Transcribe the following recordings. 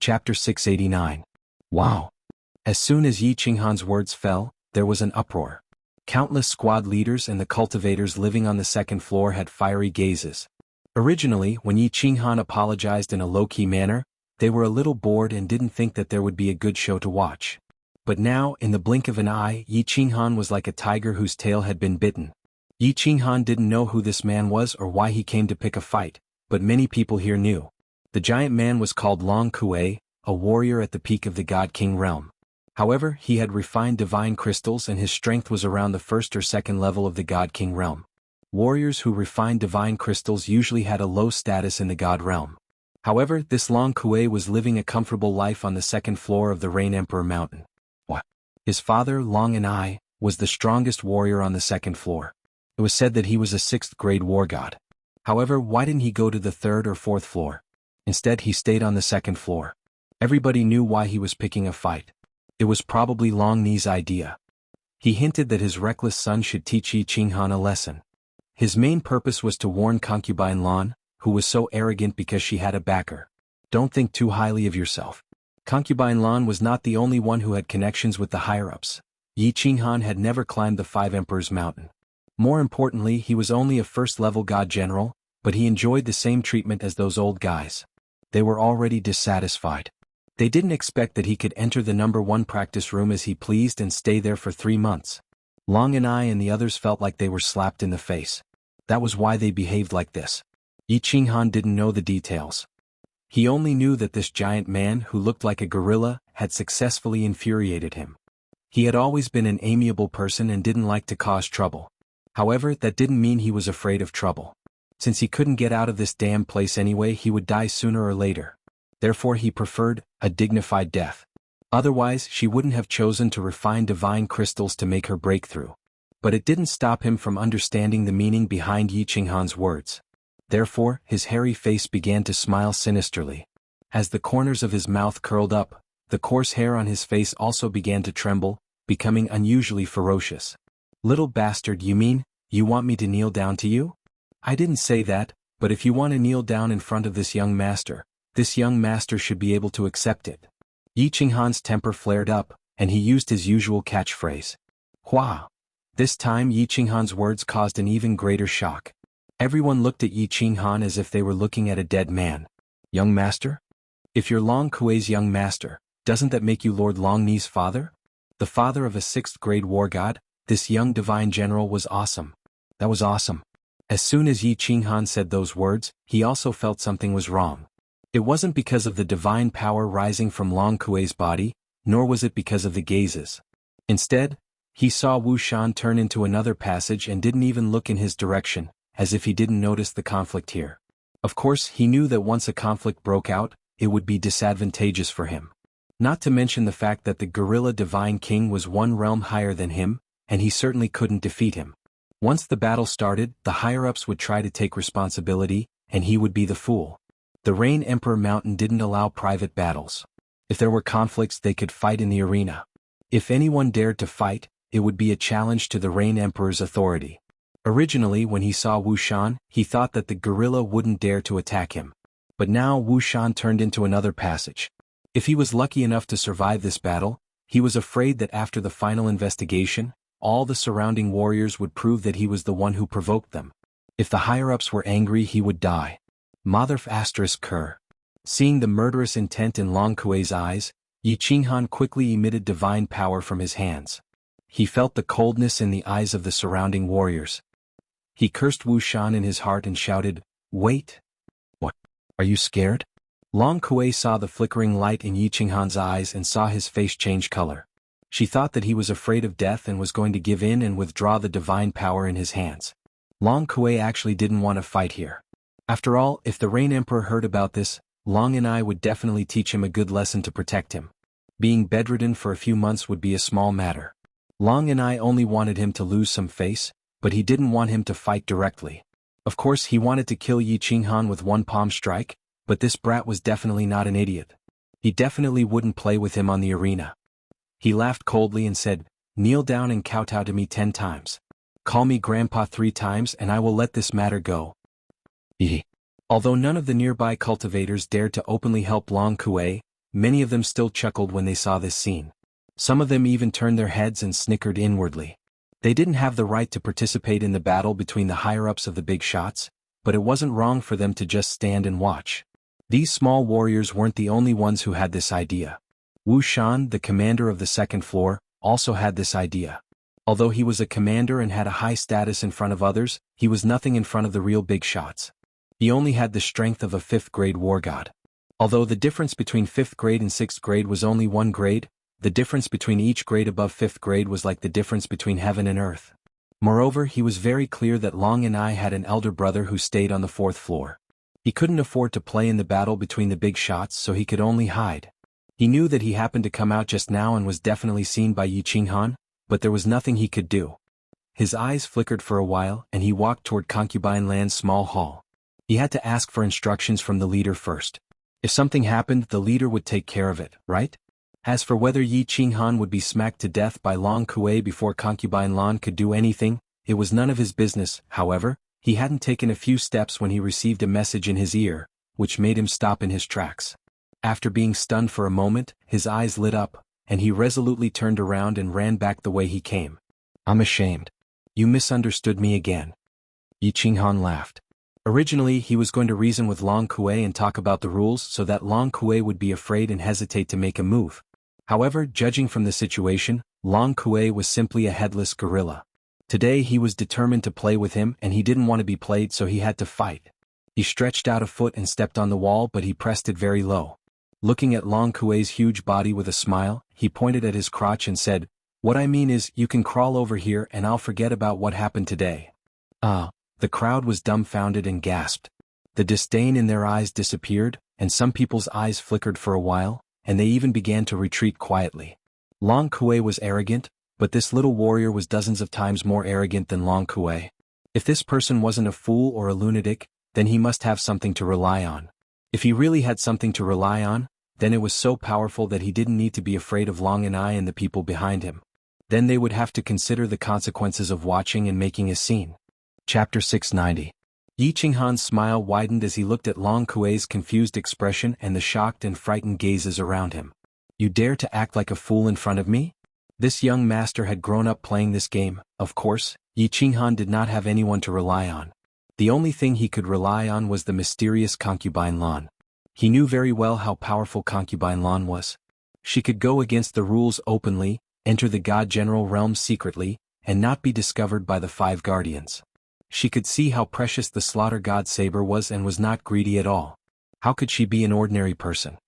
Chapter 689. Wow! As soon as Yi Qinghan's words fell, there was an uproar. Countless squad leaders and the cultivators living on the second floor had fiery gazes. Originally, when Yi Qinghan apologized in a low-key manner, they were a little bored and didn't think that there would be a good show to watch. But now, in the blink of an eye, Yi Qinghan was like a tiger whose tail had been bitten. Yi Qinghan didn't know who this man was or why he came to pick a fight, but many people here knew. The giant man was called Long Kuei, a warrior at the peak of the God King realm. However, he had refined divine crystals and his strength was around the first or second level of the God King realm. Warriors who refined divine crystals usually had a low status in the God realm. However, this Long Kuei was living a comfortable life on the second floor of the Rain Emperor Mountain. His father, Long Anai, was the strongest warrior on the second floor. It was said that he was a 6th grade war god. However, why didn't he go to the 3rd or 4th floor? Instead, he stayed on the second floor. Everybody knew why he was picking a fight. It was probably Long Ni's idea. He hinted that his reckless son should teach Yi Qinghan a lesson. His main purpose was to warn concubine Lan, who was so arrogant because she had a backer. Don't think too highly of yourself. Concubine Lan was not the only one who had connections with the higher-ups. Yi Qinghan had never climbed the 5 Emperors Mountain. More importantly, he was only a first-level god general, but he enjoyed the same treatment as those old guys. They were already dissatisfied. They didn't expect that he could enter the number 1 practice room as he pleased and stay there for 3 months. Long Anai and the others felt like they were slapped in the face. That was why they behaved like this. Yi Qinghan didn't know the details. He only knew that this giant man who looked like a gorilla had successfully infuriated him. He had always been an amiable person and didn't like to cause trouble. However, that didn't mean he was afraid of trouble. Since he couldn't get out of this damn place anyway, he would die sooner or later. Therefore he preferred a dignified death. Otherwise, she wouldn't have chosen to refine divine crystals to make her breakthrough. But it didn't stop him from understanding the meaning behind Yi Qinghan's words. Therefore, his hairy face began to smile sinisterly. As the corners of his mouth curled up, the coarse hair on his face also began to tremble, becoming unusually ferocious. Little bastard, you mean, you want me to kneel down to you? I didn't say that, but if you want to kneel down in front of this young master should be able to accept it. Yi Qinghan's temper flared up, and he used his usual catchphrase. Hua! This time Yi Qinghan's words caused an even greater shock. Everyone looked at Yi Qinghan as if they were looking at a dead man. Young master? If you're Long Kuei's young master, doesn't that make you Lord Long Ni's father? The father of a 6th grade war god? This young divine general was awesome. That was awesome. As soon as Yi Qinghan said those words, he also felt something was wrong. It wasn't because of the divine power rising from Long Kuei's body, nor was it because of the gazes. Instead, he saw Wu Shan turn into another passage and didn't even look in his direction, as if he didn't notice the conflict here. Of course, he knew that once a conflict broke out, it would be disadvantageous for him. Not to mention the fact that the gorilla divine king was 1 realm higher than him, and he certainly couldn't defeat him. Once the battle started, the higher-ups would try to take responsibility, and he would be the fool. The Rain Emperor Mountain didn't allow private battles. If there were conflicts, they could fight in the arena. If anyone dared to fight, it would be a challenge to the Rain Emperor's authority. Originally, when he saw Wu Shan, he thought that the gorilla wouldn't dare to attack him. But now Wu Shan turned into another passage. If he was lucky enough to survive this battle, he was afraid that after the final investigation, all the surrounding warriors would prove that he was the one who provoked them. If the higher-ups were angry, he would die. Mother****. Seeing the murderous intent in Long Kuei's eyes, Yi Qinghan quickly emitted divine power from his hands. He felt the coldness in the eyes of the surrounding warriors. He cursed Wu Shan in his heart and shouted, "Wait! What? Are you scared?" Long Kuei saw the flickering light in Yi Qinghan's eyes and saw his face change color. She thought that he was afraid of death and was going to give in and withdraw the divine power in his hands. Long Kuei actually didn't want to fight here. After all, if the Rain Emperor heard about this, Long Anai would definitely teach him a good lesson to protect him. Being bedridden for a few months would be a small matter. Long Anai only wanted him to lose some face, but he didn't want him to fight directly. Of course, he wanted to kill Yi Qinghan with 1 palm strike, but this brat was definitely not an idiot. He definitely wouldn't play with him on the arena. He laughed coldly and said, "Kneel down and kowtow to me 10 times. Call me Grandpa 3 times and I will let this matter go." Although none of the nearby cultivators dared to openly help Long Kuei, many of them still chuckled when they saw this scene. Some of them even turned their heads and snickered inwardly. They didn't have the right to participate in the battle between the higher-ups of the big shots, but it wasn't wrong for them to just stand and watch. These small warriors weren't the only ones who had this idea. Wu Shan, the commander of the second floor, also had this idea. Although he was a commander and had a high status in front of others, he was nothing in front of the real big shots. He only had the strength of a 5th grade war god. Although the difference between 5th grade and 6th grade was only 1 grade, the difference between each grade above 5th grade was like the difference between heaven and earth. Moreover, he was very clear that Long and I had an elder brother who stayed on the 4th floor. He couldn't afford to play in the battle between the big shots, so he could only hide. He knew that he happened to come out just now and was definitely seen by Yi Qinghan, but there was nothing he could do. His eyes flickered for a while, and he walked toward Concubine Land's small hall. He had to ask for instructions from the leader first. If something happened, the leader would take care of it, right? As for whether Yi Qinghan would be smacked to death by Long Kuei before Concubine Lan could do anything, it was none of his business. However, he hadn't taken a few steps when he received a message in his ear, which made him stop in his tracks. After being stunned for a moment, his eyes lit up, and he resolutely turned around and ran back the way he came. "I'm ashamed. You misunderstood me again." Yi Qinghan laughed. Originally, he was going to reason with Long Kuei and talk about the rules so that Long Kuei would be afraid and hesitate to make a move. However, judging from the situation, Long Kuei was simply a headless gorilla. Today he was determined to play with him, and he didn't want to be played, so he had to fight. He stretched out a foot and stepped on the wall, but he pressed it very low. Looking at Long Kuei's huge body with a smile, he pointed at his crotch and said, "What I mean is, you can crawl over here and I'll forget about what happened today." The crowd was dumbfounded and gasped. The disdain in their eyes disappeared, and some people's eyes flickered for a while, and they even began to retreat quietly. Long Kuei was arrogant, but this little warrior was dozens of times more arrogant than Long Kuei. If this person wasn't a fool or a lunatic, then he must have something to rely on. If he really had something to rely on, then it was so powerful that he didn't need to be afraid of Long and I and the people behind him. Then they would have to consider the consequences of watching and making a scene. Chapter 690. Yi Qinghan's smile widened as he looked at Long Kuei's confused expression and the shocked and frightened gazes around him. "You dare to act like a fool in front of me?" This young master had grown up playing this game. Of course, Yi Qinghan did not have anyone to rely on. The only thing he could rely on was the mysterious Concubine Lan. He knew very well how powerful Concubine Lan was. She could go against the rules openly, enter the God General realm secretly, and not be discovered by the 5 guardians. She could see how precious the Slaughter God saber was and was not greedy at all. How could she be an ordinary person?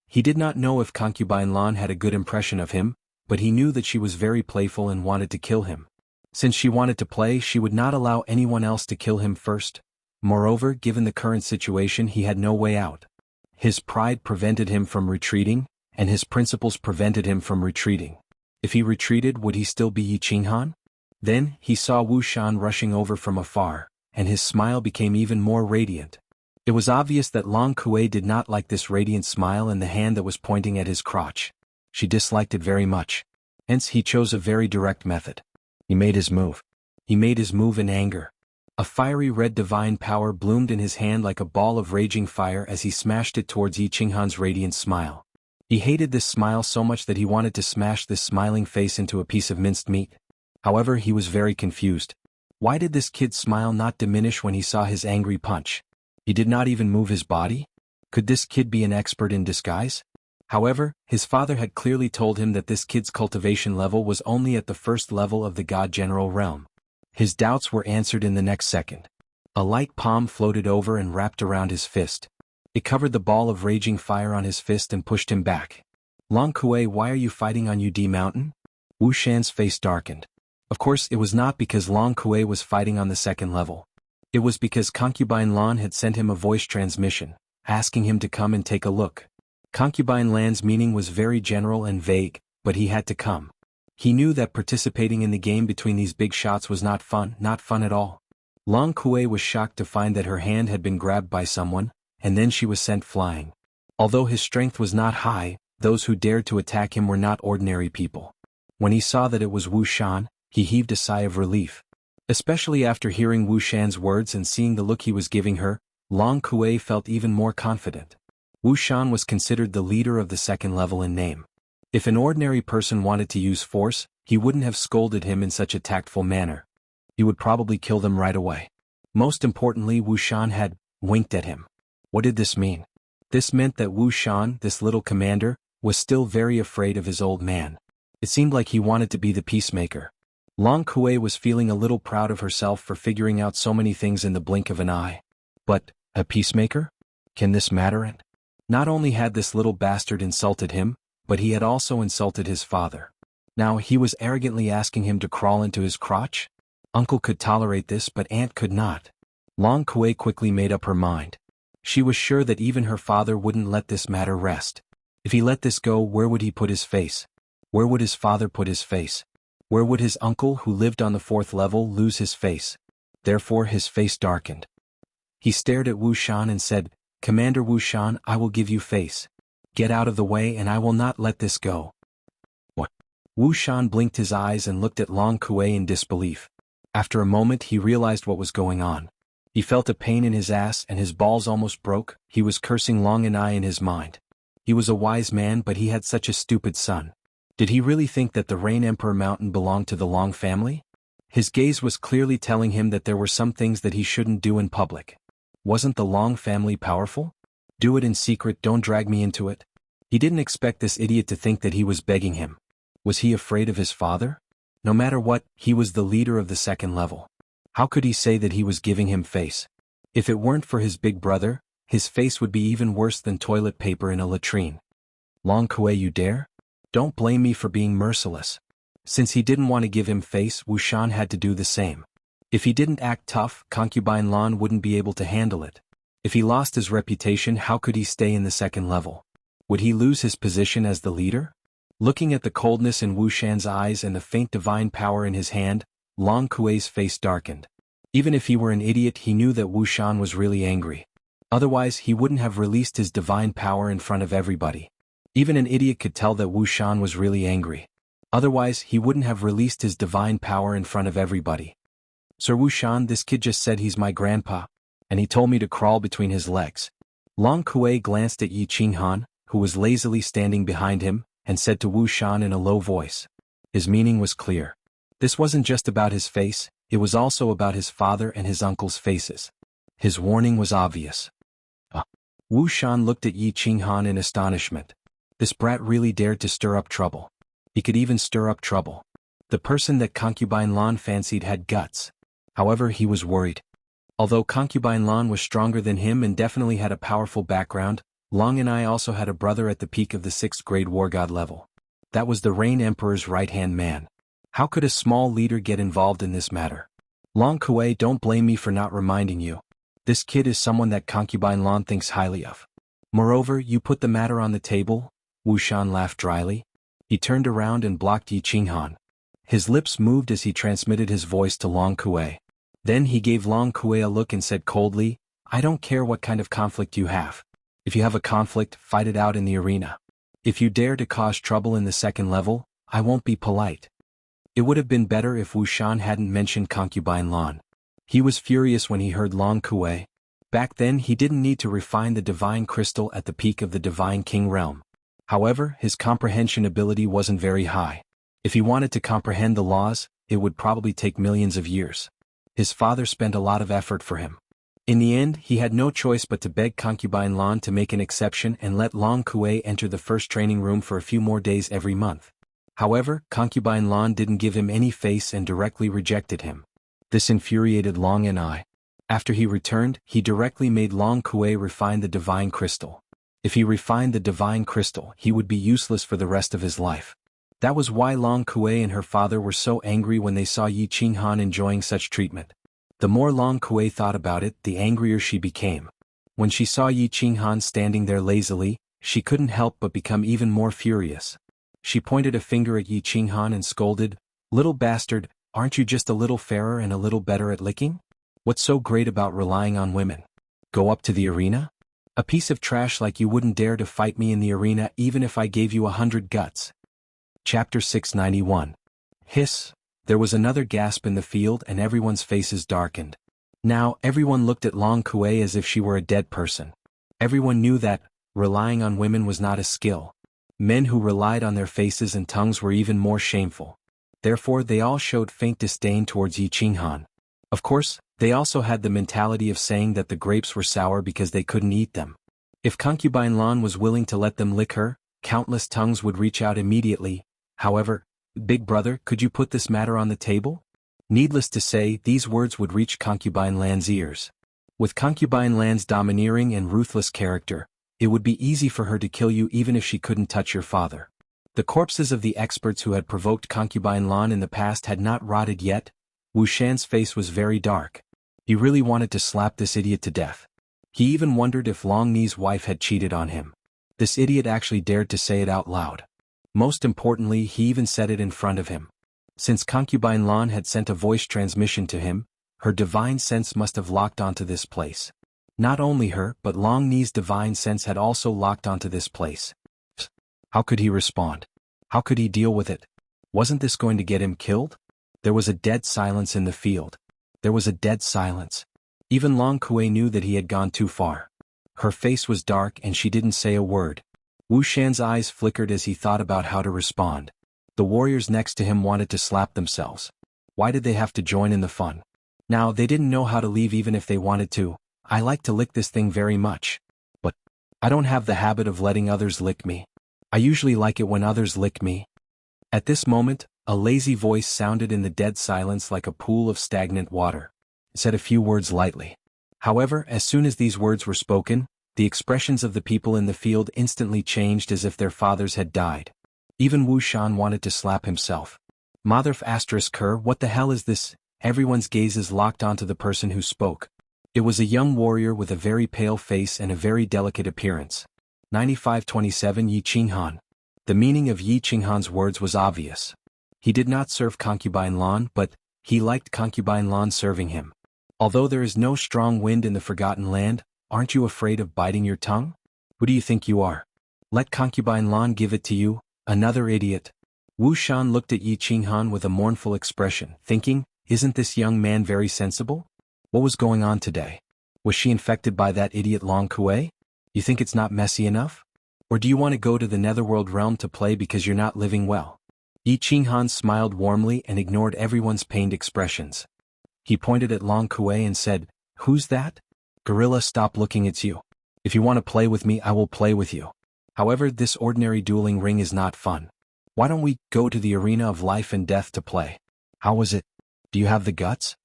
He did not know if Concubine Lan had a good impression of him, but he knew that she was very playful and wanted to kill him. Since she wanted to play, she would not allow anyone else to kill him first. Moreover, given the current situation, he had no way out. His pride prevented him from retreating, and his principles prevented him from retreating. If he retreated, would he still be Yi Qinghan? Then, he saw Wu Shan rushing over from afar, and his smile became even more radiant. It was obvious that Long Kuei did not like this radiant smile and the hand that was pointing at his crotch. She disliked it very much. Hence he chose a very direct method. He made his move. He made his move in anger. A fiery red divine power bloomed in his hand like a ball of raging fire as he smashed it towards Yi Qinghan's radiant smile. He hated this smile so much that he wanted to smash this smiling face into a piece of minced meat. However, he was very confused. Why did this kid's smile not diminish when he saw his angry punch? He did not even move his body? Could this kid be an expert in disguise? However, his father had clearly told him that this kid's cultivation level was only at the 1st level of the God General realm. His doubts were answered in the next second. A light palm floated over and wrapped around his fist. It covered the ball of raging fire on his fist and pushed him back. "Long Kuei, why are you fighting on Yu Mountain?" Wu Shan's face darkened. Of course, it was not because Long Kuei was fighting on the 2nd level. It was because Concubine Lan had sent him a voice transmission, asking him to come and take a look. Concubine Lan's meaning was very general and vague, but he had to come. He knew that participating in the game between these big shots was not fun at all. Long Kuei was shocked to find that her hand had been grabbed by someone, and then she was sent flying. Although his strength was not high, those who dared to attack him were not ordinary people. When he saw that it was Wu Shan, he heaved a sigh of relief. Especially after hearing Wu Shan's words and seeing the look he was giving her, Long Kuei felt even more confident. Wu Shan was considered the leader of the second level in name. If an ordinary person wanted to use force, he wouldn't have scolded him in such a tactful manner. He would probably kill them right away. Most importantly, Wu Shan had winked at him. What did this mean? This meant that Wu Shan, this little commander, was still very afraid of his old man. It seemed like he wanted to be the peacemaker. Long Kuei was feeling a little proud of herself for figuring out so many things in the blink of an eye. But, a peacemaker? Can this matter? And not only had this little bastard insulted him, but he had also insulted his father. Now he was arrogantly asking him to crawl into his crotch? Uncle could tolerate this, but Aunt could not. Long Kuei quickly made up her mind. She was sure that even her father wouldn't let this matter rest. If he let this go, where would he put his face? Where would his father put his face? Where would his uncle, who lived on the 4th level, lose his face? Therefore his face darkened. He stared at Wu Shan and said, "Commander Wu Shan, I will give you face. Get out of the way and I will not let this go." What? Wu Shan blinked his eyes and looked at Long Kuei in disbelief. After a moment he realized what was going on. He felt a pain in his ass and his balls almost broke. He was cursing Long and I in his mind. He was a wise man, but he had such a stupid son. Did he really think that the Rain Emperor Mountain belonged to the Long family? His gaze was clearly telling him that there were some things that he shouldn't do in public. Wasn't the Long family powerful? Do it in secret, don't drag me into it. He didn't expect this idiot to think that he was begging him. Was he afraid of his father? No matter what, he was the leader of the second level. How could he say that he was giving him face? If it weren't for his big brother, his face would be even worse than toilet paper in a latrine. Long Kuei, you dare? Don't blame me for being merciless. Since he didn't want to give him face, Wu Shan had to do the same. If he didn't act tough, Concubine Lan wouldn't be able to handle it. If he lost his reputation, how could he stay in the second level? Would he lose his position as the leader? Looking at the coldness in Wu Shan's eyes and the faint divine power in his hand, Long Kuei's face darkened. Even if he were an idiot, he knew that Wu Shan was really angry. Otherwise, he wouldn't have released his divine power in front of everybody. Even an idiot could tell that Wu Shan was really angry. Otherwise, he wouldn't have released his divine power in front of everybody. "Sir Wu Shan, this kid just said he's my grandpa, and he told me to crawl between his legs." Long Kuei glanced at Yi Qinghan, who was lazily standing behind him, and said to Wu Shan in a low voice. His meaning was clear. This wasn't just about his face, it was also about his father and his uncle's faces. His warning was obvious. Wu Shan looked at Yi Qinghan in astonishment. This brat really dared to stir up trouble. He could even stir up trouble. The person that Concubine Lan fancied had guts. However, he was worried. Although Concubine Lan was stronger than him and definitely had a powerful background, Long and I also had a brother at the peak of the 6th grade war god level. That was the Rain Emperor's right-hand man. How could a small leader get involved in this matter? Long Kuei, don't blame me for not reminding you. This kid is someone that Concubine Lan thinks highly of. Moreover, you put the matter on the table? Wu Shan laughed dryly. He turned around and blocked Yi Qinghan. His lips moved as he transmitted his voice to Long Kuei. Then he gave Long Kuei a look and said coldly, "I don't care what kind of conflict you have. If you have a conflict, fight it out in the arena. If you dare to cause trouble in the second level, I won't be polite." It would have been better if Wu Shan hadn't mentioned Concubine Lan. He was furious when he heard Long Kuei. Back then he didn't need to refine the divine crystal at the peak of the Divine King realm. However, his comprehension ability wasn't very high. If he wanted to comprehend the laws, it would probably take millions of years. His father spent a lot of effort for him. In the end, he had no choice but to beg Concubine Lan to make an exception and let Long Kuei enter the first training room for a few more days every month. However, Concubine Lan didn't give him any face and directly rejected him. This infuriated Long and I. After he returned, he directly made Long Kuei refine the divine crystal. If he refined the divine crystal, he would be useless for the rest of his life. That was why Long Kuei and her father were so angry when they saw Yi Qinghan enjoying such treatment. The more Long Kuei thought about it, the angrier she became. When she saw Yi Qinghan standing there lazily, she couldn't help but become even more furious. She pointed a finger at Yi Qinghan and scolded, "Little bastard, aren't you just a little fairer and a little better at licking? What's so great about relying on women? Go up to the arena? A piece of trash like you wouldn't dare to fight me in the arena even if I gave you 100 guts." Chapter 691. Hiss. There was another gasp in the field and everyone's faces darkened. Now, everyone looked at Long Kuei as if she were a dead person. Everyone knew that, Relying on women was not a skill. Men who relied on their faces and tongues were even more shameful. Therefore they all showed faint disdain towards Yi Qinghan. Of course, they also had the mentality of saying that the grapes were sour because they couldn't eat them. If concubine Lan was willing to let them lick her, countless tongues would reach out immediately. However, "Big brother, could you put this matter on the table?" Needless to say, these words would reach concubine Lan's ears. With concubine Lan's domineering and ruthless character, it would be easy for her to kill you even if she couldn't touch your father. The corpses of the experts who had provoked concubine Lan in the past had not rotted yet. Wu Shan's face was very dark. He really wanted to slap this idiot to death. He even wondered if Long Ni's wife had cheated on him. This idiot actually dared to say it out loud. Most importantly, he even said it in front of him. Since concubine Lan had sent a voice transmission to him, her divine sense must have locked onto this place. Not only her, but Long Ni's divine sense had also locked onto this place. How could he respond? How could he deal with it? Wasn't this going to get him killed? There was a dead silence in the field. There was a dead silence. Even Long Kuei knew that he had gone too far. Her face was dark and she didn't say a word. Wu Shan's eyes flickered as he thought about how to respond. The warriors next to him wanted to slap themselves. Why did they have to join in the fun? Now, they didn't know how to leave even if they wanted to. "I like to lick this thing very much. But I don't have the habit of letting others lick me. I usually like it when others lick me." At this moment, a lazy voice sounded in the dead silence like a pool of stagnant water. It said a few words lightly. However, as soon as these words were spoken, the expressions of the people in the field instantly changed as if their fathers had died. Even Wu Shan wanted to slap himself. Motherf *Ker, what the hell is this? Everyone's gazes locked onto the person who spoke. It was a young warrior with a very pale face and a very delicate appearance. 9527 Yi Qinghan. The meaning of Yi Qinghan's words was obvious. He did not serve concubine Lan, but he liked concubine Lan serving him. Although there is no strong wind in the Forgotten Land, aren't you afraid of biting your tongue? Who do you think you are? Let concubine Lan give it to you, another idiot. Wu Shan looked at Yi Qinghan with a mournful expression, thinking, isn't this young man very sensible? What was going on today? Was she infected by that idiot Long Kuei? You think it's not messy enough? Or do you want to go to the Netherworld realm to play because you're not living well? Yi Qinghan smiled warmly and ignored everyone's pained expressions. He pointed at Long Kuei and said, "Who's that? Gorilla, stop looking, it's you. If you want to play with me, I will play with you. However, this ordinary dueling ring is not fun. Why don't we go to the arena of life and death to play? How was it? Do you have the guts?"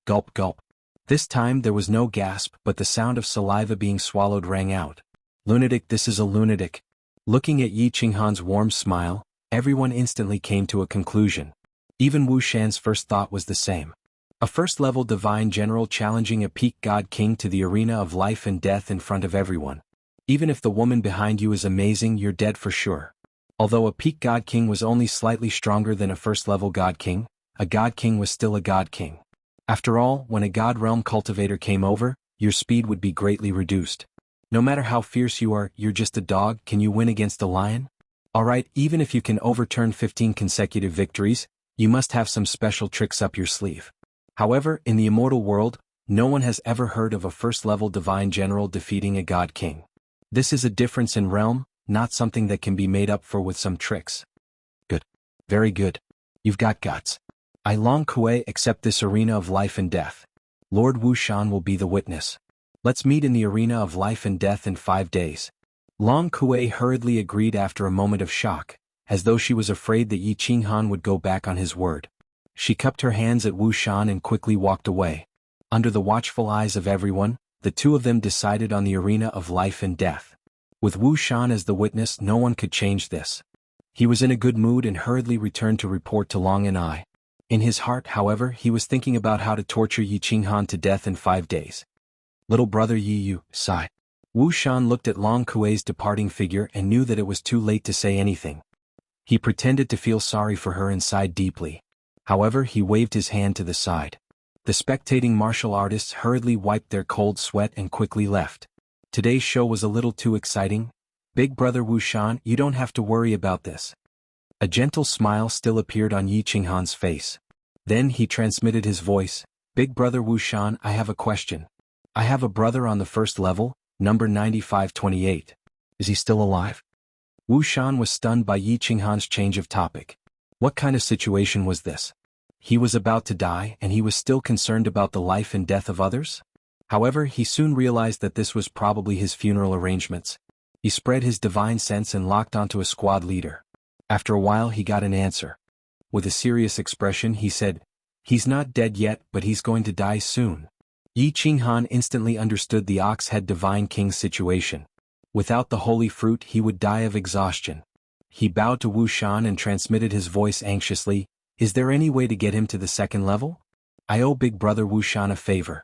Gulp gulp. This time there was no gasp, but the sound of saliva being swallowed rang out. Lunatic, this is a lunatic. Looking at Yi Qinghan's warm smile, everyone instantly came to a conclusion. Even Wu Shan's first thought was the same. A first-level divine general challenging a peak god king to the arena of life and death in front of everyone. Even if the woman behind you is amazing, you're dead for sure. Although a peak god king was only slightly stronger than a first-level god king, a god king was still a god king. After all, when a god realm cultivator came over, your speed would be greatly reduced. No matter how fierce you are, you're just a dog. Can you win against a lion? Alright, even if you can overturn 15 consecutive victories, you must have some special tricks up your sleeve. However, in the immortal world, no one has ever heard of a first-level divine general defeating a god king. This is a difference in realm, not something that can be made up for with some tricks. Good. Very good. You've got guts. I Long Kuei accept this arena of life and death. Lord Wu Shan will be the witness. Let's meet in the arena of life and death in 5 days. Long Kuei hurriedly agreed after a moment of shock, as though she was afraid that Yi Qinghan would go back on his word. She cupped her hands at Wu Shan and quickly walked away. Under the watchful eyes of everyone, the two of them decided on the arena of life and death. With Wu Shan as the witness, no one could change this. He was in a good mood and hurriedly returned to report to Long and I. In his heart, however, he was thinking about how to torture Yi Qinghan to death in 5 days. Little brother Yi Yu sighed. Wu Shan looked at Long Kuei's departing figure and knew that it was too late to say anything. He pretended to feel sorry for her and sighed deeply. However, he waved his hand to the side. The spectating martial artists hurriedly wiped their cold sweat and quickly left. Today's show was a little too exciting. Big brother Wu Shan, you don't have to worry about this. A gentle smile still appeared on Yi Qinghan's face. Then he transmitted his voice. Big brother Wu Shan, I have a question. I have a brother on the first level, number 9528. Is he still alive? Wu Shan was stunned by Yi Qinghan's change of topic. What kind of situation was this? He was about to die and he was still concerned about the life and death of others? However, he soon realized that this was probably his funeral arrangements. He spread his divine sense and locked onto a squad leader. After a while he got an answer. With a serious expression he said, "He's not dead yet, but he's going to die soon." Yi Qinghan instantly understood the Ox-Head Divine King's situation. Without the holy fruit he would die of exhaustion. He bowed to Wu Shan and transmitted his voice anxiously, "Is there any way to get him to the second level? I owe big brother Wu Shan a favor."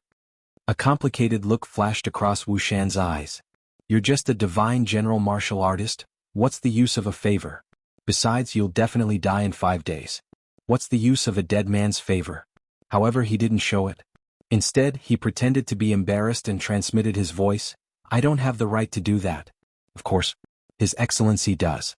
A complicated look flashed across Wu Shan's eyes. "You're just a divine general martial artist, what's the use of a favor? Besides, you'll definitely die in 5 days. What's the use of a dead man's favor?" However, he didn't show it. Instead, he pretended to be embarrassed and transmitted his voice, "I don't have the right to do that." "Of course, His Excellency does."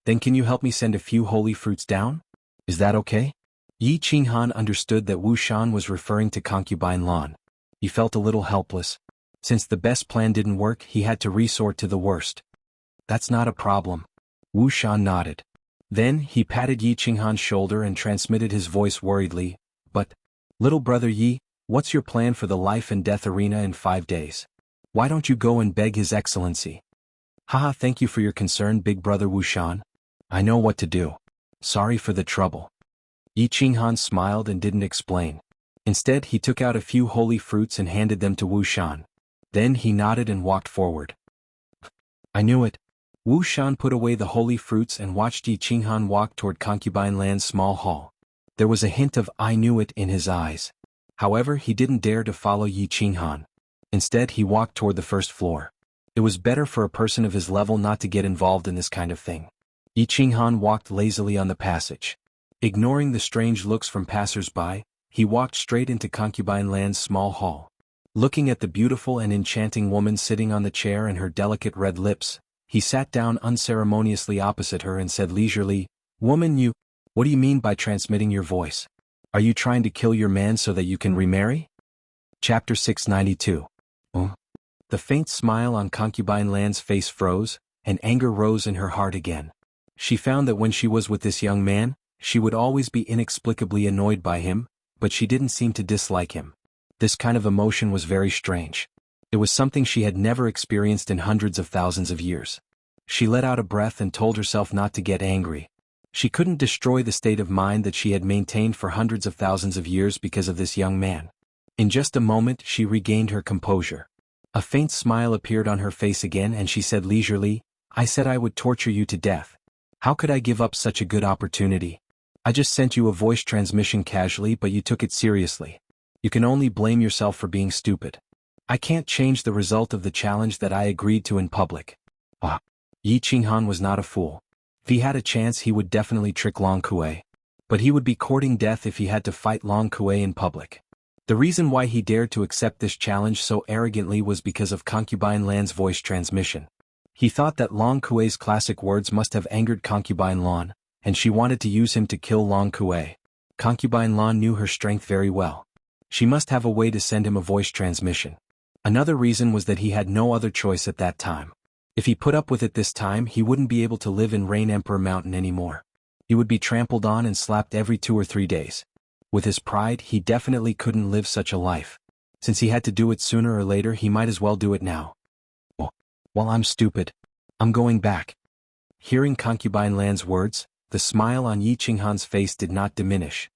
"Then can you help me send a few holy fruits down? Is that okay?" Yi Qinghan understood that Wu Shan was referring to concubine Lan. He felt a little helpless. Since the best plan didn't work, he had to resort to the worst. "That's not a problem." Wu Shan nodded. Then, he patted Yi Qinghan's shoulder and transmitted his voice worriedly, "But, little brother Yi, what's your plan for the life and death arena in 5 days? Why don't you go and beg His Excellency?" "Haha, thank you for your concern, big brother Wu Shan. I know what to do. Sorry for the trouble." Yi Qinghan smiled and didn't explain. Instead, he took out a few holy fruits and handed them to Wu Shan. Then he nodded and walked forward. "I knew it." Wu Shan put away the holy fruits and watched Yi Qinghan walk toward Concubine Land's small hall. There was a hint of "I knew it" in his eyes. However, he didn't dare to follow Yi Qinghan. Instead, he walked toward the first floor. It was better for a person of his level not to get involved in this kind of thing. Yi Qinghan walked lazily on the passage. Ignoring the strange looks from passers-by, he walked straight into Concubine Land's small hall. Looking at the beautiful and enchanting woman sitting on the chair and her delicate red lips, he sat down unceremoniously opposite her and said leisurely, "Woman, what do you mean by transmitting your voice? Are you trying to kill your man so that you can remarry?" Chapter 692. The faint smile on Concubine Land's face froze, and anger rose in her heart again. She found that when she was with this young man, she would always be inexplicably annoyed by him, but she didn't seem to dislike him. This kind of emotion was very strange. It was something she had never experienced in hundreds of thousands of years. She let out a breath and told herself not to get angry. She couldn't destroy the state of mind that she had maintained for hundreds of thousands of years because of this young man. In just a moment she regained her composure. A faint smile appeared on her face again and she said leisurely, "I said I would torture you to death. How could I give up such a good opportunity? I just sent you a voice transmission casually, but you took it seriously. You can only blame yourself for being stupid. I can't change the result of the challenge that I agreed to in public." Yi Qinghan was not a fool. If he had a chance he would definitely trick Long Kuei. But he would be courting death if he had to fight Long Kuei in public. The reason why he dared to accept this challenge so arrogantly was because of Concubine Lan's voice transmission. He thought that Long Kuei's classic words must have angered Concubine Lan, and she wanted to use him to kill Long Kuei. Concubine Lan knew her strength very well. She must have a way to send him a voice transmission. Another reason was that he had no other choice at that time. If he put up with it this time, he wouldn't be able to live in Rain Emperor Mountain anymore. He would be trampled on and slapped every 2 or 3 days. With his pride, he definitely couldn't live such a life. Since he had to do it sooner or later, he might as well do it now. "Well, I'm stupid. I'm going back." Hearing Concubine Lan's words, the smile on Yi Qinghan's face did not diminish.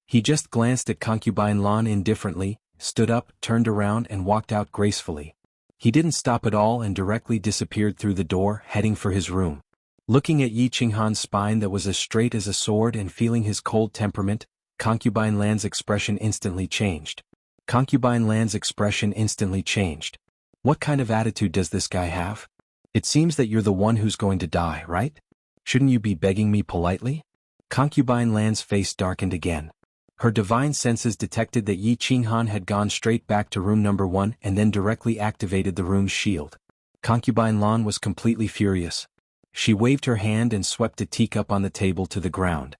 He just glanced at Concubine Lan indifferently, stood up, turned around and walked out gracefully. He didn't stop at all and directly disappeared through the door, heading for his room. Looking at Yi Qinghan's spine that was as straight as a sword and feeling his cold temperament, Concubine Lan's expression instantly changed. Concubine Lan's expression instantly changed. "What kind of attitude does this guy have? It seems that you're the one who's going to die, right? Shouldn't you be begging me politely?" Concubine Lan's face darkened again. Her divine senses detected that Yi Qinghan had gone straight back to room number 1 and then directly activated the room's shield. Concubine Lan was completely furious. She waved her hand and swept a teacup on the table to the ground.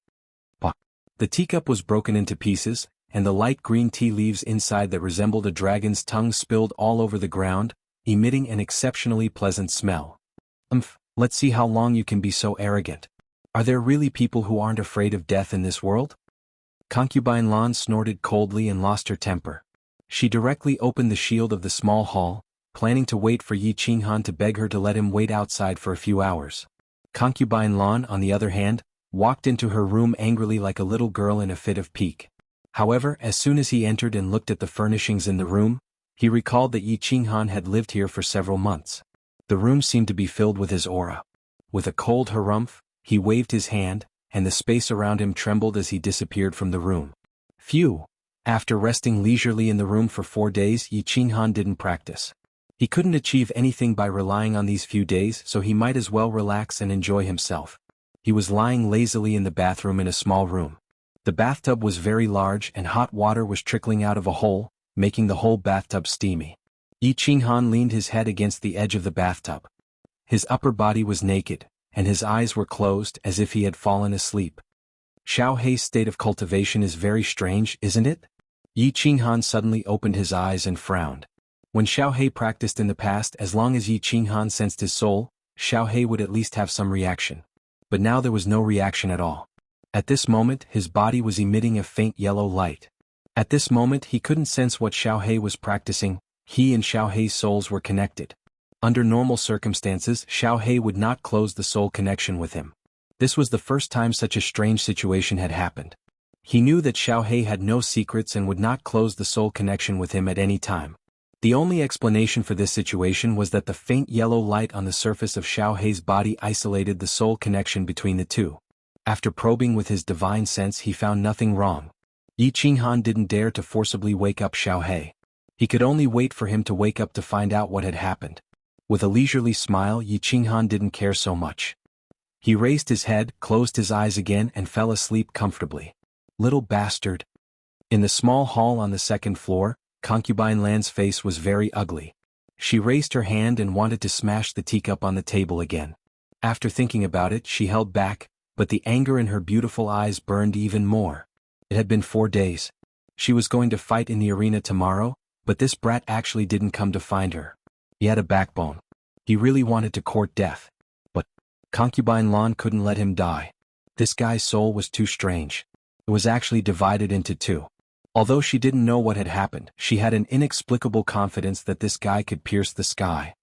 The teacup was broken into pieces, and the light green tea leaves inside that resembled a dragon's tongue spilled all over the ground, emitting an exceptionally pleasant smell. Let's see how long you can be so arrogant. Are there really people who aren't afraid of death in this world? Concubine Lan snorted coldly and lost her temper. She directly opened the shield of the small hall, planning to wait for Yi Qinghan to beg her to let him wait outside for a few hours. Concubine Lan, on the other hand, walked into her room angrily like a little girl in a fit of pique. However, as soon as he entered and looked at the furnishings in the room, he recalled that Yi Qinghan had lived here for several months. The room seemed to be filled with his aura. With a cold harumph, he waved his hand, and the space around him trembled as he disappeared from the room. Phew! After resting leisurely in the room for 4 days, Yi Qinghan didn't practice. He couldn't achieve anything by relying on these few days, so he might as well relax and enjoy himself. He was lying lazily in the bathroom in a small room. The bathtub was very large and hot water was trickling out of a hole, making the whole bathtub steamy. Yi Qinghan leaned his head against the edge of the bathtub. His upper body was naked, and his eyes were closed as if he had fallen asleep. Xiao Hei's state of cultivation is very strange, isn't it? Yi Qinghan suddenly opened his eyes and frowned. When Xiao Hei practiced in the past, as long as Yi Qinghan sensed his soul, Xiao Hei would at least have some reaction. But now there was no reaction at all. At this moment, his body was emitting a faint yellow light. At this moment, he couldn't sense what Xiao Hei was practicing. He and Xiao Hei's souls were connected. Under normal circumstances, Xiao Hei would not close the soul connection with him. This was the first time such a strange situation had happened. He knew that Xiao Hei had no secrets and would not close the soul connection with him at any time. The only explanation for this situation was that the faint yellow light on the surface of Xiao Hei's body isolated the soul connection between the two. After probing with his divine sense, he found nothing wrong. Yi Qinghan didn't dare to forcibly wake up Xiao Hei. He could only wait for him to wake up to find out what had happened. With a leisurely smile, Yi Qinghan didn't care so much. He raised his head, closed his eyes again and fell asleep comfortably. Little bastard. In the small hall on the second floor, Concubine Lan's face was very ugly. She raised her hand and wanted to smash the teacup on the table again. After thinking about it, she held back, but the anger in her beautiful eyes burned even more. It had been 4 days. She was going to fight in the arena tomorrow, but this brat actually didn't come to find her. He had a backbone. He really wanted to court death. But Concubine Lan couldn't let him die. This guy's soul was too strange. It was actually divided into two. Although she didn't know what had happened, she had an inexplicable confidence that this guy could pierce the sky.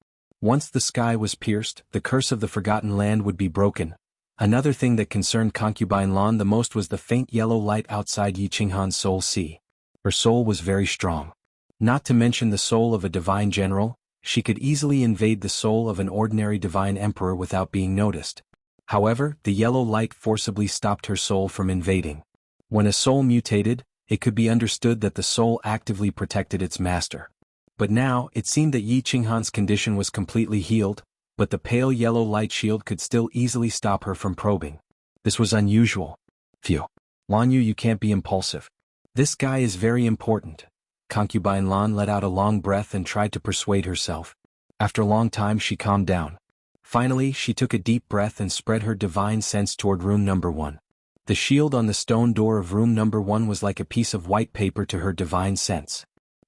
Once the sky was pierced, the curse of the Forgotten Land would be broken. Another thing that concerned Concubine Lan the most was the faint yellow light outside Yi Qinghan's soul sea. Her soul was very strong. Not to mention the soul of a divine general, she could easily invade the soul of an ordinary divine emperor without being noticed. However, the yellow light forcibly stopped her soul from invading. When a soul mutated, it could be understood that the soul actively protected its master. But now, it seemed that Yi Qinghan's condition was completely healed, but the pale yellow light shield could still easily stop her from probing. This was unusual. Phew. Lan Yu, you can't be impulsive. This guy is very important. Concubine Lan let out a long breath and tried to persuade herself. After a long time she calmed down. Finally, she took a deep breath and spread her divine sense toward room number 1. The shield on the stone door of room number 1 was like a piece of white paper to her divine sense.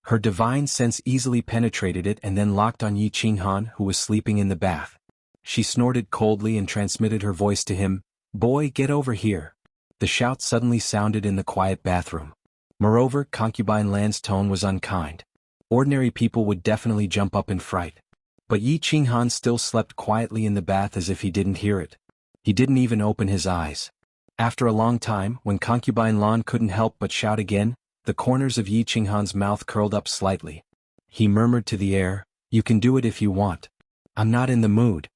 Her divine sense easily penetrated it and then locked on Yi Qinghan, who was sleeping in the bath. She snorted coldly and transmitted her voice to him, "Boy, get over here." The shout suddenly sounded in the quiet bathroom. Moreover, Concubine Lan's tone was unkind. Ordinary people would definitely jump up in fright. But Yi Qinghan still slept quietly in the bath as if he didn't hear it. He didn't even open his eyes. After a long time, when Concubine Lan couldn't help but shout again, the corners of Yi Qinghan's mouth curled up slightly. He murmured to the air, "You can do it if you want. I'm not in the mood."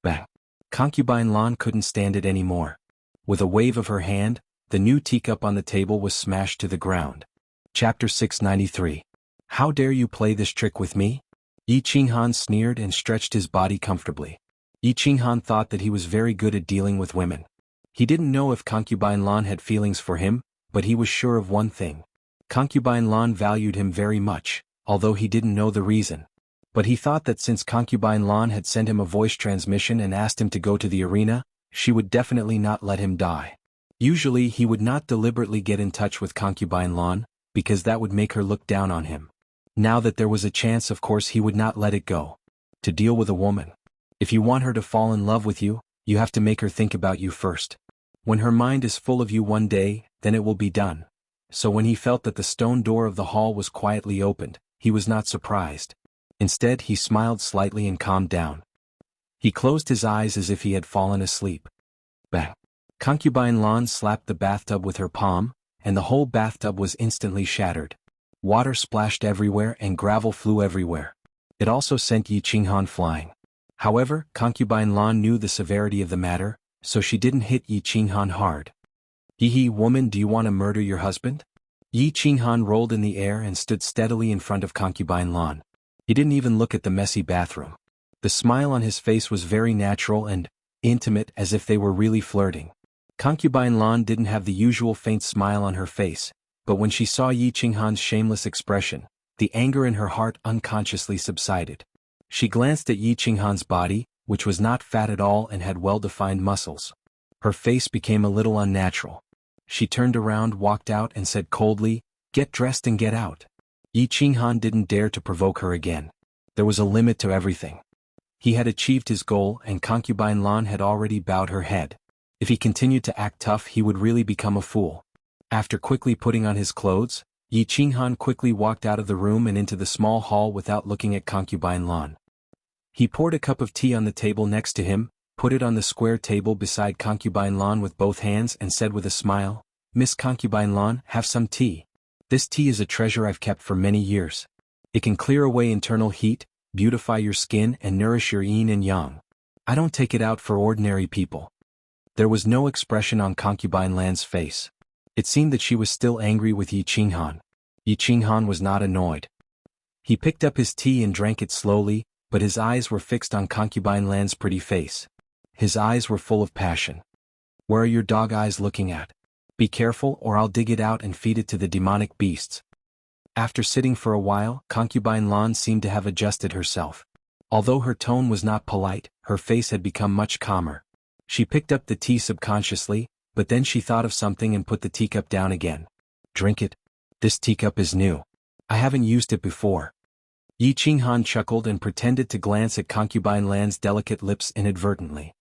Bang. Concubine Lan couldn't stand it anymore. With a wave of her hand, the new teacup on the table was smashed to the ground. Chapter 693. How dare you play this trick with me? Yi Qinghan sneered and stretched his body comfortably. Yi Qinghan thought that he was very good at dealing with women. He didn't know if Concubine Lan had feelings for him, but he was sure of one thing. Concubine Lan valued him very much, although he didn't know the reason. But he thought that since Concubine Lan had sent him a voice transmission and asked him to go to the arena, she would definitely not let him die. Usually he would not deliberately get in touch with Concubine Lan, because that would make her look down on him. Now that there was a chance, of course he would not let it go. To deal with a woman. If you want her to fall in love with you, you have to make her think about you first. When her mind is full of you one day, then it will be done. So when he felt that the stone door of the hall was quietly opened, he was not surprised. Instead he smiled slightly and calmed down. He closed his eyes as if he had fallen asleep. Bang! Concubine Lan slapped the bathtub with her palm, and the whole bathtub was instantly shattered. Water splashed everywhere and gravel flew everywhere. It also sent Yi Qinghan flying. However, Concubine Lan knew the severity of the matter, so she didn't hit Yi Qinghan hard. Hee woman, do you want to murder your husband? Yi Qinghan rolled in the air and stood steadily in front of Concubine Lan. He didn't even look at the messy bathroom. The smile on his face was very natural and intimate, as if they were really flirting. Concubine Lan didn't have the usual faint smile on her face, but when she saw Yi Qinghan's shameless expression, the anger in her heart unconsciously subsided. She glanced at Yi Qinghan's body, which was not fat at all and had well-defined muscles. Her face became a little unnatural. She turned around, walked out and said coldly, "Get dressed and get out." Yi Qinghan didn't dare to provoke her again. There was a limit to everything. He had achieved his goal and Concubine Lan had already bowed her head. If he continued to act tough, he would really become a fool. After quickly putting on his clothes, Yi Qinghan quickly walked out of the room and into the small hall without looking at Concubine Lan. He poured a cup of tea on the table next to him, put it on the square table beside Concubine Lan with both hands and said with a smile, "Miss Concubine Lan, have some tea. This tea is a treasure I've kept for many years. It can clear away internal heat, beautify your skin and nourish your yin and yang. I don't take it out for ordinary people." There was no expression on Concubine Lan's face. It seemed that she was still angry with Yi Qinghan. Yi Qinghan was not annoyed. He picked up his tea and drank it slowly, but his eyes were fixed on Concubine Lan's pretty face. His eyes were full of passion. "Where are your dog eyes looking at? Be careful or I'll dig it out and feed it to the demonic beasts." After sitting for a while, Concubine Lan seemed to have adjusted herself. Although her tone was not polite, her face had become much calmer. She picked up the tea subconsciously, but then she thought of something and put the teacup down again. "Drink it. This teacup is new. I haven't used it before." Yi Qinghan chuckled and pretended to glance at Concubine Lan's delicate lips inadvertently.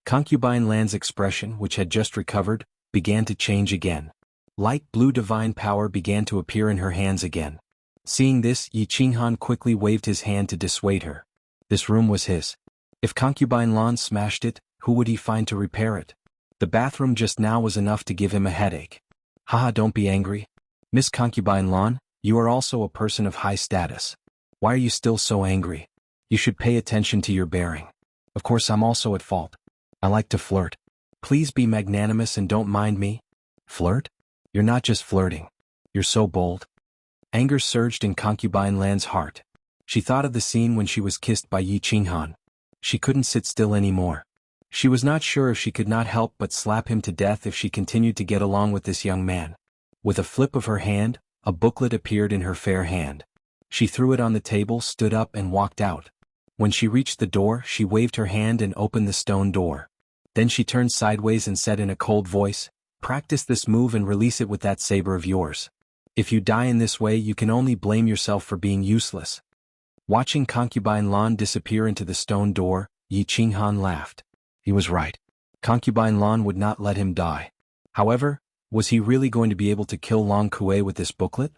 Concubine Lan's expression, which had just recovered, began to change again. Light blue divine power began to appear in her hands again. Seeing this, Yi Qinghan quickly waved his hand to dissuade her. This room was his. If Concubine Lan smashed it, who would he find to repair it? The bathroom just now was enough to give him a headache. "Haha, don't be angry. Miss Concubine Lan, you are also a person of high status. Why are you still so angry? You should pay attention to your bearing. Of course I'm also at fault. I like to flirt. Please be magnanimous and don't mind me." "Flirt? You're not just flirting. You're so bold." Anger surged in Concubine Lan's heart. She thought of the scene when she was kissed by Yi Qinghan. She couldn't sit still anymore. She was not sure if she could not help but slap him to death if she continued to get along with this young man. With a flip of her hand, a booklet appeared in her fair hand. She threw it on the table, stood up and walked out. When she reached the door, she waved her hand and opened the stone door. Then she turned sideways and said in a cold voice, "Practice this move and release it with that saber of yours. If you die in this way, you can only blame yourself for being useless." Watching Concubine Lan disappear into the stone door, Yi Qinghan laughed. He was right. Concubine Lan would not let him die. However, was he really going to be able to kill Long Kue with this booklet?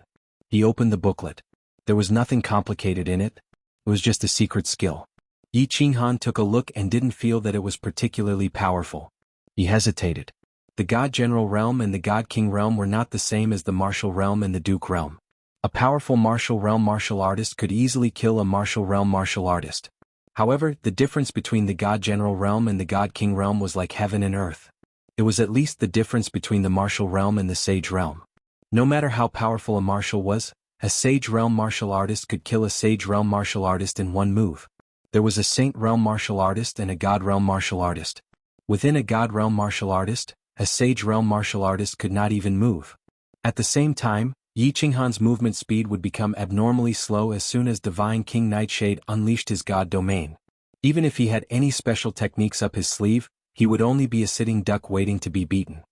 He opened the booklet. There was nothing complicated in it. It was just a secret skill. Yi Qinghan took a look and didn't feel that it was particularly powerful. He hesitated. The God General Realm and the God King Realm were not the same as the Martial Realm and the Duke Realm. A powerful Martial Realm martial artist could easily kill a Martial Realm martial artist. However, the difference between the God General Realm and the God King Realm was like heaven and earth. It was at least the difference between the Martial Realm and the Sage Realm. No matter how powerful a martial was, a Sage Realm martial artist could kill a Sage Realm martial artist in one move. There was a Saint Realm martial artist and a God Realm martial artist. Within a God Realm martial artist, a Sage Realm martial artist could not even move. At the same time, Yi Qinghan's movement speed would become abnormally slow as soon as Divine King Nightshade unleashed his God domain. Even if he had any special techniques up his sleeve, he would only be a sitting duck waiting to be beaten.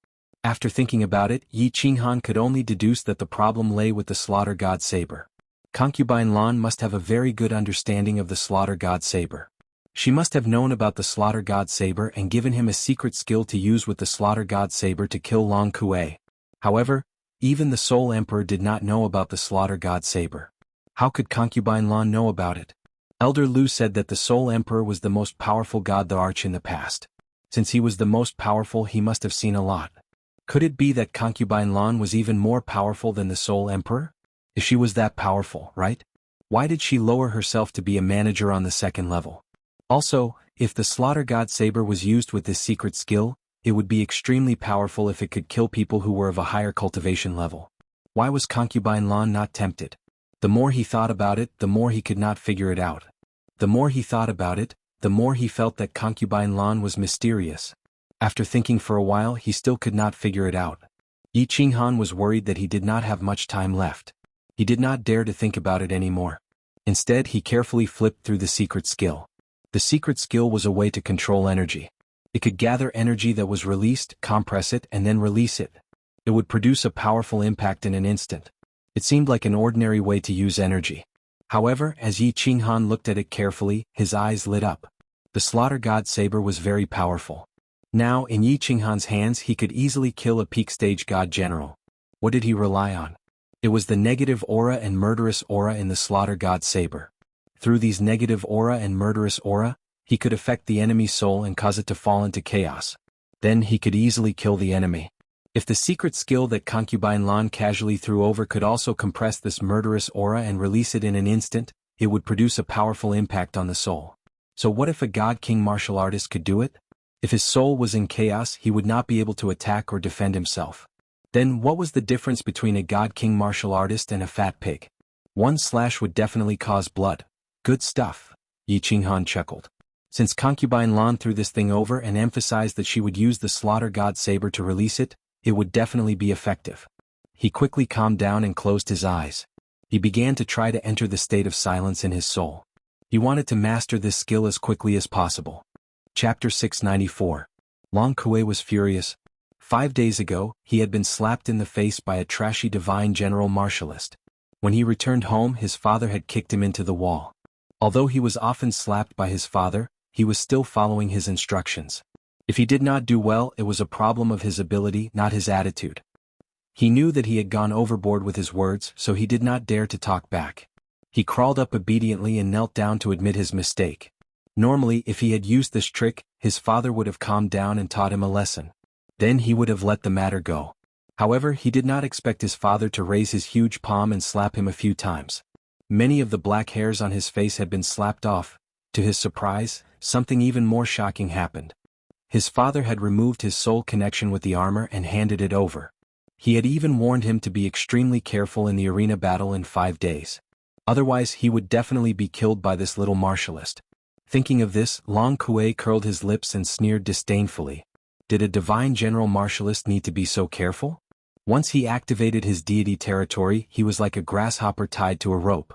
After thinking about it, Yi Qinghan could only deduce that the problem lay with the Slaughter God Saber. Concubine Lan must have a very good understanding of the Slaughter God Saber. She must have known about the Slaughter God Saber and given him a secret skill to use with the Slaughter God Saber to kill Long Kuei. However, even the Soul Emperor did not know about the Slaughter God Saber. How could Concubine Lan know about it? Elder Lu said that the Soul Emperor was the most powerful god the Arch in the past. Since he was the most powerful, he must have seen a lot. Could it be that Concubine Lan was even more powerful than the Soul Emperor? If she was that powerful, right? Why did she lower herself to be a manager on the second level? Also, if the Slaughter God Saber was used with this secret skill, it would be extremely powerful if it could kill people who were of a higher cultivation level. Why was Concubine Lan not tempted? The more he thought about it, the more he could not figure it out. The more he thought about it, the more he felt that Concubine Lan was mysterious. After thinking for a while, he still could not figure it out. Yi Qinghan was worried that he did not have much time left. He did not dare to think about it anymore. Instead, he carefully flipped through the secret skill. The secret skill was a way to control energy. It could gather energy that was released, compress it, and then release it. It would produce a powerful impact in an instant. It seemed like an ordinary way to use energy. However, as Yi Qinghan looked at it carefully, his eyes lit up. The Slaughter God Saber was very powerful. Now, in Yi Qinghan's hands, he could easily kill a peak-stage god general. What did he rely on? It was the negative aura and murderous aura in the Slaughter God Saber. Through these negative aura and murderous aura, he could affect the enemy's soul and cause it to fall into chaos. Then he could easily kill the enemy. If the secret skill that Concubine Lan casually threw over could also compress this murderous aura and release it in an instant, it would produce a powerful impact on the soul. So what if a God King martial artist could do it? If his soul was in chaos, he would not be able to attack or defend himself. Then what was the difference between a God King martial artist and a fat pig? One slash would definitely cause blood. Good stuff, Yi Qinghan chuckled. Since Concubine Lan threw this thing over and emphasized that she would use the Slaughter God Saber to release it, it would definitely be effective. He quickly calmed down and closed his eyes. He began to try to enter the state of silence in his soul. He wanted to master this skill as quickly as possible. Chapter 694. Long Kuei was furious. 5 days ago, he had been slapped in the face by a trashy divine general martialist. When he returned home, his father had kicked him into the wall. Although he was often slapped by his father, he was still following his instructions. If he did not do well, it was a problem of his ability, not his attitude. He knew that he had gone overboard with his words, so he did not dare to talk back. He crawled up obediently and knelt down to admit his mistake. Normally, if he had used this trick, his father would have calmed down and taught him a lesson. Then he would have let the matter go. However, he did not expect his father to raise his huge palm and slap him a few times. Many of the black hairs on his face had been slapped off. To his surprise, something even more shocking happened. His father had removed his soul connection with the armor and handed it over. He had even warned him to be extremely careful in the arena battle in 5 days. Otherwise, he would definitely be killed by this little martialist. Thinking of this, Long Kuei curled his lips and sneered disdainfully. Did a divine general martialist need to be so careful? Once he activated his deity territory, he was like a grasshopper tied to a rope.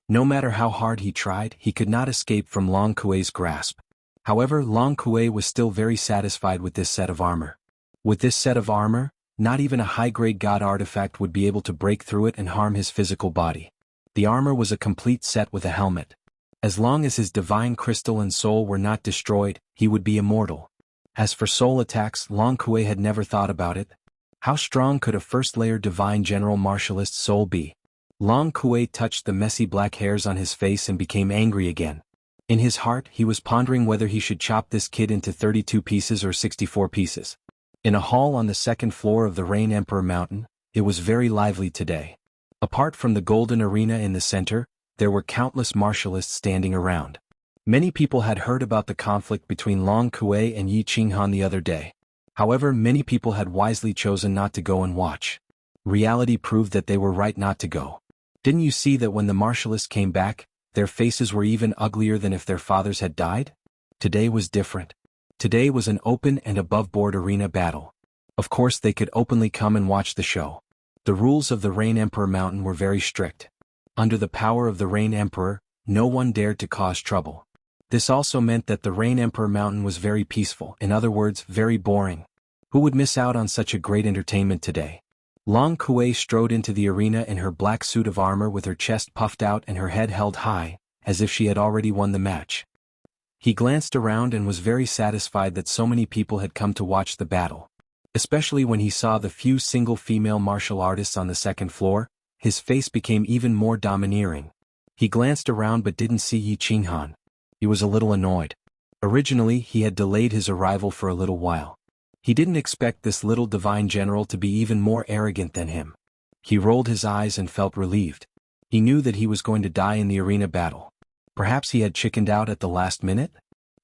No matter how hard he tried, he could not escape from Long Kuei's grasp. However, Long Kuei was still very satisfied with this set of armor. With this set of armor, not even a high-grade god artifact would be able to break through it and harm his physical body. The armor was a complete set with a helmet. As long as his divine crystal and soul were not destroyed, he would be immortal. As for soul attacks, Long Kuei had never thought about it. How strong could a first-layer divine general martialist's soul be? Long Kuei touched the messy black hairs on his face and became angry again. In his heart, he was pondering whether he should chop this kid into 32 pieces or 64 pieces. In a hall on the second floor of the Rain Emperor Mountain, it was very lively today. Apart from the golden arena in the center, there were countless martialists standing around. Many people had heard about the conflict between Long Kuei and Yi Qinghan the other day. However, many people had wisely chosen not to go and watch. Reality proved that they were right not to go. Didn't you see that when the martialists came back, their faces were even uglier than if their fathers had died? Today was different. Today was an open and above-board arena battle. Of course, they could openly come and watch the show. The rules of the Rain Emperor Mountain were very strict. Under the power of the Rain Emperor, no one dared to cause trouble. This also meant that the Rain Emperor Mountain was very peaceful, in other words, very boring. Who would miss out on such a great entertainment today? Long Kuei strode into the arena in her black suit of armor with her chest puffed out and her head held high, as if she had already won the match. He glanced around and was very satisfied that so many people had come to watch the battle. Especially when he saw the few single female martial artists on the second floor, his face became even more domineering. He glanced around but didn't see Yi Qinghan. He was a little annoyed. Originally, he had delayed his arrival for a little while. He didn't expect this little divine general to be even more arrogant than him. He rolled his eyes and felt relieved. He knew that he was going to die in the arena battle. Perhaps he had chickened out at the last minute?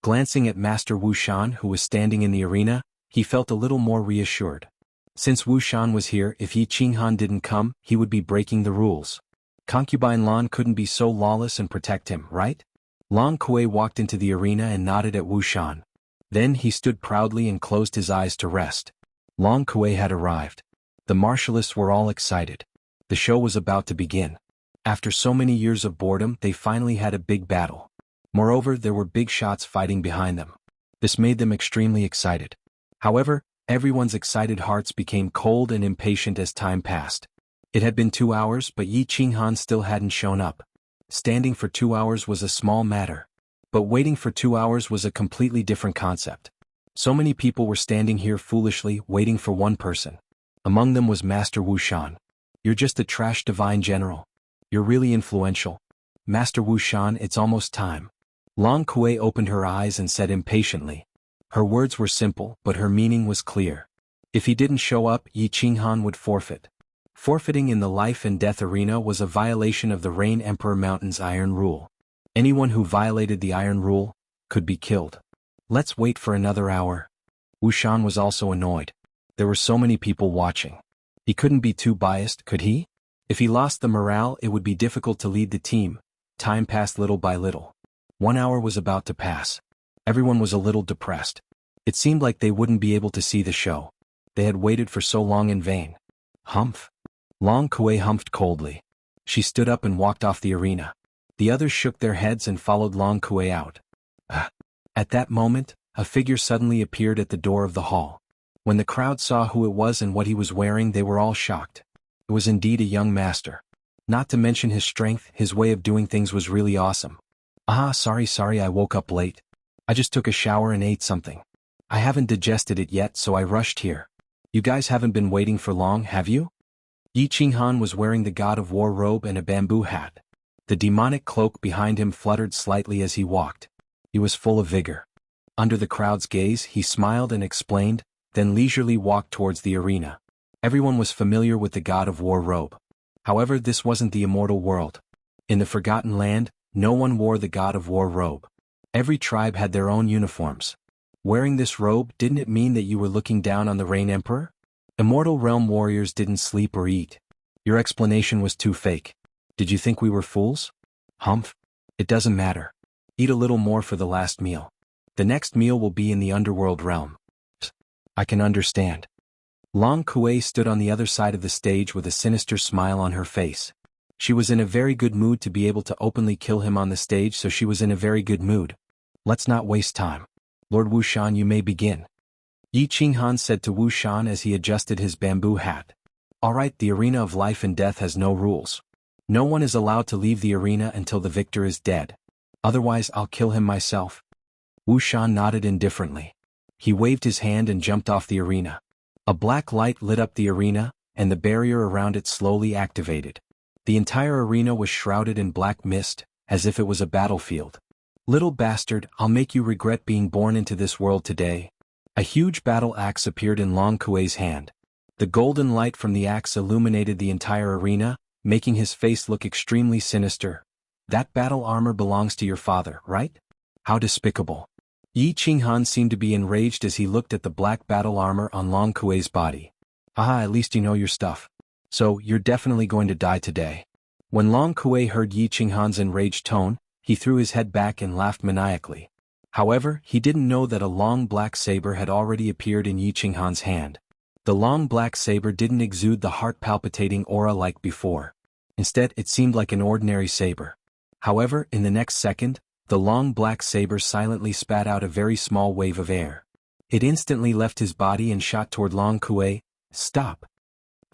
Glancing at Master Wu Shan, who was standing in the arena, he felt a little more reassured. Since Wu Shan was here, if Yi Qinghan didn't come, he would be breaking the rules. Concubine Lan couldn't be so lawless and protect him, right? Long Kuei walked into the arena and nodded at Wu Shan. Then he stood proudly and closed his eyes to rest. Long Kuei had arrived. The martialists were all excited. The show was about to begin. After so many years of boredom, they finally had a big battle. Moreover, there were big shots fighting behind them. This made them extremely excited. However, everyone's excited hearts became cold and impatient as time passed. It had been 2 hours, but Yi Qinghan still hadn't shown up. Standing for 2 hours was a small matter. But waiting for 2 hours was a completely different concept. So many people were standing here foolishly, waiting for one person. Among them was Master Wu Shan. You're just a trash divine general. You're really influential. Master Wu Shan, it's almost time. Long Kuei opened her eyes and said impatiently. Her words were simple, but her meaning was clear. If he didn't show up, Yi Qinghan would forfeit. Forfeiting in the life and death arena was a violation of the Rain Emperor Mountain's iron rule. Anyone who violated the iron rule could be killed. Let's wait for another hour. Wu Shan was also annoyed. There were so many people watching. He couldn't be too biased, could he? If he lost the morale, it would be difficult to lead the team. Time passed little by little. 1 hour was about to pass. Everyone was a little depressed. It seemed like they wouldn't be able to see the show. They had waited for so long in vain. Humph. Long Kuei humphed coldly. She stood up and walked off the arena. The others shook their heads and followed Long Kuei out. At that moment, a figure suddenly appeared at the door of the hall. When the crowd saw who it was and what he was wearing, they were all shocked. It was indeed a young master. Not to mention his strength, his way of doing things was really awesome. Sorry, I woke up late. I just took a shower and ate something. I haven't digested it yet, so I rushed here. You guys haven't been waiting for long, have you? Yi Qinghan was wearing the God of War robe and a bamboo hat. The demonic cloak behind him fluttered slightly as he walked. He was full of vigor. Under the crowd's gaze, he smiled and explained, then leisurely walked towards the arena. Everyone was familiar with the God of War robe. However, this wasn't the immortal world. In the Forgotten Land, no one wore the God of War robe. Every tribe had their own uniforms. Wearing this robe, didn't it mean that you were looking down on the Rain Emperor? Immortal Realm warriors didn't sleep or eat. Your explanation was too fake. Did you think we were fools? Humph. It doesn't matter. Eat a little more for the last meal. The next meal will be in the underworld realm. I can understand. Long Kuei stood on the other side of the stage with a sinister smile on her face. She was in a very good mood to be able to openly kill him on the stage, so she was in a very good mood. Let's not waste time. Lord Wu Shan, you may begin. Yi Qinghan said to Wu Shan as he adjusted his bamboo hat. Alright, the arena of life and death has no rules. No one is allowed to leave the arena until the victor is dead. Otherwise, I'll kill him myself. Wu Shan nodded indifferently. He waved his hand and jumped off the arena. A black light lit up the arena, and the barrier around it slowly activated. The entire arena was shrouded in black mist, as if it was a battlefield. Little bastard, I'll make you regret being born into this world today. A huge battle axe appeared in Long Kuei's hand. The golden light from the axe illuminated the entire arena, making his face look extremely sinister. That battle armor belongs to your father, right? How despicable. Yi Qinghan seemed to be enraged as he looked at the black battle armor on Long Kuei's body. At least you know your stuff. So, you're definitely going to die today. When Long Kuei heard Yi Qinghan's enraged tone, he threw his head back and laughed maniacally. However, he didn't know that a long black saber had already appeared in Yi Qinghan's hand. The long black saber didn't exude the heart-palpitating aura like before. Instead, it seemed like an ordinary saber. However, in the next second, the long black saber silently spat out a very small wave of air. It instantly left his body and shot toward Long Kuei. Stop.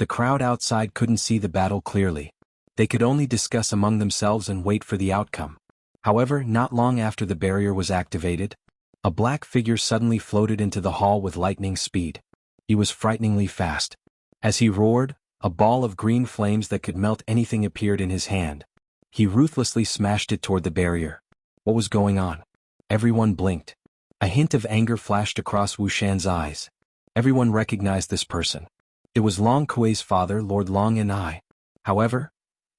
The crowd outside couldn't see the battle clearly. They could only discuss among themselves and wait for the outcome. However, not long after the barrier was activated, a black figure suddenly floated into the hall with lightning speed. He was frighteningly fast. As he roared, a ball of green flames that could melt anything appeared in his hand. He ruthlessly smashed it toward the barrier. What was going on? Everyone blinked. A hint of anger flashed across Wuxian's eyes. Everyone recognized this person. It was Long Kuei's father, Lord Long Anai. However,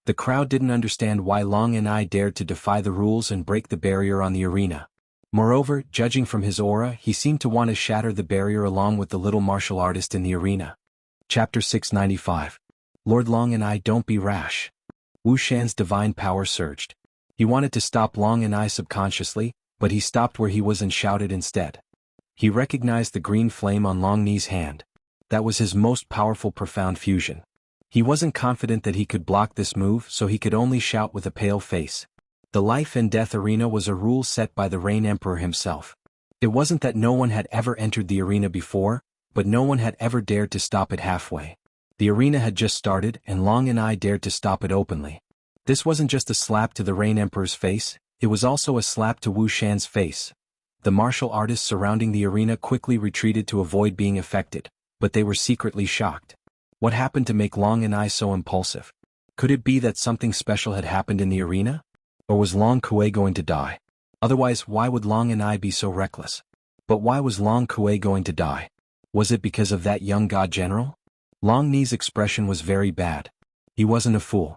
the crowd didn't understand why Long Anai dared to defy the rules and break the barrier on the arena. Moreover, judging from his aura, he seemed to want to shatter the barrier along with the little martial artist in the arena. Chapter 695. Lord Long Anai, don't be rash. Wuxian's divine power surged. He wanted to stop Long Anai subconsciously, but he stopped where he was and shouted instead. He recognized the green flame on Long Ni's hand. That was his most powerful profound fusion. He wasn't confident that he could block this move, so he could only shout with a pale face. The life and death arena was a rule set by the Rain Emperor himself. It wasn't that no one had ever entered the arena before, but no one had ever dared to stop it halfway. The arena had just started, and Long Anai dared to stop it openly. This wasn't just a slap to the Rain Emperor's face, it was also a slap to Wuxian's face. The martial artists surrounding the arena quickly retreated to avoid being affected, but they were secretly shocked. What happened to make Long Anai so impulsive? Could it be that something special had happened in the arena? Or was Long Kuei going to die? Otherwise, why would Long Anai be so reckless? But why was Long Kuei going to die? Was it because of that young god general? Long Ni's expression was very bad. He wasn't a fool.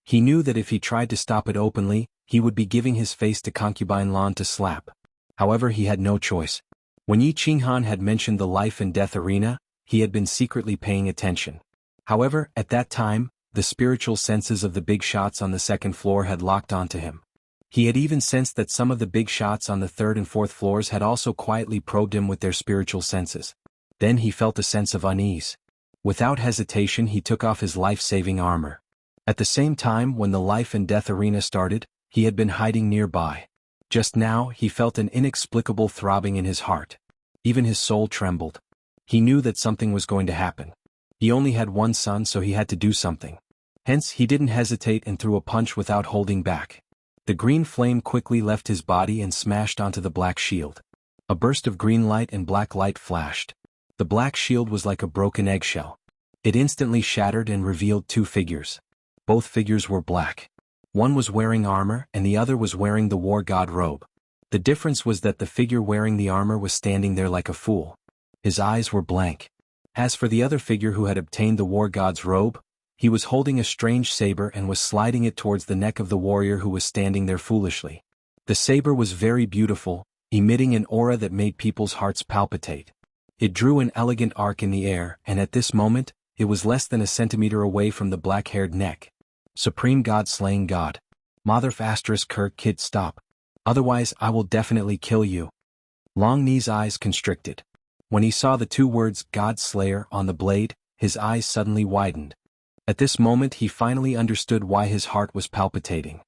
He knew that if he tried to stop it openly, he would be giving his face to concubine Lan to slap. However, he had no choice. When Yi Qinghan had mentioned the life and death arena, he had been secretly paying attention. However, at that time, the spiritual senses of the big shots on the second floor had locked onto him. He had even sensed that some of the big shots on the third and fourth floors had also quietly probed him with their spiritual senses. Then he felt a sense of unease. Without hesitation, he took off his life-saving armor. At the same time, when the life and death arena started, he had been hiding nearby. Just now, he felt an inexplicable throbbing in his heart. Even his soul trembled. He knew that something was going to happen. He only had one son, so he had to do something. Hence, he didn't hesitate and threw a punch without holding back. The green flame quickly left his body and smashed onto the black shield. A burst of green light and black light flashed. The black shield was like a broken eggshell. It instantly shattered and revealed two figures. Both figures were black. One was wearing armor and the other was wearing the war god robe. The difference was that the figure wearing the armor was standing there like a fool. His eyes were blank. As for the other figure who had obtained the war god's robe, he was holding a strange saber and was sliding it towards the neck of the warrior who was standing there foolishly. The saber was very beautiful, emitting an aura that made people's hearts palpitate. It drew an elegant arc in the air, and at this moment, it was less than a centimeter away from the black-haired neck. Supreme God slaying God. Mother **Kirk kid stop. Otherwise I will definitely kill you. Long Ni's eyes constricted. When he saw the two words God Slayer on the blade, his eyes suddenly widened. At this moment he finally understood why his heart was palpitating.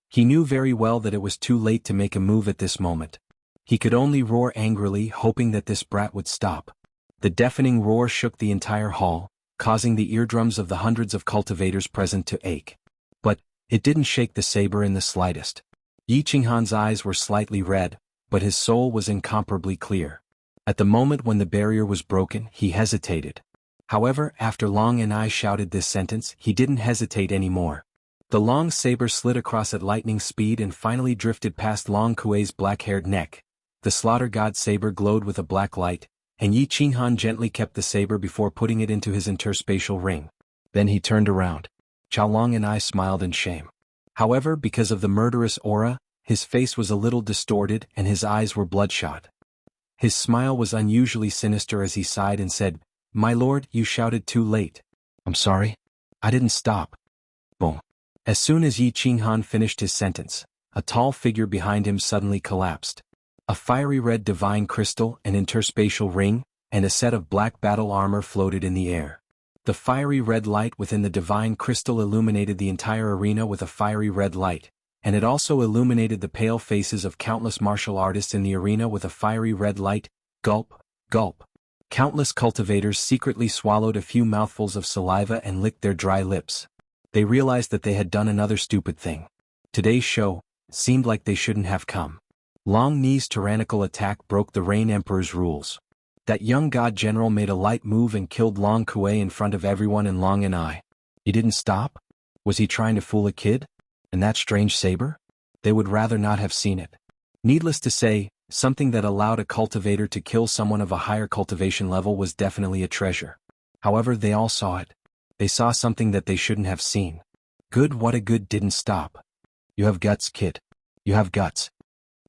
He knew very well that it was too late to make a move at this moment. He could only roar angrily, hoping that this brat would stop. The deafening roar shook the entire hall, causing the eardrums of the hundreds of cultivators present to ache. But it didn't shake the saber in the slightest. Yi Qinghan's eyes were slightly red, but his soul was incomparably clear. At the moment when the barrier was broken, he hesitated. However, after Long Anai shouted this sentence, he didn't hesitate anymore. The long saber slid across at lightning speed and finally drifted past Long Kuei's black-haired neck. The slaughter god saber glowed with a black light, and Yi Qinghan gently kept the saber before putting it into his interspatial ring. Then he turned around. Long Anai smiled in shame. However, because of the murderous aura, his face was a little distorted and his eyes were bloodshot. His smile was unusually sinister as he sighed and said, "My lord, you shouted too late. I'm sorry. I didn't stop." Boom. As soon as Yi Qinghan finished his sentence, a tall figure behind him suddenly collapsed. A fiery red divine crystal, an interspatial ring, and a set of black battle armor floated in the air. The fiery red light within the divine crystal illuminated the entire arena with a fiery red light, and it also illuminated the pale faces of countless martial artists in the arena with a fiery red light. Gulp, gulp. Countless cultivators secretly swallowed a few mouthfuls of saliva and licked their dry lips. They realized that they had done another stupid thing. Today's show seemed like they shouldn't have come. Long Ni's tyrannical attack broke the Rain Emperor's rules. That young god general made a light move and killed Long Kuei in front of everyone in Long and I. He didn't stop? Was he trying to fool a kid? And that strange saber? They would rather not have seen it. Needless to say, something that allowed a cultivator to kill someone of a higher cultivation level was definitely a treasure. However, they all saw it. They saw something that they shouldn't have seen. Good, what a good didn't stop. You have guts, kid. You have guts.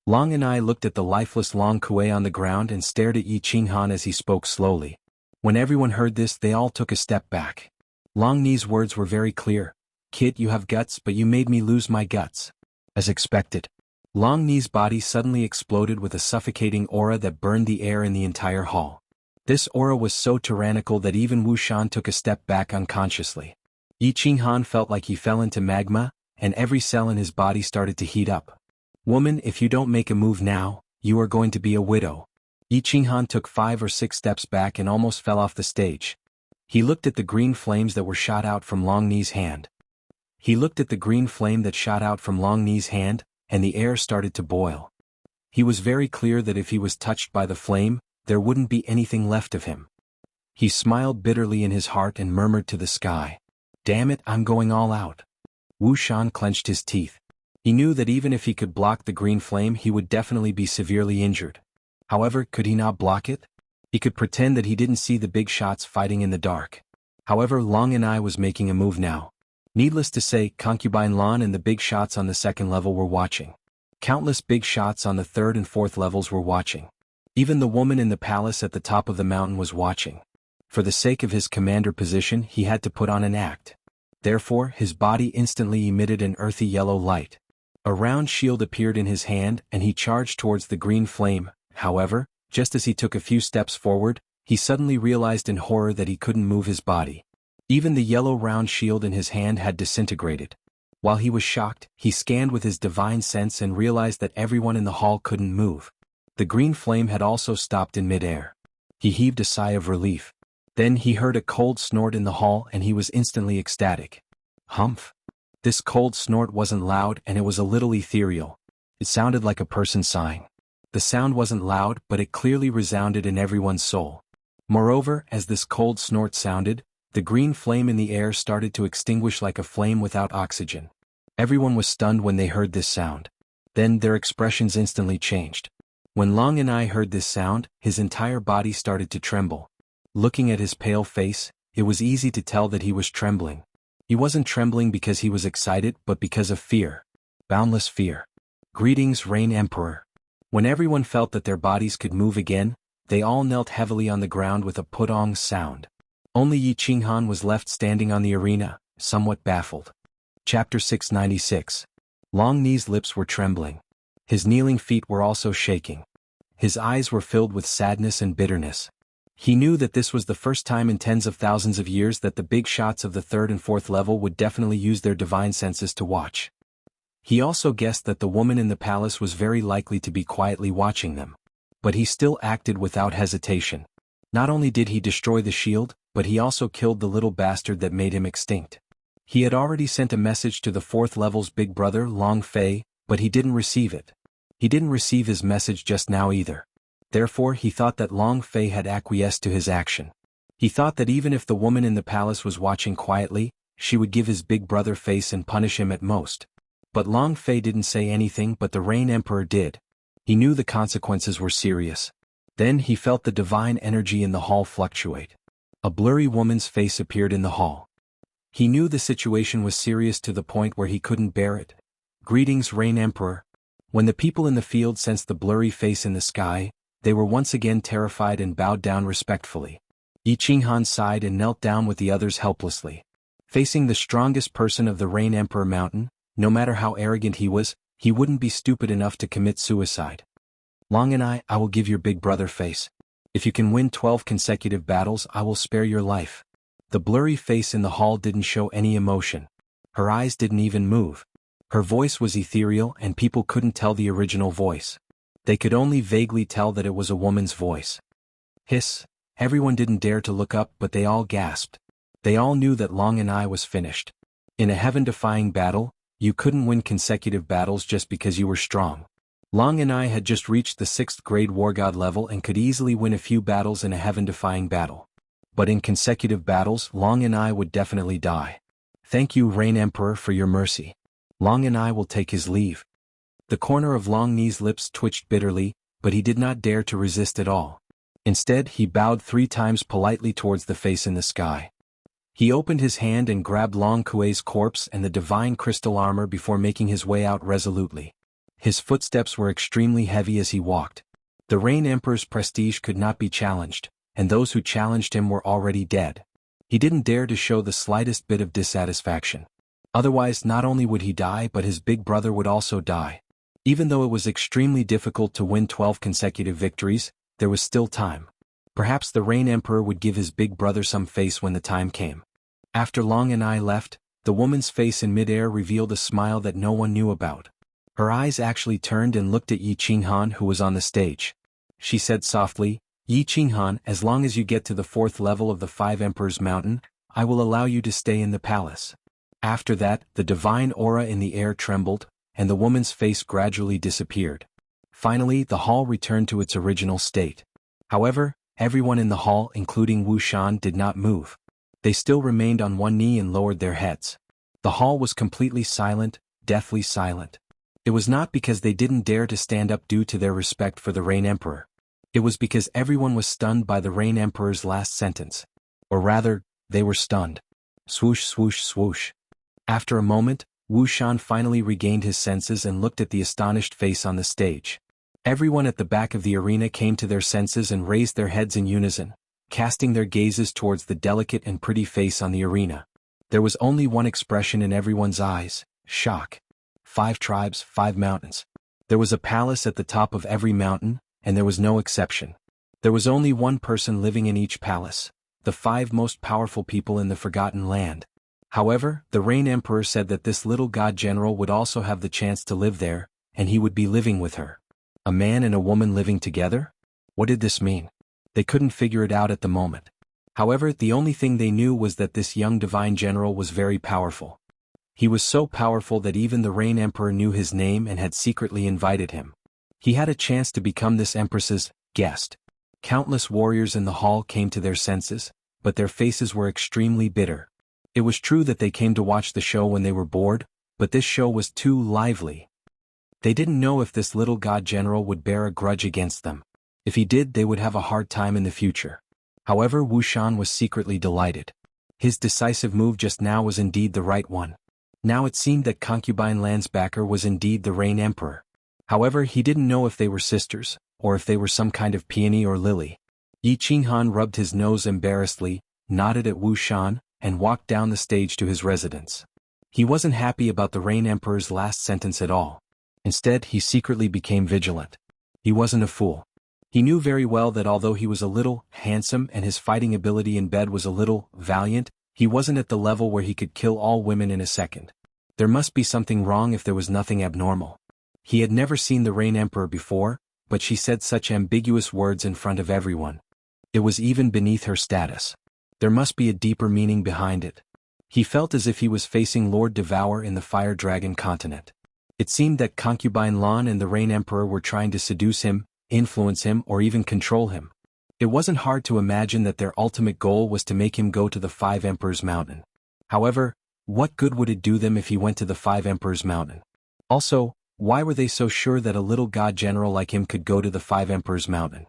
Long and I looked at the lifeless Long Kuei on the ground and stared at Yi Qinghan as he spoke slowly. When everyone heard this, they all took a step back. Long Ni's words were very clear. Kid, you have guts, but you made me lose my guts. As expected. Long Ni's body suddenly exploded with a suffocating aura that burned the air in the entire hall. This aura was so tyrannical that even Wu Shan took a step back unconsciously. Yi Qinghan felt like he fell into magma, and every cell in his body started to heat up. Woman, if you don't make a move now, you are going to be a widow. Yi Qinghan took 5 or 6 steps back and almost fell off the stage. He looked at the green flames that were shot out from Long Ni's hand. He looked at the green flame that shot out from Long Ni's hand, and the air started to boil. He was very clear that if he was touched by the flame, there wouldn't be anything left of him. He smiled bitterly in his heart and murmured to the sky. Damn it, I'm going all out. Wu Shan clenched his teeth. He knew that even if he could block the green flame, he would definitely be severely injured. However, could he not block it? He could pretend that he didn't see the big shots fighting in the dark. However, Long and I was making a move now. Needless to say, Concubine Lan and the big shots on the 2nd level were watching. Countless big shots on the 3rd and 4th levels were watching. Even the woman in the palace at the top of the mountain was watching. For the sake of his commander position, he had to put on an act. Therefore, his body instantly emitted an earthy yellow light. A round shield appeared in his hand and he charged towards the green flame. However, just as he took a few steps forward, he suddenly realized in horror that he couldn't move his body. Even the yellow round shield in his hand had disintegrated. While he was shocked, he scanned with his divine sense and realized that everyone in the hall couldn't move. The green flame had also stopped in midair. He heaved a sigh of relief. Then he heard a cold snort in the hall and he was instantly ecstatic. Humph. This cold snort wasn't loud and it was a little ethereal. It sounded like a person sighing. The sound wasn't loud, but it clearly resounded in everyone's soul. Moreover, as this cold snort sounded, the green flame in the air started to extinguish like a flame without oxygen. Everyone was stunned when they heard this sound. Then their expressions instantly changed. When Long and I heard this sound, his entire body started to tremble. Looking at his pale face, it was easy to tell that he was trembling. He wasn't trembling because he was excited, but because of fear. Boundless fear. Greetings, Rain Emperor. When everyone felt that their bodies could move again, they all knelt heavily on the ground with a putong sound. Only Yi Qinghan was left standing on the arena, somewhat baffled. Chapter 696. Long Ni's lips were trembling. His kneeling feet were also shaking. His eyes were filled with sadness and bitterness. He knew that this was the first time in tens of thousands of years that the big shots of the 3rd and 4th level would definitely use their divine senses to watch. He also guessed that the woman in the palace was very likely to be quietly watching them. But he still acted without hesitation. Not only did he destroy the shield, but he also killed the little bastard that made him extinct. He had already sent a message to the 4th level's big brother, Long Fei, but he didn't receive it. He didn't receive his message just now either. Therefore, he thought that Long Fei had acquiesced to his action. He thought that even if the woman in the palace was watching quietly, she would give his big brother face and punish him at most. But Long Fei didn't say anything, but the Rain Emperor did. He knew the consequences were serious. Then he felt the divine energy in the hall fluctuate. A blurry woman's face appeared in the hall. He knew the situation was serious to the point where he couldn't bear it. Greetings, Rain Emperor. When the people in the field sensed the blurry face in the sky, they were once again terrified and bowed down respectfully. Yi Qinghan sighed and knelt down with the others helplessly. Facing the strongest person of the Rain Emperor Mountain, no matter how arrogant he was, he wouldn't be stupid enough to commit suicide. Long and I will give your big brother face. If you can win 12 consecutive battles, I will spare your life. The blurry face in the hall didn't show any emotion. Her eyes didn't even move. Her voice was ethereal and people couldn't tell the original voice. They could only vaguely tell that it was a woman's voice. Hiss, Everyone didn't dare to look up, but they all gasped. They all knew that Long and I was finished. In a heaven-defying battle, you couldn't win consecutive battles just because you were strong. Long and I had just reached the 6th grade war god level and could easily win a few battles in a heaven-defying battle. But in consecutive battles, Long and I would definitely die. Thank you, Rain Emperor, for your mercy. Long and I will take his leave. The corner of Long Ni's lips twitched bitterly, but he did not dare to resist at all. Instead, he bowed 3 times politely towards the face in the sky. He opened his hand and grabbed Long Kuei's corpse and the divine crystal armor before making his way out resolutely. His footsteps were extremely heavy as he walked. The Rain Emperor's prestige could not be challenged, and those who challenged him were already dead. He didn't dare to show the slightest bit of dissatisfaction. Otherwise, not only would he die, but his big brother would also die. Even though it was extremely difficult to win 12 consecutive victories, there was still time. Perhaps the Rain Emperor would give his big brother some face when the time came. After Long and I left, the woman's face in midair revealed a smile that no one knew about. Her eyes actually turned and looked at Yi Qinghan, who was on the stage. She said softly, "Yi Qinghan, as long as you get to the 4th level of the 5 Emperors Mountain, I will allow you to stay in the palace." After that, the divine aura in the air trembled, and the woman's face gradually disappeared. Finally, the hall returned to its original state. However, everyone in the hall, including Wu Shan, did not move. They still remained on one knee and lowered their heads. The hall was completely silent, deathly silent. It was not because they didn't dare to stand up due to their respect for the Rain Emperor. It was because everyone was stunned by the Rain Emperor's last sentence. Or rather, they were stunned. Swoosh, swoosh, swoosh. After a moment, Wu Shan finally regained his senses and looked at the astonished face on the stage. Everyone at the back of the arena came to their senses and raised their heads in unison, casting their gazes towards the delicate and pretty face on the arena. There was only one expression in everyone's eyes: shock. 5 tribes, 5 mountains. There was a palace at the top of every mountain, and there was no exception. There was only one person living in each palace, the 5 most powerful people in the Forgotten Land. However, the Rain Emperor said that this little god general would also have the chance to live there, and he would be living with her. A man and a woman living together? What did this mean? They couldn't figure it out at the moment. However, the only thing they knew was that this young divine general was very powerful. He was so powerful that even the Rain Emperor knew his name and had secretly invited him. He had a chance to become this empress's guest. Countless warriors in the hall came to their senses, but their faces were extremely bitter. It was true that they came to watch the show when they were bored, but this show was too lively. They didn't know if this little god general would bear a grudge against them. If he did, they would have a hard time in the future. However, Wu Shan was secretly delighted. His decisive move just now was indeed the right one. Now it seemed that Concubine Landsbacker was indeed the Rain Emperor. However, he didn't know if they were sisters, or if they were some kind of peony or lily. Yi Qinghan rubbed his nose embarrassedly, nodded at Wu Shan, and walked down the stage to his residence. He wasn't happy about the Rain Emperor's last sentence at all. Instead, he secretly became vigilant. He wasn't a fool. He knew very well that although he was a little handsome and his fighting ability in bed was a little valiant, he wasn't at the level where he could kill all women in a second. There must be something wrong if there was nothing abnormal. He had never seen the Rain Emperor before, but she said such ambiguous words in front of everyone. It was even beneath her status. There must be a deeper meaning behind it. He felt as if he was facing Lord Devour in the Fire Dragon continent. It seemed that Concubine Lan and the Rain Emperor were trying to seduce him, influence him, or even control him. It wasn't hard to imagine that their ultimate goal was to make him go to the 5 Emperors Mountain. However, what good would it do them if he went to the 5 Emperors Mountain? Also, why were they so sure that a little god general like him could go to the 5 Emperors Mountain?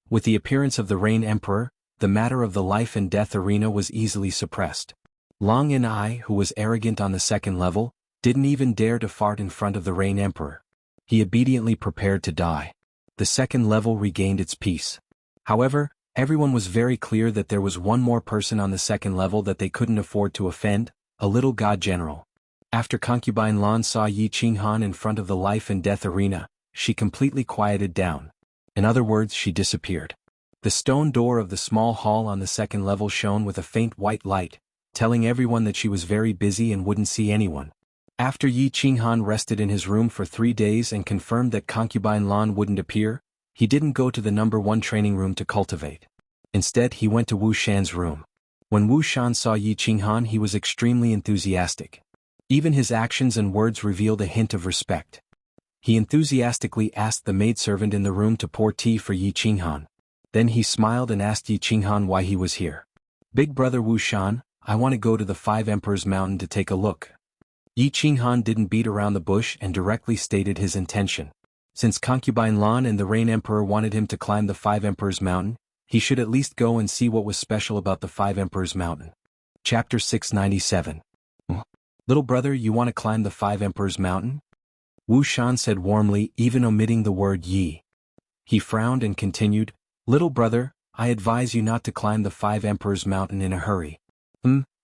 With the appearance of the Rain Emperor, the matter of the life and death arena was easily suppressed. Long and I, who was arrogant on the 2nd level, didn't even dare to fart in front of the Rain Emperor. He obediently prepared to die. The 2nd level regained its peace. However, everyone was very clear that there was one more person on the 2nd level that they couldn't afford to offend, a little god general. After Concubine Lan saw Yi Qinghan in front of the life and death arena, she completely quieted down. In other words, she disappeared. The stone door of the small hall on the 2nd level shone with a faint white light, telling everyone that she was very busy and wouldn't see anyone. After Yi Qinghan rested in his room for 3 days and confirmed that Concubine Lan wouldn't appear, he didn't go to the number 1 training room to cultivate. Instead, he went to Wu Shan's room. When Wu Shan saw Yi Qinghan, he was extremely enthusiastic. Even his actions and words revealed a hint of respect. He enthusiastically asked the maidservant in the room to pour tea for Yi Qinghan. Then he smiled and asked Yi Qinghan why he was here. "Big brother Wu Shan, I want to go to the Five Emperors Mountain to take a look." Yi Qinghan didn't beat around the bush and directly stated his intention. Since concubine Lan and the Rain Emperor wanted him to climb the Five Emperors Mountain, he should at least go and see what was special about the Five Emperors Mountain. Chapter 697. "Little brother, you want to climb the Five Emperors Mountain?" Wu Shan said warmly, even omitting the word yi. He frowned and continued, "Little brother, I advise you not to climb the Five Emperors Mountain in a hurry.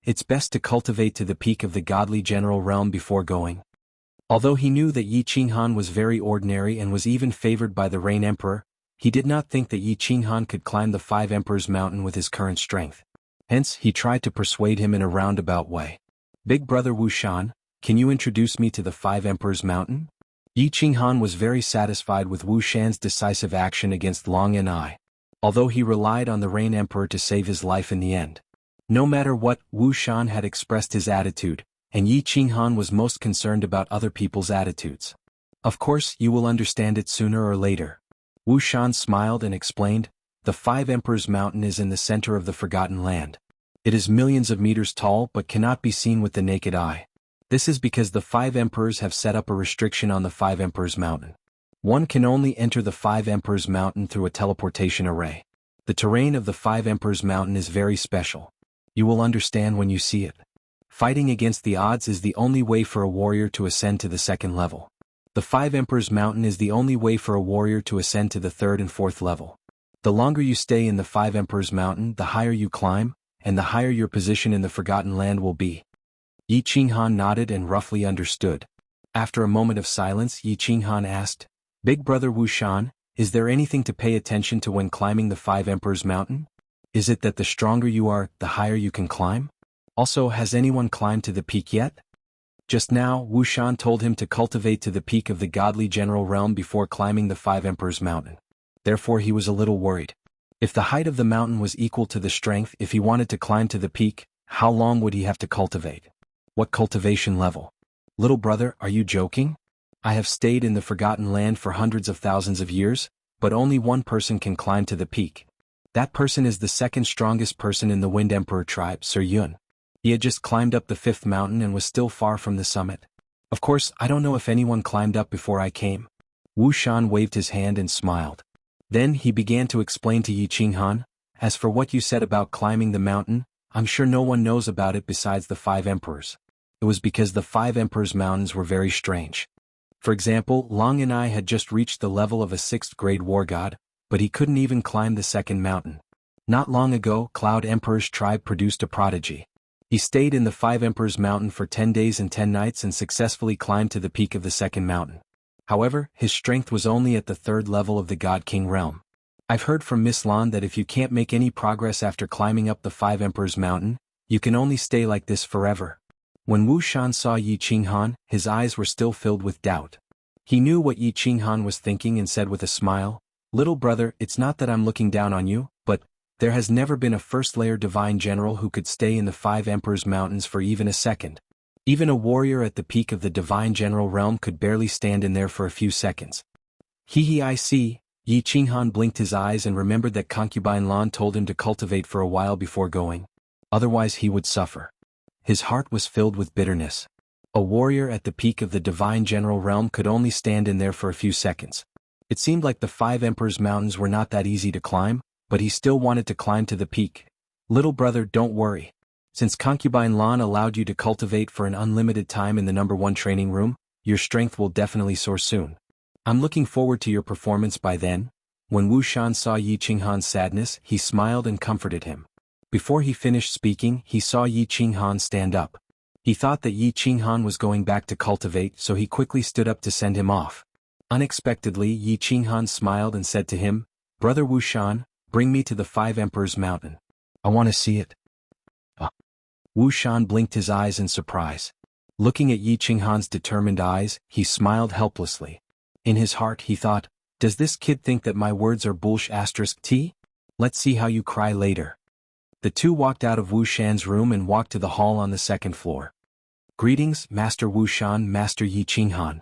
It's best to cultivate to the peak of the godly general realm before going." Although he knew that Yi Qinghan was very ordinary and was even favored by the Rain Emperor, he did not think that Yi Qinghan could climb the Five Emperors Mountain with his current strength. Hence, he tried to persuade him in a roundabout way. "Big brother Wu Shan, can you introduce me to the Five Emperors Mountain?" Yi Qinghan was very satisfied with Wu Shan's decisive action against Long and I, although he relied on the Rain Emperor to save his life in the end. No matter what, Wu Shan had expressed his attitude, and Yi Qinghan was most concerned about other people's attitudes. "Of course, you will understand it sooner or later." Wu Shan smiled and explained, "The Five Emperors Mountain is in the center of the Forgotten Land. It is millions of meters tall but cannot be seen with the naked eye. This is because the Five Emperors have set up a restriction on the Five Emperors Mountain. One can only enter the Five Emperors Mountain through a teleportation array. The terrain of the Five Emperors Mountain is very special. You will understand when you see it. Fighting against the odds is the only way for a warrior to ascend to the second level. The Five Emperors Mountain is the only way for a warrior to ascend to the third and fourth level. The longer you stay in the Five Emperors Mountain, the higher you climb, and the higher your position in the Forgotten Land will be." Yi Qinghan nodded and roughly understood. After a moment of silence, Yi Qinghan asked, "Big brother Wu Shan, is there anything to pay attention to when climbing the Five Emperors Mountain? Is it that the stronger you are, the higher you can climb? Also, has anyone climbed to the peak yet?" Just now, Wu Shan told him to cultivate to the peak of the godly general realm before climbing the Five Emperors Mountain. Therefore he was a little worried. If the height of the mountain was equal to the strength, if he wanted to climb to the peak, how long would he have to cultivate? What cultivation level? "Little brother, are you joking? I have stayed in the Forgotten Land for hundreds of thousands of years, but only one person can climb to the peak. That person is the second strongest person in the Wind Emperor tribe, Sir Yun. He had just climbed up the fifth mountain and was still far from the summit. Of course, I don't know if anyone climbed up before I came." Wu Shan waved his hand and smiled. Then he began to explain to Yi Qinghan, "As for what you said about climbing the mountain, I'm sure no one knows about it besides the Five Emperors. It was because the Five Emperors Mountains were very strange. For example, Long and I had just reached the level of a 6th grade war god, but he couldn't even climb the second mountain. Not long ago, Cloud Emperor's tribe produced a prodigy. He stayed in the Five Emperors Mountain for 10 days and 10 nights and successfully climbed to the peak of the second mountain. However, his strength was only at the third level of the God King realm. I've heard from Miss Lan that if you can't make any progress after climbing up the Five Emperors Mountain, you can only stay like this forever." When Wu Shan saw Yi Qinghan, his eyes were still filled with doubt. He knew what Yi Qinghan was thinking and said with a smile, "Little brother, it's not that I'm looking down on you, but there has never been a first-layer divine general who could stay in the Five Emperors Mountains for even a second. Even a warrior at the peak of the divine general realm could barely stand in there for a few seconds." I see." Yi Qinghan blinked his eyes and remembered that concubine Lan told him to cultivate for a while before going. Otherwise he would suffer. His heart was filled with bitterness. A warrior at the peak of the divine general realm could only stand in there for a few seconds. It seemed like the Five Emperors Mountains were not that easy to climb, but he still wanted to climb to the peak. "Little brother, don't worry. Since concubine Lan allowed you to cultivate for an unlimited time in the number 1 training room, your strength will definitely soar soon. I'm looking forward to your performance by then." When Wu Shan saw Yi Qinghan's sadness, he smiled and comforted him. Before he finished speaking, he saw Yi Qinghan stand up. He thought that Yi Qinghan was going back to cultivate, so he quickly stood up to send him off. Unexpectedly, Yi Qinghan smiled and said to him, "Brother Wu Shan, bring me to the Five Emperors Mountain. I want to see it." Wu Shan blinked his eyes in surprise. Looking at Yi Qinghan's determined eyes, he smiled helplessly. In his heart he thought, "Does this kid think that my words are bullsh*t? Let's see how you cry later. The two walked out of Wu Shan's room and walked to the hall on the second floor. Greetings, Master Wu Shan, Master Yi Qinghan.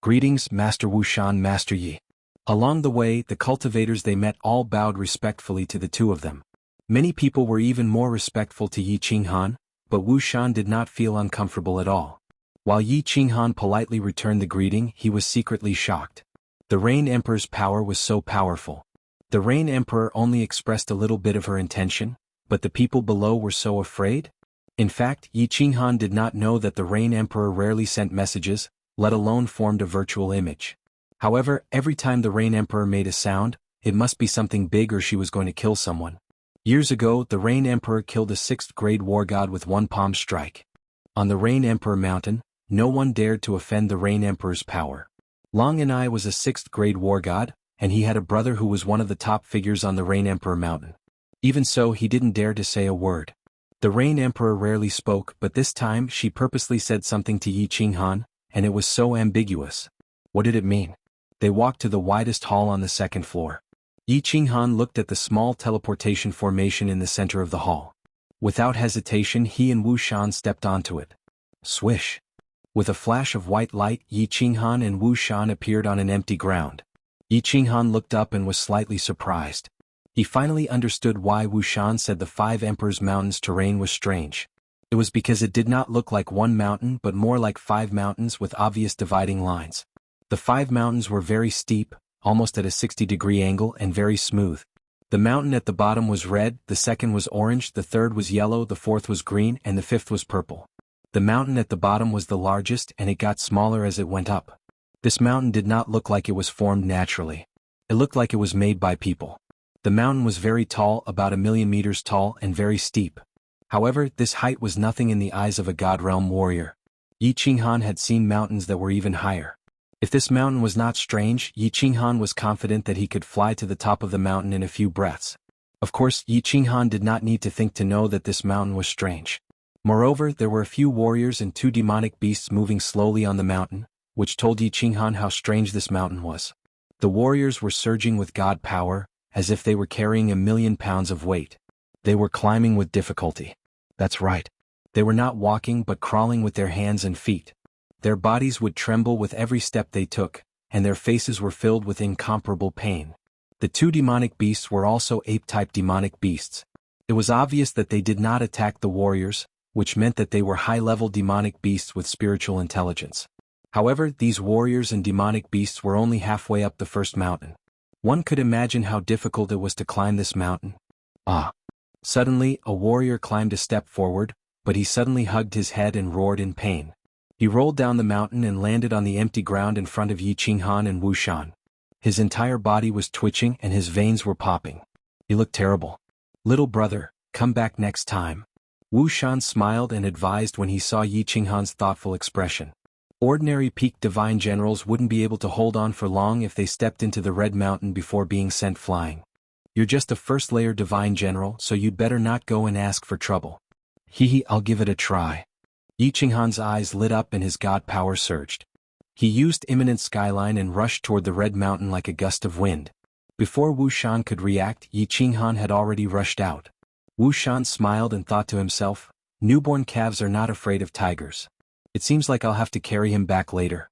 Greetings, Master Wu Shan, Master Yi. Along the way, the cultivators they met all bowed respectfully to the two of them. Many people were even more respectful to Yi Qinghan, but Wu Shan did not feel uncomfortable at all. While Yi Qinghan politely returned the greeting, he was secretly shocked. The Rain Emperor's power was so powerful. The Rain Emperor only expressed a little bit of her intention, but the people below were so afraid? In fact, Yi Qinghan did not know that the Rain Emperor rarely sent messages, let alone formed a virtual image. However, every time the Rain Emperor made a sound, it must be something big or she was going to kill someone. Years ago, the Rain Emperor killed a 6th-grade war god with one palm strike. On the Rain Emperor Mountain, no one dared to offend the Rain Emperor's power. Long Anai was a 6th-grade war god, and he had a brother who was one of the top figures on the Rain Emperor Mountain. Even so, he didn't dare to say a word. The Rain Emperor rarely spoke, but this time she purposely said something to Yi Qinghan, and it was so ambiguous. What did it mean? They walked to the widest hall on the second floor. Yi Qinghan looked at the small teleportation formation in the center of the hall. Without hesitation, he and Wu Shan stepped onto it. Swish! With a flash of white light, Yi Qinghan and Wu Shan appeared on an empty ground. Yi Qinghan looked up and was slightly surprised. He finally understood why Wu Shan said the 5 Emperors' Mountains terrain was strange. It was because it did not look like one mountain but more like 5 mountains with obvious dividing lines. The 5 mountains were very steep, almost at a 60-degree angle, and very smooth. The mountain at the bottom was red, the second was orange, the third was yellow, the fourth was green, and the fifth was purple. The mountain at the bottom was the largest, and it got smaller as it went up. This mountain did not look like it was formed naturally. It looked like it was made by people. The mountain was very tall, about 1,000,000 meters tall, and very steep. However, this height was nothing in the eyes of a God Realm warrior. Yi Qinghan had seen mountains that were even higher. If this mountain was not strange, Yi Qinghan was confident that he could fly to the top of the mountain in a few breaths. Of course, Yi Qinghan did not need to think to know that this mountain was strange. Moreover, there were a few warriors and 2 demonic beasts moving slowly on the mountain, which told Yi Qinghan how strange this mountain was. The warriors were surging with god power, as if they were carrying 1,000,000 pounds of weight. They were climbing with difficulty. That's right. They were not walking but crawling with their hands and feet. Their bodies would tremble with every step they took, and their faces were filled with incomparable pain. The 2 demonic beasts were also ape-type demonic beasts. It was obvious that they did not attack the warriors, which meant that they were high-level demonic beasts with spiritual intelligence. However, these warriors and demonic beasts were only halfway up the first mountain. One could imagine how difficult it was to climb this mountain. Suddenly, a warrior climbed a step forward, but he suddenly hugged his head and roared in pain. He rolled down the mountain and landed on the empty ground in front of Yi Qinghan and Wu Shan. His entire body was twitching and his veins were popping. He looked terrible. Little brother, come back next time. Wu Shan smiled and advised when he saw Yi Qinghan's thoughtful expression. Ordinary peak divine generals wouldn't be able to hold on for long if they stepped into the Red Mountain before being sent flying. You're just a first-layer divine general, so you'd better not go and ask for trouble. I'll give it a try. Yi Qinghan's eyes lit up and his god power surged. He used Imminent Skyline and rushed toward the Red Mountain like a gust of wind. Before Wu Shan could react, Yi Qinghan had already rushed out. Wu Shan smiled and thought to himself, newborn calves are not afraid of tigers. It seems like I'll have to carry him back later.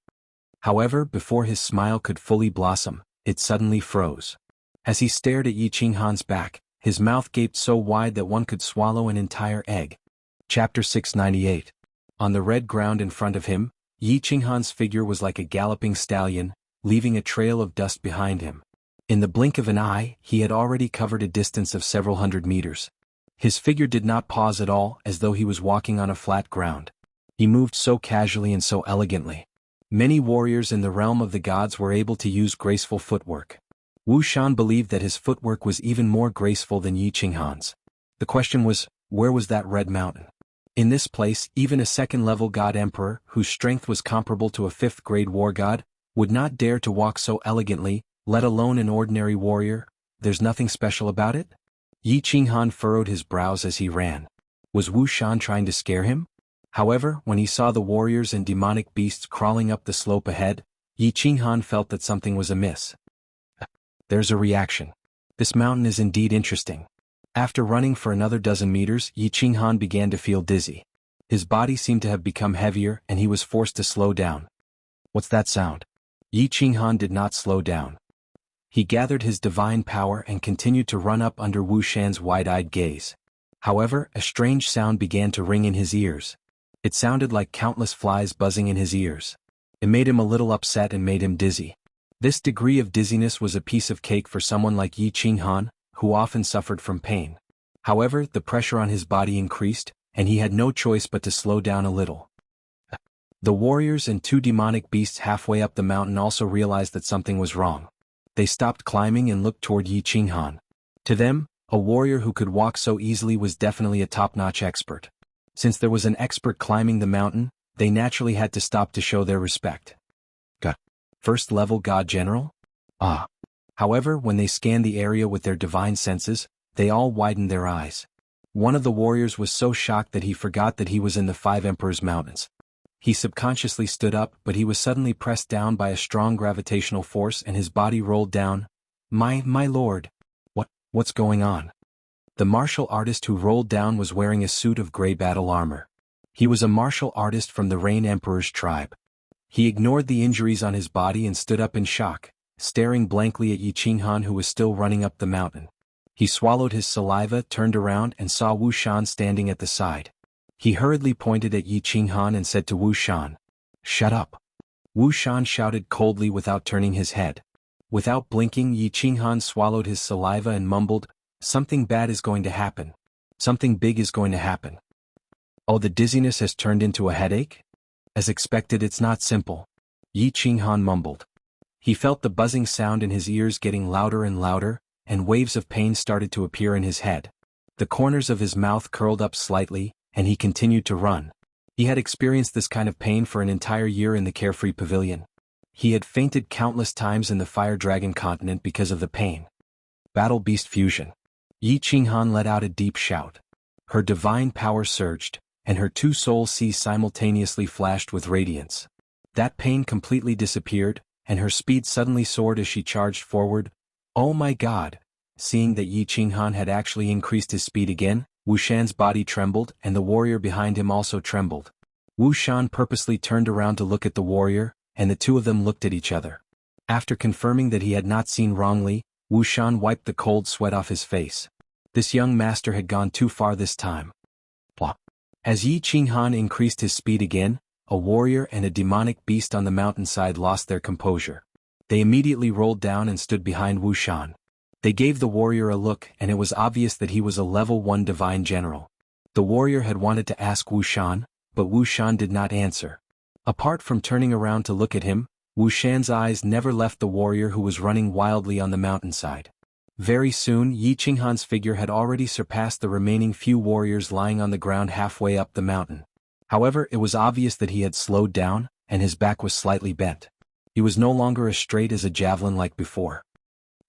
However, before his smile could fully blossom, it suddenly froze. As he stared at Yi Qinghan's back, his mouth gaped so wide that one could swallow an entire egg. Chapter 698. On the red ground in front of him, Yi Qinghan's figure was like a galloping stallion, leaving a trail of dust behind him. In the blink of an eye, he had already covered a distance of several hundred meters. His figure did not pause at all, as though he was walking on a flat ground. He moved so casually and so elegantly. Many warriors in the realm of the gods were able to use graceful footwork. Wu Shan believed that his footwork was even more graceful than Yi Qinghan's. The question was, where was that red mountain? In this place, even a second-level god emperor, whose strength was comparable to a 5th-grade war god, would not dare to walk so elegantly, let alone an ordinary warrior. There's nothing special about it? Yi Qinghan furrowed his brows as he ran. Was Wu Shan trying to scare him? However, when he saw the warriors and demonic beasts crawling up the slope ahead, Yi Qinghan felt that something was amiss. There's a reaction. This mountain is indeed interesting. After running for another dozen meters, Yi Qinghan began to feel dizzy. His body seemed to have become heavier and he was forced to slow down. What's that sound? Yi Qinghan did not slow down. He gathered his divine power and continued to run up under Wu Shan's wide-eyed gaze. However, a strange sound began to ring in his ears. It sounded like countless flies buzzing in his ears. It made him a little upset and made him dizzy. This degree of dizziness was a piece of cake for someone like Yi Qinghan, who often suffered from pain. However, the pressure on his body increased, and he had no choice but to slow down a little. The warriors and two demonic beasts halfway up the mountain also realized that something was wrong. They stopped climbing and looked toward Yi Qinghan. To them, a warrior who could walk so easily was definitely a top-notch expert. Since there was an expert climbing the mountain, they naturally had to stop to show their respect. First-level God General? Ah. However, when they scanned the area with their divine senses, they all widened their eyes. One of the warriors was so shocked that he forgot that he was in the Five Emperors Mountains. He subconsciously stood up, but he was suddenly pressed down by a strong gravitational force and his body rolled down. My lord! What's going on? The martial artist who rolled down was wearing a suit of gray battle armor. He was a martial artist from the Rain Emperor's tribe. He ignored the injuries on his body and stood up in shock, staring blankly at Yi Qinghan who was still running up the mountain. He swallowed his saliva, turned around and saw Wu Shan standing at the side. He hurriedly pointed at Yi Qinghan and said to Wu Shan, "Shut up." Wu Shan shouted coldly without turning his head. Without blinking, Yi Qinghan swallowed his saliva and mumbled, "Something bad is going to happen. Something big is going to happen." Oh, the dizziness has turned into a headache? As expected, it's not simple. Yi Qinghan mumbled. He felt the buzzing sound in his ears getting louder and louder, and waves of pain started to appear in his head. The corners of his mouth curled up slightly, and he continued to run. He had experienced this kind of pain for an entire year in the Carefree Pavilion. He had fainted countless times in the Fire Dragon continent because of the pain. Battle Beast Fusion. Yi Qinghan let out a deep shout. Her divine power surged, and her two soul seas simultaneously flashed with radiance. That pain completely disappeared, and her speed suddenly soared as she charged forward. Oh my god! Seeing that Yi Qinghan had actually increased his speed again, Wu Shan's body trembled and the warrior behind him also trembled. Wu Shan purposely turned around to look at the warrior, and the two of them looked at each other. After confirming that he had not seen wrongly, Wu Shan wiped the cold sweat off his face. This young master had gone too far this time. Plop. As Yi Qinghan increased his speed again, a warrior and a demonic beast on the mountainside lost their composure. They immediately rolled down and stood behind Wu Shan. They gave the warrior a look and it was obvious that he was a level 1 divine general. The warrior had wanted to ask Wu Shan, but Wu Shan did not answer. Apart from turning around to look at him, Wu Shan's eyes never left the warrior who was running wildly on the mountainside. Very soon Yi Qinghan's figure had already surpassed the remaining few warriors lying on the ground halfway up the mountain. However, it was obvious that he had slowed down, and his back was slightly bent. He was no longer as straight as a javelin like before.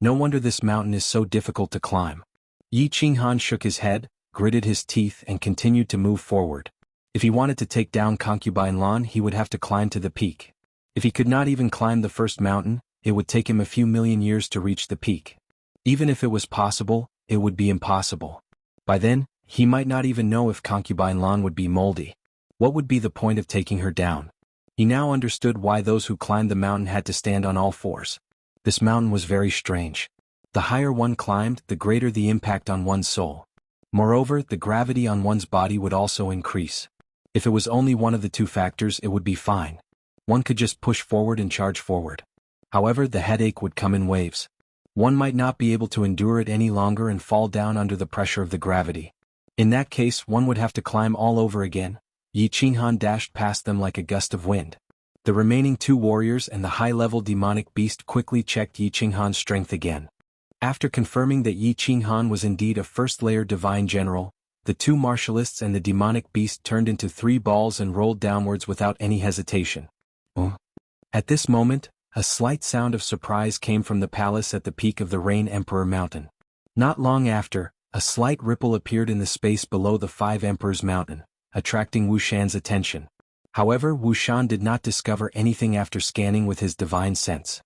No wonder this mountain is so difficult to climb. Yi Qinghan shook his head, gritted his teeth and continued to move forward. If he wanted to take down Concubine Lan, he would have to climb to the peak. If he could not even climb the first mountain, it would take him a few million years to reach the peak. Even if it was possible, it would be impossible. By then, he might not even know if Concubine Lan would be moldy. What would be the point of taking her down? He now understood why those who climbed the mountain had to stand on all fours. This mountain was very strange. The higher one climbed, the greater the impact on one's soul. Moreover, the gravity on one's body would also increase. If it was only one of the two factors, it would be fine. One could just push forward and charge forward. However, the headache would come in waves. One might not be able to endure it any longer and fall down under the pressure of the gravity. In that case, one would have to climb all over again. Yi Qinghan dashed past them like a gust of wind. The remaining two warriors and the high-level demonic beast quickly checked Yi Qinghan's strength again. After confirming that Yi Qinghan was indeed a first-layer divine general, the two martialists and the demonic beast turned into 3 balls and rolled downwards without any hesitation. At this moment, a slight sound of surprise came from the palace at the peak of the Rain Emperor Mountain. Not long after, a slight ripple appeared in the space below the 5 Emperors Mountain, attracting Wu Shan's attention. However, Wu Shan did not discover anything after scanning with his divine sense.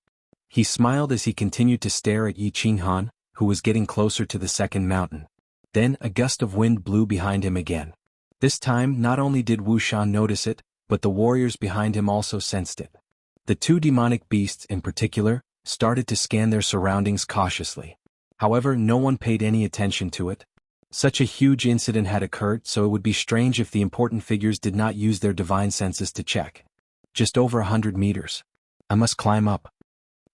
He smiled as he continued to stare at Yi Qinghan, who was getting closer to the second mountain. Then a gust of wind blew behind him again. This time not only did Wuxia notice it, but the warriors behind him also sensed it. The two demonic beasts in particular started to scan their surroundings cautiously. However, no one paid any attention to it. Such a huge incident had occurred, so it would be strange if the important figures did not use their divine senses to check. Just over 100 meters. I must climb up.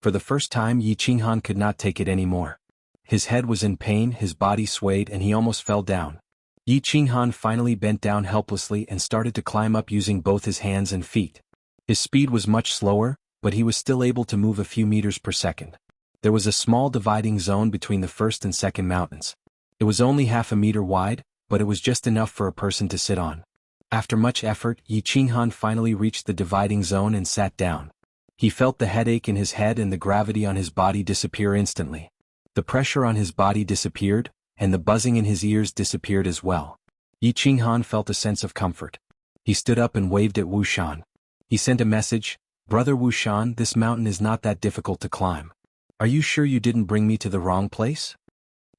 For the first time, Yi Qinghan could not take it anymore. His head was in pain, his body swayed, and he almost fell down. Yi Qinghan finally bent down helplessly and started to climb up using both his hands and feet. His speed was much slower, but he was still able to move a few meters per second. There was a small dividing zone between the first and second mountains. It was only half a meter wide, but it was just enough for a person to sit on. After much effort, Yi Qinghan finally reached the dividing zone and sat down. He felt the headache in his head and the gravity on his body disappear instantly. The pressure on his body disappeared, and the buzzing in his ears disappeared as well. Yi Qinghan felt a sense of comfort. He stood up and waved at Wuxian. He sent a message, "Brother Wuxian, this mountain is not that difficult to climb. Are you sure you didn't bring me to the wrong place?"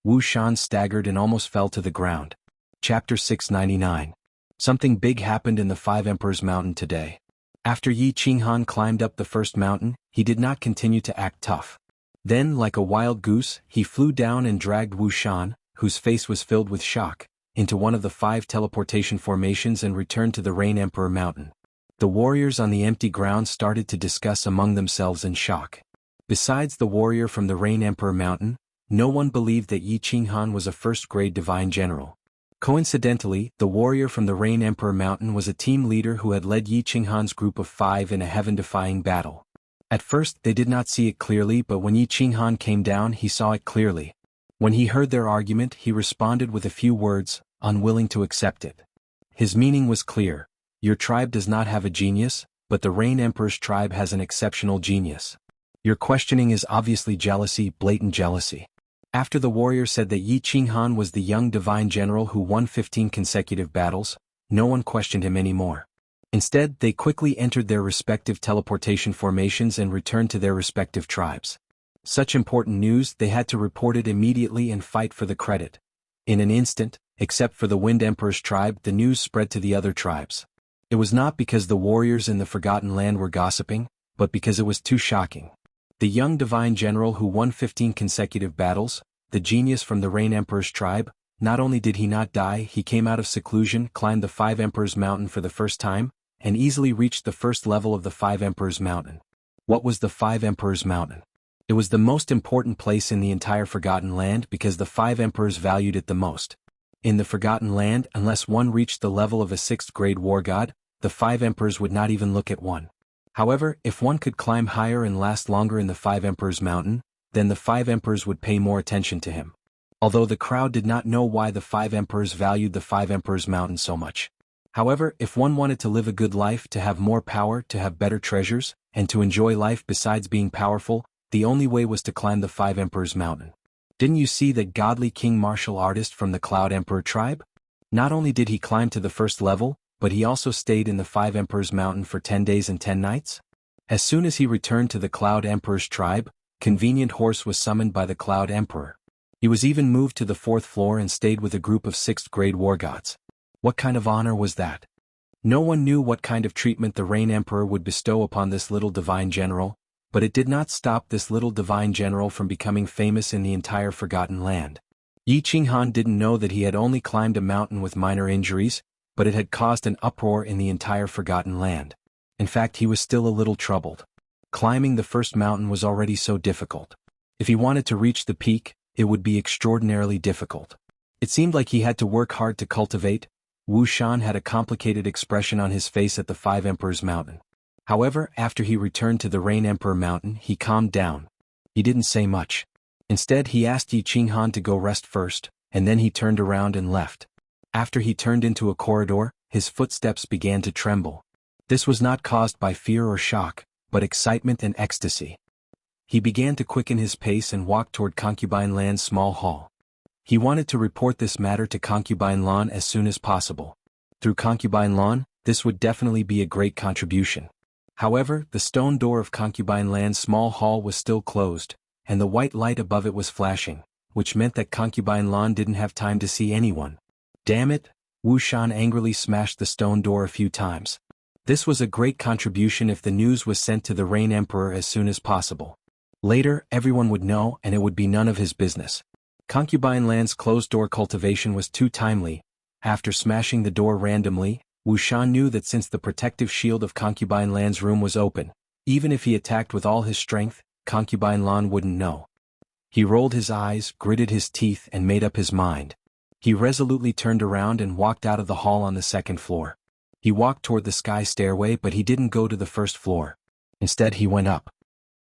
Wuxian staggered and almost fell to the ground. Chapter 699. Something big happened in the Five Emperors Mountain today. After Yi Qinghan climbed up the first mountain, he did not continue to act tough. Then, like a wild goose, he flew down and dragged Wuxian, whose face was filled with shock, into one of the 5 teleportation formations and returned to the Rain Emperor Mountain. The warriors on the empty ground started to discuss among themselves in shock. Besides the warrior from the Rain Emperor Mountain, no one believed that Yi Qinghan was a first-grade divine general. Coincidentally, the warrior from the Rain Emperor Mountain was a team leader who had led Yi Qinghan's group of 5 in a heaven-defying battle. At first, they did not see it clearly, but when Yi Qinghan came down, he saw it clearly. When he heard their argument, he responded with a few words, unwilling to accept it. His meaning was clear. Your tribe does not have a genius, but the Rain Emperor's tribe has an exceptional genius. Your questioning is obviously jealousy, blatant jealousy. After the warrior said that Yi Qinghan was the young divine general who won 15 consecutive battles, no one questioned him anymore. Instead, they quickly entered their respective teleportation formations and returned to their respective tribes. Such important news, they had to report it immediately and fight for the credit. In an instant, except for the Wind Emperor's tribe, the news spread to the other tribes. It was not because the warriors in the Forgotten Land were gossiping, but because it was too shocking. The young divine general who won 15 consecutive battles, the genius from the Rain Emperor's tribe, not only did he not die, he came out of seclusion, climbed the 5 Emperors Mountain for the first time, and easily reached the first level of the 5 Emperors Mountain. What was the 5 Emperors Mountain? It was the most important place in the entire Forgotten Land because the 5 Emperors valued it the most. In the Forgotten Land, unless one reached the level of a 6th-grade war god, the 5 Emperors would not even look at one. However, if one could climb higher and last longer in the 5 Emperors Mountain, then the 5 Emperors would pay more attention to him. Although the crowd did not know why the 5 Emperors valued the 5 Emperors Mountain so much. However, if one wanted to live a good life, to have more power, to have better treasures, and to enjoy life besides being powerful, the only way was to climb the 5 Emperors Mountain. Didn't you see that godly king martial artist from the Cloud Emperor tribe? Not only did he climb to the first level, but he also stayed in the 5 Emperors Mountain for 10 days and 10 nights? As soon as he returned to the Cloud Emperor's tribe, Convenient Horse was summoned by the Cloud Emperor. He was even moved to the 4th floor and stayed with a group of 6th-grade war gods. What kind of honor was that? No one knew what kind of treatment the Rain Emperor would bestow upon this little divine general, but it did not stop this little divine general from becoming famous in the entire Forgotten Land. Yi Qinghan didn't know that he had only climbed a mountain with minor injuries, but it had caused an uproar in the entire Forgotten Land. In fact, he was still a little troubled. Climbing the first mountain was already so difficult. If he wanted to reach the peak, it would be extraordinarily difficult. It seemed like he had to work hard to cultivate. Wuxian had a complicated expression on his face at the 5 Emperors Mountain. However, after he returned to the Rain Emperor Mountain, he calmed down. He didn't say much. Instead, he asked Yi Qinghan to go rest first, and then he turned around and left. After he turned into a corridor, his footsteps began to tremble. This was not caused by fear or shock, but excitement and ecstasy. He began to quicken his pace and walk toward Concubine Land's small hall. He wanted to report this matter to Concubine Lawn as soon as possible. Through Concubine Lawn, this would definitely be a great contribution. However, the stone door of Concubine Land's small hall was still closed, and the white light above it was flashing, which meant that Concubine Lan didn't have time to see anyone. Damn it! Wu Shan angrily smashed the stone door a few times. This was a great contribution if the news was sent to the Rain Emperor as soon as possible. Later, everyone would know and it would be none of his business. Concubine Lan's closed-door cultivation was too timely. After smashing the door randomly, Wu Shan knew that since the protective shield of Concubine Lan's room was open, even if he attacked with all his strength, Concubine Lan wouldn't know. He rolled his eyes, gritted his teeth and made up his mind. He resolutely turned around and walked out of the hall on the second floor. He walked toward the sky stairway but he didn't go to the first floor. Instead he went up.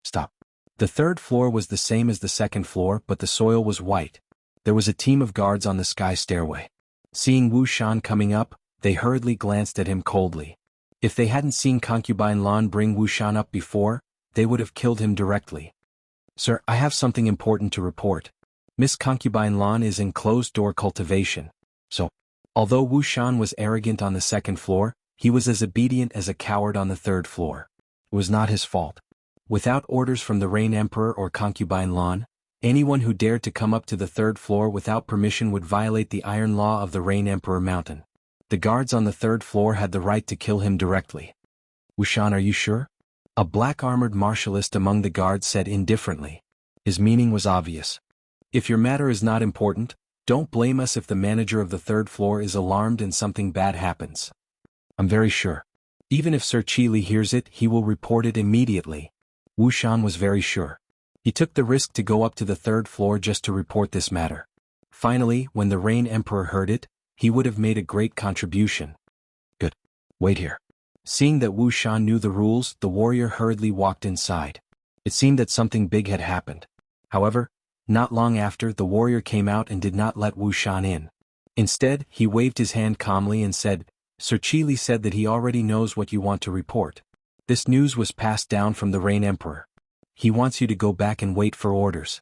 Stop. The third floor was the same as the second floor but the soil was white. There was a team of guards on the sky stairway. Seeing Wu Shan coming up, they hurriedly glanced at him coldly. If they hadn't seen Concubine Lan bring Wu Shan up before, they would have killed him directly. Sir, I have something important to report. Miss Concubine Lan is in closed-door cultivation. So, although Wu Shan was arrogant on the second floor, he was as obedient as a coward on the third floor. It was not his fault. Without orders from the Rain Emperor or Concubine Lan, anyone who dared to come up to the third floor without permission would violate the iron law of the Rain Emperor Mountain. The guards on the third floor had the right to kill him directly. Wu Shan, are you sure? A black-armored martialist among the guards said indifferently. His meaning was obvious. If your matter is not important, don't blame us if the manager of the third floor is alarmed and something bad happens. I'm very sure. Even if Sir Qi Li hears it, he will report it immediately. Wu Shan was very sure. He took the risk to go up to the third floor just to report this matter. Finally, when the Rain Emperor heard it, he would have made a great contribution. Good. Wait here. Seeing that Wu Shan knew the rules, the warrior hurriedly walked inside. It seemed that something big had happened. However, not long after, the warrior came out and did not let Wu Shan in. Instead, he waved his hand calmly and said, Sir Qi Li said that he already knows what you want to report. This news was passed down from the Rain Emperor. He wants you to go back and wait for orders.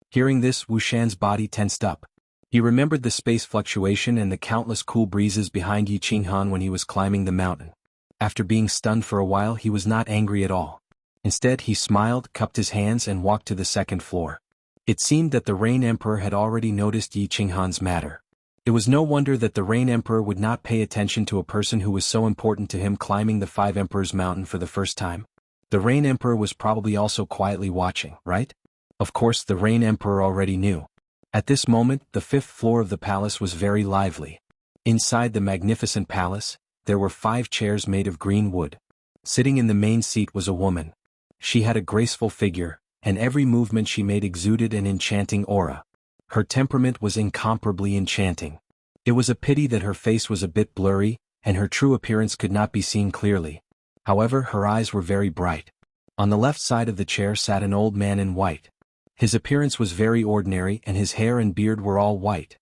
Hearing this, Wu Shan's body tensed up. He remembered the space fluctuation and the countless cool breezes behind Yiqinghan when he was climbing the mountain. After being stunned for a while, he was not angry at all. Instead, he smiled, cupped his hands and walked to the second floor. It seemed that the Rain Emperor had already noticed Yiqinghan's matter. It was no wonder that the Rain Emperor would not pay attention to a person who was so important to him climbing the Five Emperors Mountain for the first time. The Rain Emperor was probably also quietly watching, right? Of course, the Rain Emperor already knew. At this moment, the fifth floor of the palace was very lively. Inside the magnificent palace, there were 5 chairs made of green wood. Sitting in the main seat was a woman. She had a graceful figure, and every movement she made exuded an enchanting aura. Her temperament was incomparably enchanting. It was a pity that her face was a bit blurry, and her true appearance could not be seen clearly. However, her eyes were very bright. On the left side of the chair sat an old man in white. His appearance was very ordinary and his hair and beard were all white.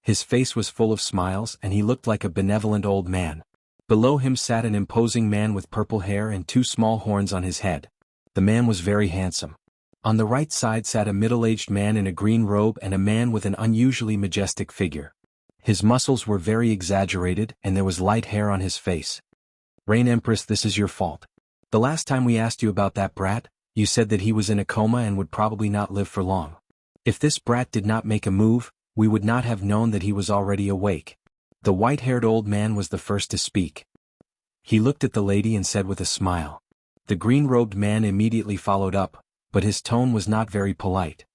His face was full of smiles and he looked like a benevolent old man. Below him sat an imposing man with purple hair and 2 small horns on his head. The man was very handsome. On the right side sat a middle-aged man in a green robe and a man with an unusually majestic figure. His muscles were very exaggerated and there was light hair on his face. Rain Empress, this is your fault. The last time we asked you about that brat, you said that he was in a coma and would probably not live for long. If this brat did not make a move, we would not have known that he was already awake. The white-haired old man was the first to speak. He looked at the lady and said with a smile. The green-robed man immediately followed up, but his tone was not very polite.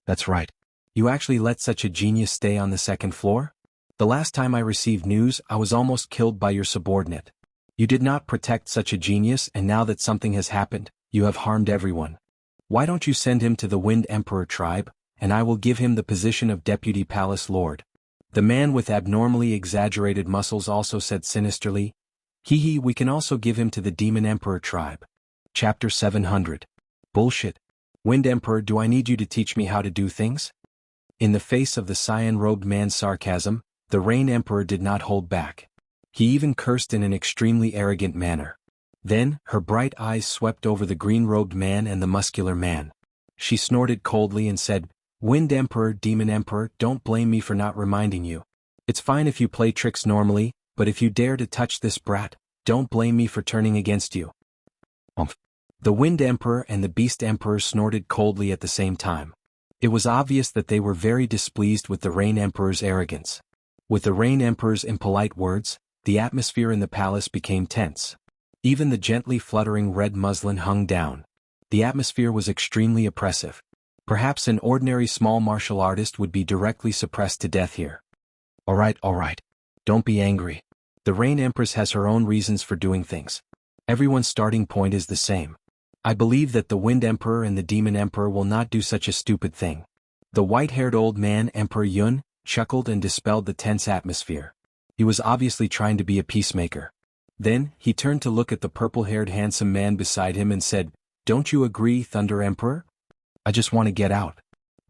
That's right. You actually let such a genius stay on the second floor? The last time I received news, I was almost killed by your subordinate. You did not protect such a genius and now that something has happened, you have harmed everyone. Why don't you send him to the Wind Emperor tribe, and I will give him the position of Deputy Palace Lord. The man with abnormally exaggerated muscles also said sinisterly, Hee, we can also give him to the Demon Emperor tribe. Chapter 700. Bullshit. Wind Emperor, do I need you to teach me how to do things? In the face of the cyan-robed man's sarcasm, the Rain Emperor did not hold back. He even cursed in an extremely arrogant manner. Then, her bright eyes swept over the green-robed man and the muscular man. She snorted coldly and said, Wind Emperor, Demon Emperor, don't blame me for not reminding you. It's fine if you play tricks normally, but if you dare to touch this brat, don't blame me for turning against you. The Wind Emperor and the Beast Emperor snorted coldly at the same time. It was obvious that they were very displeased with the Rain Emperor's arrogance. With the Rain Emperor's impolite words, the atmosphere in the palace became tense. Even the gently fluttering red muslin hung down. The atmosphere was extremely oppressive. Perhaps an ordinary small martial artist would be directly suppressed to death here. All right. Don't be angry. The Rain Empress has her own reasons for doing things. Everyone's starting point is the same. I believe that the Wind Emperor and the Demon Emperor will not do such a stupid thing. The white-haired old man, Emperor Yun, chuckled and dispelled the tense atmosphere. He was obviously trying to be a peacemaker. Then, he turned to look at the purple-haired handsome man beside him and said, "Don't you agree, Thunder Emperor? I just want to get out."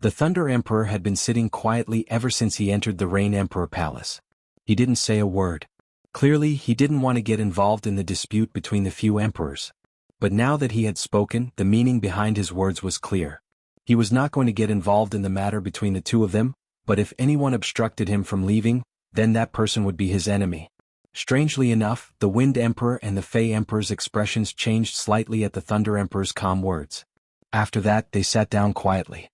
The Thunder Emperor had been sitting quietly ever since he entered the Rain Emperor palace. He didn't say a word. Clearly, he didn't want to get involved in the dispute between the few emperors. But now that he had spoken, the meaning behind his words was clear. He was not going to get involved in the matter between the two of them, but if anyone obstructed him from leaving, then that person would be his enemy. Strangely enough, the Wind Emperor and the Fey Emperor's expressions changed slightly at the Thunder Emperor's calm words. After that, they sat down quietly.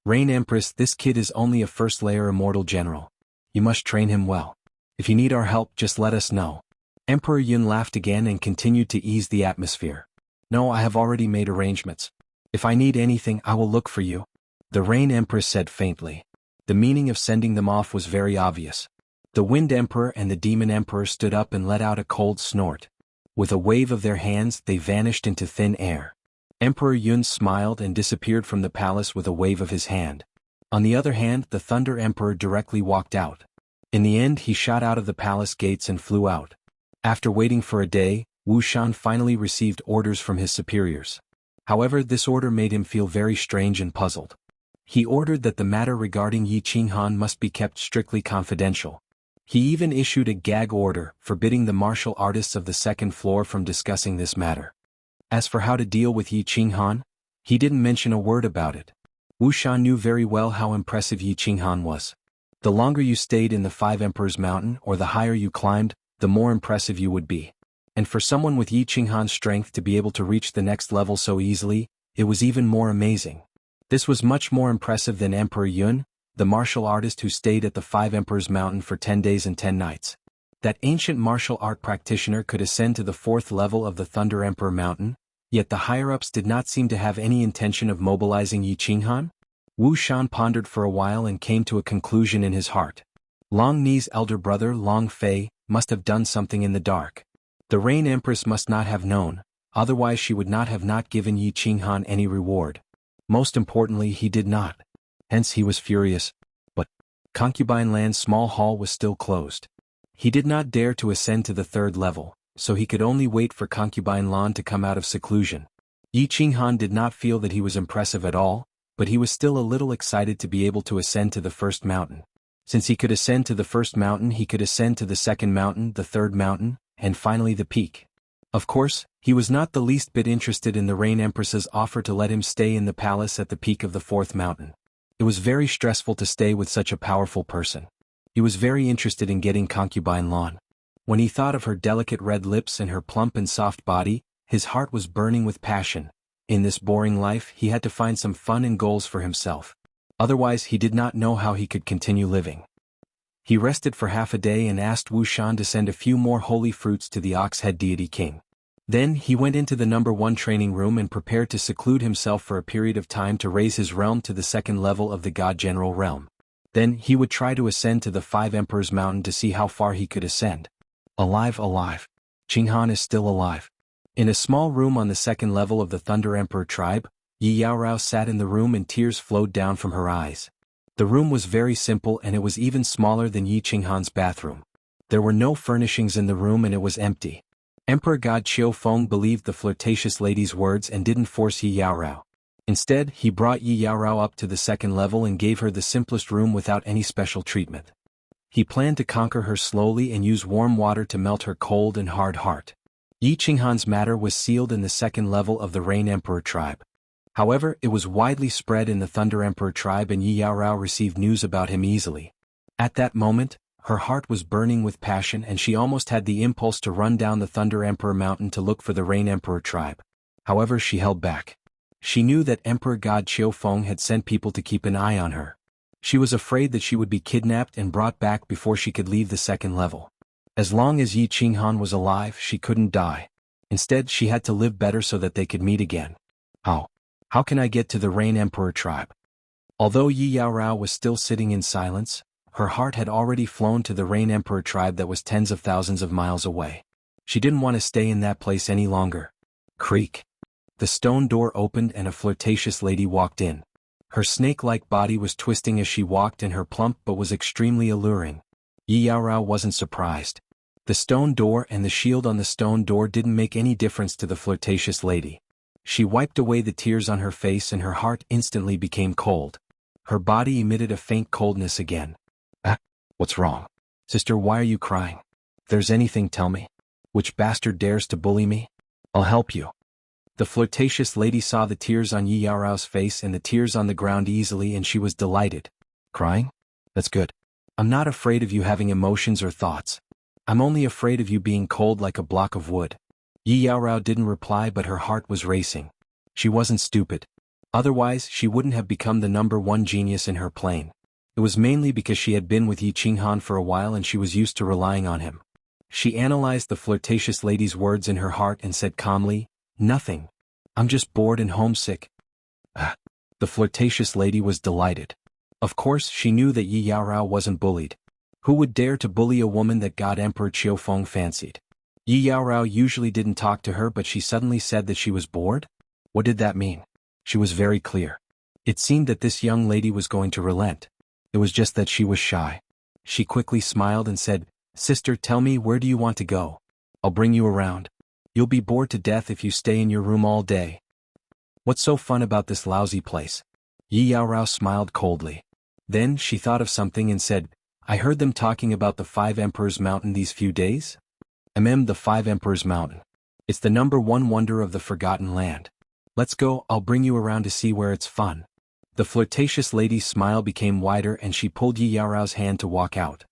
"Rain Empress, this kid is only a first-layer immortal general. You must train him well. If you need our help, just let us know." Emperor Yun laughed again and continued to ease the atmosphere. "No, I have already made arrangements. If I need anything, I will look for you," the Rain Empress said faintly. The meaning of sending them off was very obvious. The Wind Emperor and the Demon Emperor stood up and let out a cold snort. With a wave of their hands, they vanished into thin air. Emperor Yun smiled and disappeared from the palace with a wave of his hand. On the other hand, the Thunder Emperor directly walked out. In the end, he shot out of the palace gates and flew out. After waiting for a day, Wuxia finally received orders from his superiors. However, this order made him feel very strange and puzzled. He ordered that the matter regarding Yi Qinghan must be kept strictly confidential. He even issued a gag order forbidding the martial artists of the second floor from discussing this matter. As for how to deal with Yi Qinghan, he didn't mention a word about it. Wuxia knew very well how impressive Yi Qinghan was. The longer you stayed in the Five Emperors Mountain or the higher you climbed, the more impressive you would be. And for someone with Yi Qinghan's strength to be able to reach the next level so easily, it was even more amazing. This was much more impressive than Emperor Yun, the martial artist who stayed at the Five Emperors Mountain for 10 days and 10 nights. That ancient martial art practitioner could ascend to the 4th level of the Thunder Emperor Mountain, yet the higher-ups did not seem to have any intention of mobilizing Yi Qinghan. Wuxia pondered for a while and came to a conclusion in his heart. Long Ni's elder brother Long Fei must have done something in the dark. The Rain Empress must not have known, otherwise she would not have not given Yi Qinghan any reward. Most importantly, he did not. Hence he was furious. But Concubine Land's small hall was still closed. He did not dare to ascend to the 3rd level, so he could only wait for Concubine Land to come out of seclusion. Yi Qinghan did not feel that he was impressive at all, but he was still a little excited to be able to ascend to the 1st mountain. Since he could ascend to the 1st mountain, he could ascend to the 2nd mountain, the 3rd mountain, and finally the peak. Of course, he was not the least bit interested in the Rain Empress's offer to let him stay in the palace at the peak of the 4th mountain. It was very stressful to stay with such a powerful person. He was very interested in getting Concubine Lan. When he thought of her delicate red lips and her plump and soft body, his heart was burning with passion. In this boring life, he had to find some fun and goals for himself. Otherwise, he did not know how he could continue living. He rested for half a day and asked Wuxia to send a few more holy fruits to the Ox-Head Deity King. Then, he went into the number 1 training room and prepared to seclude himself for a period of time to raise his realm to the 2nd level of the God General realm. Then, he would try to ascend to the 5 Emperors Mountain to see how far he could ascend. Alive. Qinghan is still alive. In a small room on the 2nd level of the Thunder Emperor tribe, Yi Yaorao sat in the room and tears flowed down from her eyes. The room was very simple and it was even smaller than Yi Qinghan's bathroom. There were no furnishings in the room and it was empty. Emperor God Qiufeng believed the flirtatious lady's words and didn't force Yi Yaorao. Instead, he brought Yi Yaorao up to the 2nd level and gave her the simplest room without any special treatment. He planned to conquer her slowly and use warm water to melt her cold and hard heart. Yi Qinghan's matter was sealed in the 2nd level of the Rain Emperor tribe. However, it was widely spread in the Thunder Emperor tribe and Yi Yaorao received news about him easily. At that moment, her heart was burning with passion and she almost had the impulse to run down the Thunder Emperor mountain to look for the Rain Emperor tribe. However, she held back. She knew that Emperor God Qiufeng had sent people to keep an eye on her. She was afraid that she would be kidnapped and brought back before she could leave the second level. As long as Yi Qinghan was alive, she couldn't die. Instead, she had to live better so that they could meet again. How can I get to the Rain Emperor tribe? Although Yi Yaorao was still sitting in silence, her heart had already flown to the Rain Emperor tribe that was tens of thousands of miles away. She didn't want to stay in that place any longer. Creak. The stone door opened and a flirtatious lady walked in. Her snake-like body was twisting as she walked and her plump but was extremely alluring. Yi Yaorao wasn't surprised. The stone door and the shield on the stone door didn't make any difference to the flirtatious lady. She wiped away the tears on her face and her heart instantly became cold. Her body emitted a faint coldness again. What's wrong? Sister, why are you crying? If there's anything, tell me. Which bastard dares to bully me? I'll help you. The flirtatious lady saw the tears on Yi Yaorao's face and the tears on the ground easily, and she was delighted. Crying? That's good. I'm not afraid of you having emotions or thoughts. I'm only afraid of you being cold like a block of wood. Yi Yaorao didn't reply, but her heart was racing. She wasn't stupid. Otherwise, she wouldn't have become the #1 genius in her plane. It was mainly because she had been with Yi Qinghan for a while and she was used to relying on him. She analyzed the flirtatious lady's words in her heart and said calmly, "Nothing. I'm just bored and homesick." The flirtatious lady was delighted. Of course, she knew that Yi Yaorao wasn't bullied. Who would dare to bully a woman that God Emperor Qiufeng fancied? Yi Yaorao usually didn't talk to her, but she suddenly said that she was bored? What did that mean? She was very clear. It seemed that this young lady was going to relent. It was just that she was shy. She quickly smiled and said, "Sister, tell me, where do you want to go? I'll bring you around. You'll be bored to death if you stay in your room all day." What's so fun about this lousy place? Yi Yaorao smiled coldly. Then she thought of something and said, "I heard them talking about the 5 Emperors Mountain these few days?" The 5 Emperors Mountain. It's the #1 wonder of the Forgotten Land. Let's go, I'll bring you around to see where it's fun. The flirtatious lady's smile became wider and she pulled Yi Yaorao's hand to walk out.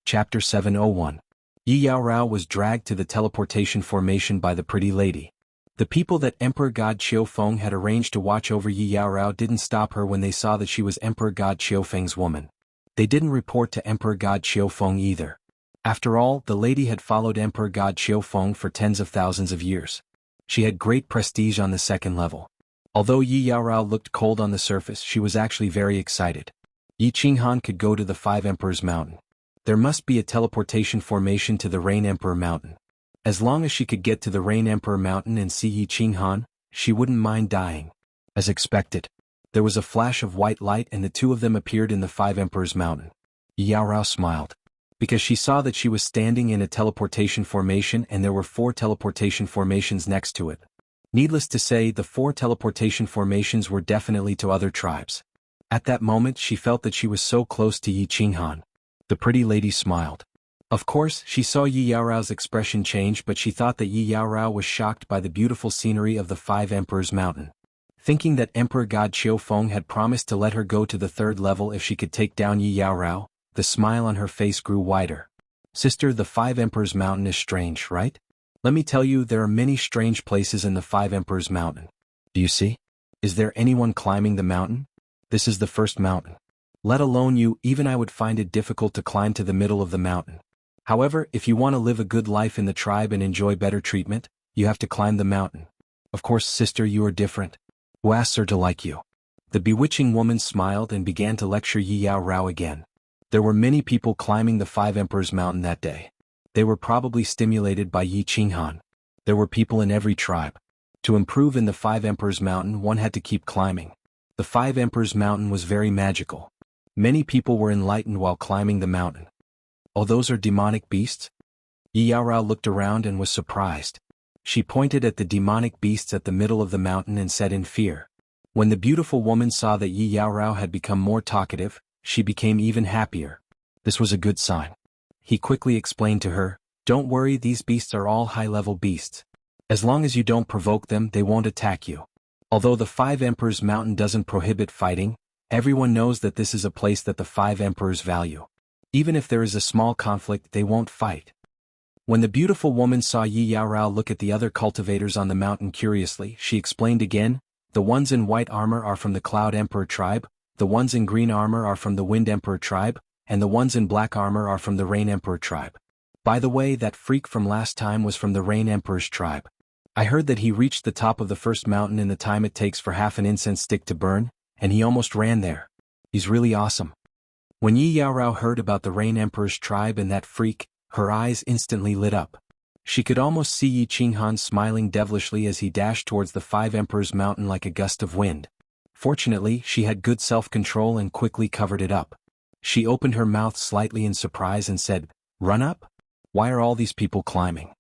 Chapter 701. Yi Yaorao was dragged to the teleportation formation by the pretty lady. The people that Emperor God Qiufeng had arranged to watch over Yi Yaorao didn't stop her when they saw that she was Emperor God Qiufeng's woman. They didn't report to Emperor God Qiufeng either. After all, the lady had followed Emperor God Qiufeng for tens of thousands of years. She had great prestige on the second level. Although Yi Yaorao looked cold on the surface, she was actually very excited. Yi Qinghan could go to the 5 Emperors Mountain. There must be a teleportation formation to the Rain Emperor Mountain. As long as she could get to the Rain Emperor Mountain and see Yi Qinghan, she wouldn't mind dying. As expected, there was a flash of white light and the two of them appeared in the 5 Emperors Mountain. Yi Yaorao smiled, because she saw that she was standing in a teleportation formation and there were 4 teleportation formations next to it. Needless to say, the 4 teleportation formations were definitely to other tribes. At that moment she felt that she was so close to Yi Qinghan. The pretty lady smiled. Of course, she saw Yi Yaorao's expression change, but she thought that Yi Yaorao was shocked by the beautiful scenery of the 5 Emperors Mountain. Thinking that Emperor God Qiufeng had promised to let her go to the 3rd level if she could take down Yi Yaorao, the smile on her face grew wider. "Sister, the 5 Emperors Mountain is strange, right? Let me tell you, there are many strange places in the 5 Emperors Mountain. Do you see? Is there anyone climbing the mountain? This is the first mountain. Let alone you, even I would find it difficult to climb to the middle of the mountain. However, if you want to live a good life in the tribe and enjoy better treatment, you have to climb the mountain. Of course, sister, you are different. Who asks her to like you?" The bewitching woman smiled and began to lecture Yi Yaorao again. There were many people climbing the 5 Emperors Mountain that day. They were probably stimulated by Yi Qinghan. There were people in every tribe. To improve in the 5 Emperors Mountain, one had to keep climbing. The 5 Emperors Mountain was very magical. Many people were enlightened while climbing the mountain. "Oh, those are demonic beasts?" Yi Yaorao looked around and was surprised. She pointed at the demonic beasts at the middle of the mountain and said in fear. When the beautiful woman saw that Yi Yaorao had become more talkative, she became even happier. This was a good sign. He quickly explained to her, "Don't worry, these beasts are all high-level beasts. As long as you don't provoke them, they won't attack you. Although the 5 Emperors Mountain doesn't prohibit fighting, everyone knows that this is a place that the 5 Emperors value. Even if there is a small conflict, they won't fight." When the beautiful woman saw Yi Yaorao look at the other cultivators on the mountain curiously, she explained again, The ones in white armor are from the Cloud Emperor tribe, the ones in green armor are from the Wind Emperor tribe, and the ones in black armor are from the Rain Emperor tribe. By the way, that freak from last time was from the Rain Emperor's tribe. I heard that he reached the top of the first mountain in the time it takes for half an incense stick to burn, and he almost ran there. He's really awesome. When Yi Yaorao heard about the Rain Emperor's tribe and that freak, her eyes instantly lit up. She could almost see Yi Qinghan smiling devilishly as he dashed towards the Five Emperors Mountain like a gust of wind. Fortunately, she had good self-control and quickly covered it up. She opened her mouth slightly in surprise and said, "Run up? Why are all these people climbing?"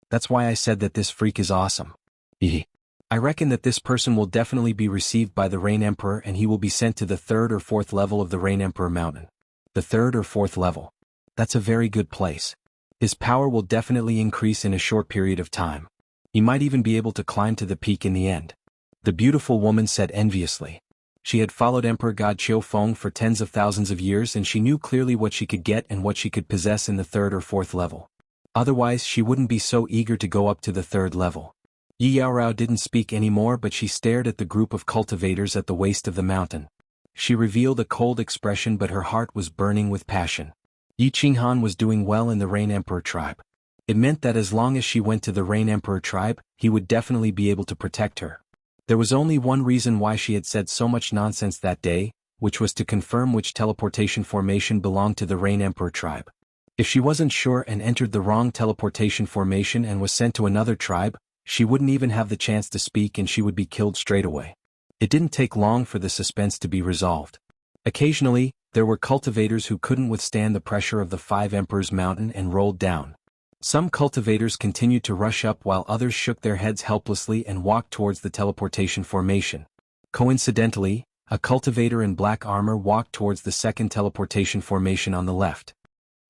"That's why I said that this freak is awesome. I reckon that this person will definitely be received by the Rain Emperor and he will be sent to the 3rd or 4th level of the Rain Emperor Mountain." The 3rd or 4th level. That's a very good place. His power will definitely increase in a short period of time. He might even be able to climb to the peak in the end. The beautiful woman said enviously. She had followed Emperor God Qiufeng for tens of thousands of years and she knew clearly what she could get and what she could possess in the 3rd or 4th level. Otherwise she wouldn't be so eager to go up to the 3rd level. Yi Yaorao didn't speak anymore but she stared at the group of cultivators at the waist of the mountain. She revealed a cold expression but her heart was burning with passion. Yi Qinghan was doing well in the Rain Emperor tribe. It meant that as long as she went to the Rain Emperor tribe, he would definitely be able to protect her. There was only one reason why she had said so much nonsense that day, which was to confirm which teleportation formation belonged to the Rain Emperor tribe. If she wasn't sure and entered the wrong teleportation formation and was sent to another tribe, she wouldn't even have the chance to speak and she would be killed straight away. It didn't take long for the suspense to be resolved. Occasionally, there were cultivators who couldn't withstand the pressure of the Five Emperors Mountain and rolled down. Some cultivators continued to rush up while others shook their heads helplessly and walked towards the teleportation formation. Coincidentally, a cultivator in black armor walked towards the 2nd teleportation formation on the left.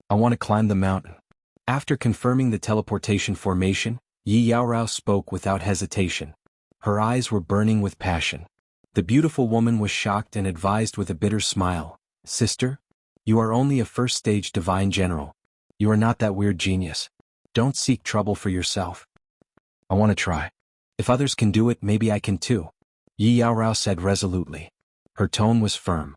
"I want to climb the mountain." After confirming the teleportation formation, Yi Yaorao spoke without hesitation. Her eyes were burning with passion. The beautiful woman was shocked and advised with a bitter smile, "Sister, you are only a 1st stage divine general. You are not that weird genius. Don't seek trouble for yourself." "I want to try. If others can do it, maybe I can too," Yi Yaorao said resolutely. Her tone was firm.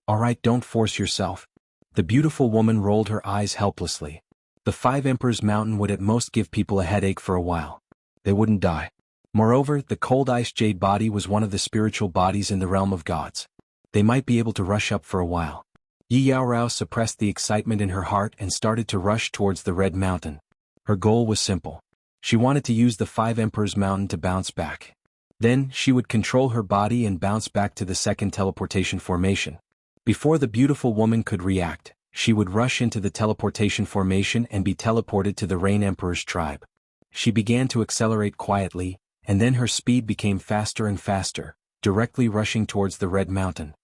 "All right, don't force yourself." The beautiful woman rolled her eyes helplessly. The Five Emperors Mountain would at most give people a headache for a while. They wouldn't die. Moreover, the cold ice jade body was one of the spiritual bodies in the realm of gods. They might be able to rush up for a while. Yi Yaorao suppressed the excitement in her heart and started to rush towards the Red Mountain. Her goal was simple. She wanted to use the Five Emperors Mountain to bounce back. Then, she would control her body and bounce back to the 2nd teleportation formation. Before the beautiful woman could react, she would rush into the teleportation formation and be teleported to the Rain Emperor's tribe. She began to accelerate quietly, and then her speed became faster and faster, directly rushing towards the Red Mountain.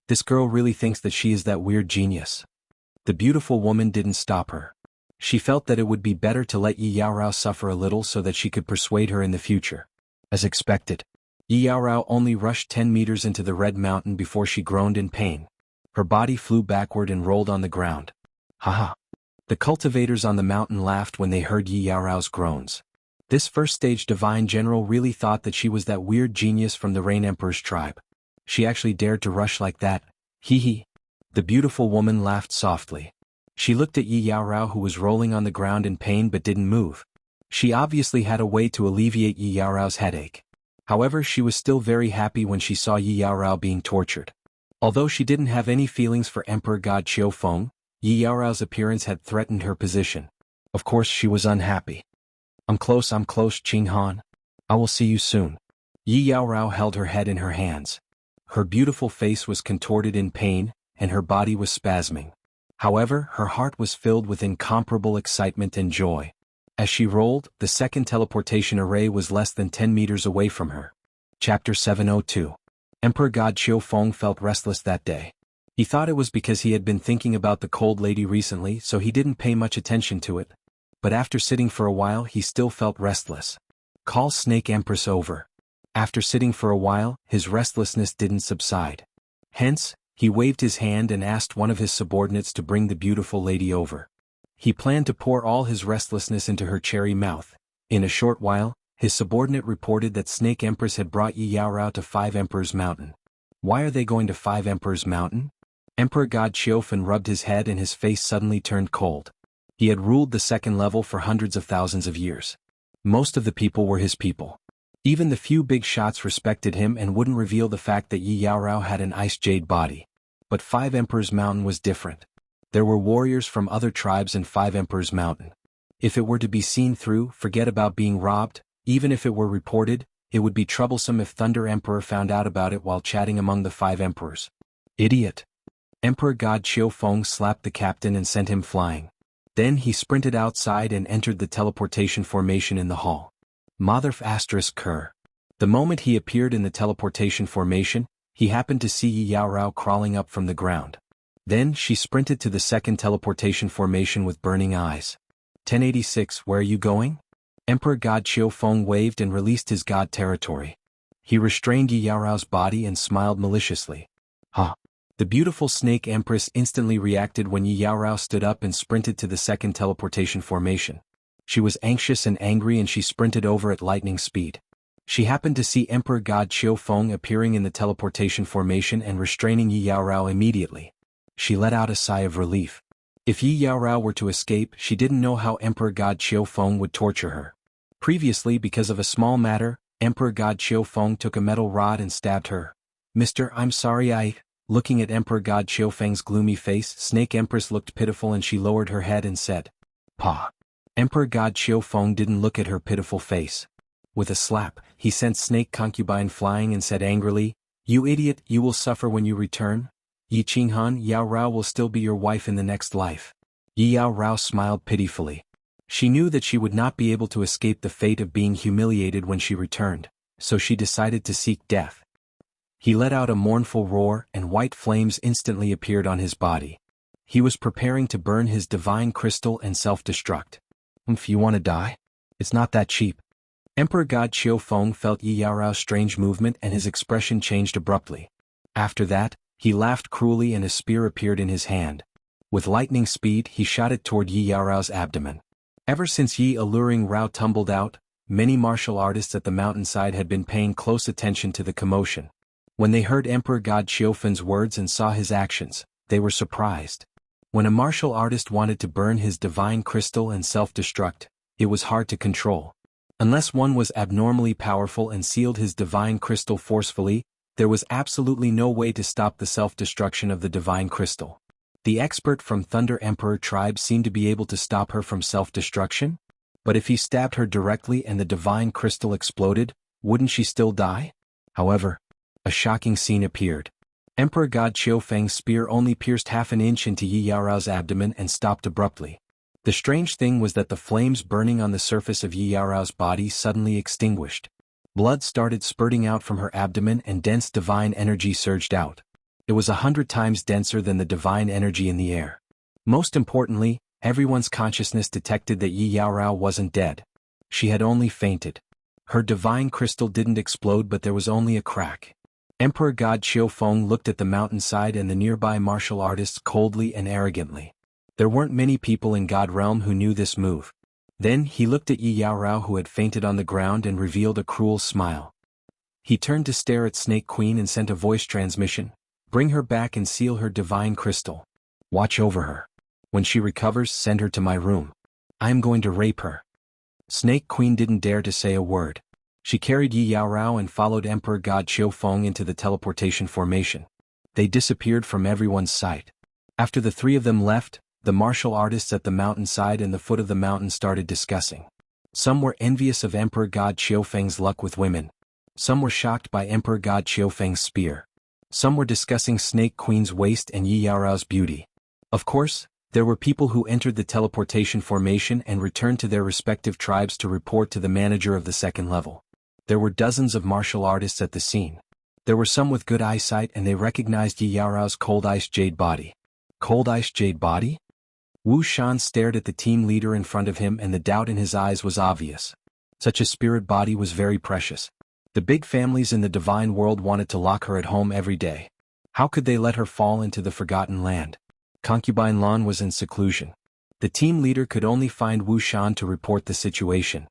This girl really thinks that she is that weird genius. The beautiful woman didn't stop her. She felt that it would be better to let Yi Yaorao suffer a little so that she could persuade her in the future. As expected, Yi Yaorao only rushed 10 meters into the Red Mountain before she groaned in pain. Her body flew backward and rolled on the ground. Haha. The cultivators on the mountain laughed when they heard Yi Yaorao's groans. This 1st stage divine general really thought that she was that weird genius from the Rain Emperor's tribe. She actually dared to rush like that. Hee hee. The beautiful woman laughed softly. She looked at Yi Yaorao who was rolling on the ground in pain but didn't move. She obviously had a way to alleviate Yi Yaorao's headache. However, she was still very happy when she saw Yi Yaorao being tortured. Although she didn't have any feelings for Emperor God Qiufeng, Yi Yaorao's appearance had threatened her position. Of course she was unhappy. I'm close, Qinghan. I will see you soon." Yi Yaorao held her head in her hands. Her beautiful face was contorted in pain, and her body was spasming. However, her heart was filled with incomparable excitement and joy. As she rolled, the 2nd teleportation array was less than 10 meters away from her. Chapter 702. Emperor God Qiufeng felt restless that day. He thought it was because he had been thinking about the cold lady recently so he didn't pay much attention to it. But after sitting for a while he still felt restless. Call Snake Empress over. After sitting for a while, his restlessness didn't subside. Hence, he waved his hand and asked one of his subordinates to bring the beautiful lady over. He planned to pour all his restlessness into her cherry mouth. In a short while, His subordinate reported that Snake Empress had brought Yi Yaorao to 5 Emperors Mountain. Why are they going to 5 Emperors Mountain? Emperor God Qiufan rubbed his head and his face suddenly turned cold. He had ruled the second level for hundreds of thousands of years. Most of the people were his people. Even the few big shots respected him and wouldn't reveal the fact that Yi Yaorao had an ice jade body. But 5 Emperors Mountain was different. There were warriors from other tribes in 5 Emperors Mountain. If it were to be seen through, forget about being robbed. Even if it were reported, it would be troublesome if Thunder Emperor found out about it while chatting among the 5 emperors. Idiot! Emperor God Qiufeng slapped the captain and sent him flying. Then he sprinted outside and entered the teleportation formation in the hall. Motherf asterisk Kerr. The moment he appeared in the teleportation formation, he happened to see Yi Yaorao crawling up from the ground. Then she sprinted to the second teleportation formation with burning eyes. 1086 Where are you going? Emperor God Qiufeng waved and released his god territory. He restrained Yi Yaorao's body and smiled maliciously. Ha! The beautiful Snake Empress instantly reacted when Yi Yaorao stood up and sprinted to the second teleportation formation. She was anxious and angry and she sprinted over at lightning speed. She happened to see Emperor God Qiufeng appearing in the teleportation formation and restraining Yi Yaorao immediately. She let out a sigh of relief. If Yi Yaorao were to escape, she didn't know how Emperor God Qiufeng would torture her. Previously, because of a small matter, Emperor God Qiufeng took a metal rod and stabbed her. Mister, I'm sorry Looking at Emperor God Qiufeng's gloomy face, Snake Empress looked pitiful and she lowered her head and said, "Pa." Emperor God Qiufeng didn't look at her pitiful face. With a slap, he sent Snake Concubine flying and said angrily, "You idiot, you will suffer when you return. Yi Qinghan, Yaorao will still be your wife in the next life." Yi Yaorao smiled pitifully. She knew that she would not be able to escape the fate of being humiliated when she returned, so she decided to seek death. He let out a mournful roar and white flames instantly appeared on his body. He was preparing to burn his divine crystal and self-destruct. If you want to die? It's not that cheap. Emperor God Qiufeng felt Yi Yaorao's strange movement and his expression changed abruptly. After that, he laughed cruelly and a spear appeared in his hand. With lightning speed, he shot it toward Yi Yaorao's abdomen. Ever since Yi Alluring Rao tumbled out, many martial artists at the mountainside had been paying close attention to the commotion. When they heard Emperor God Qiufen's words and saw his actions, they were surprised. When a martial artist wanted to burn his divine crystal and self-destruct, it was hard to control. Unless one was abnormally powerful and sealed his divine crystal forcefully, there was absolutely no way to stop the self-destruction of the divine crystal. The expert from Thunder Emperor tribe seemed to be able to stop her from self-destruction? But if he stabbed her directly and the divine crystal exploded, wouldn't she still die? However, a shocking scene appeared. Emperor God Qiufeng's spear only pierced half an inch into Yi Yaorao's abdomen and stopped abruptly. The strange thing was that the flames burning on the surface of Yi Yaorao's body suddenly extinguished. Blood started spurting out from her abdomen and dense divine energy surged out. It was 100 times denser than the divine energy in the air. Most importantly, everyone's consciousness detected that Yi Yaorao wasn't dead. She had only fainted. Her divine crystal didn't explode but there was only a crack. Emperor God Qiufeng looked at the mountainside and the nearby martial artists coldly and arrogantly. There weren't many people in God Realm who knew this move. Then he looked at Yi Yaorao who had fainted on the ground and revealed a cruel smile. He turned to stare at Snake Queen and sent a voice transmission. "Bring her back and seal her divine crystal. Watch over her. When she recovers, send her to my room. I am going to rape her." Snake Queen didn't dare to say a word. She carried Yi Yaorao and followed Emperor God Qiufeng into the teleportation formation. They disappeared from everyone's sight. After the three of them left, the martial artists at the mountainside and the foot of the mountain started discussing. Some were envious of Emperor God Qiufeng's luck with women. Some were shocked by Emperor God Qiufeng's spear. Some were discussing Snake Queen's waist and Yi Yaorao's beauty. Of course, there were people who entered the teleportation formation and returned to their respective tribes to report to the manager of the second level. There were dozens of martial artists at the scene. There were some with good eyesight and they recognized Yi Yaorao's cold ice jade body. Cold ice jade body? Wu Shan stared at the team leader in front of him and the doubt in his eyes was obvious. Such a spirit body was very precious. The big families in the divine world wanted to lock her at home every day. How could they let her fall into the forgotten land? Concubine Lan was in seclusion. The team leader could only find Wu Shan to report the situation.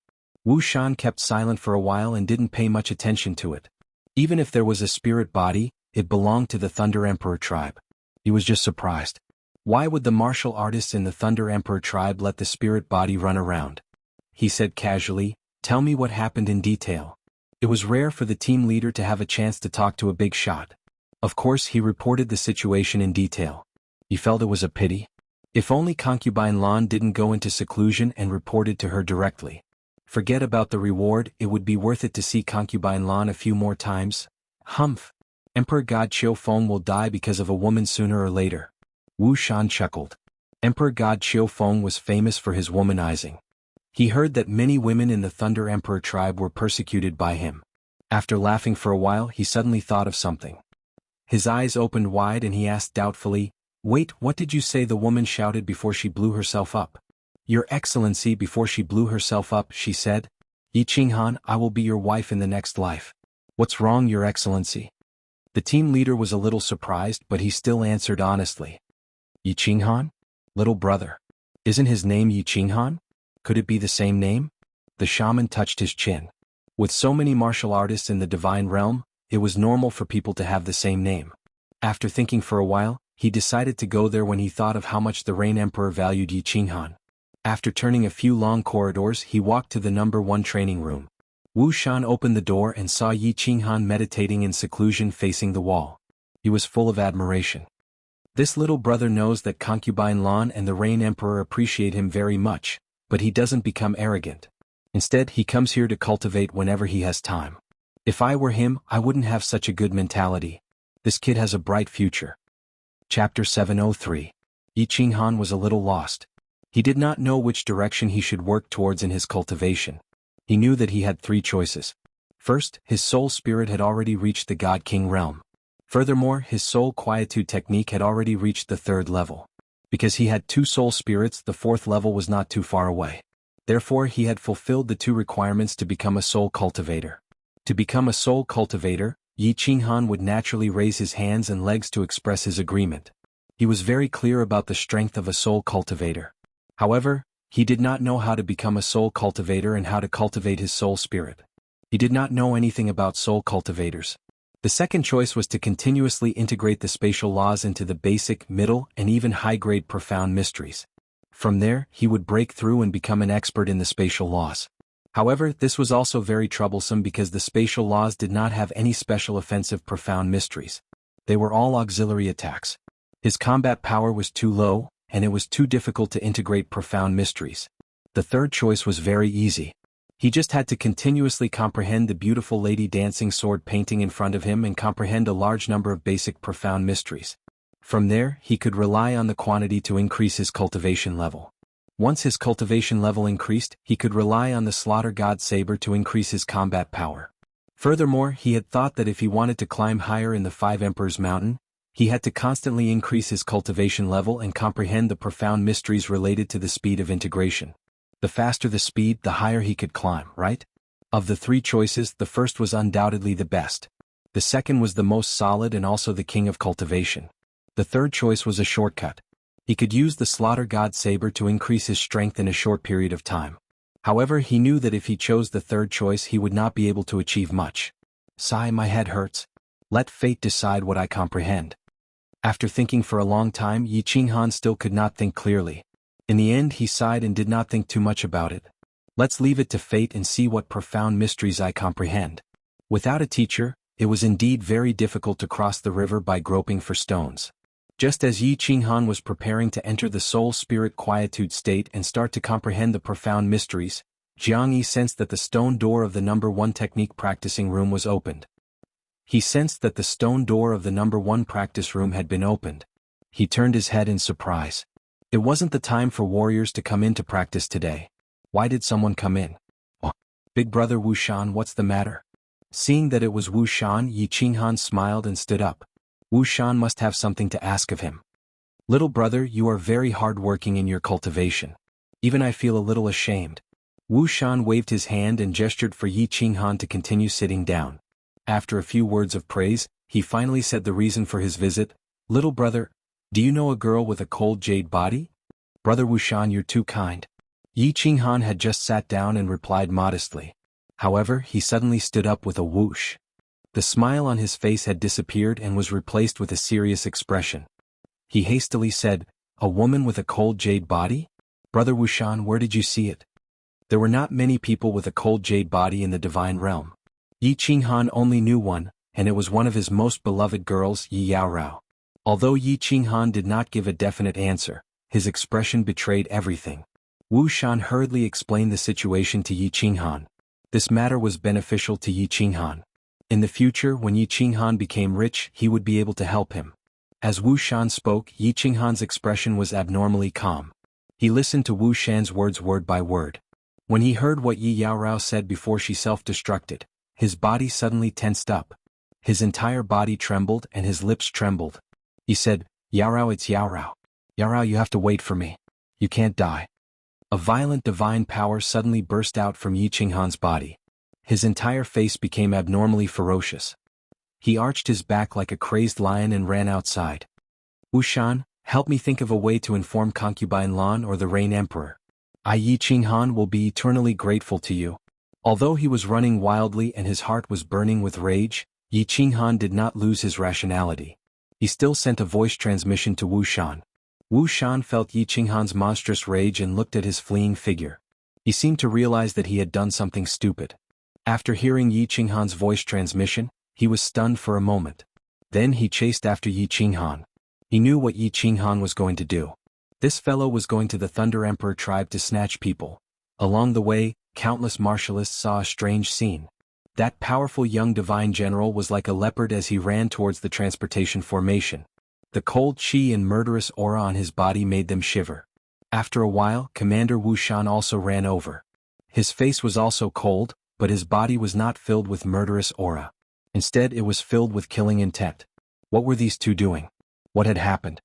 Wu Shan kept silent for a while and didn't pay much attention to it. Even if there was a spirit body, it belonged to the Thunder Emperor tribe. He was just surprised. Why would the martial artists in the Thunder Emperor tribe let the spirit body run around? He said casually, "Tell me what happened in detail." It was rare for the team leader to have a chance to talk to a big shot. Of course he reported the situation in detail. He felt it was a pity. If only Concubine Lan didn't go into seclusion and reported to her directly. Forget about the reward, it would be worth it to see Concubine Lan a few more times. Humph. Emperor God Qiu Feng will die because of a woman sooner or later. Wu Shan chuckled. Emperor God Qiu Feng was famous for his womanizing. He heard that many women in the Thunder Emperor tribe were persecuted by him. After laughing for a while, he suddenly thought of something. His eyes opened wide and he asked doubtfully, "Wait, what did you say the woman shouted before she blew herself up?" "Your Excellency," before she blew herself up, she said. "Yi Qinghan, I will be your wife in the next life." "What's wrong, Your Excellency?" The team leader was a little surprised, but he still answered honestly. "Yi Qinghan? Little brother. Isn't his name Yi Qinghan? Could it be the same name?" The shaman touched his chin. With so many martial artists in the divine realm, it was normal for people to have the same name. After thinking for a while, he decided to go there when he thought of how much the Rain Emperor valued Yi Qinghan. After turning a few long corridors, he walked to the number 1 training room. Wu Shan opened the door and saw Yi Qinghan meditating in seclusion facing the wall. He was full of admiration. This little brother knows that Concubine Lan and the Rain Emperor appreciate him very much, but he doesn't become arrogant. Instead, he comes here to cultivate whenever he has time. If I were him, I wouldn't have such a good mentality. This kid has a bright future. Chapter 703. Yi Qinghan was a little lost. He did not know which direction he should work towards in his cultivation. He knew that he had 3 choices. First, his soul spirit had already reached the God King realm. Furthermore, his soul quietude technique had already reached the 3rd level. Because he had 2 soul spirits, the 4th level was not too far away. Therefore, he had fulfilled the 2 requirements to become a soul cultivator. To become a soul cultivator, Yi Qinghan would naturally raise his hands and legs to express his agreement. He was very clear about the strength of a soul cultivator. However, he did not know how to become a soul cultivator and how to cultivate his soul spirit. He did not know anything about soul cultivators. The second choice was to continuously integrate the spatial laws into the basic, middle, and even high-grade profound mysteries. From there, he would break through and become an expert in the spatial laws. However, this was also very troublesome because the spatial laws did not have any special offensive profound mysteries. They were all auxiliary attacks. His combat power was too low, and it was too difficult to integrate profound mysteries. The third choice was very easy. He just had to continuously comprehend the beautiful lady dancing sword painting in front of him and comprehend a large number of basic profound mysteries. From there, he could rely on the quantity to increase his cultivation level. Once his cultivation level increased, he could rely on the Slaughter God Saber to increase his combat power. Furthermore, he had thought that if he wanted to climb higher in the 5 Emperors Mountain, he had to constantly increase his cultivation level and comprehend the profound mysteries related to the speed of integration. The faster the speed, the higher he could climb, right? Of the 3 choices, the first was undoubtedly the best. The second was the most solid and also the king of cultivation. The third choice was a shortcut. He could use the Slaughter God Saber to increase his strength in a short period of time. However, he knew that if he chose the third choice he would not be able to achieve much. Sigh, my head hurts. Let fate decide what I comprehend. After thinking for a long time, Yi Qinghan still could not think clearly. In the end he sighed and did not think too much about it. Let's leave it to fate and see what profound mysteries I comprehend. Without a teacher, it was indeed very difficult to cross the river by groping for stones. Just as Yi Qinghan was preparing to enter the soul spirit quietude state and start to comprehend the profound mysteries, Jianghu sensed that the stone door of the number 1 technique practicing room was opened. He sensed that the stone door of the number 1 practice room had been opened. He turned his head in surprise. It wasn't the time for warriors to come in to practice today. Why did someone come in? Oh, Big Brother Wu Shan, what's the matter? Seeing that it was Wu Shan, Yi Qinghan smiled and stood up. Wu Shan must have something to ask of him. Little brother, you are very hard-working in your cultivation. Even I feel a little ashamed. Wu Shan waved his hand and gestured for Yi Qinghan to continue sitting down. After a few words of praise, he finally said the reason for his visit. Little brother, do you know a girl with a cold jade body? Brother Wu Shan, you're too kind. Yi Qinghan had just sat down and replied modestly. However, he suddenly stood up with a whoosh. The smile on his face had disappeared and was replaced with a serious expression. He hastily said, "A woman with a cold jade body? Brother Wushan, where did you see it?" There were not many people with a cold jade body in the divine realm. Yi Qinghan only knew one, and it was one of his most beloved girls, Yi Yaorao. Although Yi Qinghan did not give a definite answer, his expression betrayed everything. Wu Shan hurriedly explained the situation to Yi Qinghan. This matter was beneficial to Yi Qinghan. In the future, when Yi Qinghan became rich, he would be able to help him. As Wu Shan spoke, Yi Qinghan's expression was abnormally calm. He listened to Wu Shan's words word by word. When he heard what Yi Yaorao said before she self-destructed, his body suddenly tensed up. His entire body trembled and his lips trembled. He said, "Yaorao, it's Yaorao. Yaorao, you have to wait for me. You can't die." A violent divine power suddenly burst out from Yi Qinghan's body. His entire face became abnormally ferocious. He arched his back like a crazed lion and ran outside. "Wu Shan, help me think of a way to inform concubine Lan or the Rain Emperor. I, Yi Qinghan, will be eternally grateful to you." Although he was running wildly and his heart was burning with rage, Yi Qinghan did not lose his rationality. He still sent a voice transmission to Wu Shan. Wu Shan felt Yi Qinghan's monstrous rage and looked at his fleeing figure. He seemed to realize that he had done something stupid. After hearing Yi Qinghan's voice transmission, he was stunned for a moment. Then he chased after Yi Qinghan. He knew what Yi Qinghan was going to do. This fellow was going to the Thunder Emperor tribe to snatch people. Along the way, countless martialists saw a strange scene. That powerful young divine general was like a leopard as he ran towards the transportation formation. The cold chi and murderous aura on his body made them shiver. After a while, Commander Wu Shan also ran over. His face was also cold, but his body was not filled with murderous aura. Instead, it was filled with killing intent. What were these two doing? What had happened?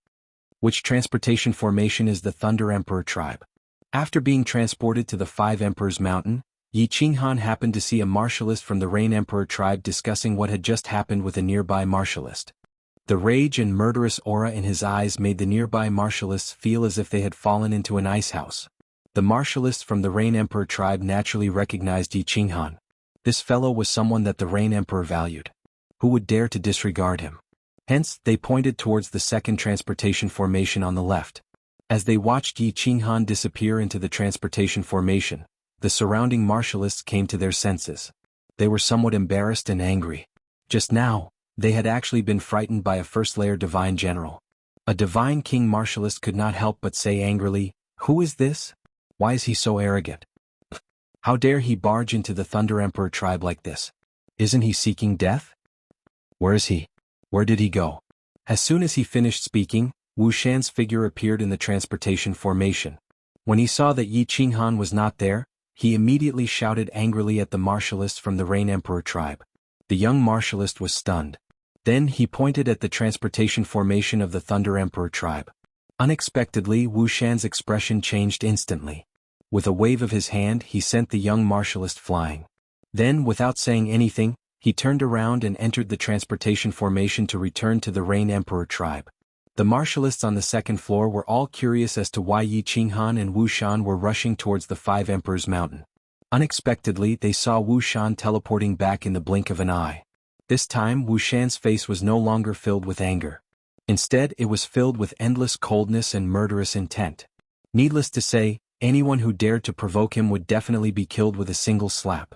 Which transportation formation is the Thunder Emperor tribe? After being transported to the Five Emperors Mountain, Yi Qinghan happened to see a martialist from the Rain Emperor tribe discussing what had just happened with a nearby martialist. The rage and murderous aura in his eyes made the nearby martialists feel as if they had fallen into an ice house. The martialists from the Rain Emperor tribe naturally recognized Yi Qinghan. This fellow was someone that the Rain Emperor valued. Who would dare to disregard him? Hence, they pointed towards the second transportation formation on the left. As they watched Yi Qinghan disappear into the transportation formation, the surrounding martialists came to their senses. They were somewhat embarrassed and angry. Just now, they had actually been frightened by a first-layer divine general. A divine king martialist could not help but say angrily, "Who is this? Why is he so arrogant? How dare he barge into the Thunder Emperor tribe like this? Isn't he seeking death? Where is he? Where did he go?" As soon as he finished speaking, Wu Shan's figure appeared in the transportation formation. When he saw that Yi Qinghan was not there, he immediately shouted angrily at the martialist from the Rain Emperor tribe. The young martialist was stunned. Then he pointed at the transportation formation of the Thunder Emperor tribe. Unexpectedly, Wu Shan's expression changed instantly. With a wave of his hand, he sent the young martialist flying. Then, without saying anything, he turned around and entered the transportation formation to return to the Rain Emperor tribe. The martialists on the second floor were all curious as to why Yi Qinghan and Wu Shan were rushing towards the Five Emperors Mountain. Unexpectedly, they saw Wu Shan teleporting back in the blink of an eye. This time, Wu Shan's face was no longer filled with anger. Instead, it was filled with endless coldness and murderous intent. Needless to say, anyone who dared to provoke him would definitely be killed with a single slap.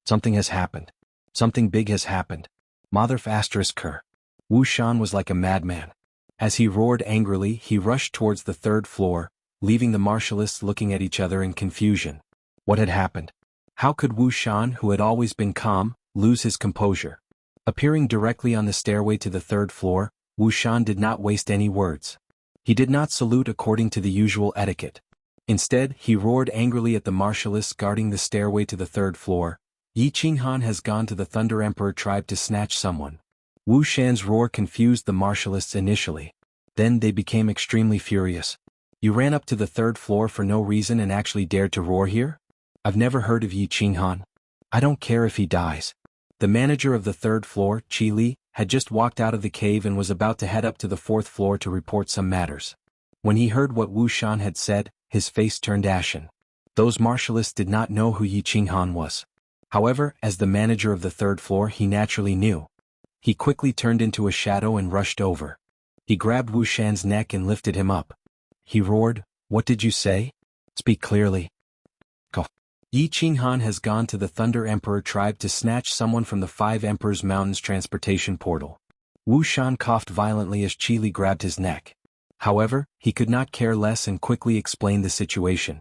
Something has happened. Something big has happened. Mother ***. Wu Shan was like a madman. As he roared angrily, he rushed towards the third floor, leaving the martialists looking at each other in confusion. What had happened? How could Wu Shan, who had always been calm, lose his composure? Appearing directly on the stairway to the third floor, Wu Shan did not waste any words. He did not salute according to the usual etiquette. Instead, he roared angrily at the martialists guarding the stairway to the third floor. "Yi Qinghan has gone to the Thunder Emperor tribe to snatch someone." Wu Shan's roar confused the martialists initially. Then they became extremely furious. "You ran up to the third floor for no reason and actually dared to roar here? I've never heard of Yi Qinghan. I don't care if he dies." The manager of the third floor, Qi Li, had just walked out of the cave and was about to head up to the fourth floor to report some matters. When he heard what Wu Shan had said, his face turned ashen. Those martialists did not know who Yi Qinghan was. However, as the manager of the third floor, he naturally knew. He quickly turned into a shadow and rushed over. He grabbed Wu Shan's neck and lifted him up. He roared, "What did you say? Speak clearly." Go. Yi Qinghan has gone to the Thunder Emperor tribe to snatch someone from the Five Emperors Mountains transportation portal. Wu Shan coughed violently as Qi Li grabbed his neck. However, he could not care less and quickly explained the situation.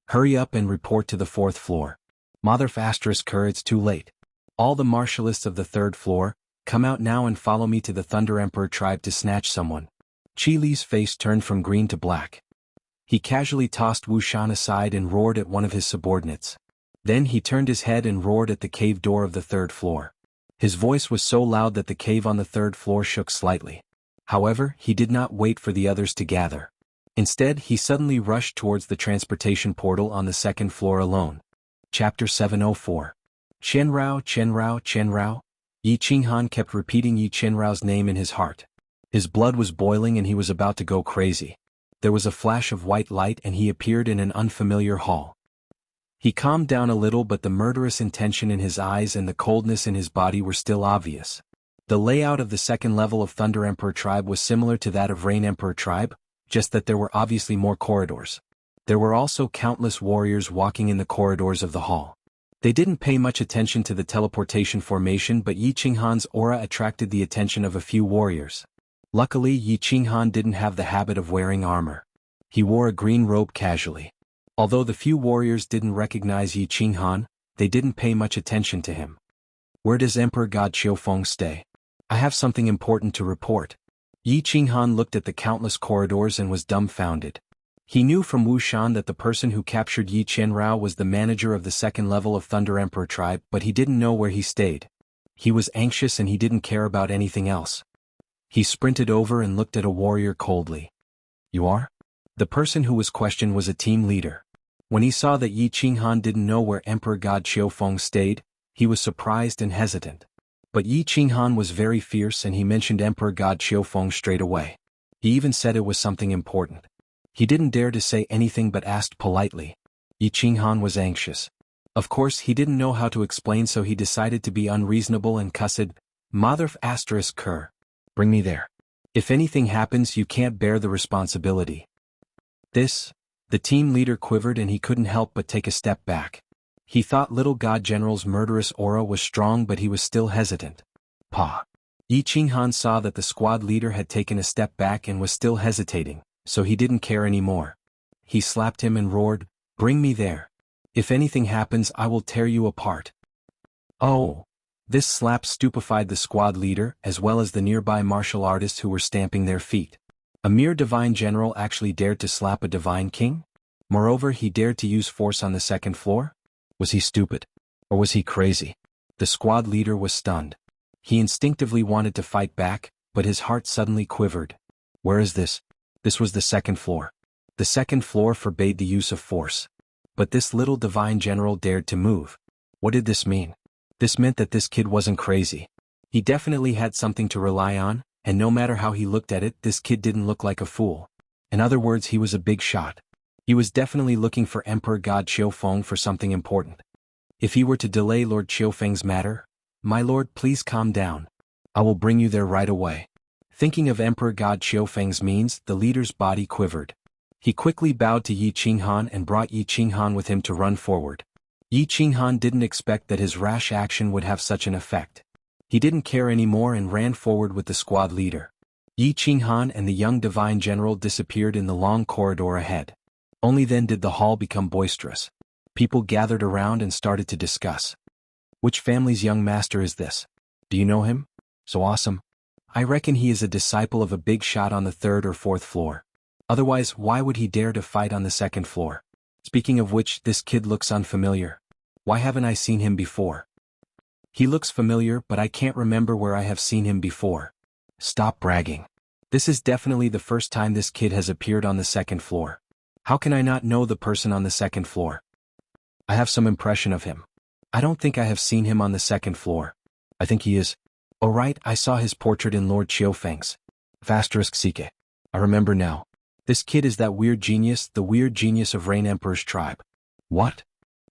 "Hurry up and report to the fourth floor. Mother Asterisk, it's too late. All the martialists of the third floor, come out now and follow me to the Thunder Emperor tribe to snatch someone." Qi Li's face turned from green to black. He casually tossed Wu Shan aside and roared at one of his subordinates. Then he turned his head and roared at the cave door of the third floor. His voice was so loud that the cave on the third floor shook slightly. However, he did not wait for the others to gather. Instead, he suddenly rushed towards the transportation portal on the second floor alone. Chapter 704. Qianrao, Qianrao, Qianrao. Yi Qinghan kept repeating Yi Qianrao's name in his heart. His blood was boiling and he was about to go crazy. There was a flash of white light and he appeared in an unfamiliar hall. He calmed down a little, but the murderous intention in his eyes and the coldness in his body were still obvious. The layout of the second level of Thunder Emperor tribe was similar to that of Rain Emperor tribe, just that there were obviously more corridors. There were also countless warriors walking in the corridors of the hall. They didn't pay much attention to the teleportation formation, but Yi Qinghan's aura attracted the attention of a few warriors. Luckily, Yi Qinghan didn't have the habit of wearing armor. He wore a green robe casually. Although the few warriors didn't recognize Yi Qinghan, they didn't pay much attention to him. "Where does Emperor God Qiufeng stay? I have something important to report." Yi Qinghan looked at the countless corridors and was dumbfounded. He knew from Wu Shan that the person who captured Yi Qianrao was the manager of the second level of Thunder Emperor tribe, but he didn't know where he stayed. He was anxious and he didn't care about anything else. He sprinted over and looked at a warrior coldly. "You are?" The person who was questioned was a team leader. When he saw that Yi Qinghan didn't know where Emperor God Qiufeng stayed, he was surprised and hesitant. But Yi Qinghan was very fierce and he mentioned Emperor God Qiufeng straight away. He even said it was something important. He didn't dare to say anything but asked politely. Yi Qinghan was anxious. Of course, he didn't know how to explain, so he decided to be unreasonable and cussed, "Mother asterisk cur. Bring me there. If anything happens, you can't bear the responsibility." The team leader quivered and he couldn't help but take a step back. He thought Little God General's murderous aura was strong, but he was still hesitant. Pa. Yi Qinghan saw that the squad leader had taken a step back and was still hesitating, so he didn't care anymore. He slapped him and roared, "Bring me there. If anything happens, I will tear you apart." Oh! This slap stupefied the squad leader as well as the nearby martial artists who were stamping their feet. A mere divine general actually dared to slap a divine king? Moreover, he dared to use force on the second floor? Was he stupid? Or was he crazy? The squad leader was stunned. He instinctively wanted to fight back, but his heart suddenly quivered. Where is this? This was the second floor. The second floor forbade the use of force. But this little divine general dared to move. What did this mean? This meant that this kid wasn't crazy. He definitely had something to rely on, and no matter how he looked at it, this kid didn't look like a fool. In other words, he was a big shot. He was definitely looking for Emperor God Qiufeng for something important. If he were to delay Lord Qiufeng's matter, "My lord, please calm down. I will bring you there right away." Thinking of Emperor God Qiufeng's means, the leader's body quivered. He quickly bowed to Yi Qinghan and brought Yi Qinghan with him to run forward. Yi Qinghan didn't expect that his rash action would have such an effect. He didn't care anymore and ran forward with the squad leader. Yi Qinghan and the young divine general disappeared in the long corridor ahead. Only then did the hall become boisterous. People gathered around and started to discuss. "Which family's young master is this? Do you know him? So awesome. I reckon he is a disciple of a big shot on the third or fourth floor. Otherwise, why would he dare to fight on the second floor? Speaking of which, this kid looks unfamiliar. Why haven't I seen him before? He looks familiar, but I can't remember where I have seen him before." Stop bragging. This is definitely the first time this kid has appeared on the second floor. How can I not know the person on the second floor? I have some impression of him. I don't think I have seen him on the second floor. I think he is. Oh right, I saw his portrait in Lord Qiufeng's. *Sike. I remember now. This kid is that weird genius, the weird genius of Rain Emperor's tribe. What?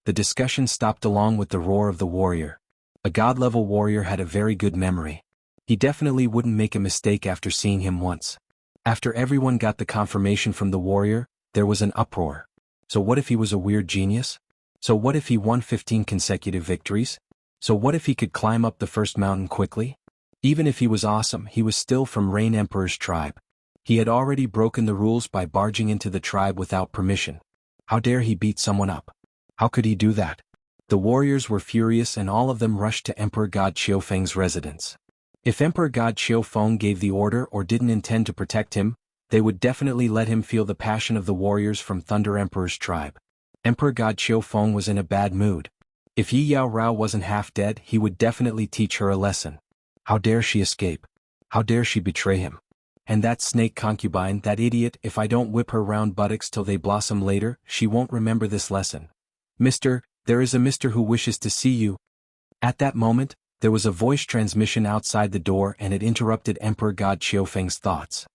The discussion stopped along with the roar of the warrior. A god-level warrior had a very good memory. He definitely wouldn't make a mistake after seeing him once. After everyone got the confirmation from the warrior, there was an uproar. So what if he was a weird genius? So what if he won 15 consecutive victories? So what if he could climb up the first mountain quickly? Even if he was awesome, he was still from Rain Emperor's tribe. He had already broken the rules by barging into the tribe without permission. How dare he beat someone up? How could he do that? The warriors were furious and all of them rushed to Emperor God Qiufeng's residence. If Emperor God Qiufeng gave the order or didn't intend to protect him, they would definitely let him feel the passion of the warriors from Thunder Emperor's tribe. Emperor God Qiufeng was in a bad mood. If Yi Yao Rao wasn't half dead, he would definitely teach her a lesson. How dare she escape? How dare she betray him? And that snake concubine, that idiot, if I don't whip her round buttocks till they blossom later, she won't remember this lesson. Mister, there is a mister who wishes to see you. At that moment, there was a voice transmission outside the door and it interrupted Emperor God Qiufeng's thoughts.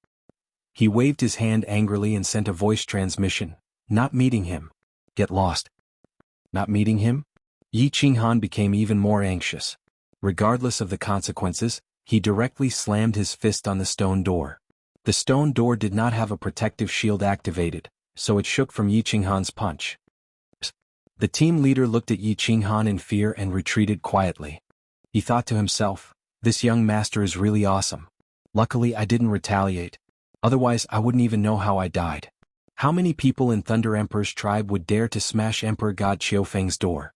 He waved his hand angrily and sent a voice transmission. Not meeting him. Get lost. Not meeting him? Yi Qinghan became even more anxious. Regardless of the consequences, he directly slammed his fist on the stone door. The stone door did not have a protective shield activated, so it shook from Yi Qinghan's punch. The team leader looked at Yi Qinghan in fear and retreated quietly. He thought to himself, this young master is really awesome. Luckily I didn't retaliate. Otherwise I wouldn't even know how I died. How many people in Thunder Emperor's tribe would dare to smash Emperor God Qiufeng's door?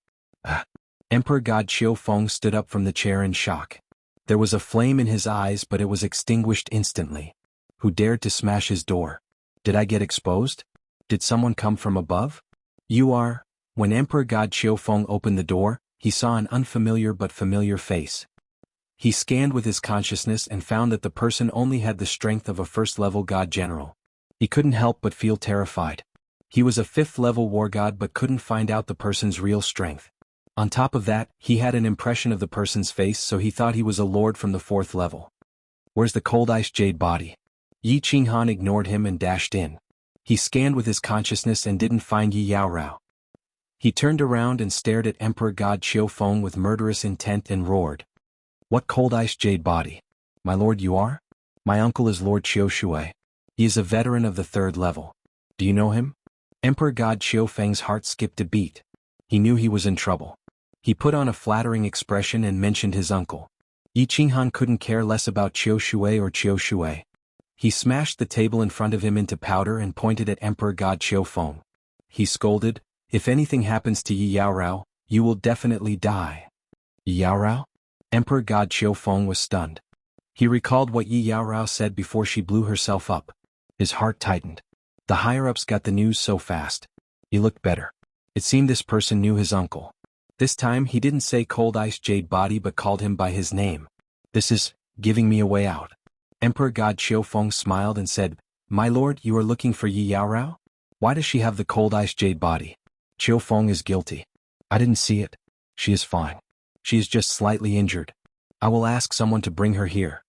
Emperor God Qiufeng stood up from the chair in shock. There was a flame in his eyes but it was extinguished instantly. Who dared to smash his door? Did I get exposed? Did someone come from above? You are... When Emperor God Qiufeng opened the door, he saw an unfamiliar but familiar face. He scanned with his consciousness and found that the person only had the strength of a first-level god general. He couldn't help but feel terrified. He was a fifth-level war god but couldn't find out the person's real strength. On top of that, he had an impression of the person's face so he thought he was a lord from the fourth level. Where's the cold ice jade body? Yi Qinghan ignored him and dashed in. He scanned with his consciousness and didn't find Yi Yao Rao. He turned around and stared at Emperor God Qiufeng with murderous intent and roared. What cold ice jade body? My lord you are? My uncle is Lord Qiushui. He is a veteran of the third level. Do you know him? Emperor God Qiufeng's heart skipped a beat. He knew he was in trouble. He put on a flattering expression and mentioned his uncle. Yi Qinghan couldn't care less about Qiushui or Qiushui. He smashed the table in front of him into powder and pointed at Emperor God Qiufeng. He scolded, if anything happens to Yi Yao Rao, you will definitely die. Yi Yao Rao? Emperor God Qiufeng was stunned. He recalled what Yi Yao Rao said before she blew herself up. His heart tightened. The higher-ups got the news so fast. He looked better. It seemed this person knew his uncle. This time he didn't say cold ice jade body but called him by his name. This is giving me a way out. Emperor God Qiufeng smiled and said, My lord, you are looking for Yi Yao Rao? Why does she have the cold ice jade body? Qiufeng is guilty. I didn't see it. She is fine. She is just slightly injured. I will ask someone to bring her here.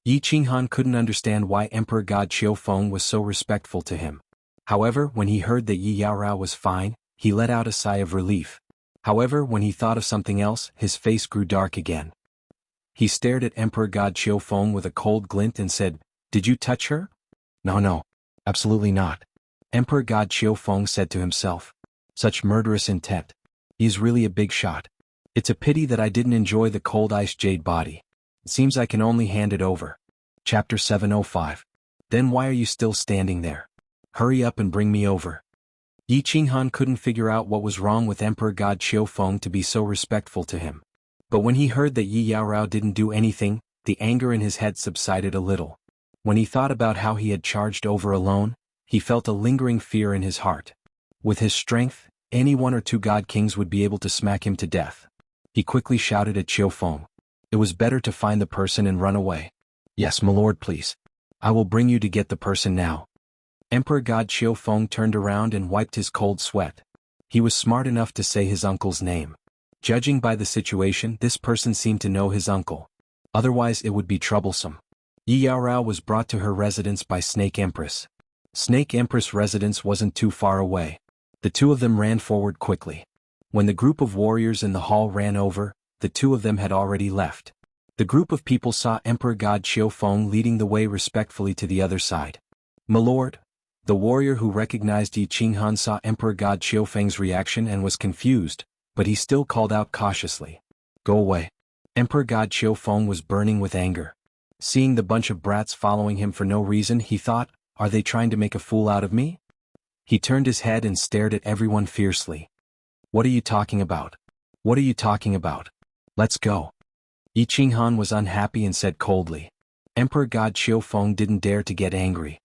Yi Qinghan couldn't understand why Emperor God Qiufeng was so respectful to him. However, when he heard that Yi Yao Rao was fine, he let out a sigh of relief. However, when he thought of something else, his face grew dark again. He stared at Emperor God Qiufeng with a cold glint and said, Did you touch her? No, absolutely not. Emperor God Qiufeng said to himself. Such murderous intent. He is really a big shot. It's a pity that I didn't enjoy the cold ice jade body. It seems I can only hand it over. Chapter 705. Then why are you still standing there? Hurry up and bring me over. Yi Qinghan couldn't figure out what was wrong with Emperor God Qiufeng to be so respectful to him. But when he heard that Yi Yao Rao didn't do anything, the anger in his head subsided a little. When he thought about how he had charged over alone, he felt a lingering fear in his heart. With his strength, any one or two god kings would be able to smack him to death. He quickly shouted at Qiufeng. It was better to find the person and run away. Yes, my lord, please. I will bring you to get the person now. Emperor God Qiufeng turned around and wiped his cold sweat. He was smart enough to say his uncle's name. Judging by the situation, this person seemed to know his uncle. Otherwise it would be troublesome. Yi Yao Rao was brought to her residence by Snake Empress. Snake Empress' residence wasn't too far away. The two of them ran forward quickly. When the group of warriors in the hall ran over, the two of them had already left. The group of people saw Emperor God Xiaofeng leading the way respectfully to the other side. "My lord." The warrior who recognized Yi Qinghan saw Emperor God Xiaofeng's reaction and was confused, but he still called out cautiously, "Go away." Emperor God Xiaofeng was burning with anger. Seeing the bunch of brats following him for no reason, he thought, "Are they trying to make a fool out of me?" He turned his head and stared at everyone fiercely. "What are you talking about? What are you talking about? Let's go." Yi Qinghan was unhappy and said coldly. Emperor God Xiaofeng didn't dare to get angry.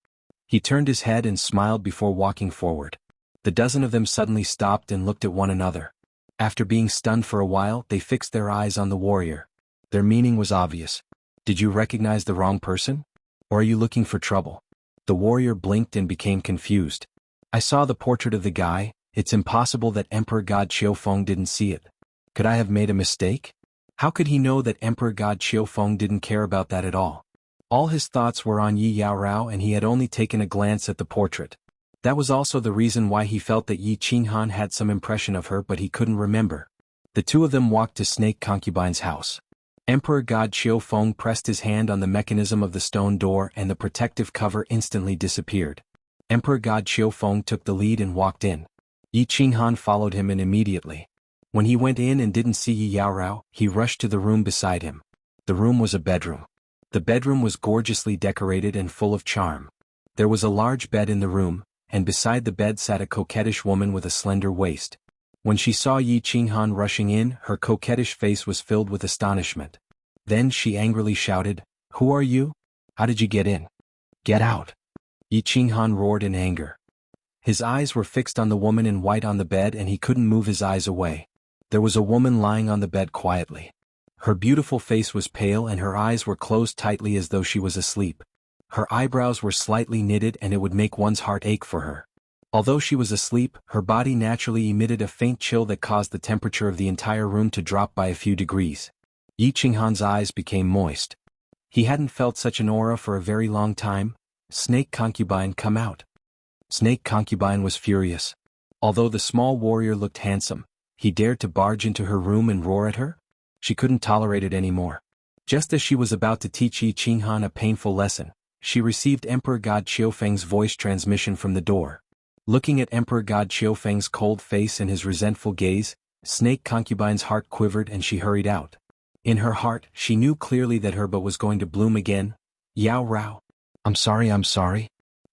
He turned his head and smiled before walking forward. The dozen of them suddenly stopped and looked at one another. After being stunned for a while, they fixed their eyes on the warrior. Their meaning was obvious. "Did you recognize the wrong person? Or are you looking for trouble?" The warrior blinked and became confused. "I saw the portrait of the guy. It's impossible that Emperor God Xiaofeng didn't see it. Could I have made a mistake? How could he know that Emperor God Xiaofeng didn't care about that at all?" All his thoughts were on Yi Yaorao and he had only taken a glance at the portrait. That was also the reason why he felt that Yi Qinghan had some impression of her, but he couldn't remember. The two of them walked to Snake Concubine's house. Emperor God Xiaofeng pressed his hand on the mechanism of the stone door and the protective cover instantly disappeared. Emperor God Xiaofeng took the lead and walked in. Yi Qinghan followed him in immediately. When he went in and didn't see Yi Yaorao, he rushed to the room beside him. The room was a bedroom. The bedroom was gorgeously decorated and full of charm. There was a large bed in the room, and beside the bed sat a coquettish woman with a slender waist. When she saw Yi Qinghan rushing in, her coquettish face was filled with astonishment. Then she angrily shouted, "Who are you? How did you get in? Get out!" Yi Qinghan roared in anger. His eyes were fixed on the woman in white on the bed and he couldn't move his eyes away. There was a woman lying on the bed quietly. Her beautiful face was pale and her eyes were closed tightly as though she was asleep. Her eyebrows were slightly knitted and it would make one's heart ache for her. Although she was asleep, her body naturally emitted a faint chill that caused the temperature of the entire room to drop by a few degrees. Yi Qinghan's eyes became moist. He hadn't felt such an aura for a very long time. "Snake Concubine, come out." Snake Concubine was furious. Although the small warrior looked handsome, he dared to barge into her room and roar at her? She couldn't tolerate it anymore. Just as she was about to teach Yi Qinghan a painful lesson, she received Emperor God Xiaofeng's voice transmission from the door. Looking at Emperor God Xiaofeng's cold face and his resentful gaze, Snake Concubine's heart quivered and she hurried out. In her heart, she knew clearly that her butt was going to bloom again. "Yao Rao. I'm sorry.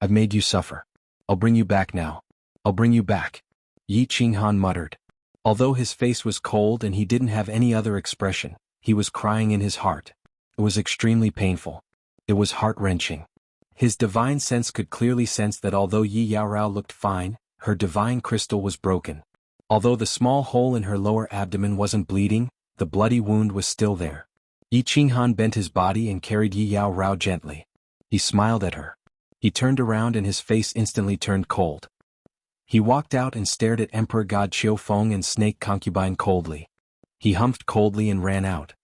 I've made you suffer. I'll bring you back now. I'll bring you back," Yi Qinghan muttered. Although his face was cold and he didn't have any other expression, he was crying in his heart. It was extremely painful. It was heart-wrenching. His divine sense could clearly sense that although Yi Yaorao looked fine, her divine crystal was broken. Although the small hole in her lower abdomen wasn't bleeding, the bloody wound was still there. Yi Qinghan bent his body and carried Yi Yaorao gently. He smiled at her. He turned around and his face instantly turned cold. He walked out and stared at Emperor God Xiaofeng and Snake Concubine coldly. He humphed coldly and ran out.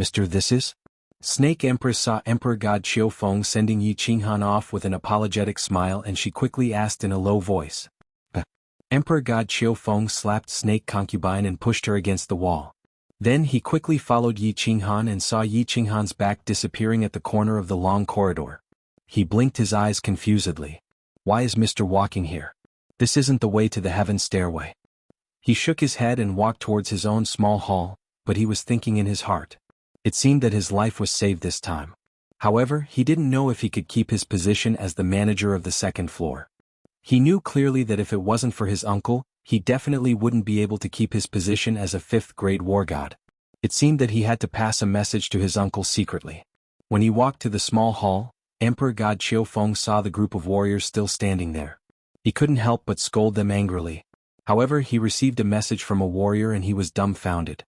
"Mr. This is?" Snake Empress saw Emperor God Xiaofeng sending Yi Qinghan off with an apologetic smile and she quickly asked in a low voice. Emperor God Xiaofeng slapped Snake Concubine and pushed her against the wall. Then he quickly followed Yi Qinghan and saw Yi Qinghan's back disappearing at the corner of the long corridor. He blinked his eyes confusedly. "Why is Mr. walking here? This isn't the way to the heaven stairway." He shook his head and walked towards his own small hall, but he was thinking in his heart. It seemed that his life was saved this time. However, he didn't know if he could keep his position as the manager of the second floor. He knew clearly that if it wasn't for his uncle, he definitely wouldn't be able to keep his position as a fifth-grade war god. It seemed that he had to pass a message to his uncle secretly. When he walked to the small hall, Emperor God Xiaofeng saw the group of warriors still standing there. He couldn't help but scold them angrily. However, he received a message from a warrior and he was dumbfounded.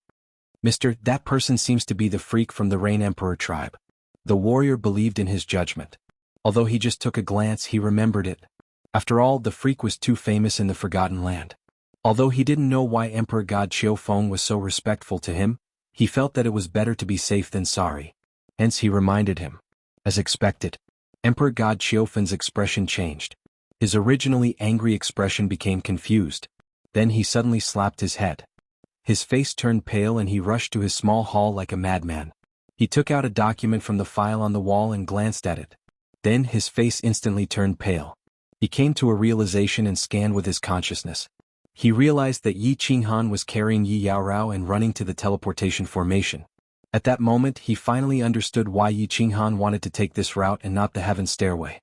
"Mr. That person seems to be the freak from the Rain Emperor tribe." The warrior believed in his judgment. Although he just took a glance, he remembered it. After all, the freak was too famous in the Forgotten Land. Although he didn't know why Emperor God Xiaofeng was so respectful to him, he felt that it was better to be safe than sorry. Hence he reminded him. As expected, Emperor God Xiaofeng's expression changed. His originally angry expression became confused. Then he suddenly slapped his head. His face turned pale and he rushed to his small hall like a madman. He took out a document from the file on the wall and glanced at it. Then his face instantly turned pale. He came to a realization and scanned with his consciousness. He realized that Yi Qinghan was carrying Yi Yaorao and running to the teleportation formation. At that moment he finally understood why Yi Qinghan wanted to take this route and not the heaven stairway.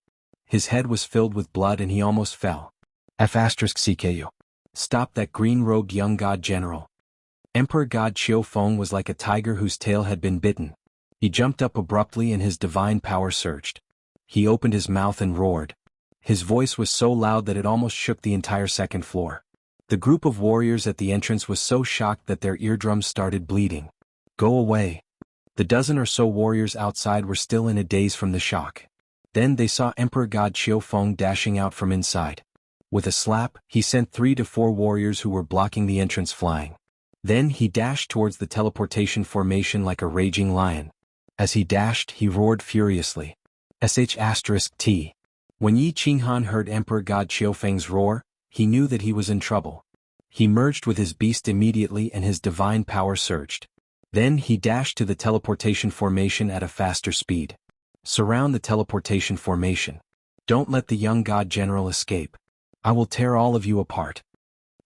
His head was filled with blood and he almost fell. F***CKU. Stop that green-robed young god general. Emperor God Qiufeng was like a tiger whose tail had been bitten. He jumped up abruptly and his divine power surged. He opened his mouth and roared. His voice was so loud that it almost shook the entire second floor. The group of warriors at the entrance was so shocked that their eardrums started bleeding. Go away. The dozen or so warriors outside were still in a daze from the shock. Then they saw Emperor God Qiufeng dashing out from inside. With a slap, he sent 3 to 4 warriors who were blocking the entrance flying. Then he dashed towards the teleportation formation like a raging lion. As he dashed, he roared furiously. **T. When Yi Qinghan heard Emperor God Qiufeng's roar, he knew that he was in trouble. He merged with his beast immediately and his divine power surged. Then he dashed to the teleportation formation at a faster speed. Surround the teleportation formation. Don't let the young god general escape. I will tear all of you apart.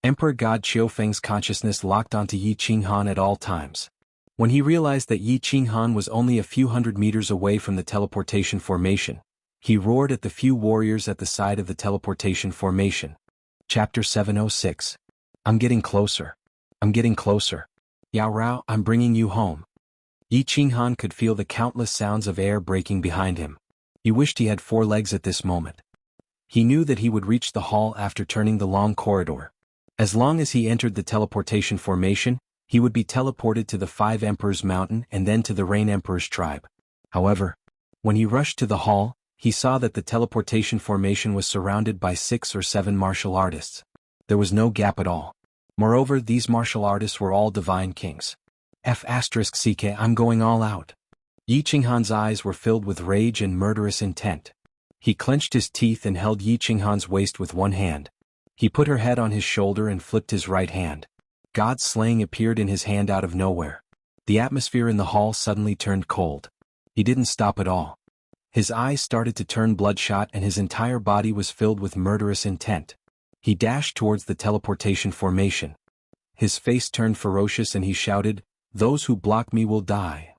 Emperor God Qiufeng's consciousness locked onto Yi Qinghan at all times. When he realized that Yi Qinghan was only a few hundred meters away from the teleportation formation, he roared at the few warriors at the side of the teleportation formation. Chapter 706. I'm getting closer. I'm getting closer. Yaorao, I'm bringing you home. Yi Qinghan could feel the countless sounds of air breaking behind him. He wished he had 4 legs at this moment. He knew that he would reach the hall after turning the long corridor. As long as he entered the teleportation formation, he would be teleported to the 5 Emperors Mountain and then to the Rain Emperor's tribe. However, when he rushed to the hall, he saw that the teleportation formation was surrounded by 6 or 7 martial artists. There was no gap at all. Moreover, these martial artists were all divine kings. F***CK, I'm going all out. Yi Qinghan's eyes were filled with rage and murderous intent. He clenched his teeth and held Yi Qinghan's waist with one hand. He put her head on his shoulder and flipped his right hand. God's slaying appeared in his hand out of nowhere. The atmosphere in the hall suddenly turned cold. He didn't stop at all. His eyes started to turn bloodshot and his entire body was filled with murderous intent. He dashed towards the teleportation formation. His face turned ferocious and he shouted, "Those who block me will die.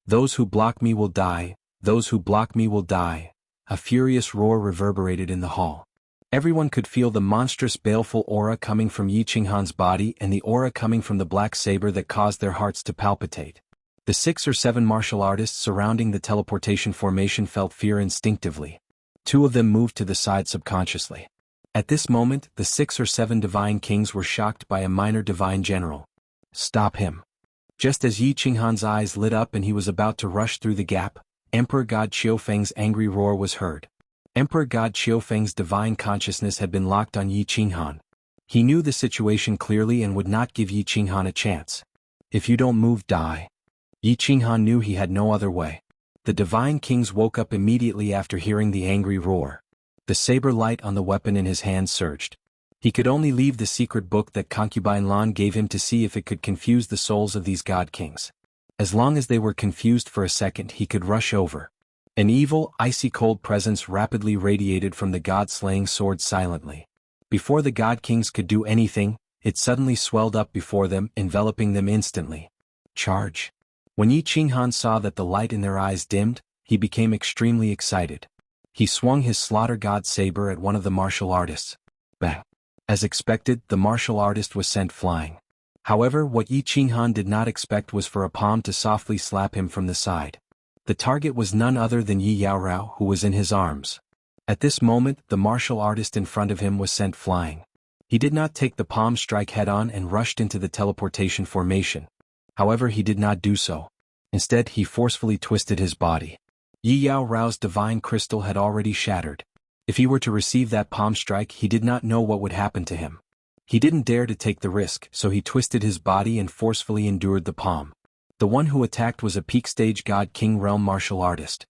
Those who block me will die. Those who block me will die." A furious roar reverberated in the hall. Everyone could feel the monstrous baleful aura coming from Yi Qinghan's body and the aura coming from the black saber that caused their hearts to palpitate. The 6 or 7 martial artists surrounding the teleportation formation felt fear instinctively. 2 of them moved to the side subconsciously. At this moment, the 6 or 7 divine kings were shocked by a minor divine general. Stop him. Just as Yi Qinghan's eyes lit up and he was about to rush through the gap, Emperor God Qiufeng's angry roar was heard. Emperor God Qiufeng's divine consciousness had been locked on Yi Qinghan. He knew the situation clearly and would not give Yi Qinghan a chance. If you don't move, die. Yi Qinghan knew he had no other way. The divine kings woke up immediately after hearing the angry roar. The saber light on the weapon in his hand surged. He could only leave the secret book that concubine Lan gave him to see if it could confuse the souls of these god kings. As long as they were confused for a second, he could rush over. An evil, icy-cold presence rapidly radiated from the god-slaying sword silently. Before the god kings could do anything, it suddenly swelled up before them, enveloping them instantly. Charge. When Yi Qinghan saw that the light in their eyes dimmed, he became extremely excited. He swung his slaughter god saber at one of the martial artists. Bang. As expected, the martial artist was sent flying. However, what Yi Qinghan did not expect was for a palm to softly slap him from the side. The target was none other than Yi Yaorao, who was in his arms. At this moment, the martial artist in front of him was sent flying. He did not take the palm strike head-on and rushed into the teleportation formation. However, he did not do so. Instead, he forcefully twisted his body. Yi Yaorao's divine crystal had already shattered. If he were to receive that palm strike, he did not know what would happen to him. He didn't dare to take the risk, so he twisted his body and forcefully endured the palm. The one who attacked was a peak stage god king realm martial artist.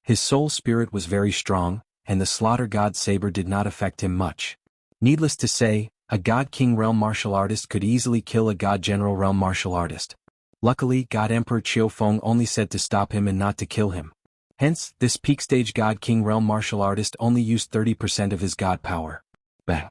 His soul spirit was very strong, and the Slaughter God saber did not affect him much. Needless to say, a God King realm martial artist could easily kill a God General realm martial artist. Luckily, God Emperor Qiufeng only said to stop him and not to kill him. Hence, this peak stage God King realm martial artist only used 30% of his God power. Bang!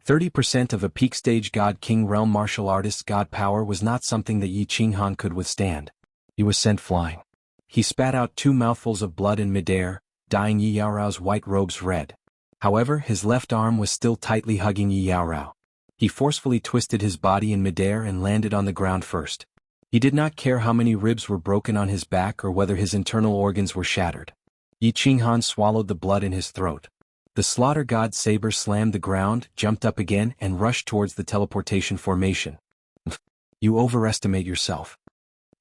30% of a peak stage God King realm martial artist's God power was not something that Yi Qinghan could withstand. He was sent flying. He spat out 2 mouthfuls of blood in midair, dyeing Yi Yaorao's white robes red. However, his left arm was still tightly hugging Yi Yaorao. He forcefully twisted his body in midair and landed on the ground first. He did not care how many ribs were broken on his back or whether his internal organs were shattered. Yi Qinghan swallowed the blood in his throat. The Slaughter God saber slammed the ground, jumped up again, and rushed towards the teleportation formation. You overestimate yourself.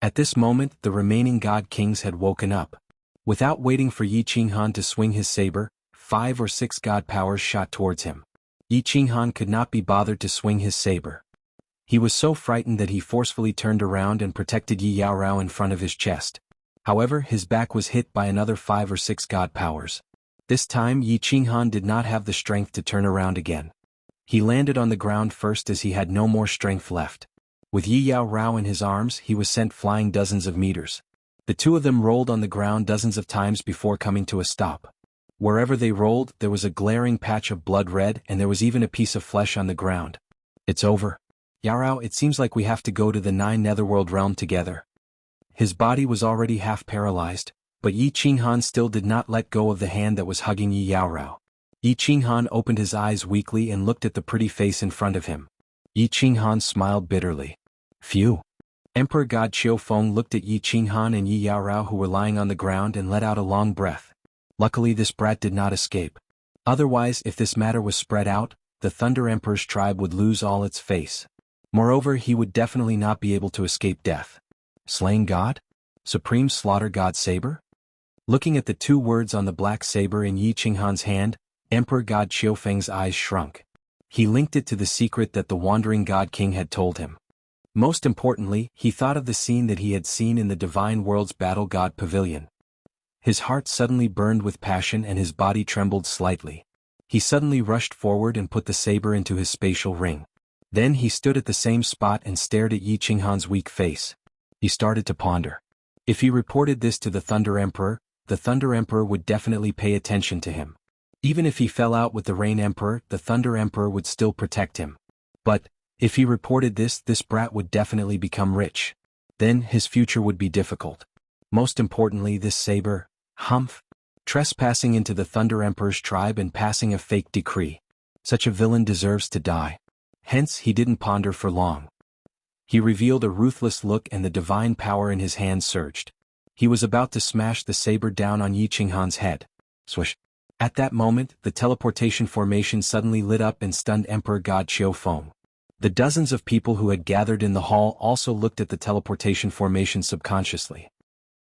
At this moment, the remaining God Kings had woken up. Without waiting for Yi Qinghan to swing his saber, 5 or 6 God powers shot towards him. Yi Qinghan could not be bothered to swing his saber. He was so frightened that he forcefully turned around and protected Yi Yaorao in front of his chest. However, his back was hit by another 5 or 6 God powers. This time Yi Qinghan did not have the strength to turn around again. He landed on the ground first as he had no more strength left. With Yi Yaorao in his arms, he was sent flying dozens of meters. The two of them rolled on the ground dozens of times before coming to a stop. Wherever they rolled, there was a glaring patch of blood red and there was even a piece of flesh on the ground. It's over. Yaorao, it seems like we have to go to the 9 Netherworld realm together. His body was already half paralyzed, but Yi Qinghan still did not let go of the hand that was hugging Yi Yaorao. Yi Qinghan opened his eyes weakly and looked at the pretty face in front of him. Yi Qinghan smiled bitterly. Phew. Emperor God Qiufeng looked at Yi Qinghan and Yi Yaorao who were lying on the ground and let out a long breath. Luckily this brat did not escape. Otherwise, if this matter was spread out, the Thunder Emperor's tribe would lose all its face. Moreover, he would definitely not be able to escape death. Slain God? Supreme Slaughter God Saber? Looking at the 2 words on the black saber in Yi Qinghan's hand, Emperor God Qiufeng's eyes shrunk. He linked it to the secret that the Wandering God King had told him. Most importantly, he thought of the scene that he had seen in the Divine World's Battle God Pavilion. His heart suddenly burned with passion and his body trembled slightly. He suddenly rushed forward and put the saber into his spatial ring. Then he stood at the same spot and stared at Yi Qinghan's weak face. He started to ponder. If he reported this to the Thunder Emperor would definitely pay attention to him. Even if he fell out with the Rain Emperor, the Thunder Emperor would still protect him. But, if he reported this brat would definitely become rich. Then his future would be difficult. Most importantly, this saber, humph, trespassing into the Thunder Emperor's tribe and passing a fake decree. Such a villain deserves to die. Hence, he didn't ponder for long. He revealed a ruthless look and the divine power in his hand surged. He was about to smash the saber down on Yi Qinghan's head. Swish. At that moment, the teleportation formation suddenly lit up and stunned Emperor God Qiufeng. The dozens of people who had gathered in the hall also looked at the teleportation formation subconsciously.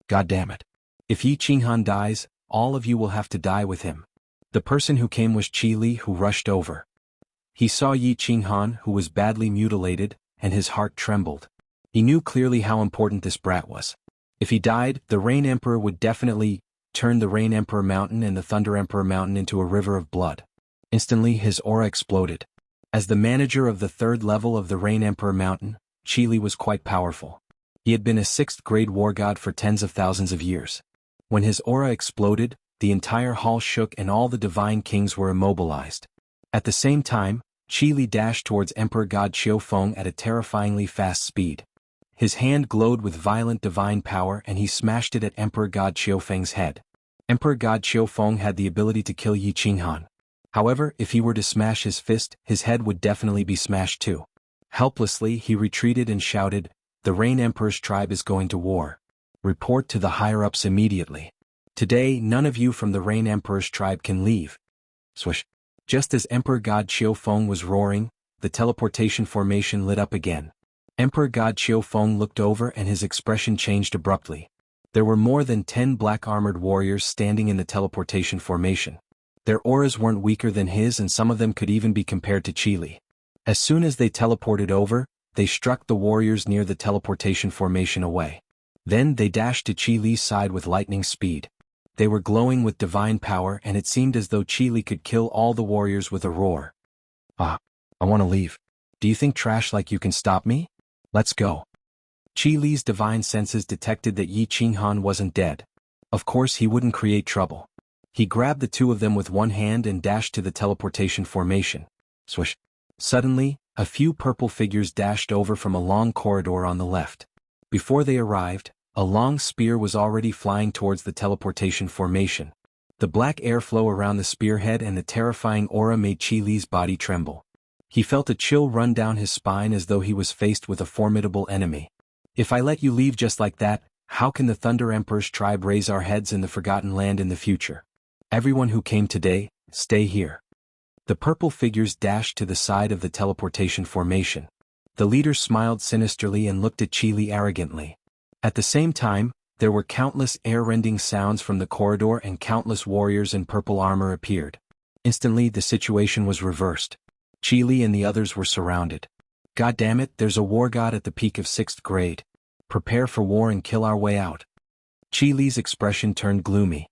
God damn it. If Yi Qinghan dies, all of you will have to die with him. The person who came was Qi Li, who rushed over. He saw Yi Qinghan, who was badly mutilated, and his heart trembled. He knew clearly how important this brat was. If he died, the Rain Emperor would definitely turn the Rain Emperor Mountain and the Thunder Emperor Mountain into a river of blood. Instantly his aura exploded. As the manager of the 3rd level of the Rain Emperor Mountain, Qi Li was quite powerful. He had been a 6th grade war god for tens of thousands of years. When his aura exploded, the entire hall shook and all the divine kings were immobilized. At the same time, Qi Li dashed towards Emperor God Qiufeng at a terrifyingly fast speed. His hand glowed with violent divine power and he smashed it at Emperor God Qiufeng's head. Emperor God Qiufeng had the ability to kill Yi Qinghan. However, if he were to smash his fist, his head would definitely be smashed too. Helplessly, he retreated and shouted, "The Rain Emperor's tribe is going to war. Report to the higher-ups immediately. Today, none of you from the Rain Emperor's tribe can leave." Swish. Just as Emperor God Qiufeng was roaring, the teleportation formation lit up again. Emperor God Qiufeng looked over and his expression changed abruptly. There were more than 10 black-armored warriors standing in the teleportation formation. Their auras weren't weaker than his and some of them could even be compared to Qi Li. As soon as they teleported over, they struck the warriors near the teleportation formation away. Then they dashed to Qi Li's side with lightning speed. They were glowing with divine power, and it seemed as though Qi Li could kill all the warriors with a roar. "Ah, I want to leave. Do you think trash like you can stop me? Let's go." Qi Li's divine senses detected that Yi Qinghan wasn't dead. Of course he wouldn't create trouble. He grabbed the two of them with one hand and dashed to the teleportation formation. Swish. Suddenly, a few purple figures dashed over from a long corridor on the left. Before they arrived, a long spear was already flying towards the teleportation formation. The black airflow around the spearhead and the terrifying aura made Qi Li's body tremble. He felt a chill run down his spine as though he was faced with a formidable enemy. "If I let you leave just like that, how can the Thunder Emperor's tribe raise our heads in the Forgotten Land in the future? Everyone who came today, stay here." The purple figures dashed to the side of the teleportation formation. The leader smiled sinisterly and looked at Qi Li arrogantly. At the same time, there were countless air-rending sounds from the corridor and countless warriors in purple armor appeared. Instantly the situation was reversed. Qi Li and the others were surrounded. "God damn it, there's a war god at the peak of 6th grade. Prepare for war and kill our way out." Qi Li's expression turned gloomy.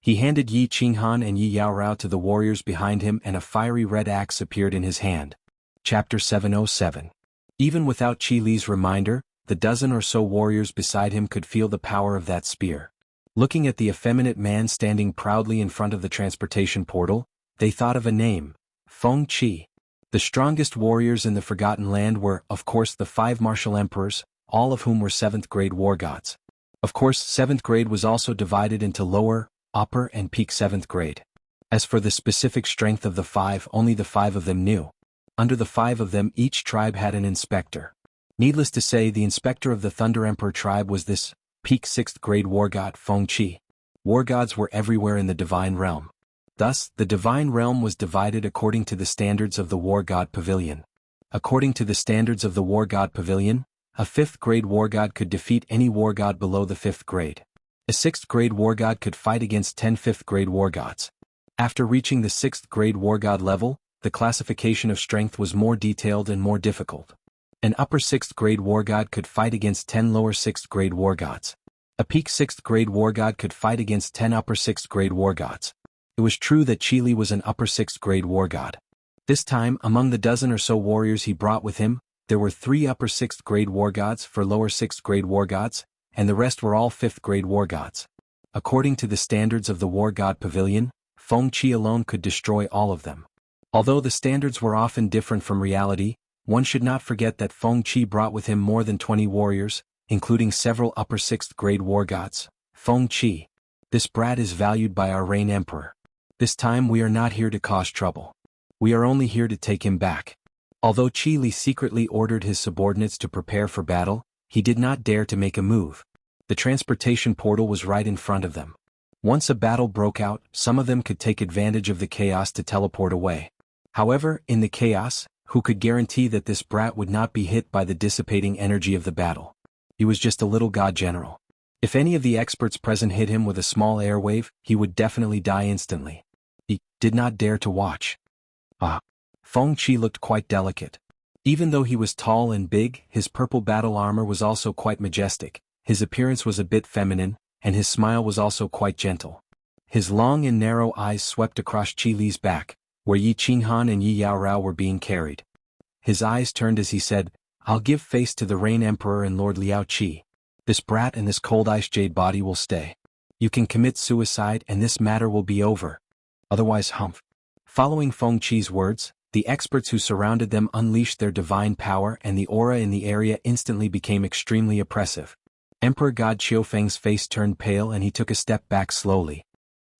He handed Yi Qinghan and Yi Yaorao to the warriors behind him, and a fiery red axe appeared in his hand. Chapter 707. Even without Qi Li's reminder, the dozen or so warriors beside him could feel the power of that spear. Looking at the effeminate man standing proudly in front of the transportation portal, they thought of a name: Feng Qi. The strongest warriors in the Forgotten Land were, of course, the 5 martial emperors, all of whom were 7th grade war gods. Of course, 7th grade was also divided into lower, upper, and peak 7th grade. As for the specific strength of the 5, only the 5 of them knew. Under the 5 of them, each tribe had an inspector. Needless to say, the inspector of the Thunder Emperor tribe was this peak 6th grade war god Feng Qi. War gods were everywhere in the divine realm. Thus, the divine realm was divided according to the standards of the war god pavilion. According to the standards of the war god pavilion, a 5th grade war god could defeat any war god below the 5th grade. A 6th grade war god could fight against 10 5th grade war gods. After reaching the 6th grade war god level, the classification of strength was more detailed and more difficult. An upper 6th grade war god could fight against 10 lower 6th grade war gods. A peak 6th grade war god could fight against 10 upper 6th grade war gods. It was true that Qi Li was an upper 6th grade war god. This time, among the dozen or so warriors he brought with him, there were 3 upper 6th grade war gods for lower 6th grade war gods, and the rest were all 5th grade war gods. According to the standards of the war god pavilion, Feng Qi alone could destroy all of them. Although the standards were often different from reality, one should not forget that Feng Qi brought with him more than 20 warriors, including several upper 6th grade war gods. Feng Qi. This brat is valued by our reign emperor. This time we are not here to cause trouble. We are only here to take him back. Although Qi Li secretly ordered his subordinates to prepare for battle, he did not dare to make a move. The transportation portal was right in front of them. Once a battle broke out, some of them could take advantage of the chaos to teleport away. However, in the chaos, who could guarantee that this brat would not be hit by the dissipating energy of the battle? He was just a little god general. If any of the experts present hit him with a small airwave, he would definitely die instantly. He did not dare to watch. Feng Qi looked quite delicate. Even though he was tall and big, his purple battle armor was also quite majestic, his appearance was a bit feminine, and his smile was also quite gentle. His long and narrow eyes swept across Qi Li's back, where Yi Qinghan and Yi Yaorao were being carried. His eyes turned as he said, "I'll give face to the Reign Emperor and Lord Liao Qi. This brat and this cold ice jade body will stay. You can commit suicide and this matter will be over. Otherwise humph." Following Feng Qi's words, the experts who surrounded them unleashed their divine power, and the aura in the area instantly became extremely oppressive. Emperor God Qiufeng's face turned pale and he took a step back slowly.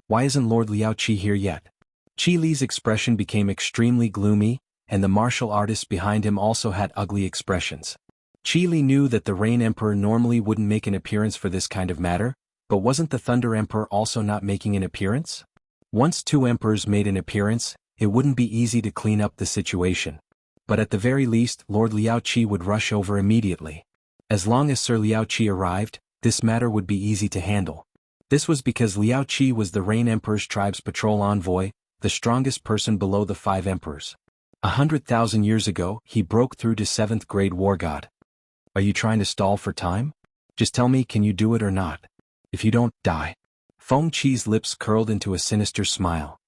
"Why isn't Lord Liao Qi here yet?" Qi Li's expression became extremely gloomy, and the martial artists behind him also had ugly expressions. Qi Li knew that the Reign Emperor normally wouldn't make an appearance for this kind of matter, but wasn't the Thunder Emperor also not making an appearance? Once 2 emperors made an appearance, it wouldn't be easy to clean up the situation. But at the very least, Lord Liao Qi would rush over immediately. As long as Sir Liao Qi arrived, this matter would be easy to handle. This was because Liao Qi was the Reign Emperor's tribe's patrol envoy, the strongest person below the 5 emperors. 100,000 years ago, he broke through to 7th grade war god. Are you trying to stall for time? Just tell me, can you do it or not? If you don't, die. Feng Qi's lips curled into a sinister smile.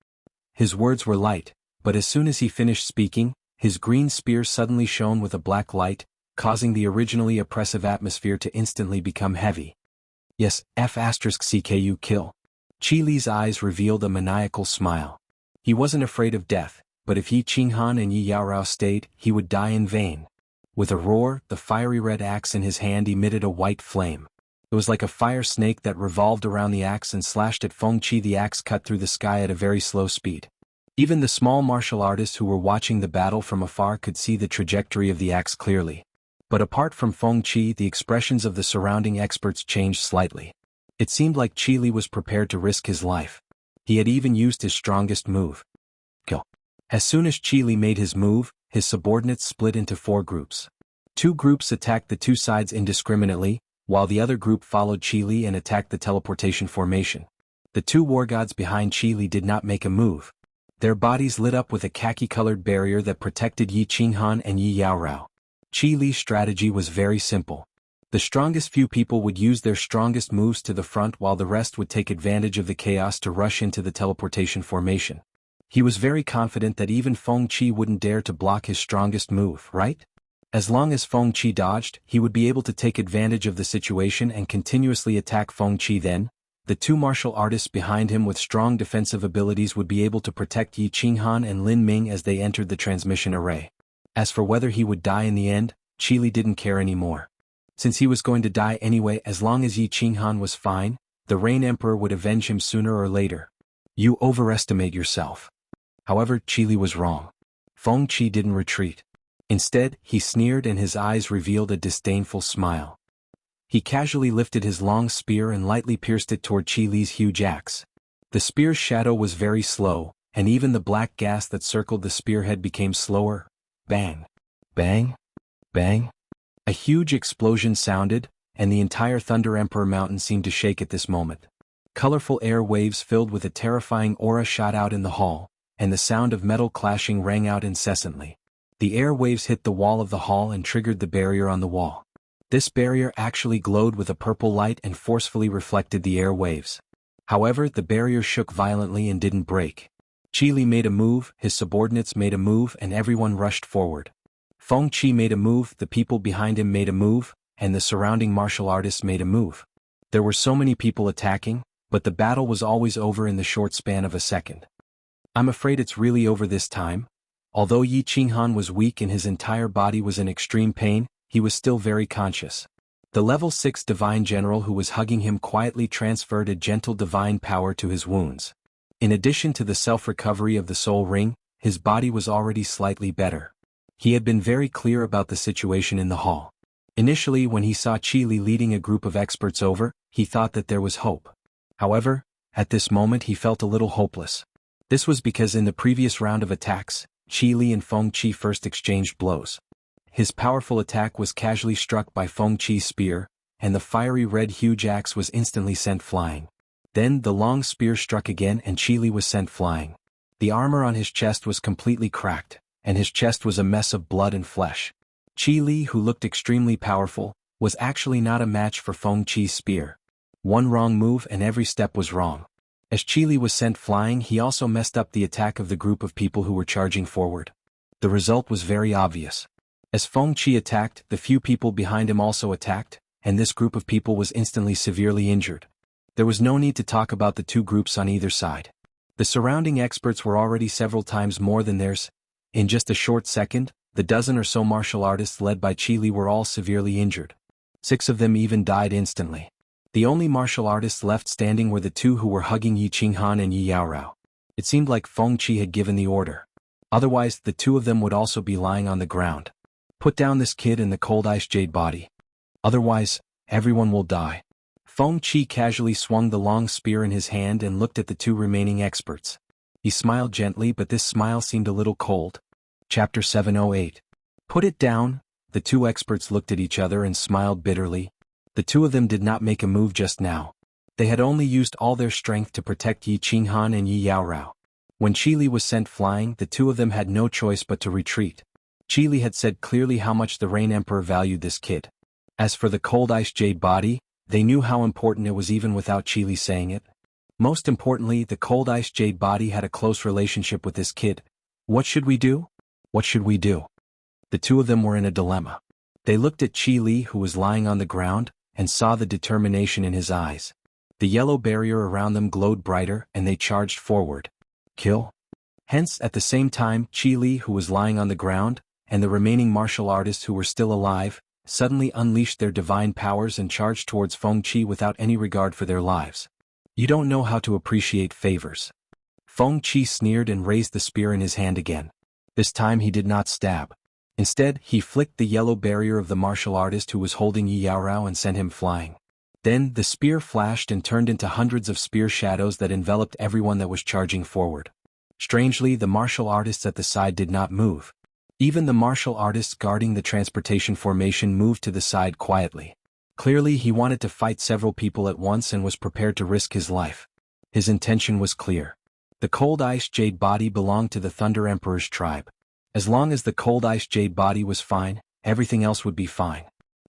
His words were light, but as soon as he finished speaking, his green spear suddenly shone with a black light, causing the originally oppressive atmosphere to instantly become heavy. Yes, F*CKU kill. Qi Li's eyes revealed a maniacal smile. He wasn't afraid of death, but if Yi Qinghan and Yi Yaorao stayed, he would die in vain. With a roar, the fiery red axe in his hand emitted a white flame. It was like a fire snake that revolved around the axe and slashed at Feng Qi. The axe cut through the sky at a very slow speed. Even the small martial artists who were watching the battle from afar could see the trajectory of the axe clearly. But apart from Feng Qi, the expressions of the surrounding experts changed slightly. It seemed like Qi Li was prepared to risk his life. He had even used his strongest move. Kill. As soon as Qi Li made his move, his subordinates split into 4 groups. 2 groups attacked the 2 sides indiscriminately, while the other group followed Qi Li and attacked the teleportation formation. The 2 war gods behind Qi Li did not make a move. Their bodies lit up with a khaki-colored barrier that protected Yi Qinghan and Yi Yaorao. Qi Li's strategy was very simple. The strongest few people would use their strongest moves to the front while the rest would take advantage of the chaos to rush into the teleportation formation. He was very confident that even Feng Qi wouldn't dare to block his strongest move, right? As long as Feng Qi dodged, he would be able to take advantage of the situation and continuously attack Feng Qi. Then, the 2 martial artists behind him with strong defensive abilities would be able to protect Yi Qinghan and Lin Ming as they entered the transmission array. As for whether he would die in the end, Qi Li didn't care anymore. Since he was going to die anyway, as long as Yi Qinghan was fine, the Rain Emperor would avenge him sooner or later. You overestimate yourself. However, Qi Li was wrong. Feng Qi didn't retreat. Instead, he sneered and his eyes revealed a disdainful smile. He casually lifted his long spear and lightly pierced it toward Qi Li's huge axe. The spear's shadow was very slow, and even the black gas that circled the spearhead became slower. Bang! Bang! Bang! A huge explosion sounded, and the entire Thunder Emperor mountain seemed to shake at this moment. Colorful air waves filled with a terrifying aura shot out in the hall, and the sound of metal clashing rang out incessantly. The air waves hit the wall of the hall and triggered the barrier on the wall. This barrier actually glowed with a purple light and forcefully reflected the air waves. However, the barrier shook violently and didn't break. Qi Li made a move, his subordinates made a move, and everyone rushed forward. Feng Qi made a move, the people behind him made a move, and the surrounding martial artists made a move. There were so many people attacking, but the battle was always over in the short span of a second. I'm afraid it's really over this time. Although Yi Qinghan was weak and his entire body was in extreme pain, he was still very conscious. The level 6 divine general who was hugging him quietly transferred a gentle divine power to his wounds. In addition to the self-recovery of the soul ring, his body was already slightly better. He had been very clear about the situation in the hall. Initially, when he saw Qi Li leading a group of experts over, he thought that there was hope. However, at this moment he felt a little hopeless. This was because in the previous round of attacks, Qi Li and Feng Qi first exchanged blows. His powerful attack was casually struck by Feng Qi's spear, and the fiery red huge axe was instantly sent flying. Then the long spear struck again and Qi Li was sent flying. The armor on his chest was completely cracked, and his chest was a mess of blood and flesh. Qi Li, who looked extremely powerful, was actually not a match for Feng Qi's spear. One wrong move and every step was wrong. As Qi Li was sent flying, he also messed up the attack of the group of people who were charging forward. The result was very obvious. As Feng Qi attacked, the few people behind him also attacked, and this group of people was instantly severely injured. There was no need to talk about the 2 groups on either side. The surrounding experts were already several times more than theirs. In just a short second, the dozen or so martial artists led by Qi Li were all severely injured. 6 of them even died instantly. The only martial artists left standing were the 2 who were hugging Yi Qinghan and Yi Yaorao. It seemed like Feng Qi had given the order. Otherwise, the 2 of them would also be lying on the ground. Put down this kid in the cold ice jade body. Otherwise, everyone will die. Feng Qi casually swung the long spear in his hand and looked at the 2 remaining experts. He smiled gently, but this smile seemed a little cold. Chapter 708. Put it down. The 2 experts looked at each other and smiled bitterly. The 2 of them did not make a move just now. They had only used all their strength to protect Yi Qinghan and Yi Yaorao. When Qi Li was sent flying, the 2 of them had no choice but to retreat. Qi Li had said clearly how much the Rain Emperor valued this kid. As for the cold ice jade body, they knew how important it was even without Qi Li saying it. Most importantly, the Cold Ice Jade body had a close relationship with this kid. What should we do? What should we do? The two of them were in a dilemma. They looked at Qi Li, who was lying on the ground, and saw the determination in his eyes. The yellow barrier around them glowed brighter, and they charged forward. Kill? Hence, at the same time, Qi Li, who was lying on the ground, and the remaining martial artists who were still alive, suddenly unleashed their divine powers and charged towards Feng Qi without any regard for their lives. You don't know how to appreciate favors. Feng Qi sneered and raised the spear in his hand again. This time he did not stab. Instead, he flicked the yellow barrier of the martial artist who was holding Yi Yaorao and sent him flying. Then, the spear flashed and turned into hundreds of spear shadows that enveloped everyone that was charging forward. Strangely, the martial artists at the side did not move. Even the martial artists guarding the transportation formation moved to the side quietly. Clearly, he wanted to fight several people at once and was prepared to risk his life. His intention was clear. The Cold Ice Jade body belonged to the Thunder Emperor's tribe. As long as the Cold Ice Jade body was fine, everything else would be fine.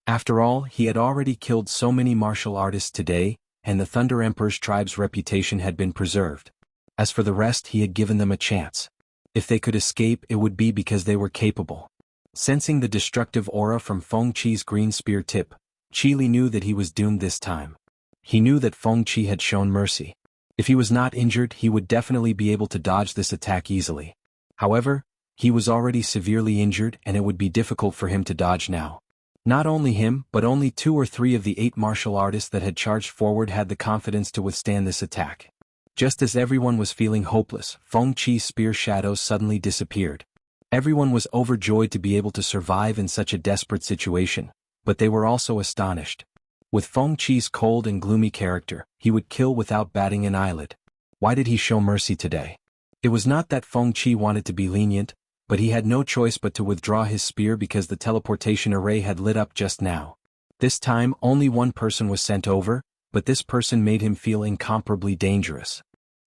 After all, he had already killed so many martial artists today, and the Thunder Emperor's tribe's reputation had been preserved. As for the rest, he had given them a chance. If they could escape, it would be because they were capable. Sensing the destructive aura from Feng Qi's green spear tip, Qi Li knew that he was doomed this time. He knew that Feng Qi had shown mercy. If he was not injured, he would definitely be able to dodge this attack easily. However, he was already severely injured and it would be difficult for him to dodge now. Not only him, but only 2 or 3 of the 8 martial artists that had charged forward had the confidence to withstand this attack. Just as everyone was feeling hopeless, Feng Qi's spear shadows suddenly disappeared. Everyone was overjoyed to be able to survive in such a desperate situation, but they were also astonished. With Feng Qi's cold and gloomy character, he would kill without batting an eyelid. Why did he show mercy today? It was not that Feng Qi wanted to be lenient, but he had no choice but to withdraw his spear because the teleportation array had lit up just now. This time, only one person was sent over, but this person made him feel incomparably dangerous.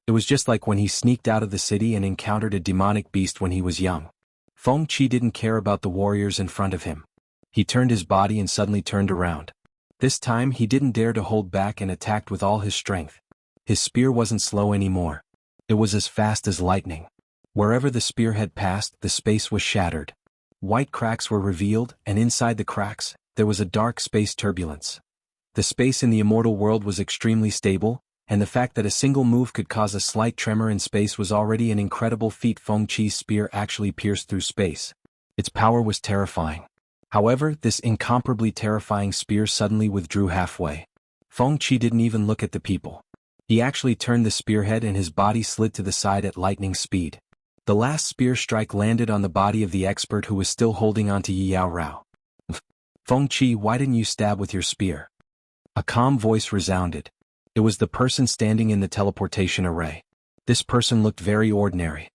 It was just like when he sneaked out of the city and encountered a demonic beast when he was young. Feng Qi didn't care about the warriors in front of him. He turned his body and suddenly turned around. This time he didn't dare to hold back and attacked with all his strength. His spear wasn't slow anymore. It was as fast as lightning. Wherever the spear had passed, the space was shattered. White cracks were revealed, and inside the cracks, there was a dark space turbulence. The space in the immortal world was extremely stable, and the fact that a single move could cause a slight tremor in space was already an incredible feat. Feng Qi's spear actually pierced through space. Its power was terrifying. However, this incomparably terrifying spear suddenly withdrew halfway. Feng Qi didn't even look at the people. He actually turned the spearhead and his body slid to the side at lightning speed. The last spear strike landed on the body of the expert who was still holding onto Yi Yaorao. Feng Qi, why didn't you stab with your spear? A calm voice resounded. It was the person standing in the teleportation array. This person looked very ordinary.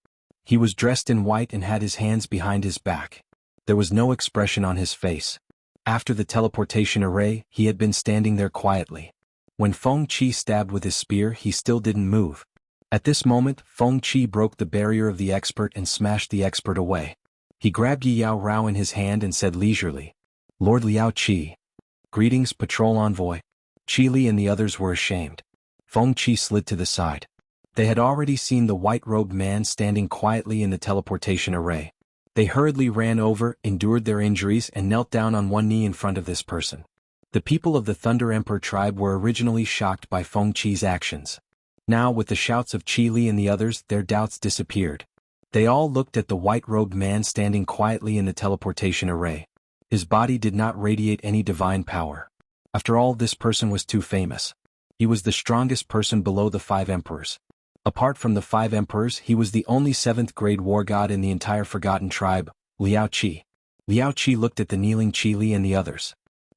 He was dressed in white and had his hands behind his back. There was no expression on his face. After the teleportation array, he had been standing there quietly. When Feng Qi stabbed with his spear, he still didn't move. At this moment, Feng Qi broke the barrier of the expert and smashed the expert away. He grabbed Yi Yaorao in his hand and said leisurely, "Lord Liao Qi. Greetings, patrol envoy." Qi Li and the others were ashamed. Feng Qi slid to the side. They had already seen the white-robed man standing quietly in the teleportation array. They hurriedly ran over, endured their injuries, and knelt down on one knee in front of this person. The people of the Thunder Emperor tribe were originally shocked by Feng Qi's actions. Now, with the shouts of Qi Li and the others, their doubts disappeared. They all looked at the white-robed man standing quietly in the teleportation array. His body did not radiate any divine power. After all, this person was too famous. He was the strongest person below the 5 emperors. Apart from the 5 emperors, he was the only 7th-grade war god in the entire Forgotten tribe, Liao Qi. Liao Qi looked at the kneeling Qi Li and the others.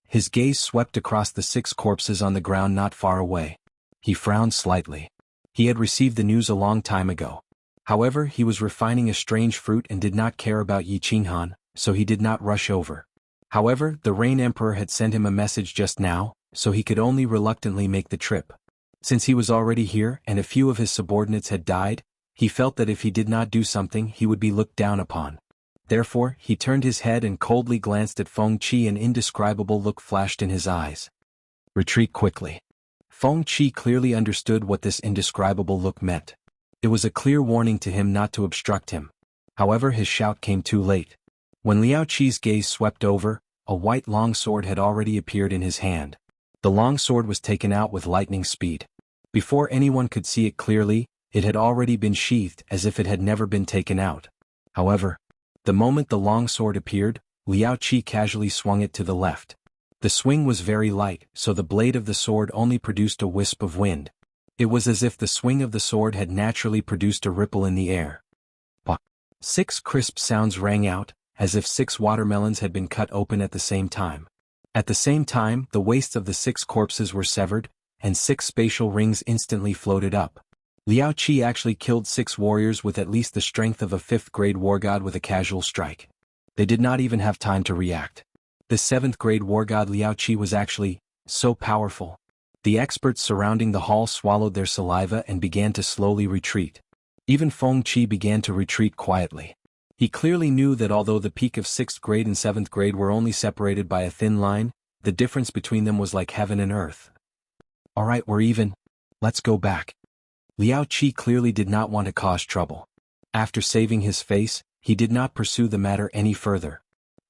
His gaze swept across the 6 corpses on the ground not far away. He frowned slightly. He had received the news a long time ago. However, he was refining a strange fruit and did not care about Yi Qinghan, so he did not rush over. However, the Rain Emperor had sent him a message just now, so he could only reluctantly make the trip. Since he was already here and a few of his subordinates had died, he felt that if he did not do something he would be looked down upon. Therefore, he turned his head and coldly glanced at Feng Qi. An indescribable look flashed in his eyes. Retreat quickly. Feng Qi clearly understood what this indescribable look meant. It was a clear warning to him not to obstruct him. However, his shout came too late. When Liao Qi's gaze swept over, a white long sword had already appeared in his hand. The long sword was taken out with lightning speed. Before anyone could see it clearly, it had already been sheathed as if it had never been taken out. However, the moment the long sword appeared, Liao Qi casually swung it to the left. The swing was very light, so the blade of the sword only produced a wisp of wind. It was as if the swing of the sword had naturally produced a ripple in the air. 6 crisp sounds rang out, as if 6 watermelons had been cut open at the same time. At the same time, the waists of the 6 corpses were severed, and 6 spatial rings instantly floated up. Liao Qi actually killed 6 warriors with at least the strength of a 5th-grade war god with a casual strike. They did not even have time to react. The 7th-grade war god Liao Qi was actually so powerful. The experts surrounding the hall swallowed their saliva and began to slowly retreat. Even Feng Qi began to retreat quietly. He clearly knew that although the peak of 6th grade and 7th grade were only separated by a thin line, the difference between them was like heaven and earth. Alright, we're even. Let's go back. Liao Qi clearly did not want to cause trouble. After saving his face, he did not pursue the matter any further.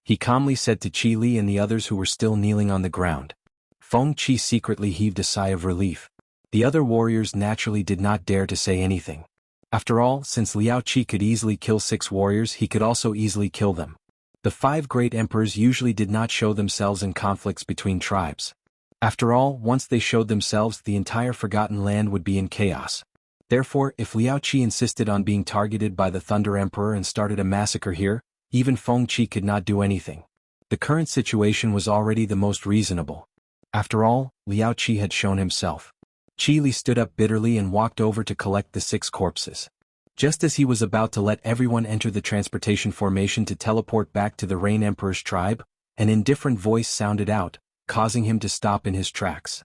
He calmly said to Qi Li and the others who were still kneeling on the ground. Feng Qi secretly heaved a sigh of relief. The other warriors naturally did not dare to say anything. After all, since Liao Qi could easily kill 6 warriors, he could also easily kill them. The 5 great emperors usually did not show themselves in conflicts between tribes. After all, once they showed themselves, the entire Forgotten Land would be in chaos. Therefore, if Liao Qi insisted on being targeted by the Thunder Emperor and started a massacre here, even Feng Qi could not do anything. The current situation was already the most reasonable. After all, Liao Qi had shown himself. Qi Li stood up bitterly and walked over to collect the 6 corpses. Just as he was about to let everyone enter the transportation formation to teleport back to the Rain Emperor's tribe, an indifferent voice sounded out, causing him to stop in his tracks.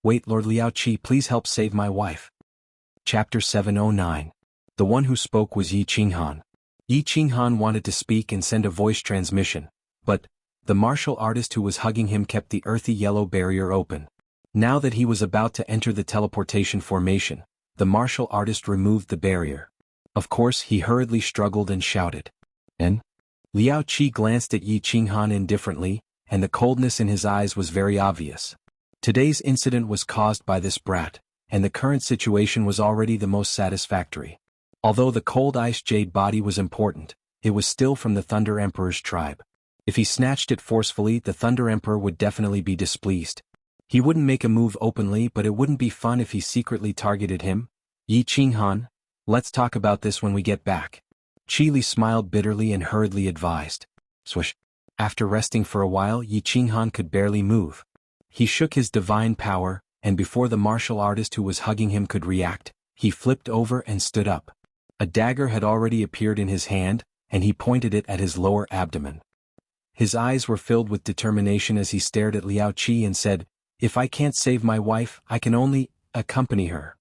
Wait, Lord Liao Qi, please help save my wife. Chapter 709. The one who spoke was Yi Qinghan. Yi Qinghan wanted to speak and send a voice transmission, but the martial artist who was hugging him kept the earthy yellow barrier open. Now that he was about to enter the teleportation formation, the martial artist removed the barrier. Of course, he hurriedly struggled and shouted. "En?" Liao Qi glanced at Yi Qinghan indifferently, and the coldness in his eyes was very obvious. Today's incident was caused by this brat, and the current situation was already the most satisfactory. Although the cold ice jade body was important, it was still from the Thunder Emperor's tribe. If he snatched it forcefully, the Thunder Emperor would definitely be displeased. He wouldn't make a move openly, but it wouldn't be fun if he secretly targeted him. Yi Qinghan, let's talk about this when we get back. Qi Li smiled bitterly and hurriedly advised. Swish. After resting for a while, Yi Qinghan could barely move. He shook his divine power, and before the martial artist who was hugging him could react, he flipped over and stood up. A dagger had already appeared in his hand, and he pointed it at his lower abdomen. His eyes were filled with determination as he stared at Liao Qi and said, "If I can't save my wife, I can only accompany her."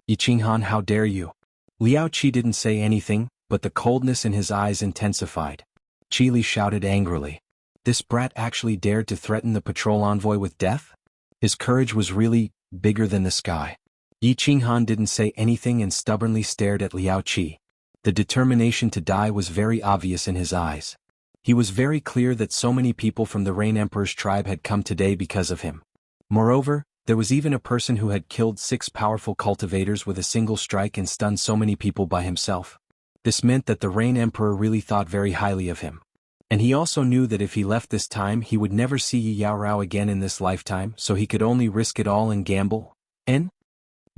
Yi Qinghan, how dare you? Liao Qi didn't say anything, but the coldness in his eyes intensified. Qi Li shouted angrily. This brat actually dared to threaten the patrol envoy with death? His courage was really bigger than the sky. Yi Qinghan didn't say anything and stubbornly stared at Liao Qi. The determination to die was very obvious in his eyes. He was very clear that so many people from the Rain Emperor's tribe had come today because of him. Moreover, there was even a person who had killed 6 powerful cultivators with a single strike and stunned so many people by himself. This meant that the Rain Emperor really thought very highly of him. And he also knew that if he left this time he would never see Yi Yaorao again in this lifetime, so he could only risk it all and gamble. En?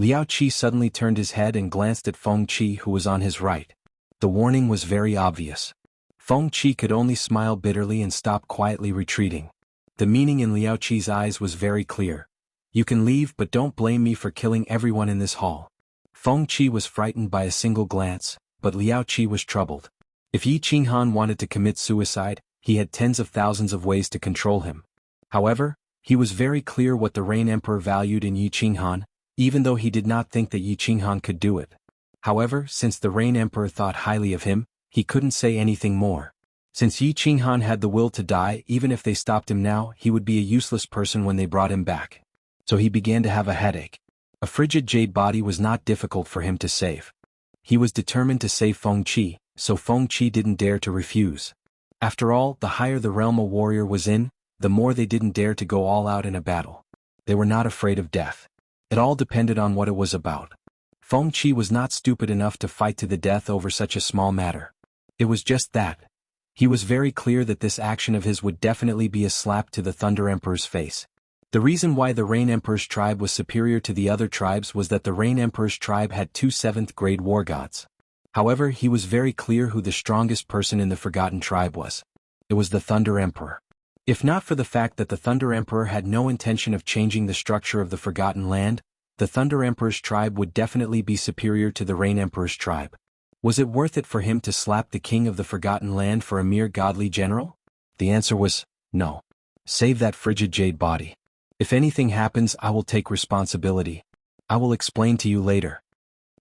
Liao Qi suddenly turned his head and glanced at Feng Qi, who was on his right. The warning was very obvious. Feng Qi could only smile bitterly and stop quietly retreating. The meaning in Liao Qi's eyes was very clear. You can leave, but don't blame me for killing everyone in this hall. Feng Qi was frightened by a single glance, but Liao Qi was troubled. If Yi Qinghan wanted to commit suicide, he had tens of thousands of ways to control him. However, he was very clear what the Rain Emperor valued in Yi Qinghan, even though he did not think that Yi Qinghan could do it. However, since the Rain Emperor thought highly of him, he couldn't say anything more. Since Yi Qinghan had the will to die, even if they stopped him now, he would be a useless person when they brought him back. so he began to have a headache. A frigid jade body was not difficult for him to save. He was determined to save Feng Qi, so Feng Qi didn't dare to refuse. After all, the higher the realm a warrior was in, the more they didn't dare to go all out in a battle. They were not afraid of death. It all depended on what it was about. Feng Qi was not stupid enough to fight to the death over such a small matter. It was just that. He was very clear that this action of his would definitely be a slap to the Thunder Emperor's face. The reason why the Rain Emperor's tribe was superior to the other tribes was that the Rain Emperor's tribe had 2 7th-grade war gods. However, he was very clear who the strongest person in the Forgotten tribe was. It was the Thunder Emperor. If not for the fact that the Thunder Emperor had no intention of changing the structure of the Forgotten Land, the Thunder Emperor's tribe would definitely be superior to the Rain Emperor's tribe. Was it worth it for him to slap the king of the Forgotten Land for a mere godly general? The answer was, no. Save that frigid jade body. If anything happens, I will take responsibility. I will explain to you later.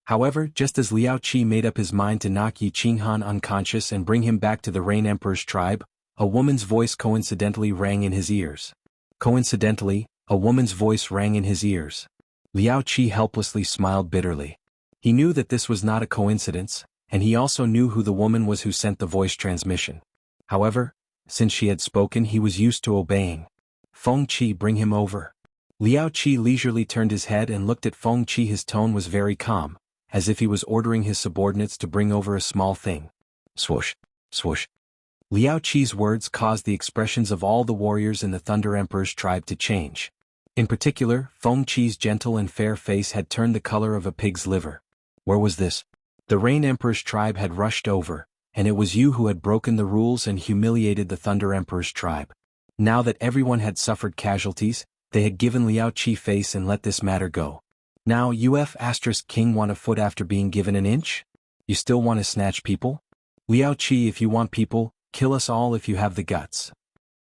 However, just as Liao Qi made up his mind to knock Yi Qinghan unconscious and bring him back to the Rain Emperor's tribe, a woman's voice coincidentally rang in his ears. Coincidentally, a woman's voice rang in his ears. Liao Qi helplessly smiled bitterly. He knew that this was not a coincidence, and he also knew who the woman was who sent the voice transmission. However, since she had spoken, he was used to obeying. Feng Qi, bring him over. Liao Qi leisurely turned his head and looked at Feng Qi. His tone was very calm, as if he was ordering his subordinates to bring over a small thing. Swoosh, swoosh. Liao Qi's words caused the expressions of all the warriors in the Thunder Emperor's tribe to change. In particular, Feng Qi's gentle and fair face had turned the color of a pig's liver. Where was this? The Rain Emperor's tribe had rushed over, and it was you who had broken the rules and humiliated the Thunder Emperor's tribe. Now that everyone had suffered casualties, they had given Liao Qi face and let this matter go. Now King want a foot after being given an inch? You still want to snatch people? Liao Qi, if you want people, kill us all if you have the guts.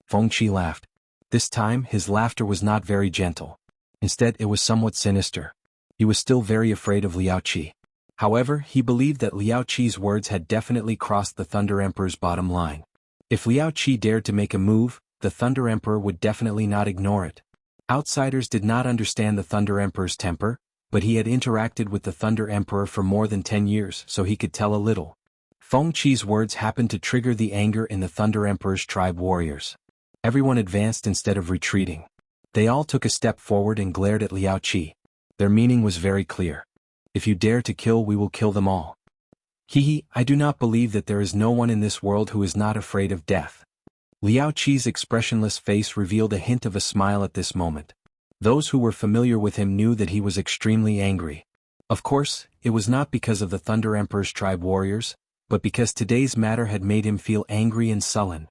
Feng Qi laughed. This time his laughter was not very gentle. Instead, it was somewhat sinister. He was still very afraid of Liao Qi. However, he believed that Liao Qi's words had definitely crossed the Thunder Emperor's bottom line. If Liao Qi dared to make a move, the Thunder Emperor would definitely not ignore it. Outsiders did not understand the Thunder Emperor's temper, but he had interacted with the Thunder Emperor for more than 10 years, so he could tell a little. Feng Qi's words happened to trigger the anger in the Thunder Emperor's tribe warriors. Everyone advanced instead of retreating. They all took a step forward and glared at Liao Qi. Their meaning was very clear. If you dare to kill, we will kill them all. I do not believe that there is no one in this world who is not afraid of death. Liao Qi's expressionless face revealed a hint of a smile at this moment. Those who were familiar with him knew that he was extremely angry. Of course, it was not because of the Thunder Emperor's tribe warriors, but because today's matter had made him feel angry and sullen.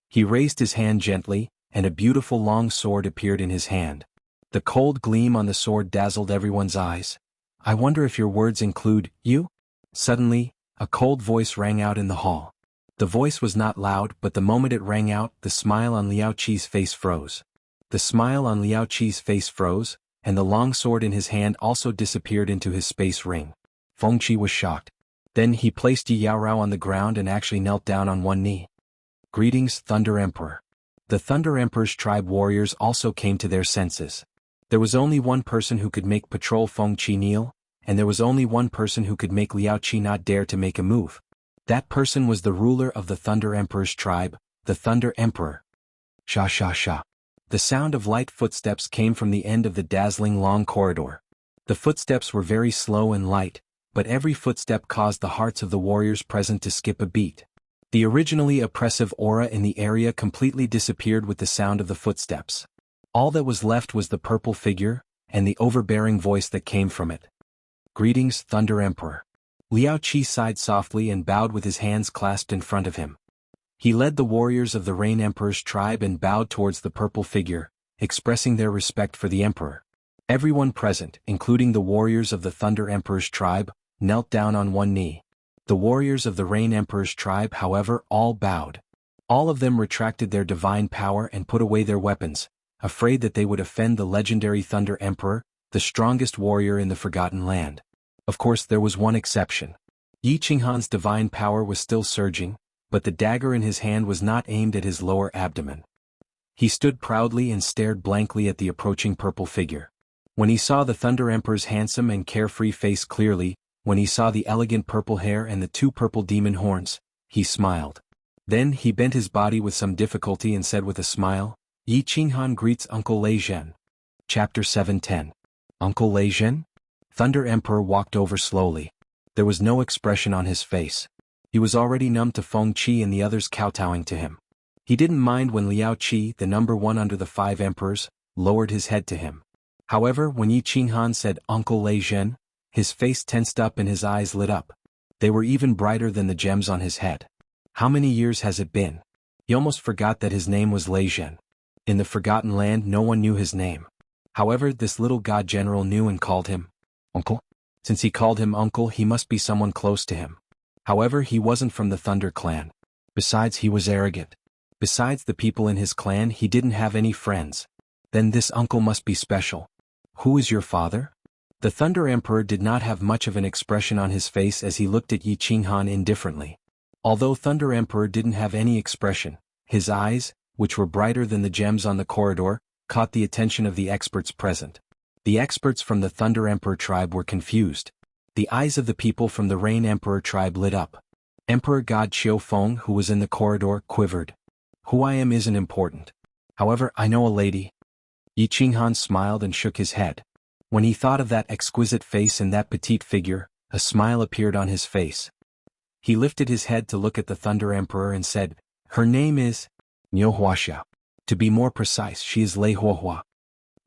He raised his hand gently, and a beautiful long sword appeared in his hand. The cold gleam on the sword dazzled everyone's eyes. I wonder if your words include you? Suddenly, a cold voice rang out in the hall. The voice was not loud, but the moment it rang out, the smile on Liao Qi's face froze. The smile on Liao Qi's face froze, and the long sword in his hand also disappeared into his space ring. Feng Qi was shocked. Then he placed Yi Yaorao on the ground and actually knelt down on one knee. Greetings, Thunder Emperor. The Thunder Emperor's tribe warriors also came to their senses. There was only one person who could make Patrol Feng Qi kneel, and there was only one person who could make Liao Qi not dare to make a move. That person was the ruler of the Thunder Emperor's tribe, the Thunder Emperor. Sha sha sha. The sound of light footsteps came from the end of the dazzling long corridor. The footsteps were very slow and light, but every footstep caused the hearts of the warriors present to skip a beat. The originally oppressive aura in the area completely disappeared with the sound of the footsteps. All that was left was the purple figure, and the overbearing voice that came from it. Greetings, Thunder Emperor. Liao Qi sighed softly and bowed with his hands clasped in front of him. He led the warriors of the Rain Emperor's tribe and bowed towards the purple figure, expressing their respect for the Emperor. Everyone present, including the warriors of the Thunder Emperor's tribe, knelt down on one knee. The warriors of the Rain Emperor's tribe, however, all bowed. All of them retracted their divine power and put away their weapons, afraid that they would offend the legendary Thunder Emperor, the strongest warrior in the Forgotten Land. Of course, there was one exception. Yi Qinghan's divine power was still surging, but the dagger in his hand was not aimed at his lower abdomen. He stood proudly and stared blankly at the approaching purple figure. When he saw the Thunder Emperor's handsome and carefree face clearly, when he saw the elegant purple hair and the two purple demon horns, he smiled. Then he bent his body with some difficulty and said with a smile, Yi Qinghan greets Uncle Lei Zhen. Chapter 710. Uncle Lei Zhen? Thunder Emperor walked over slowly. There was no expression on his face. He was already numb to Feng Qi and the others kowtowing to him. He didn't mind when Liao Qi, the number one under the 5 emperors, lowered his head to him. However, when Yi Qinghan said Uncle Lei Zhen, his face tensed up and his eyes lit up. They were even brighter than the gems on his head. How many years has it been? He almost forgot that his name was Lei Zhen. In the Forgotten Land no one knew his name. However, this little god general knew and called him Uncle. Since he called him Uncle, he must be someone close to him. However, he wasn't from the Thunder clan. Besides, he was arrogant. Besides the people in his clan, he didn't have any friends. Then this uncle must be special. Who is your father? The Thunder Emperor did not have much of an expression on his face as he looked at Yi Qinghan indifferently. Although Thunder Emperor didn't have any expression, his eyes, which were brighter than the gems on the corridor, caught the attention of the experts present. The experts from the Thunder Emperor tribe were confused. The eyes of the people from the Rain Emperor tribe lit up. Emperor God Qiu Feng, who was in the corridor, quivered. Who I am isn't important. However, I know a lady. Yi Qinghan smiled and shook his head. When he thought of that exquisite face and that petite figure, a smile appeared on his face. He lifted his head to look at the Thunder Emperor and said, Her name is Wuxia. To be more precise, she is Lei Huohua.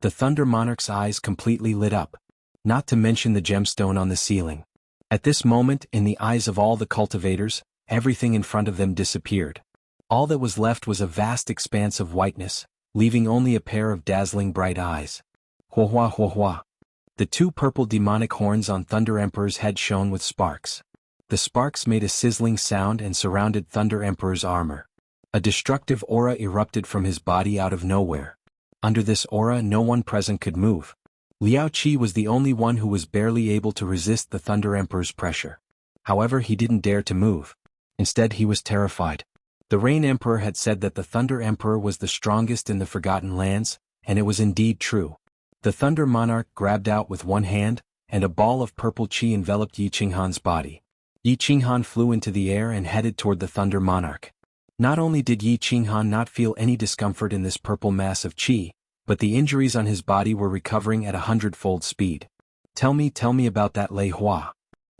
The Thunder Monarch's eyes completely lit up. Not to mention the gemstone on the ceiling. At this moment, in the eyes of all the cultivators, everything in front of them disappeared. All that was left was a vast expanse of whiteness, leaving only a pair of dazzling bright eyes. Huohua Huohua. The two purple demonic horns on Thunder Emperor's head shone with sparks. The sparks made a sizzling sound and surrounded Thunder Emperor's armor. A destructive aura erupted from his body out of nowhere. Under this aura no one present could move. Liao Qi was the only one who was barely able to resist the Thunder Emperor's pressure. However, he didn't dare to move. Instead, he was terrified. The Rain Emperor had said that the Thunder Emperor was the strongest in the Forgotten Lands, and it was indeed true. The Thunder Monarch grabbed out with one hand, and a ball of purple qi enveloped Yi Qinghan's body. Yi Qinghan flew into the air and headed toward the Thunder Monarch. Not only did Yi Qinghan not feel any discomfort in this purple mass of qi, but the injuries on his body were recovering at 100-fold speed. Tell me about that Lei Hua.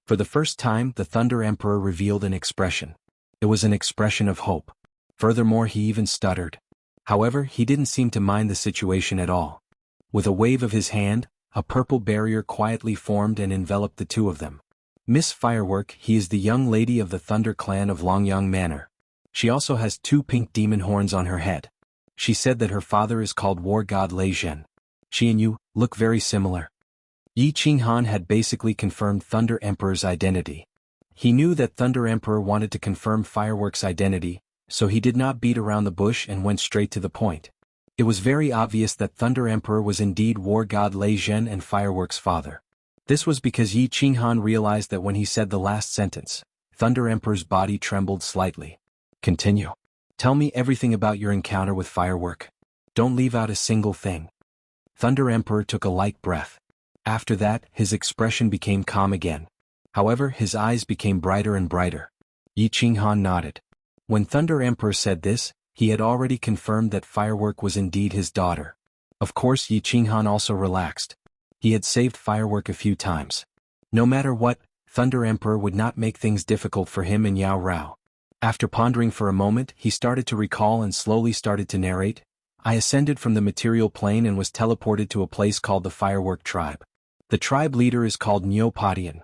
For the first time, the Thunder Emperor revealed an expression. It was an expression of hope. Furthermore, he even stuttered. However, he didn't seem to mind the situation at all. With a wave of his hand, a purple barrier quietly formed and enveloped the two of them. Miss Firework, he is the young lady of the Thunder clan of Longyang Manor. She also has 2 pink demon horns on her head. She said that her father is called War God Lei Zhen. She and you look very similar. Yi Qinghan had basically confirmed Thunder Emperor's identity. He knew that Thunder Emperor wanted to confirm Firework's identity, so he did not beat around the bush and went straight to the point. It was very obvious that Thunder Emperor was indeed War God Lei Zhen and Firework's father. This was because Yi Qinghan realized that when he said the last sentence, Thunder Emperor's body trembled slightly. Continue. Tell me everything about your encounter with Firework. Don't leave out a single thing. Thunder Emperor took a light breath. After that, his expression became calm again. However, his eyes became brighter and brighter. Yi Qinghan nodded. When Thunder Emperor said this, he had already confirmed that Firework was indeed his daughter. Of course, Yi Qinghan also relaxed. He had saved Firework a few times. No matter what, Thunder Emperor would not make things difficult for him and Yao Rao. After pondering for a moment, he started to recall and slowly started to narrate. I ascended from the material plane and was teleported to a place called the Firework Tribe. The tribe leader is called Neopodian.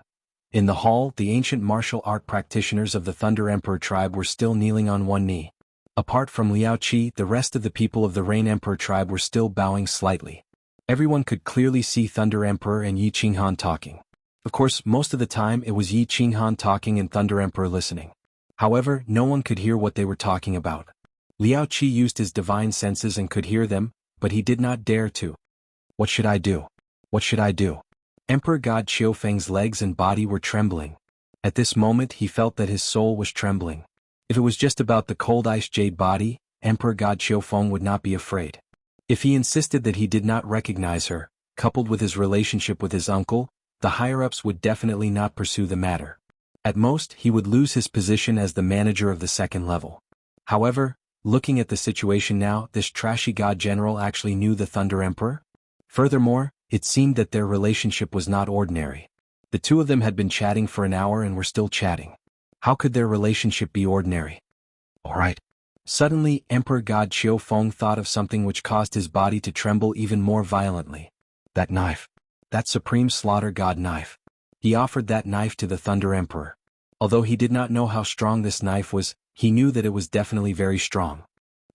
In the hall, the ancient martial art practitioners of the Thunder Emperor tribe were still kneeling on one knee. Apart from Liao Qi, the rest of the people of the Rain Emperor tribe were still bowing slightly. Everyone could clearly see Thunder Emperor and Yi Qinghan talking. Of course, most of the time it was Yi Qinghan talking and Thunder Emperor listening. However, no one could hear what they were talking about. Liao Qi used his divine senses and could hear them, but he did not dare to. What should I do? What should I do? Emperor God Qiufeng's legs and body were trembling. At this moment he felt that his soul was trembling. If it was just about the cold ice jade body, Emperor God Qiufeng would not be afraid. If he insisted that he did not recognize her, coupled with his relationship with his uncle, the higher-ups would definitely not pursue the matter. At most, he would lose his position as the manager of the second level. However, looking at the situation now, this trashy god general actually knew the Thunder Emperor. Furthermore, it seemed that their relationship was not ordinary. The two of them had been chatting for an hour and were still chatting. How could their relationship be ordinary? Alright. Suddenly, Emperor God Qiufeng thought of something which caused his body to tremble even more violently. That knife. That supreme slaughter god knife. He offered that knife to the Thunder Emperor. Although he did not know how strong this knife was, he knew that it was definitely very strong.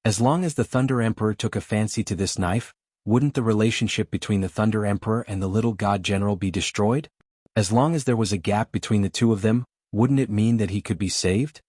As long as the Thunder Emperor took a fancy to this knife, wouldn't the relationship between the Thunder Emperor and the little god general be destroyed? As long as there was a gap between the two of them, wouldn't it mean that he could be saved?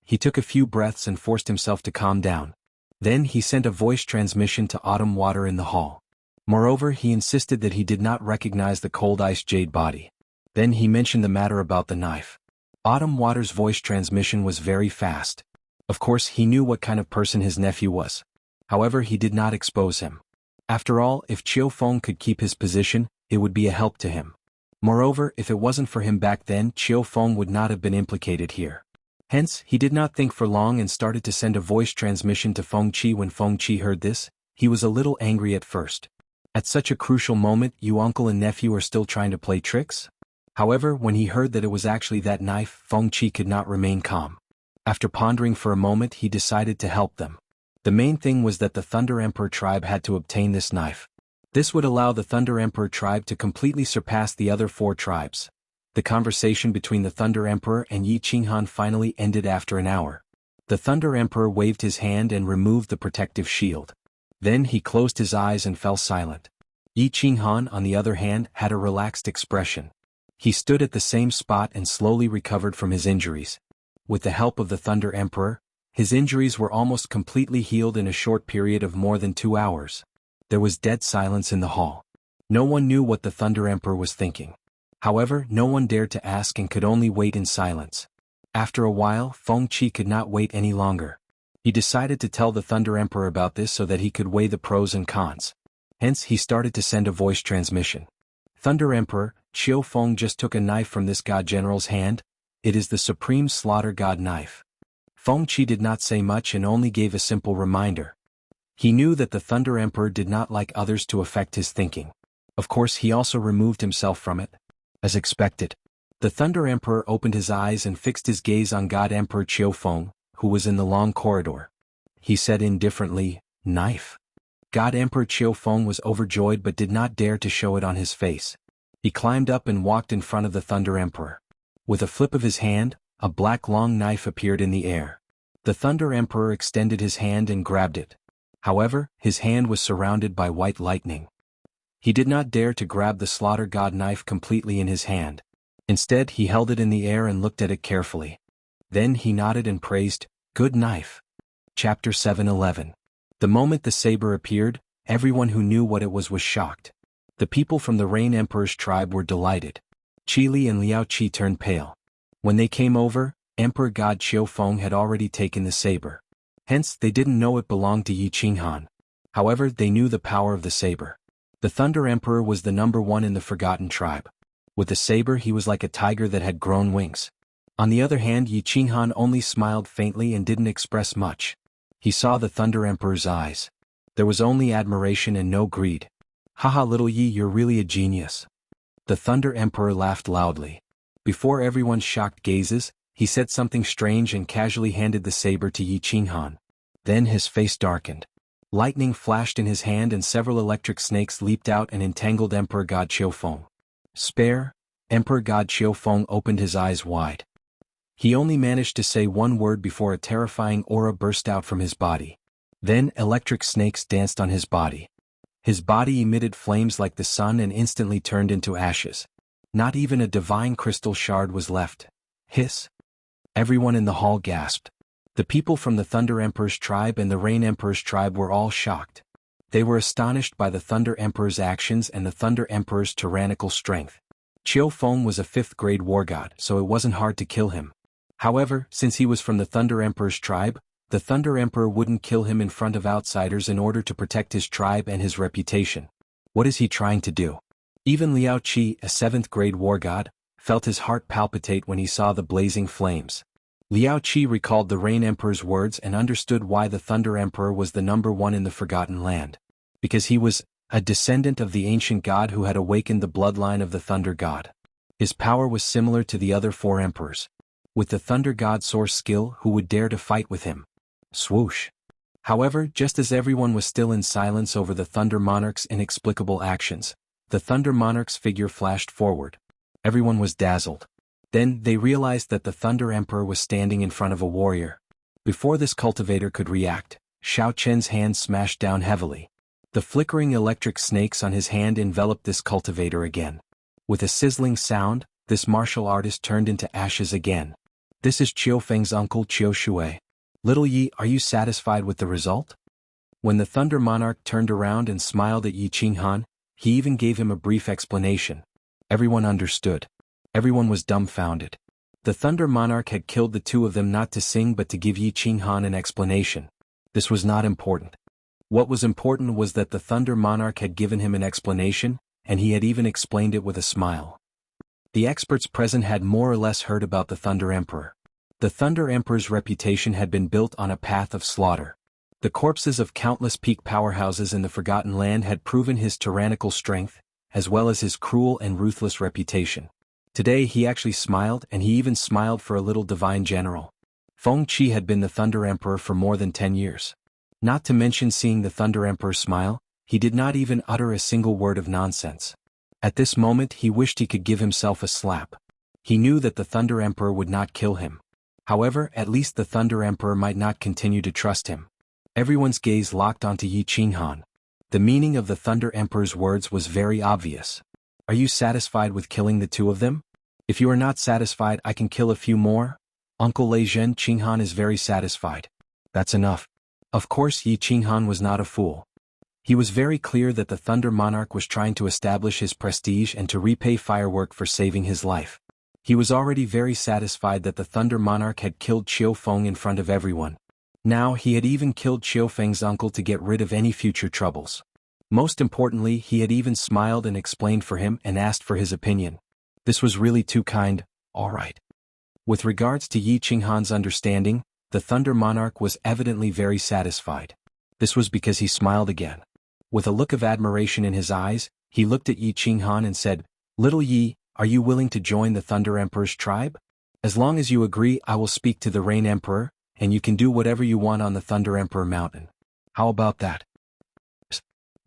He took a few breaths and forced himself to calm down. Then he sent a voice transmission to Autumn Water in the hall. Moreover, he insisted that he did not recognize the cold ice jade body. Then he mentioned the matter about the knife. Autumn Water's voice transmission was very fast. Of course, he knew what kind of person his nephew was. However, he did not expose him. After all, if Qiufeng could keep his position, it would be a help to him. Moreover, if it wasn't for him back then, Qiufeng would not have been implicated here. Hence, he did not think for long and started to send a voice transmission to Feng Qi. When Feng Qi heard this, he was a little angry at first. At such a crucial moment, you uncle and nephew are still trying to play tricks? However, when he heard that it was actually that knife, Feng Qi could not remain calm. After pondering for a moment, he decided to help them. The main thing was that the Thunder Emperor tribe had to obtain this knife. This would allow the Thunder Emperor tribe to completely surpass the other 4 tribes. The conversation between the Thunder Emperor and Yi Qinghan finally ended after an hour. The Thunder Emperor waved his hand and removed the protective shield. Then he closed his eyes and fell silent. Yi Qinghan, on the other hand, had a relaxed expression. He stood at the same spot and slowly recovered from his injuries. With the help of the Thunder Emperor, his injuries were almost completely healed in a short period of more than 2 hours. There was dead silence in the hall. No one knew what the Thunder Emperor was thinking. However, no one dared to ask and could only wait in silence. After a while, Feng Qi could not wait any longer. He decided to tell the Thunder Emperor about this so that he could weigh the pros and cons. Hence, he started to send a voice transmission. Thunder Emperor, Qiufeng just took a knife from this god general's hand. It is the supreme slaughter god knife. Feng Qi did not say much and only gave a simple reminder. He knew that the Thunder Emperor did not like others to affect his thinking. Of course, he also removed himself from it. As expected, the Thunder Emperor opened his eyes and fixed his gaze on God Emperor Qiufeng, who was in the long corridor. He said indifferently, "Knife." God Emperor Qiufeng was overjoyed but did not dare to show it on his face. He climbed up and walked in front of the Thunder Emperor. With a flip of his hand, a black long knife appeared in the air. The Thunder Emperor extended his hand and grabbed it. However, his hand was surrounded by white lightning. He did not dare to grab the slaughter god knife completely in his hand. Instead, he held it in the air and looked at it carefully. Then he nodded and praised, "Good knife." Chapter 7:11. The moment the saber appeared, everyone who knew what it was shocked. The people from the Rain Emperor's tribe were delighted. Qi Li and Liao Qi turned pale. When they came over, Emperor God Qiufeng had already taken the saber. Hence, they didn't know it belonged to Yi Qinghan. However, they knew the power of the saber. The Thunder Emperor was the number 1 in the Forgotten tribe. With the saber, he was like a tiger that had grown wings. On the other hand, Yi Qinghan only smiled faintly and didn't express much. He saw the Thunder Emperor's eyes. There was only admiration and no greed. "Haha, little Yi, you're really a genius." The Thunder Emperor laughed loudly. Before everyone's shocked gazes, he said something strange and casually handed the saber to Yi Qinghan. Then his face darkened. Lightning flashed in his hand and several electric snakes leaped out and entangled Emperor God Qiufeng. "Spare?" Emperor God Qiufeng opened his eyes wide. He only managed to say one word before a terrifying aura burst out from his body. Then electric snakes danced on his body. His body emitted flames like the sun and instantly turned into ashes. Not even a divine crystal shard was left. Hiss! Everyone in the hall gasped. The people from the Thunder Emperor's tribe and the Rain Emperor's tribe were all shocked. They were astonished by the Thunder Emperor's actions and the Thunder Emperor's tyrannical strength. Qiufeng was a 5th-grade war god, so it wasn't hard to kill him. However, since he was from the Thunder Emperor's tribe, The Thunder Emperor wouldn't kill him in front of outsiders in order to protect his tribe and his reputation. What is he trying to do? Even Liao Qi, a 7th-grade war god, felt his heart palpitate when he saw the blazing flames. Liao Qi recalled the Rain Emperor's words and understood why the Thunder Emperor was the #1 in the Forgotten Land. Because he was a descendant of the ancient god who had awakened the bloodline of the Thunder God. His power was similar to the other 4 emperors. With the Thunder God's source skill, who would dare to fight with him? Swoosh. However, just as everyone was still in silence over the Thunder Monarch's inexplicable actions, the Thunder Monarch's figure flashed forward. Everyone was dazzled. Then, they realized that the Thunder Emperor was standing in front of a warrior. Before this cultivator could react, Xiao Chen's hand smashed down heavily. The flickering electric snakes on his hand enveloped this cultivator again. With a sizzling sound, this martial artist turned into ashes again. This is Qiu Feng's uncle Qiu Shui. Little Yi, are you satisfied with the result? When the Thunder Monarch turned around and smiled at Yi Qinghan, he even gave him a brief explanation. Everyone understood. Everyone was dumbfounded. The Thunder Monarch had killed the 2 of them not to sing but to give Yi Qinghan an explanation. This was not important. What was important was that the Thunder Monarch had given him an explanation, and he had even explained it with a smile. The experts present had more or less heard about the Thunder Emperor. The Thunder Emperor's reputation had been built on a path of slaughter. The corpses of countless peak powerhouses in the Forgotten Land had proven his tyrannical strength, as well as his cruel and ruthless reputation. Today he actually smiled, and he even smiled for a little divine general. Feng Qi had been the Thunder Emperor for more than 10 years. Not to mention seeing the Thunder Emperor smile, he did not even utter a single word of nonsense. At this moment he wished he could give himself a slap. He knew that the Thunder Emperor would not kill him. However, at least the Thunder Emperor might not continue to trust him. Everyone's gaze locked onto Yi Qinghan. The meaning of the Thunder Emperor's words was very obvious. Are you satisfied with killing the 2 of them? If you are not satisfied, I can kill a few more. Uncle Lei Zhen Qinghan is very satisfied. That's enough. Of course, Yi Qinghan was not a fool. He was very clear that the Thunder Monarch was trying to establish his prestige and to repay Firework for saving his life. He was already very satisfied that the Thunder Monarch had killed Qiu Feng in front of everyone. Now he had even killed Qiu Feng's uncle to get rid of any future troubles. Most importantly, he had even smiled and explained for him and asked for his opinion. This was really too kind. All right. With regards to Yi Qinghan's understanding, the Thunder Monarch was evidently very satisfied. This was because he smiled again. With a look of admiration in his eyes, he looked at Yi Qinghan and said, Little Yi, are you willing to join the Thunder Emperor's tribe? As long as you agree, I will speak to the Rain Emperor, and you can do whatever you want on the Thunder Emperor Mountain. How about that?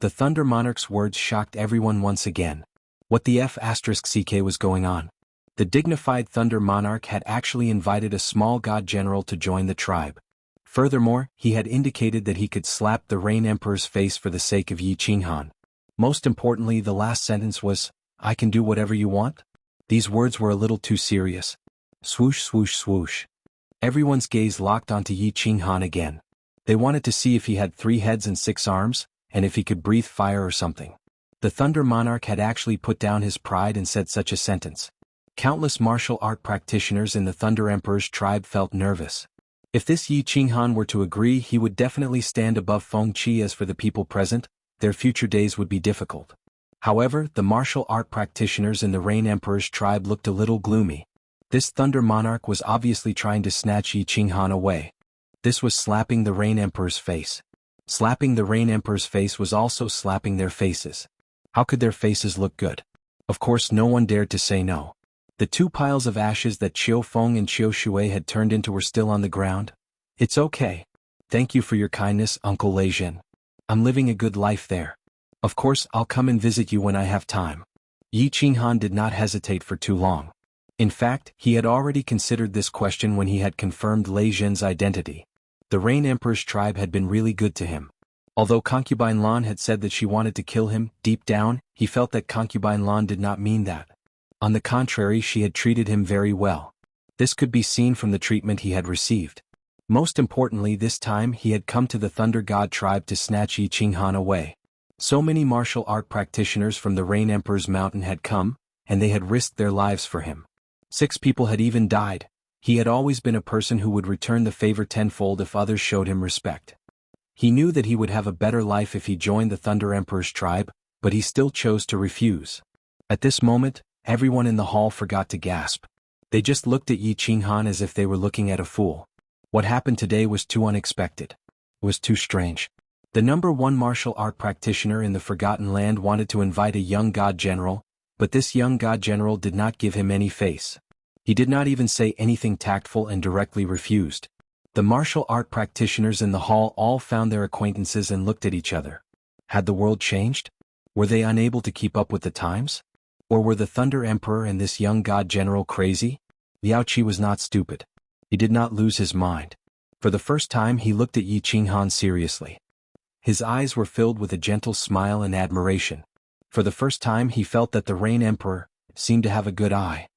The Thunder Monarch's words shocked everyone once again. What the F***ck was going on? The dignified Thunder Monarch had actually invited a small god general to join the tribe. Furthermore, he had indicated that he could slap the Rain Emperor's face for the sake of Yi Qinghan. Most importantly, the last sentence was, I can do whatever you want? These words were a little too serious. Swoosh swoosh swoosh. Everyone's gaze locked onto Yi Qinghan again. They wanted to see if he had 3 heads and 6 arms, and if he could breathe fire or something. The Thunder Monarch had actually put down his pride and said such a sentence. Countless martial art practitioners in the Thunder Emperor's tribe felt nervous. If this Yi Qinghan were to agree, he would definitely stand above Feng Qi. As for the people present, their future days would be difficult. However, the martial art practitioners in the Rain Emperor's tribe looked a little gloomy. This Thunder Monarch was obviously trying to snatch Yi Qinghan away. This was slapping the Rain Emperor's face. Slapping the Rain Emperor's face was also slapping their faces. How could their faces look good? Of course, no one dared to say no. The 2 piles of ashes that Qiu Feng and Qiu Shui had turned into were still on the ground. It's okay. Thank you for your kindness, Uncle Lei Zhen. I'm living a good life there. Of course, I'll come and visit you when I have time. Yi Qinghan did not hesitate for too long. In fact, he had already considered this question when he had confirmed Lei Zhen's identity. The Rain Emperor's tribe had been really good to him. Although Concubine Lan had said that she wanted to kill him, deep down, he felt that Concubine Lan did not mean that. On the contrary, she had treated him very well. This could be seen from the treatment he had received. Most importantly, this time he had come to the Thunder God tribe to snatch Yi Qinghan away. So many martial art practitioners from the Rain Emperor's mountain had come, and they had risked their lives for him. 6 people had even died. He had always been a person who would return the favor tenfold if others showed him respect. He knew that he would have a better life if he joined the Thunder Emperor's tribe, but he still chose to refuse. At this moment, everyone in the hall forgot to gasp. They just looked at Yi Qinghan as if they were looking at a fool. What happened today was too unexpected. It was too strange. The #1 martial art practitioner in the Forgotten Land wanted to invite a young god general, but this young god general did not give him any face. He did not even say anything tactful and directly refused. The martial art practitioners in the hall all found their acquaintances and looked at each other. Had the world changed? Were they unable to keep up with the times? Or were the Thunder Emperor and this young god general crazy? Liao Qi was not stupid. He did not lose his mind. For the first time he looked at Yi Qinghan seriously. His eyes were filled with a gentle smile and admiration. For the first time he felt that the Rain Emperor seemed to have a good eye.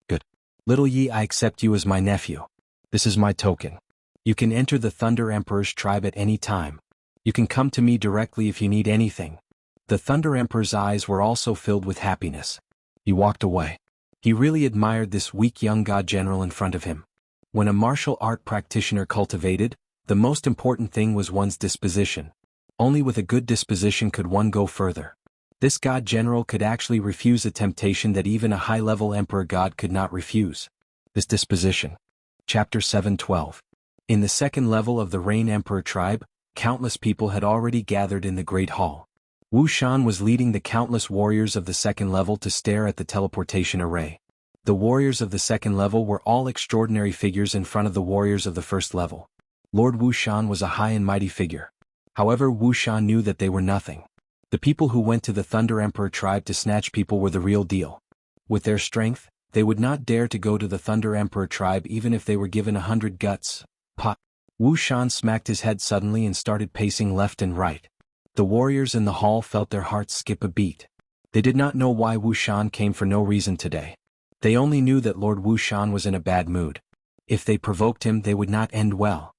Good. Little Yi, I accept you as my nephew. This is my token. You can enter the Thunder Emperor's tribe at any time. You can come to me directly if you need anything. The Thunder Emperor's eyes were also filled with happiness. He walked away. He really admired this weak young god general in front of him. When a martial art practitioner cultivated, the most important thing was one's disposition. Only with a good disposition could one go further. This god general could actually refuse a temptation that even a high-level emperor god could not refuse. This disposition. Chapter 7:12. In the second level of the Rain Emperor tribe, countless people had already gathered in the Great Hall. Wu Shan was leading the countless warriors of the second level to stare at the teleportation array. The warriors of the second level were all extraordinary figures in front of the warriors of the first level. Lord Wu Shan was a high and mighty figure. However, Wu Shan knew that they were nothing. The people who went to the Thunder Emperor tribe to snatch people were the real deal. With their strength, they would not dare to go to the Thunder Emperor tribe even if they were given 100 guts. Pop! Wu Shan smacked his head suddenly and started pacing left and right. The warriors in the hall felt their hearts skip a beat. They did not know why Wu Shan came for no reason today. They only knew that Lord Wu Shan was in a bad mood. If they provoked him, they would not end well.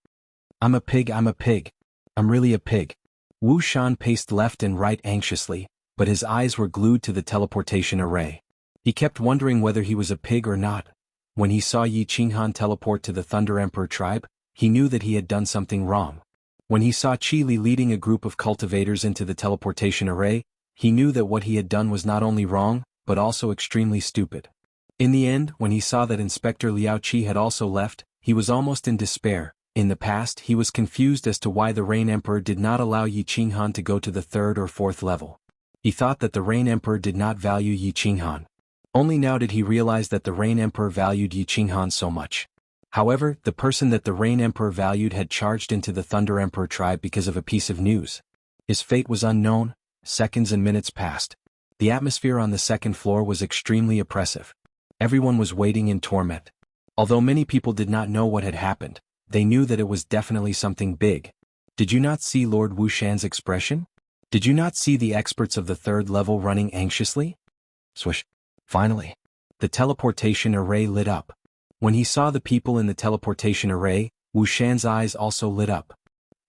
I'm a pig, I'm a pig. I'm really a pig. Wu Shan paced left and right anxiously, but his eyes were glued to the teleportation array. He kept wondering whether he was a pig or not. When he saw Yi Qinghan teleport to the Thunder Emperor tribe, he knew that he had done something wrong. When he saw Qi Li leading a group of cultivators into the teleportation array, he knew that what he had done was not only wrong, but also extremely stupid. In the end, when he saw that Inspector Liao Qi had also left, he was almost in despair. In the past, he was confused as to why the Rain Emperor did not allow Yi Qinghan to go to the 3rd or 4th level. He thought that the Rain Emperor did not value Yi Qinghan. Only now did he realize that the Rain Emperor valued Yi Qinghan so much. However, the person that the Rain Emperor valued had charged into the Thunder Emperor tribe because of a piece of news. His fate was unknown. Seconds and minutes passed. The atmosphere on the second floor was extremely oppressive. Everyone was waiting in torment. Although many people did not know what had happened, they knew that it was definitely something big. Did you not see Lord Wu Shan's expression? Did you not see the experts of the 3rd level running anxiously? Swish. Finally, the teleportation array lit up. When he saw the people in the teleportation array, Wu Shan's eyes also lit up.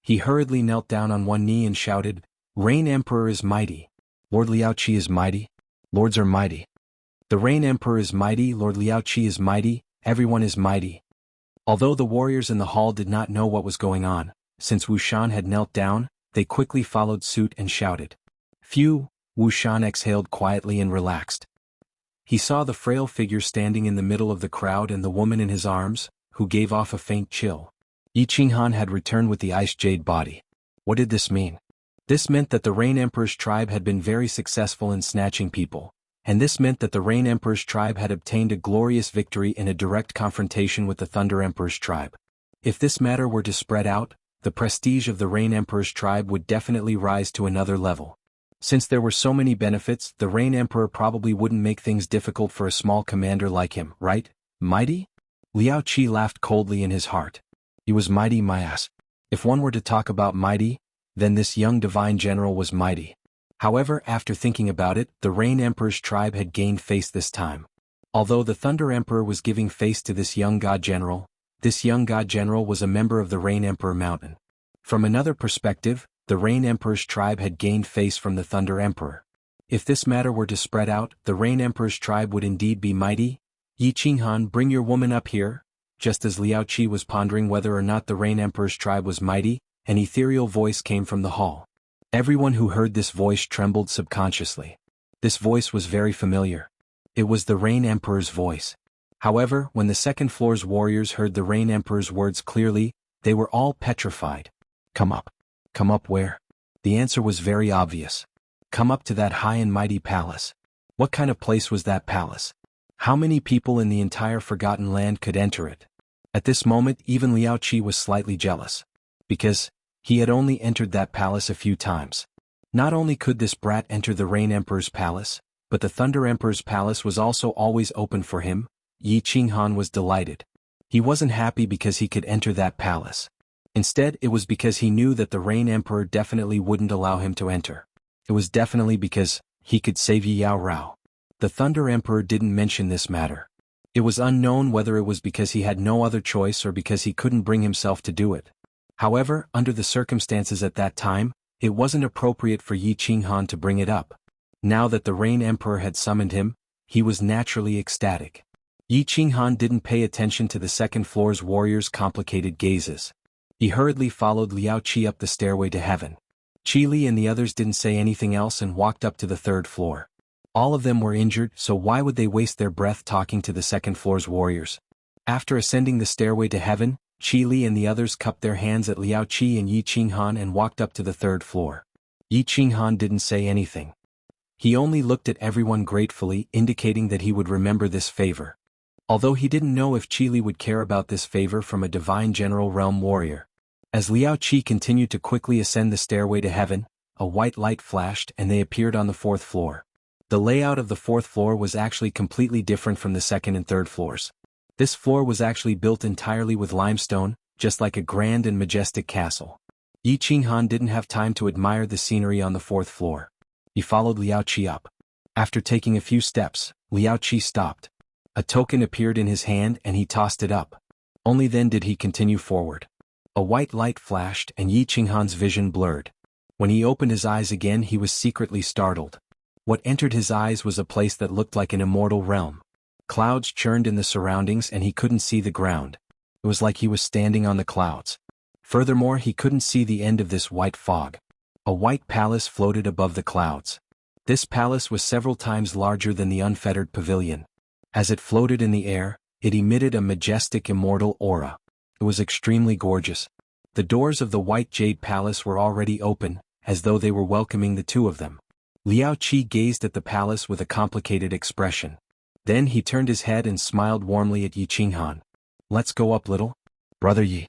He hurriedly knelt down on one knee and shouted, Rain Emperor is mighty. Lord Liao Qi is mighty. Lords are mighty. The Rain Emperor is mighty. Lord Liao Qi is mighty. Everyone is mighty. Although the warriors in the hall did not know what was going on, since Wu Shan had knelt down, they quickly followed suit and shouted. Phew! Wu Shan exhaled quietly and relaxed. He saw the frail figure standing in the middle of the crowd and the woman in his arms, who gave off a faint chill. Yi Qinghan had returned with the ice jade body. What did this mean? This meant that the Rain Emperor's tribe had been very successful in snatching people, and this meant that the Rain Emperor's tribe had obtained a glorious victory in a direct confrontation with the Thunder Emperor's tribe. If this matter were to spread out, the prestige of the Rain Emperor's tribe would definitely rise to another level. Since there were so many benefits, the Rain Emperor probably wouldn't make things difficult for a small commander like him, right? Mighty? Liao Qi laughed coldly in his heart. He was mighty, my ass. If one were to talk about mighty, then this young divine general was mighty. However, after thinking about it, the Rain Emperor's tribe had gained face this time. Although the Thunder Emperor was giving face to this young god general was a member of the Rain Emperor Mountain. From another perspective, the Rain Emperor's tribe had gained face from the Thunder Emperor. If this matter were to spread out, the Rain Emperor's tribe would indeed be mighty. Yi Qinghan, bring your woman up here. just as Liao Qi was pondering whether or not the Rain Emperor's tribe was mighty, an ethereal voice came from the hall. Everyone who heard this voice trembled subconsciously. This voice was very familiar. It was the Rain Emperor's voice. However, when the second floor's warriors heard the Rain Emperor's words clearly, they were all petrified. Come up. Come up where? The answer was very obvious. Come up to that high and mighty palace. What kind of place was that palace? How many people in the entire Forgotten Land could enter it? At this moment, even Liao Qi was slightly jealous. Because he had only entered that palace a few times. Not only could this brat enter the Rain Emperor's palace, but the Thunder Emperor's palace was also always open for him. Yi Qinghan was delighted. He wasn't happy because he could enter that palace. Instead, it was because he knew that the Rain Emperor definitely wouldn't allow him to enter. It was definitely because he could save Yi Yao Rao. The Thunder Emperor didn't mention this matter. It was unknown whether it was because he had no other choice or because he couldn't bring himself to do it. However, under the circumstances at that time, it wasn't appropriate for Yi Qinghan to bring it up. Now that the Rain Emperor had summoned him, he was naturally ecstatic. Yi Qinghan didn't pay attention to the second floor's warriors' complicated gazes. He hurriedly followed Liao Qi up the stairway to heaven. Qi Li and the others didn't say anything else and walked up to the third floor. All of them were injured, so why would they waste their breath talking to the second floor's warriors? After ascending the stairway to heaven, Qi Li and the others cupped their hands at Liao Qi and Yi Qinghan and walked up to the third floor. Yi Qinghan didn't say anything. He only looked at everyone gratefully, indicating that he would remember this favor. Although he didn't know if Qi Li would care about this favor from a divine general realm warrior. As Liao Qi continued to quickly ascend the stairway to heaven, a white light flashed and they appeared on the fourth floor. The layout of the fourth floor was actually completely different from the second and third floors. This floor was actually built entirely with limestone, just like a grand and majestic castle. Yi Qinghan didn't have time to admire the scenery on the fourth floor. He followed Liao Qi up. After taking a few steps, Liao Qi stopped. A token appeared in his hand and he tossed it up. Only then did he continue forward. A white light flashed and Yi Qinghan's vision blurred. When he opened his eyes again, he was secretly startled. What entered his eyes was a place that looked like an immortal realm. Clouds churned in the surroundings and he couldn't see the ground. It was like he was standing on the clouds. Furthermore, he couldn't see the end of this white fog. A white palace floated above the clouds. This palace was several times larger than the unfettered pavilion. As it floated in the air, it emitted a majestic immortal aura. It was extremely gorgeous. The doors of the white jade palace were already open, as though they were welcoming the two of them. Liao Qi gazed at the palace with a complicated expression. Then he turned his head and smiled warmly at Yi Qinghan. Let's go up, little brother Yi.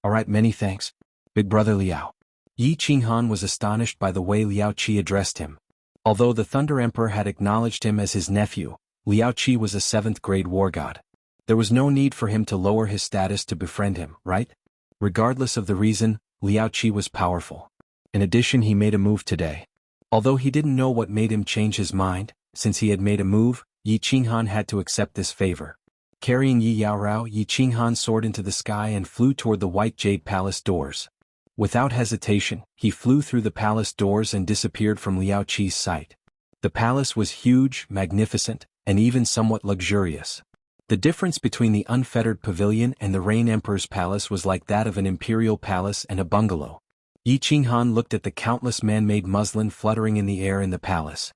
Alright, many thanks, big brother Liao. Yi Qinghan was astonished by the way Liao Qi addressed him. Although the Thunder Emperor had acknowledged him as his nephew, Liao Qi was a 7th grade war god. There was no need for him to lower his status to befriend him, right? Regardless of the reason, Liao Qi was powerful. In addition, he made a move today. Although he didn't know what made him change his mind, since he had made a move, Yi Qinghan had to accept this favor. Carrying Yi Yao Rao, Yi Qinghan soared into the sky and flew toward the white jade palace doors. Without hesitation, he flew through the palace doors and disappeared from Liao Qi's sight. The palace was huge, magnificent, and even somewhat luxurious. The difference between the unfettered pavilion and the Rain Emperor's palace was like that of an imperial palace and a bungalow. Yi Qinghan looked at the countless man-made muslin fluttering in the air in the palace.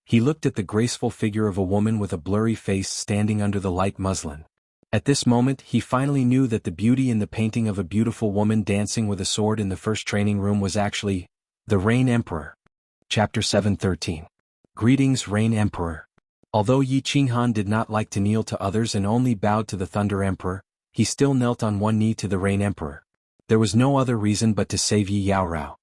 He looked at the graceful figure of a woman with a blurry face standing under the light muslin. At this moment, he finally knew that the beauty in the painting of a beautiful woman dancing with a sword in the first training room was actually the Rain Emperor. Chapter 7:13. Greetings, Rain Emperor. Although Yi Qinghan did not like to kneel to others and only bowed to the Thunder Emperor, he still knelt on one knee to the Rain Emperor. There was no other reason but to save Yi Yao Rao.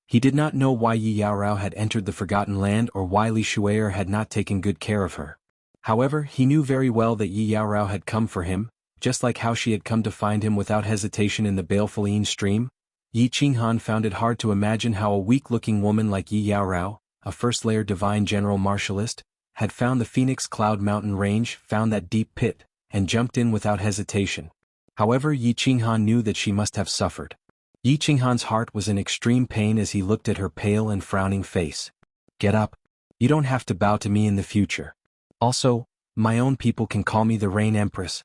He did not know why Yi Yao Rao had entered the Forgotten Land or why Li Shu'er had not taken good care of her. However, he knew very well that Yi Yao Rao had come for him, just like how she had come to find him without hesitation in the baleful Yin stream. Yi Qinghan found it hard to imagine how a weak-looking woman like Yi Yao Rao, a first-layer divine general martialist, had found the Phoenix Cloud Mountain range, found that deep pit, and jumped in without hesitation. However, Yi Qinghan knew that she must have suffered. Yi Qinghan's heart was in extreme pain as he looked at her pale and frowning face. Get up. You don't have to bow to me in the future. Also, my own people can call me the Rain Empress.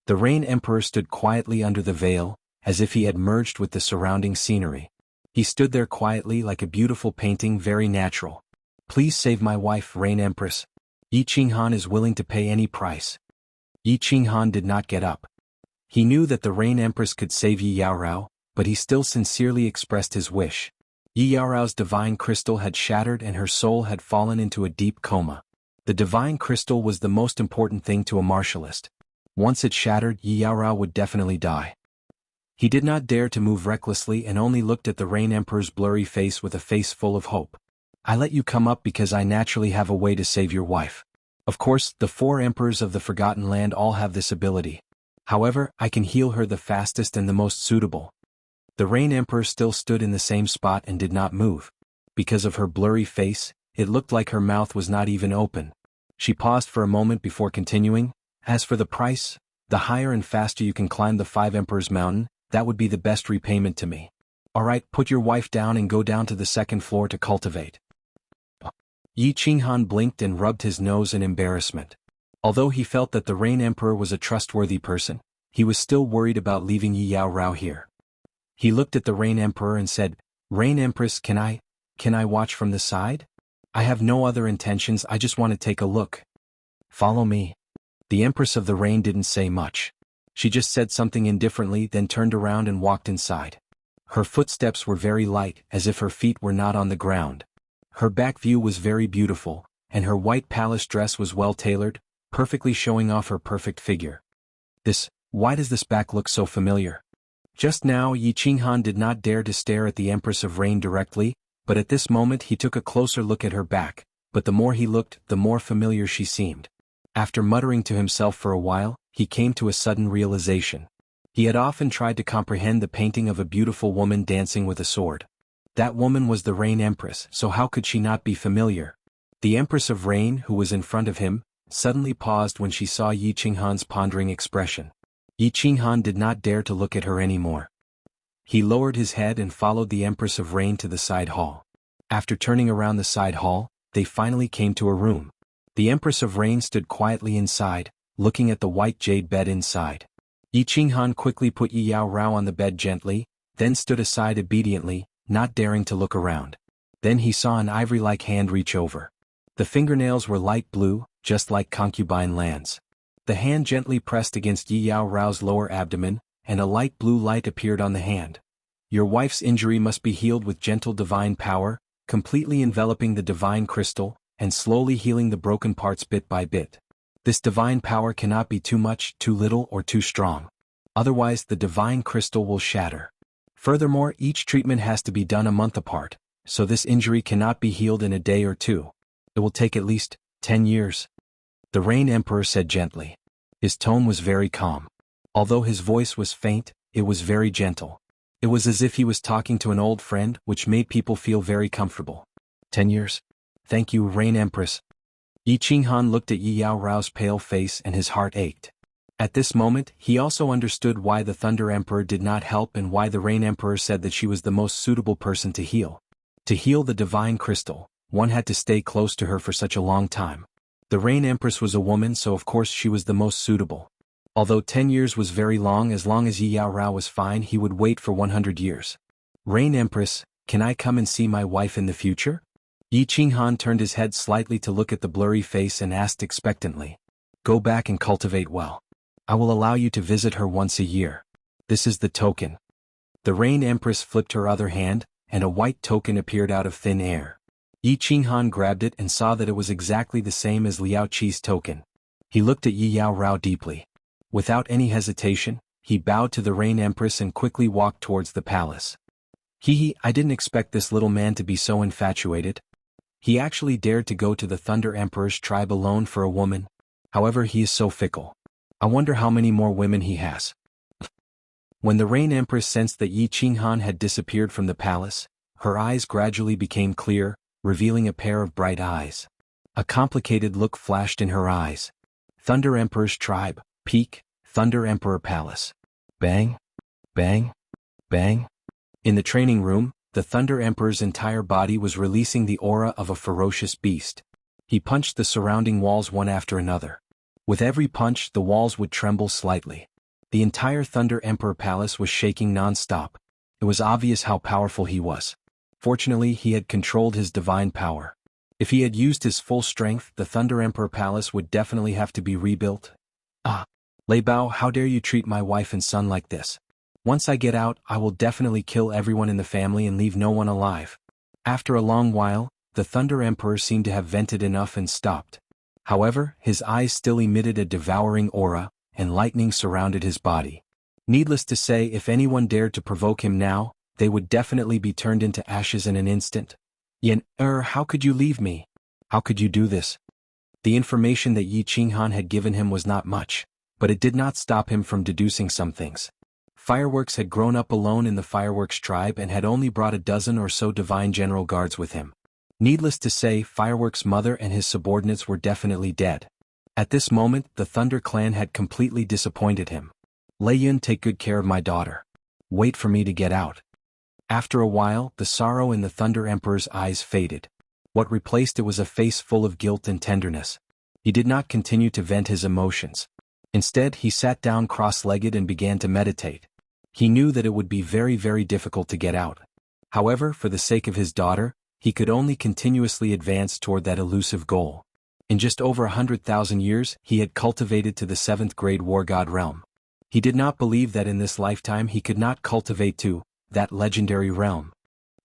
The Rain Emperor stood quietly under the veil, as if he had merged with the surrounding scenery. He stood there quietly like a beautiful painting, very natural. Please save my wife, Rain Empress. Yi Qinghan is willing to pay any price. Yi Qinghan did not get up. He knew that the Rain Empress could save Yi Yaorao, but he still sincerely expressed his wish. Yi Yaorao's divine crystal had shattered and her soul had fallen into a deep coma. The divine crystal was the most important thing to a martialist. Once it shattered, Yi Yaorao would definitely die. He did not dare to move recklessly and only looked at the Rain Emperor's blurry face with a face full of hope. I let you come up because I naturally have a way to save your wife. Of course, the 4 emperors of the Forgotten Land all have this ability. However, I can heal her the fastest and the most suitable. The Rain Emperor still stood in the same spot and did not move. Because of her blurry face, it looked like her mouth was not even open. She paused for a moment before continuing. As for the price, the higher and faster you can climb the 5 Emperors Mountain, that would be the best repayment to me. Alright, put your wife down and go down to the 2nd floor to cultivate. Yi Qinghan blinked and rubbed his nose in embarrassment. Although he felt that the Rain Emperor was a trustworthy person, he was still worried about leaving Yi Yaorao here. He looked at the Rain Emperor and said, Rain Empress, can I watch from the side? I have no other intentions, I just want to take a look. Follow me. The Empress of the Rain didn't say much. She just said something indifferently, then turned around and walked inside. Her footsteps were very light, as if her feet were not on the ground. Her back view was very beautiful, and her white palace dress was well tailored, perfectly showing off her perfect figure. Why does this back look so familiar? Just now Yi Qinghan did not dare to stare at the Empress of Rain directly, but at this moment he took a closer look at her back, but the more he looked, the more familiar she seemed. After muttering to himself for a while, he came to a sudden realization. He had often tried to comprehend the painting of a beautiful woman dancing with a sword. That woman was the Rain Empress, so how could she not be familiar? The Empress of Rain, who was in front of him, suddenly paused when she saw Yi Qinghan's pondering expression. Yi Qinghan did not dare to look at her anymore. He lowered his head and followed the Empress of Rain to the side hall. After turning around the side hall, they finally came to a room. The Empress of Rain stood quietly inside, looking at the white jade bed inside. Yi Qinghan quickly put Yi Yaorao on the bed gently, then stood aside obediently, not daring to look around. Then he saw an ivory-like hand reach over. The fingernails were light blue, just like concubine lands. The hand gently pressed against Yi Yaorao's lower abdomen, and a light blue light appeared on the hand. Your wife's injury must be healed with gentle divine power, completely enveloping the divine crystal, and slowly healing the broken parts bit by bit. This divine power cannot be too much, too little, or too strong. Otherwise the divine crystal will shatter. Furthermore, each treatment has to be done a month apart, so this injury cannot be healed in a day or two. It will take at least 10 years. The Rain Emperor said gently. His tone was very calm. Although his voice was faint, it was very gentle. It was as if he was talking to an old friend, which made people feel very comfortable. 10 years? Thank you, Rain Empress. Yi Qinghan looked at Yi Yaorao's pale face and his heart ached. At this moment, he also understood why the Thunder Emperor did not help and why the Rain Emperor said that she was the most suitable person to heal. To heal the divine crystal, one had to stay close to her for such a long time. The Rain Empress was a woman, so of course she was the most suitable. Although 10 years was very long as Yi Yaorao was fine, he would wait for 100 years. Rain Empress, can I come and see my wife in the future? Yi Qinghan turned his head slightly to look at the blurry face and asked expectantly. Go back and cultivate well. I will allow you to visit her once a year. This is the token. The Rain Empress flipped her other hand, and a white token appeared out of thin air. Yi Qinghan grabbed it and saw that it was exactly the same as Liao Qi's token. He looked at Yi Yaorao deeply. Without any hesitation, he bowed to the Rain Empress and quickly walked towards the palace. I didn't expect this little man to be so infatuated. He actually dared to go to the Thunder Emperor's tribe alone for a woman. However, he is so fickle. I wonder how many more women he has. When the Rain Empress sensed that Yi Qinghan had disappeared from the palace, her eyes gradually became clear, revealing a pair of bright eyes. A complicated look flashed in her eyes. Thunder Emperor's tribe, peak, Thunder Emperor Palace. Bang, bang, bang. In the training room, the Thunder Emperor's entire body was releasing the aura of a ferocious beast. He punched the surrounding walls one after another. With every punch, the walls would tremble slightly. The entire Thunder Emperor Palace was shaking non-stop. It was obvious how powerful he was. Fortunately, he had controlled his divine power. If he had used his full strength, the Thunder Emperor Palace would definitely have to be rebuilt. Ah! Lei Bao, how dare you treat my wife and son like this? Once I get out, I will definitely kill everyone in the family and leave no one alive. After a long while, the Thunder Emperor seemed to have vented enough and stopped. However, his eyes still emitted a devouring aura, and lightning surrounded his body. Needless to say, if anyone dared to provoke him now, they would definitely be turned into ashes in an instant. How could you leave me? How could you do this? The information that Yi Qinghan had given him was not much, but it did not stop him from deducing some things. Fireworks had grown up alone in the Fireworks tribe and had only brought a dozen or so divine general guards with him. Needless to say, Fireworks' mother and his subordinates were definitely dead. At this moment, the Thunder clan had completely disappointed him. Lei Yun, take good care of my daughter. Wait for me to get out. After a while, the sorrow in the Thunder Emperor's eyes faded. What replaced it was a face full of guilt and tenderness. He did not continue to vent his emotions. Instead, he sat down cross-legged and began to meditate. He knew that it would be very, very difficult to get out. However, for the sake of his daughter, he could only continuously advance toward that elusive goal. In just over 100,000 years, he had cultivated to the 7th grade war god realm. He did not believe that in this lifetime he could not cultivate to that legendary realm.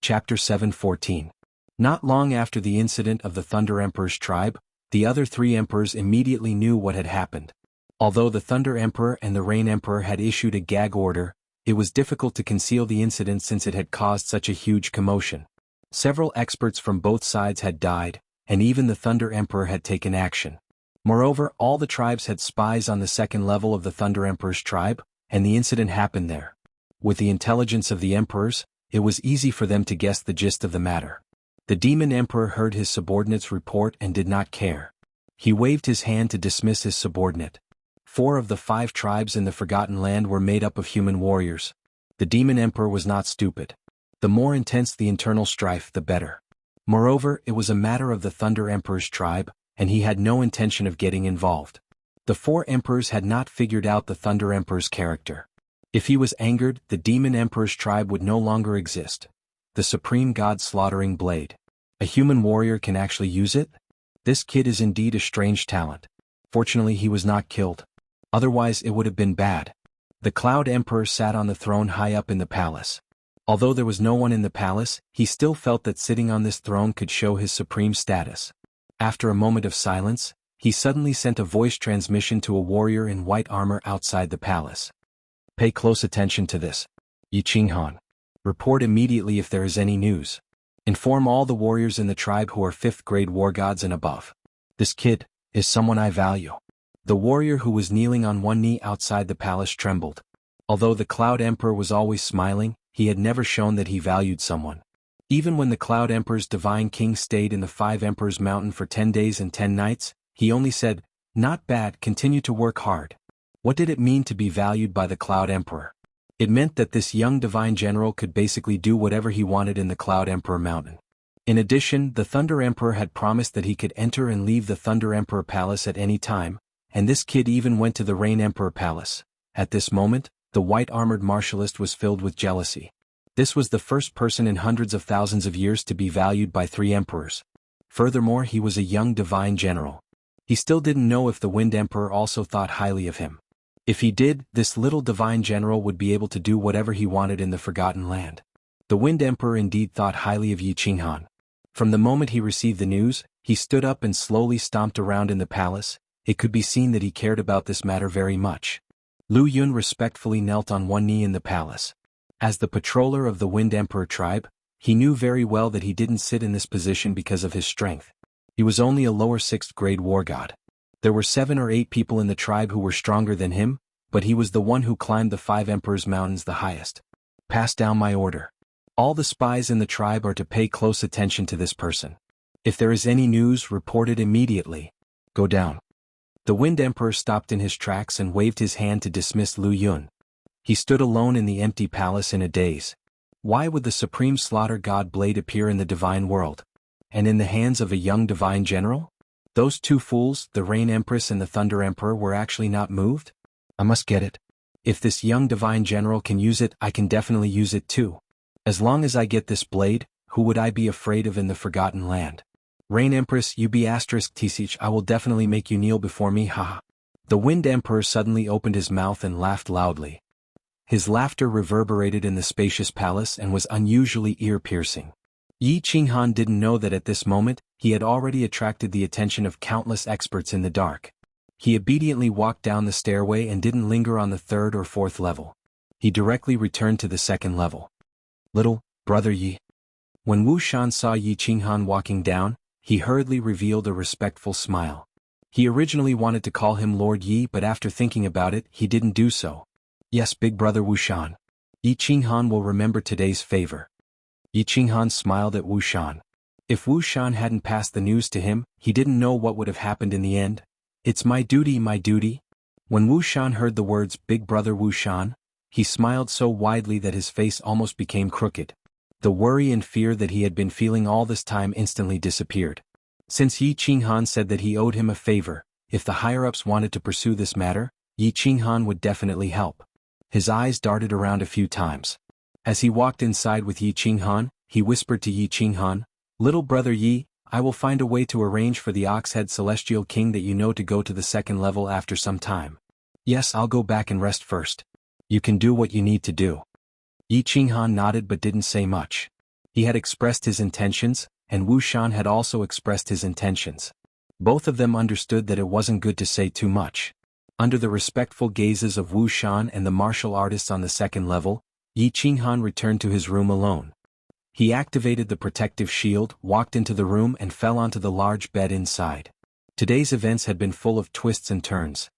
Chapter 7:14. Not long after the incident of the Thunder Emperor's tribe, the other three emperors immediately knew what had happened. Although the Thunder Emperor and the Rain Emperor had issued a gag order, it was difficult to conceal the incident since it had caused such a huge commotion. Several experts from both sides had died, and even the Thunder Emperor had taken action. Moreover, all the tribes had spies on the second level of the Thunder Emperor's tribe, and the incident happened there. With the intelligence of the emperors, it was easy for them to guess the gist of the matter. The Demon Emperor heard his subordinate's report and did not care. He waved his hand to dismiss his subordinate. 4 of the 5 tribes in the Forgotten Land were made up of human warriors. The Demon Emperor was not stupid. The more intense the internal strife, the better. Moreover, it was a matter of the Thunder Emperor's tribe, and he had no intention of getting involved. The 4 emperors had not figured out the Thunder Emperor's character. If he was angered, the Demon Emperor's tribe would no longer exist. The Supreme God's slaughtering blade. A human warrior can actually use it? This kid is indeed a strange talent. Fortunately, he was not killed. Otherwise, it would have been bad. The Cloud Emperor sat on the throne high up in the palace. Although there was no one in the palace, he still felt that sitting on this throne could show his supreme status. After a moment of silence, he suddenly sent a voice transmission to a warrior in white armor outside the palace. Pay close attention to this. Yi Qinghan. Report immediately if there is any news. Inform all the warriors in the tribe who are 5th grade war gods and above. This kid is someone I value. The warrior who was kneeling on one knee outside the palace trembled. Although the Cloud Emperor was always smiling, he had never shown that he valued someone. Even when the Cloud Emperor's divine king stayed in the 5 Emperors Mountain for 10 days and 10 nights, he only said, "Not bad, continue to work hard." What did it mean to be valued by the Cloud Emperor? It meant that this young divine general could basically do whatever he wanted in the Cloud Emperor Mountain. In addition, the Thunder Emperor had promised that he could enter and leave the Thunder Emperor Palace at any time, and this kid even went to the Rain Emperor Palace. At this moment, the white-armored martialist was filled with jealousy. This was the first person in hundreds of thousands of years to be valued by 3 emperors. Furthermore, he was a young divine general. He still didn't know if the Wind Emperor also thought highly of him. If he did, this little divine general would be able to do whatever he wanted in the Forgotten Land. The Wind Emperor indeed thought highly of Yi Qinghan. From the moment he received the news, he stood up and slowly stomped around in the palace. It could be seen that he cared about this matter very much. Lu Yun respectfully knelt on one knee in the palace. As the patroller of the Wind Emperor tribe, he knew very well that he didn't sit in this position because of his strength. He was only a lower 6th grade war god. There were 7 or 8 people in the tribe who were stronger than him, but he was the one who climbed the 5 Emperors' mountains the highest. Pass down my order. All the spies in the tribe are to pay close attention to this person. If there is any news, report it immediately. Go down. The Wind Emperor stopped in his tracks and waved his hand to dismiss Lu Yun. He stood alone in the empty palace in a daze. Why would the supreme slaughter god blade appear in the divine world? And in the hands of a young divine general? Those 2 fools, the Rain Empress and the Thunder Emperor, were actually not moved? I must get it. If this young divine general can use it, I can definitely use it too. As long as I get this blade, who would I be afraid of in the Forgotten Land? Rain Empress, you be asterisk Tisich, I will definitely make you kneel before me, haha. The Wind Emperor suddenly opened his mouth and laughed loudly. His laughter reverberated in the spacious palace and was unusually ear-piercing. Yi Qinghan didn't know that at this moment, he had already attracted the attention of countless experts in the dark. He obediently walked down the stairway and didn't linger on the third or fourth level. He directly returned to the second level. Little brother Yi. When Wu Shan saw Yi Qinghan walking down, he hurriedly revealed a respectful smile. He originally wanted to call him Lord Yi, but after thinking about it, he didn't do so. Yes, big brother Wu Shan. Yi Qinghan will remember today's favor. Yi Qinghan smiled at Wu Shan. If Wu Shan hadn't passed the news to him, he didn't know what would have happened in the end. It's my duty, my duty. When Wu Shan heard the words big brother Wu Shan, he smiled so widely that his face almost became crooked. The worry and fear that he had been feeling all this time instantly disappeared. Since Yi Qinghan said that he owed him a favor, if the higher-ups wanted to pursue this matter, Yi Qinghan would definitely help. His eyes darted around a few times. As he walked inside with Yi Qinghan, he whispered to Yi Qinghan, "Little brother Yi, I will find a way to arrange for the Ox-Head Celestial King that you know to go to the second level after some time. Yes, I'll go back and rest first. You can do what you need to do." Yi Qinghan nodded but didn't say much. He had expressed his intentions, and Wu Shan had also expressed his intentions. Both of them understood that it wasn't good to say too much. Under the respectful gazes of Wu Shan and the martial artists on the second level, Yi Qinghan returned to his room alone. He activated the protective shield, walked into the room and fell onto the large bed inside. Today's events had been full of twists and turns.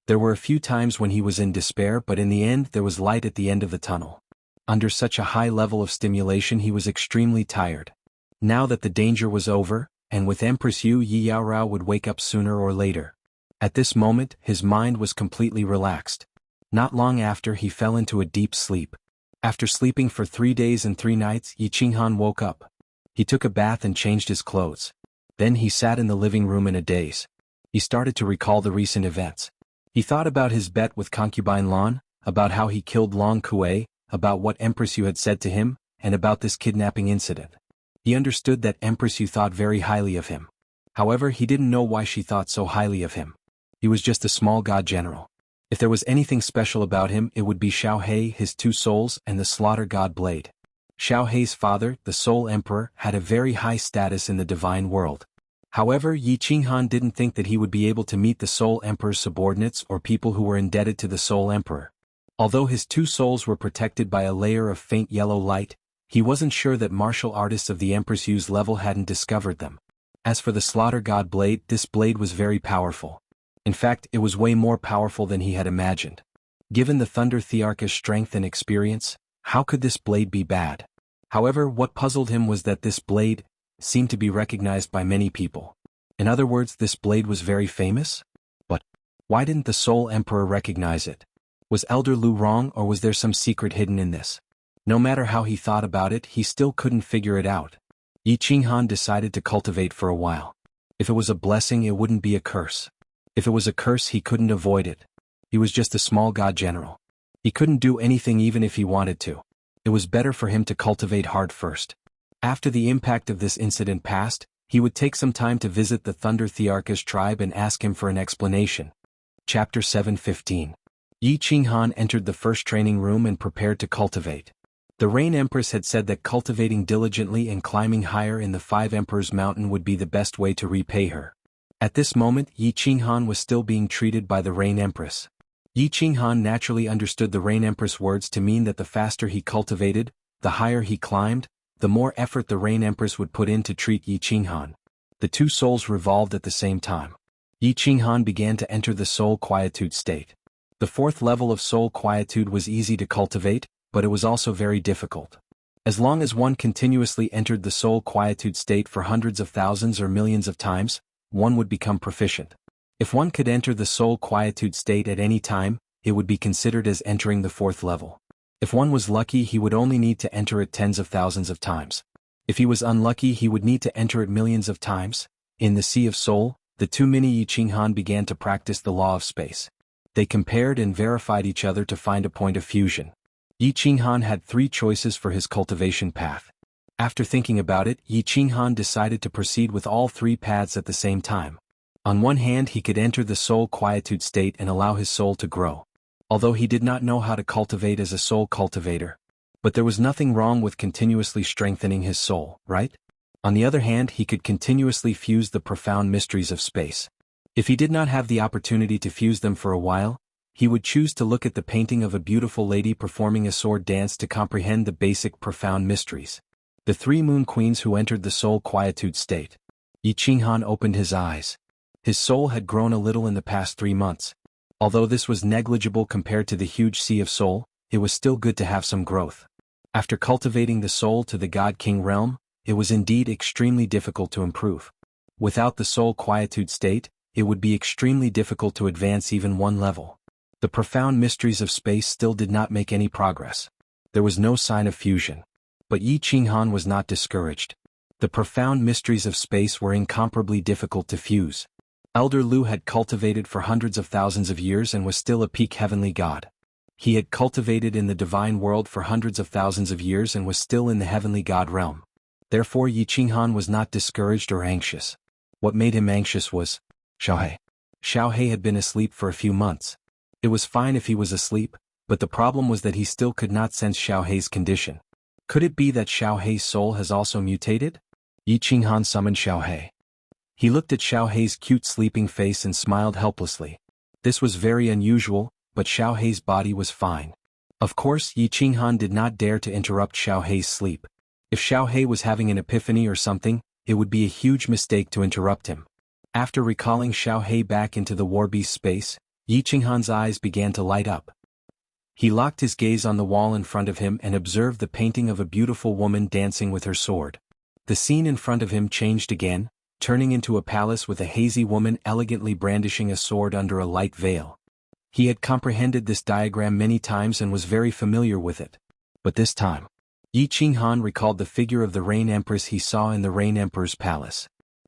There were a few times when he was in despair, but in the end there was light at the end of the tunnel. Under such a high level of stimulation he was extremely tired. Now that the danger was over, and with Empress Yu Yi Yaorao would wake up sooner or later. At this moment, his mind was completely relaxed. Not long after, he fell into a deep sleep. After sleeping for 3 days and 3 nights, Yi Qinghan woke up. He took a bath and changed his clothes. Then he sat in the living room in a daze. He started to recall the recent events. He thought about his bet with concubine Lan, about how he killed Long Kuei, about what Empress Yu had said to him, and about this kidnapping incident. He understood that Empress Yu thought very highly of him. However, he didn't know why she thought so highly of him. He was just a small god general. If there was anything special about him, it would be Xiao He, his 2 souls, and the slaughter god blade. Xiao He's father, the Soul Emperor, had a very high status in the divine world. However, Yi Qinghan didn't think that he would be able to meet the Soul Emperor's subordinates or people who were indebted to the Soul Emperor. Although his 2 souls were protected by a layer of faint yellow light, he wasn't sure that martial artists of the Empress Yu's level hadn't discovered them. As for the Slaughter God blade, this blade was very powerful. In fact, it was way more powerful than he had imagined. Given the Thunder Thearch's strength and experience, how could this blade be bad? However, what puzzled him was that this blade seemed to be recognized by many people. In other words, this blade was very famous? But why didn't the Soul Emperor recognize it? Was Elder Lu wrong, or was there some secret hidden in this? No matter how he thought about it, he still couldn't figure it out. Yi Qinghan decided to cultivate for a while. If it was a blessing, it wouldn't be a curse. If it was a curse, he couldn't avoid it. He was just a small god general. He couldn't do anything even if he wanted to. It was better for him to cultivate hard first. After the impact of this incident passed, he would take some time to visit the Thunder Thearch's tribe and ask him for an explanation. Chapter 7:15. Yi Qinghan entered the first training room and prepared to cultivate. The Rain Empress had said that cultivating diligently and climbing higher in the 5 Emperors Mountain would be the best way to repay her. At this moment, Yi Qinghan was still being treated by the Rain Empress. Yi Qinghan naturally understood the Rain Empress words to mean that the faster he cultivated, the higher he climbed, the more effort the Rain Empress would put in to treat Yi Qinghan. The 2 souls revolved at the same time. Yi Qinghan began to enter the soul quietude state. The 4th level of soul quietude was easy to cultivate, but it was also very difficult. As long as one continuously entered the soul quietude state for hundreds of thousands or millions of times, one would become proficient. If one could enter the soul quietude state at any time, it would be considered as entering the 4th level. If one was lucky, he would only need to enter it tens of thousands of times. If he was unlucky, he would need to enter it millions of times. In the Sea of Soul, the 2 mini Yi Qinghan began to practice the law of space. They compared and verified each other to find a point of fusion. Yi Qinghan had 3 choices for his cultivation path. After thinking about it, Yi Qinghan decided to proceed with all 3 paths at the same time. On one hand, he could enter the soul quietude state and allow his soul to grow. Although he did not know how to cultivate as a soul cultivator. But there was nothing wrong with continuously strengthening his soul, right? On the other hand, he could continuously fuse the profound mysteries of space. If he did not have the opportunity to fuse them for a while, he would choose to look at the painting of a beautiful lady performing a sword dance to comprehend the basic profound mysteries. The 3 moon queens who entered the soul quietude state. Yi Qinghan opened his eyes. His soul had grown a little in the past 3 months. Although this was negligible compared to the huge sea of soul, it was still good to have some growth. After cultivating the soul to the God King realm, it was indeed extremely difficult to improve. Without the soul quietude state, it would be extremely difficult to advance even 1 level. The profound mysteries of space still did not make any progress. There was no sign of fusion. But Yi Qinghan was not discouraged. The profound mysteries of space were incomparably difficult to fuse. Elder Lu had cultivated for hundreds of thousands of years and was still a peak heavenly god. He had cultivated in the divine world for hundreds of thousands of years and was still in the heavenly god realm. Therefore Yi Qinghan was not discouraged or anxious. What made him anxious was Xiaohe. Xiaohe had been asleep for a few months. It was fine if he was asleep, but the problem was that he still could not sense Xiaohe's condition. Could it be that Xiaohe's soul has also mutated? Yi Qinghan summoned Xiaohe. He looked at Xiaohe's cute sleeping face and smiled helplessly. This was very unusual, but Xiaohe's body was fine. Of course, Yi Qinghan did not dare to interrupt Xiaohe's sleep. If Xiaohe was having an epiphany or something, it would be a huge mistake to interrupt him. After recalling Xiaohe back into the war-beast space, Yi Qinghan's eyes began to light up. He locked his gaze on the wall in front of him and observed the painting of a beautiful woman dancing with her sword. The scene in front of him changed again, turning into a palace with a hazy woman elegantly brandishing a sword under a light veil. He had comprehended this diagram many times and was very familiar with it. But this time, Yi Qinghan recalled the figure of the Rain Empress he saw in the Rain Emperor's palace.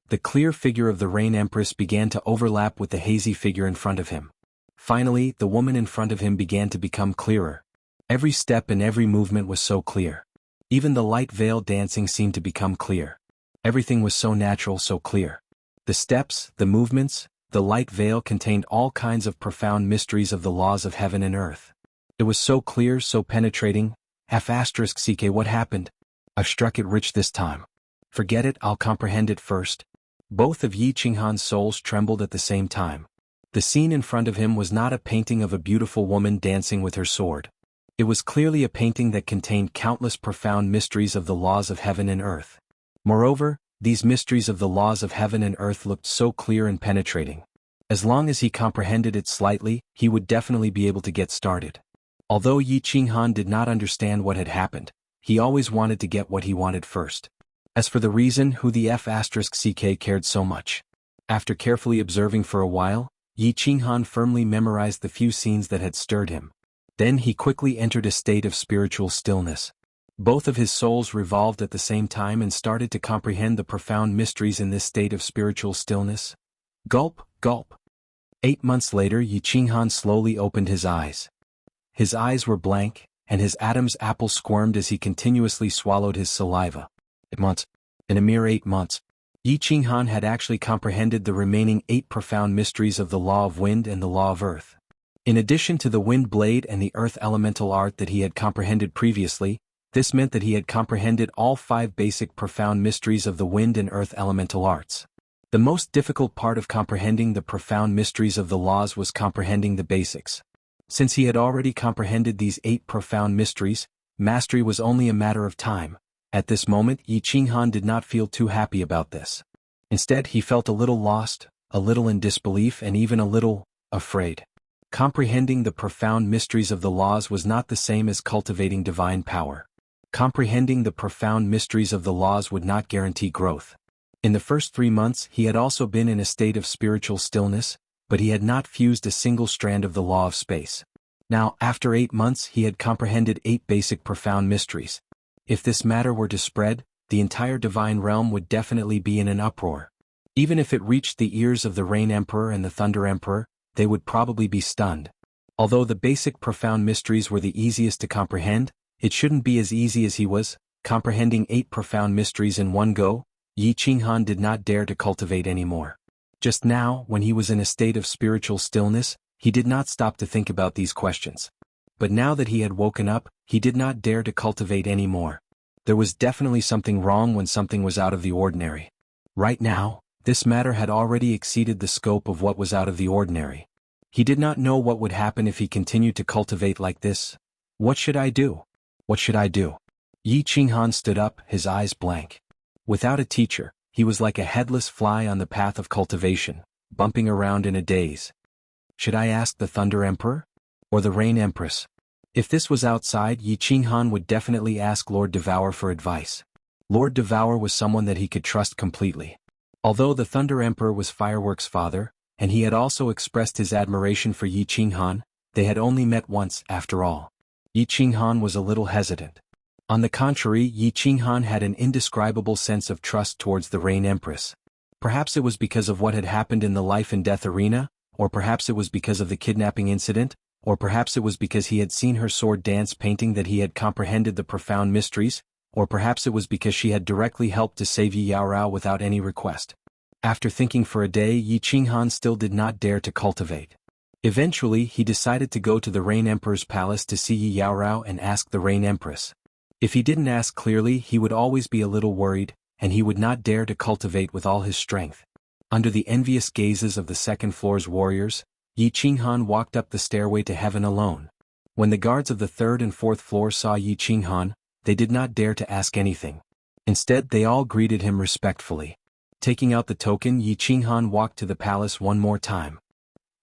The clear figure of the Rain Empress began to overlap with the hazy figure in front of him. Finally, the woman in front of him began to become clearer. Every step and every movement was so clear. Even the light veil dancing seemed to become clear. Everything was so natural, so clear. The steps, the movements, the light veil contained all kinds of profound mysteries of the laws of heaven and earth. It was so clear, so penetrating. *CK what happened? I've struck it rich this time. Forget it, I'll comprehend it first. Both of Yi Qinghan's souls trembled at the same time. The scene in front of him was not a painting of a beautiful woman dancing with her sword. It was clearly a painting that contained countless profound mysteries of the laws of heaven and earth. Moreover, these mysteries of the laws of heaven and earth looked so clear and penetrating. As long as he comprehended it slightly, he would definitely be able to get started. Although Yi Qinghan did not understand what had happened, he always wanted to get what he wanted first. As for the reason who the *CK cared so much. After carefully observing for a while, Yi Qinghan firmly memorized the few scenes that had stirred him. Then he quickly entered a state of spiritual stillness. Both of his souls revolved at the same time and started to comprehend the profound mysteries in this state of spiritual stillness. Gulp, gulp. 8 months later, Yi Qinghan slowly opened his eyes. His eyes were blank, and his Adam's apple squirmed as he continuously swallowed his saliva. 8 months. In a mere 8 months, Yi Qinghan had actually comprehended the remaining 8 profound mysteries of the law of wind and the law of earth. In addition to the wind blade and the earth elemental art that he had comprehended previously, this meant that he had comprehended all 5 basic profound mysteries of the wind and earth elemental arts. The most difficult part of comprehending the profound mysteries of the laws was comprehending the basics. Since he had already comprehended these 8 profound mysteries, mastery was only a matter of time. At this moment, Yi Qinghan did not feel too happy about this. Instead, he felt a little lost, a little in disbelief, and even a little afraid. Comprehending the profound mysteries of the laws was not the same as cultivating divine power. Comprehending the profound mysteries of the laws would not guarantee growth. In the first 3 months, he had also been in a state of spiritual stillness, but he had not fused a single strand of the law of space. Now, after 8 months, he had comprehended 8 basic profound mysteries. If this matter were to spread, the entire divine realm would definitely be in an uproar. Even if it reached the ears of the Rain Emperor and the Thunder Emperor, they would probably be stunned. Although the basic profound mysteries were the easiest to comprehend, it shouldn't be as easy as he was. Comprehending 8 profound mysteries in one go, Yi Qinghan did not dare to cultivate anymore. Just now, when he was in a state of spiritual stillness, he did not stop to think about these questions. But now that he had woken up, he did not dare to cultivate anymore. There was definitely something wrong when something was out of the ordinary. Right now, this matter had already exceeded the scope of what was out of the ordinary. He did not know what would happen if he continued to cultivate like this. What should I do? What should I do? Yi Qinghan stood up, his eyes blank. Without a teacher, he was like a headless fly on the path of cultivation, bumping around in a daze. Should I ask the Thunder Emperor? Or the Rain Empress? If this was outside, Yi Qinghan would definitely ask Lord Devour for advice. Lord Devour was someone that he could trust completely. Although the Thunder Emperor was Fireworks' father, and he had also expressed his admiration for Yi Qinghan, they had only met once after all. Yi Qinghan was a little hesitant. On the contrary, Yi Qinghan had an indescribable sense of trust towards the Rain Empress. Perhaps it was because of what had happened in the life and death arena, or perhaps it was because of the kidnapping incident, or perhaps it was because he had seen her sword dance painting that he had comprehended the profound mysteries, or perhaps it was because she had directly helped to save Yi Yaorao without any request. After thinking for a day, Yi Qinghan still did not dare to cultivate. Eventually, he decided to go to the Rain Emperor's palace to see Yi Yaorao and ask the Rain Empress. If he didn't ask clearly, he would always be a little worried, and he would not dare to cultivate with all his strength. Under the envious gazes of the second floor's warriors, Yi Qinghan walked up the stairway to heaven alone. When the guards of the third and fourth floor saw Yi Qinghan, they did not dare to ask anything. Instead, they all greeted him respectfully. Taking out the token, Yi Qinghan walked to the palace one more time.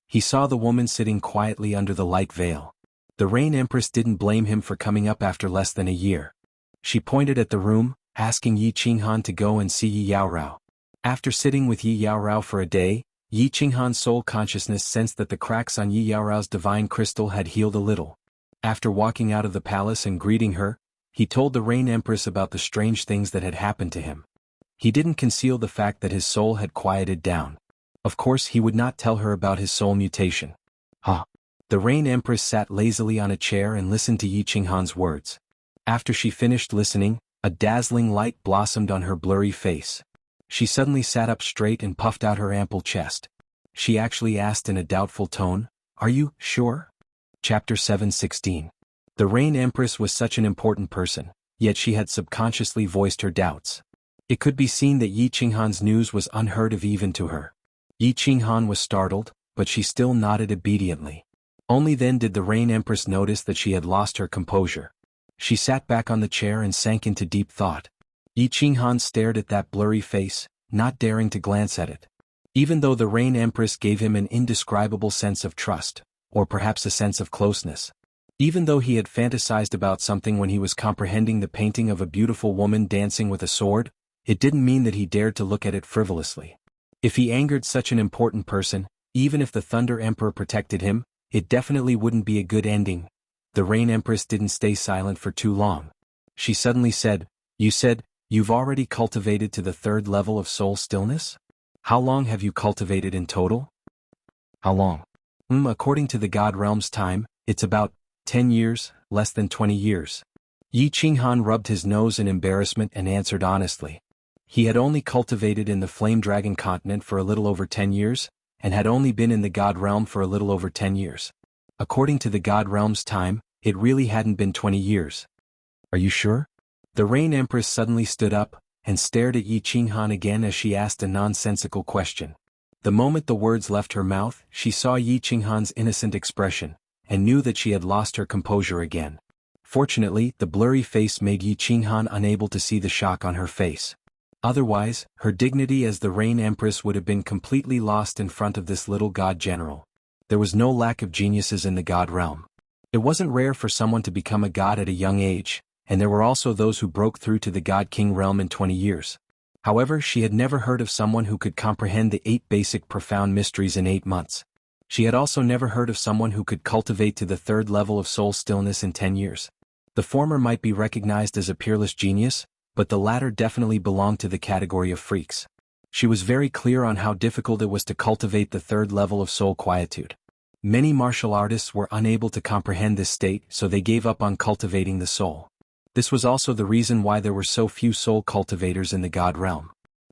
He saw the woman sitting quietly under the light veil. The Rain Empress didn't blame him for coming up after less than a year. She pointed at the room, asking Yi Qinghan to go and see Yi Yaorao. After sitting with Yi Yaorao for a day, Yi Qinghan's soul consciousness sensed that the cracks on Yi Yaorao's divine crystal had healed a little. After walking out of the palace and greeting her, he told the Rain Empress about the strange things that had happened to him. He didn't conceal the fact that his soul had quieted down. Of course, he would not tell her about his soul mutation. The Rain Empress sat lazily on a chair and listened to Yi Qinghan's words. After she finished listening, a dazzling light blossomed on her blurry face. She suddenly sat up straight and puffed out her ample chest. She actually asked in a doubtful tone, "Are you sure?" Chapter 7:16. The Rain Empress was such an important person, yet she had subconsciously voiced her doubts. It could be seen that Yi Qinghan's news was unheard of even to her. Yi Qinghan was startled, but she still nodded obediently. Only then did the Rain Empress notice that she had lost her composure. She sat back on the chair and sank into deep thought. Yi Qinghan stared at that blurry face, not daring to glance at it. Even though the Rain Empress gave him an indescribable sense of trust, or perhaps a sense of closeness. Even though he had fantasized about something when he was comprehending the painting of a beautiful woman dancing with a sword, it didn't mean that he dared to look at it frivolously. If he angered such an important person, even if the Thunder Emperor protected him, it definitely wouldn't be a good ending. The Rain Empress didn't stay silent for too long. She suddenly said, "You said, you've already cultivated to the 3rd level of soul stillness? How long have you cultivated in total?" "How long?" According to the God Realm's time, it's about 10 years, less than 20 years. Yi Qinghan rubbed his nose in embarrassment and answered honestly. He had only cultivated in the Flame Dragon continent for a little over 10 years, and had only been in the God Realm for a little over 10 years. According to the God Realm's time, it really hadn't been 20 years. "Are you sure?" The Rain Empress suddenly stood up, and stared at Yi Qinghan again as she asked a nonsensical question. The moment the words left her mouth, she saw Yi Qinghan's innocent expression, and knew that she had lost her composure again. Fortunately, the blurry face made Yi Qinghan unable to see the shock on her face. Otherwise, her dignity as the Rain Empress would have been completely lost in front of this little god general. There was no lack of geniuses in the God Realm. It wasn't rare for someone to become a god at a young age, and there were also those who broke through to the God King realm in 20 years. However, she had never heard of someone who could comprehend the 8 basic profound mysteries in 8 months. She had also never heard of someone who could cultivate to the 3rd level of soul stillness in 10 years. The former might be recognized as a peerless genius, but the latter definitely belonged to the category of freaks. She was very clear on how difficult it was to cultivate the 3rd level of soul quietude. Many martial artists were unable to comprehend this state, so they gave up on cultivating the soul. This was also the reason why there were so few soul cultivators in the god realm.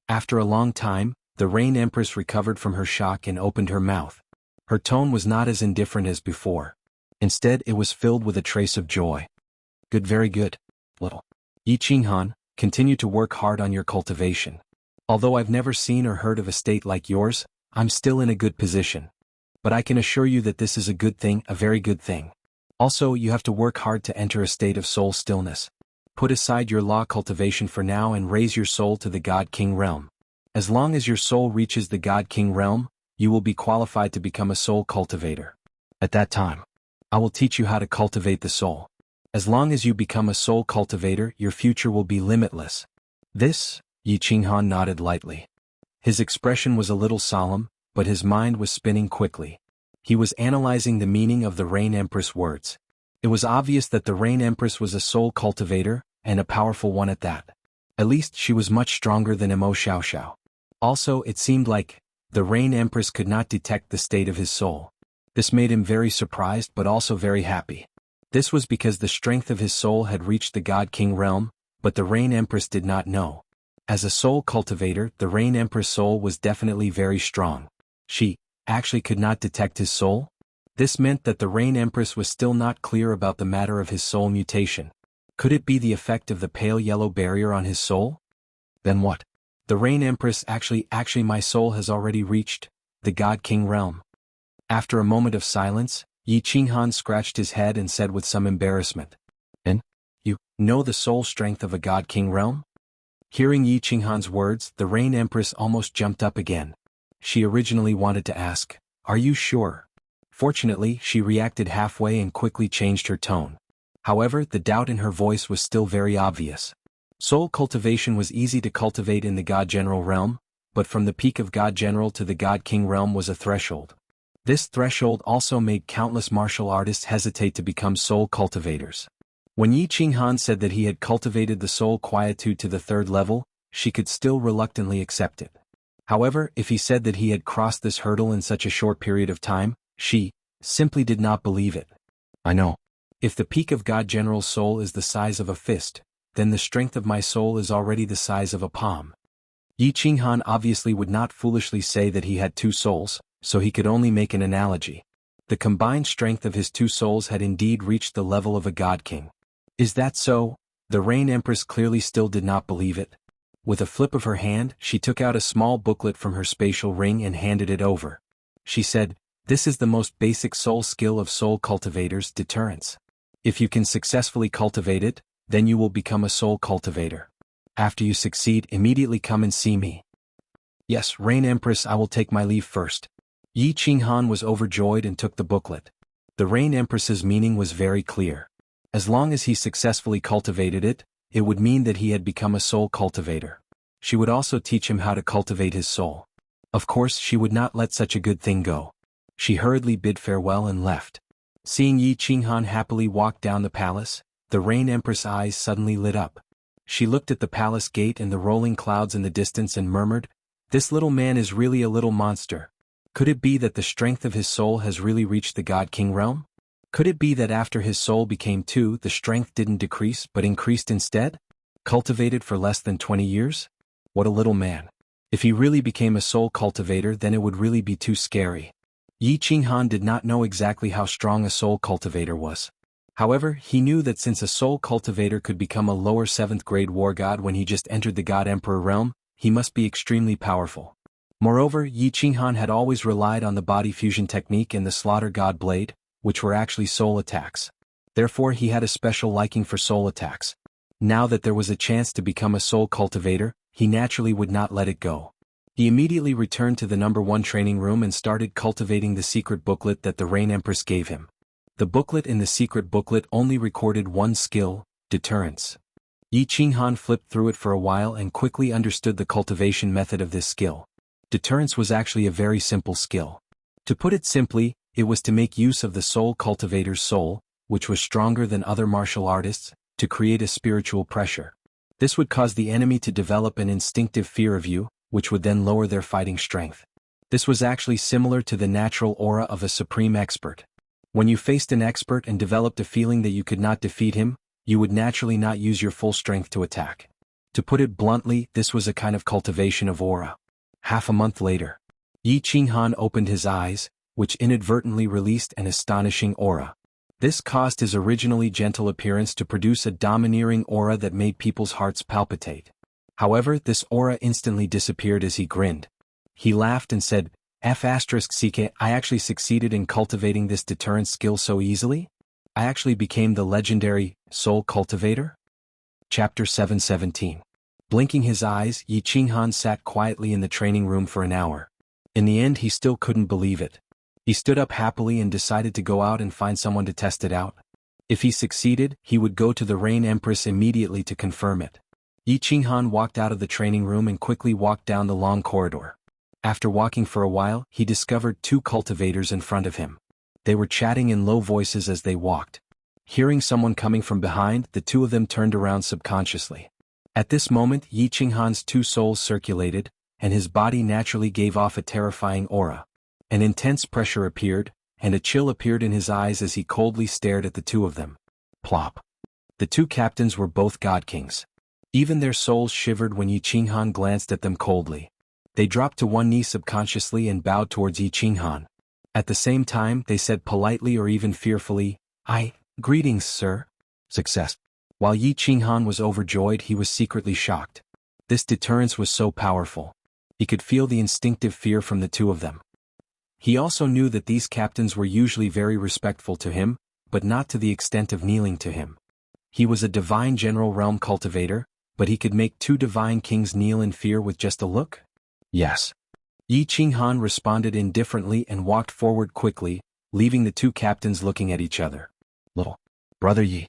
After a long time, the Rain Empress recovered from her shock and opened her mouth. Her tone was not as indifferent as before. Instead, it was filled with a trace of joy. Good, very good. Little Yi Qinghan, continue to work hard on your cultivation. Although I've never seen or heard of a state like yours, I'm still in a good position. But I can assure you that this is a good thing, a very good thing. Also, you have to work hard to enter a state of soul stillness. Put aside your law cultivation for now and raise your soul to the God King realm. As long as your soul reaches the God King realm, you will be qualified to become a soul cultivator. At that time, I will teach you how to cultivate the soul. As long as you become a soul cultivator, your future will be limitless. This, Yi Qinghan nodded lightly. His expression was a little solemn, but his mind was spinning quickly. He was analyzing the meaning of the Rain Empress words. It was obvious that the Rain Empress was a soul cultivator, and a powerful one at that. At least she was much stronger than Imo Xiaoxiao. Also, it seemed like the Rain Empress could not detect the state of his soul. This made him very surprised but also very happy. This was because the strength of his soul had reached the God King realm, but the Rain Empress did not know. As a soul cultivator, the Rain Empress' soul was definitely very strong. She actually could not detect his soul? This meant that the Rain Empress was still not clear about the matter of his soul mutation. Could it be the effect of the pale yellow barrier on his soul? Then what? The Rain Empress actually my soul has already reached the God King realm. After a moment of silence, Yi Qinghan scratched his head and said with some embarrassment, "And you know the soul strength of a God King realm?" Hearing Yi Qinghan's words, the Rain Empress almost jumped up again. She originally wanted to ask, "Are you sure?" Fortunately, she reacted halfway and quickly changed her tone. However, the doubt in her voice was still very obvious. Soul cultivation was easy to cultivate in the God General realm, but from the peak of God General to the God King realm was a threshold. This threshold also made countless martial artists hesitate to become soul cultivators. When Yi Qinghan said that he had cultivated the soul quietude to the 3rd level, she could still reluctantly accept it. However, if he said that he had crossed this hurdle in such a short period of time, she simply did not believe it. I know. If the peak of God General's soul is the size of a fist, then the strength of my soul is already the size of a palm. Yi Qinghan obviously would not foolishly say that he had 2 souls, so he could only make an analogy. The combined strength of his 2 souls had indeed reached the level of a God King. Is that so? The Rain Empress clearly still did not believe it. With a flip of her hand, she took out a small booklet from her spatial ring and handed it over. She said, "This is the most basic soul skill of soul cultivators, deterrence. If you can successfully cultivate it, then you will become a soul cultivator. After you succeed, immediately come and see me." "Yes, Rain Empress, I will take my leave first." Yi Qinghan was overjoyed and took the booklet. The Rain Empress's meaning was very clear. As long as he successfully cultivated it, it would mean that he had become a soul cultivator. She would also teach him how to cultivate his soul. Of course, she would not let such a good thing go. She hurriedly bid farewell and left. Seeing Yi Qinghan happily walk down the palace, the Rain Empress' eyes suddenly lit up. She looked at the palace gate and the rolling clouds in the distance and murmured, "This little man is really a little monster. Could it be that the strength of his soul has really reached the God King realm? Could it be that after his soul became 2, the strength didn't decrease but increased instead? Cultivated for less than 20 years? What a little man. If he really became a soul cultivator, then it would really be too scary." Yi Qinghan did not know exactly how strong a soul cultivator was. However, he knew that since a soul cultivator could become a lower 7th grade war god when he just entered the God Emperor realm, he must be extremely powerful. Moreover, Yi Qinghan had always relied on the body fusion technique and the slaughter god blade, which were actually soul attacks. Therefore he had a special liking for soul attacks. Now that there was a chance to become a soul cultivator, he naturally would not let it go. He immediately returned to the number 1 training room and started cultivating the secret booklet that the Rain Empress gave him. The booklet in the secret booklet only recorded 1 skill, deterrence. Yi Qinghan flipped through it for a while and quickly understood the cultivation method of this skill. Deterrence was actually a very simple skill. To put it simply, it was to make use of the soul cultivator's soul, which was stronger than other martial artists, to create a spiritual pressure. This would cause the enemy to develop an instinctive fear of you, which would then lower their fighting strength. This was actually similar to the natural aura of a supreme expert. When you faced an expert and developed a feeling that you could not defeat him, you would naturally not use your full strength to attack. To put it bluntly, this was a kind of cultivation of aura. Half a month later, Yi Qinghan opened his eyes, which inadvertently released an astonishing aura. This caused his originally gentle appearance to produce a domineering aura that made people's hearts palpitate. However, this aura instantly disappeared as he grinned. He laughed and said, "F***ck, I actually succeeded in cultivating this deterrence skill so easily? I actually became the legendary Soul Cultivator?" Chapter 717. Blinking his eyes, Yi Qinghan sat quietly in the training room for an hour. In the end, he still couldn't believe it. He stood up happily and decided to go out and find someone to test it out. If he succeeded, he would go to the Rain Empress immediately to confirm it. Yi Qinghan walked out of the training room and quickly walked down the long corridor. After walking for a while, he discovered two cultivators in front of him. They were chatting in low voices as they walked. Hearing someone coming from behind, the two of them turned around subconsciously. At this moment, Yi Qinghan's two souls circulated, and his body naturally gave off a terrifying aura. An intense pressure appeared, and a chill appeared in his eyes as he coldly stared at the two of them. Plop. The two captains were both god kings. Even their souls shivered when Yi Qinghan glanced at them coldly. They dropped to one knee subconsciously and bowed towards Yi Qinghan. At the same time, they said politely or even fearfully, "Greetings, sir." Success. While Yi Qinghan was overjoyed, he was secretly shocked. This deterrence was so powerful. He could feel the instinctive fear from the two of them. He also knew that these captains were usually very respectful to him, but not to the extent of kneeling to him. He was a divine general realm cultivator, but he could make two divine kings kneel in fear with just a look? Yes. Yi Qinghan responded indifferently and walked forward quickly, leaving the two captains looking at each other. Little brother Yi.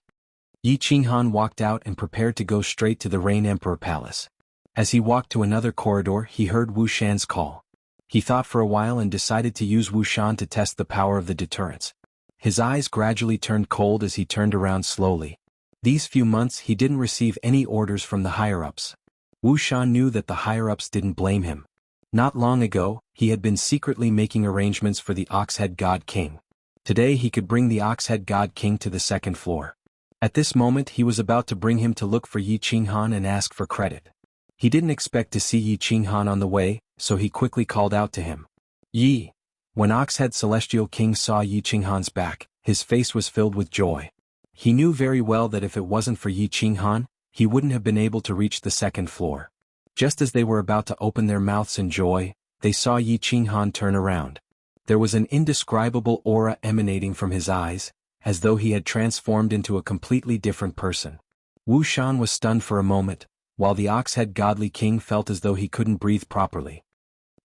Yi Qinghan walked out and prepared to go straight to the Rain Emperor Palace. As he walked to another corridor, he heard Wu Shan's call. He thought for a while and decided to use Wu Shan to test the power of the deterrence. His eyes gradually turned cold as he turned around slowly. These few months he didn't receive any orders from the higher-ups. Wu Shan knew that the higher-ups didn't blame him. Not long ago, he had been secretly making arrangements for the Oxhead God King. Today he could bring the Oxhead God King to the second floor. At this moment he was about to bring him to look for Yi Qinghan and ask for credit. He didn't expect to see Yi Qinghan on the way, so he quickly called out to him. "Yi." When Oxhead Celestial King saw Yi Qinghan's back, his face was filled with joy. He knew very well that if it wasn't for Yi Qinghan, he wouldn't have been able to reach the second floor. Just as they were about to open their mouths in joy, they saw Yi Qinghan turn around. There was an indescribable aura emanating from his eyes, as though he had transformed into a completely different person. Wu Shan was stunned for a moment, while the Oxhead Godly King felt as though he couldn't breathe properly.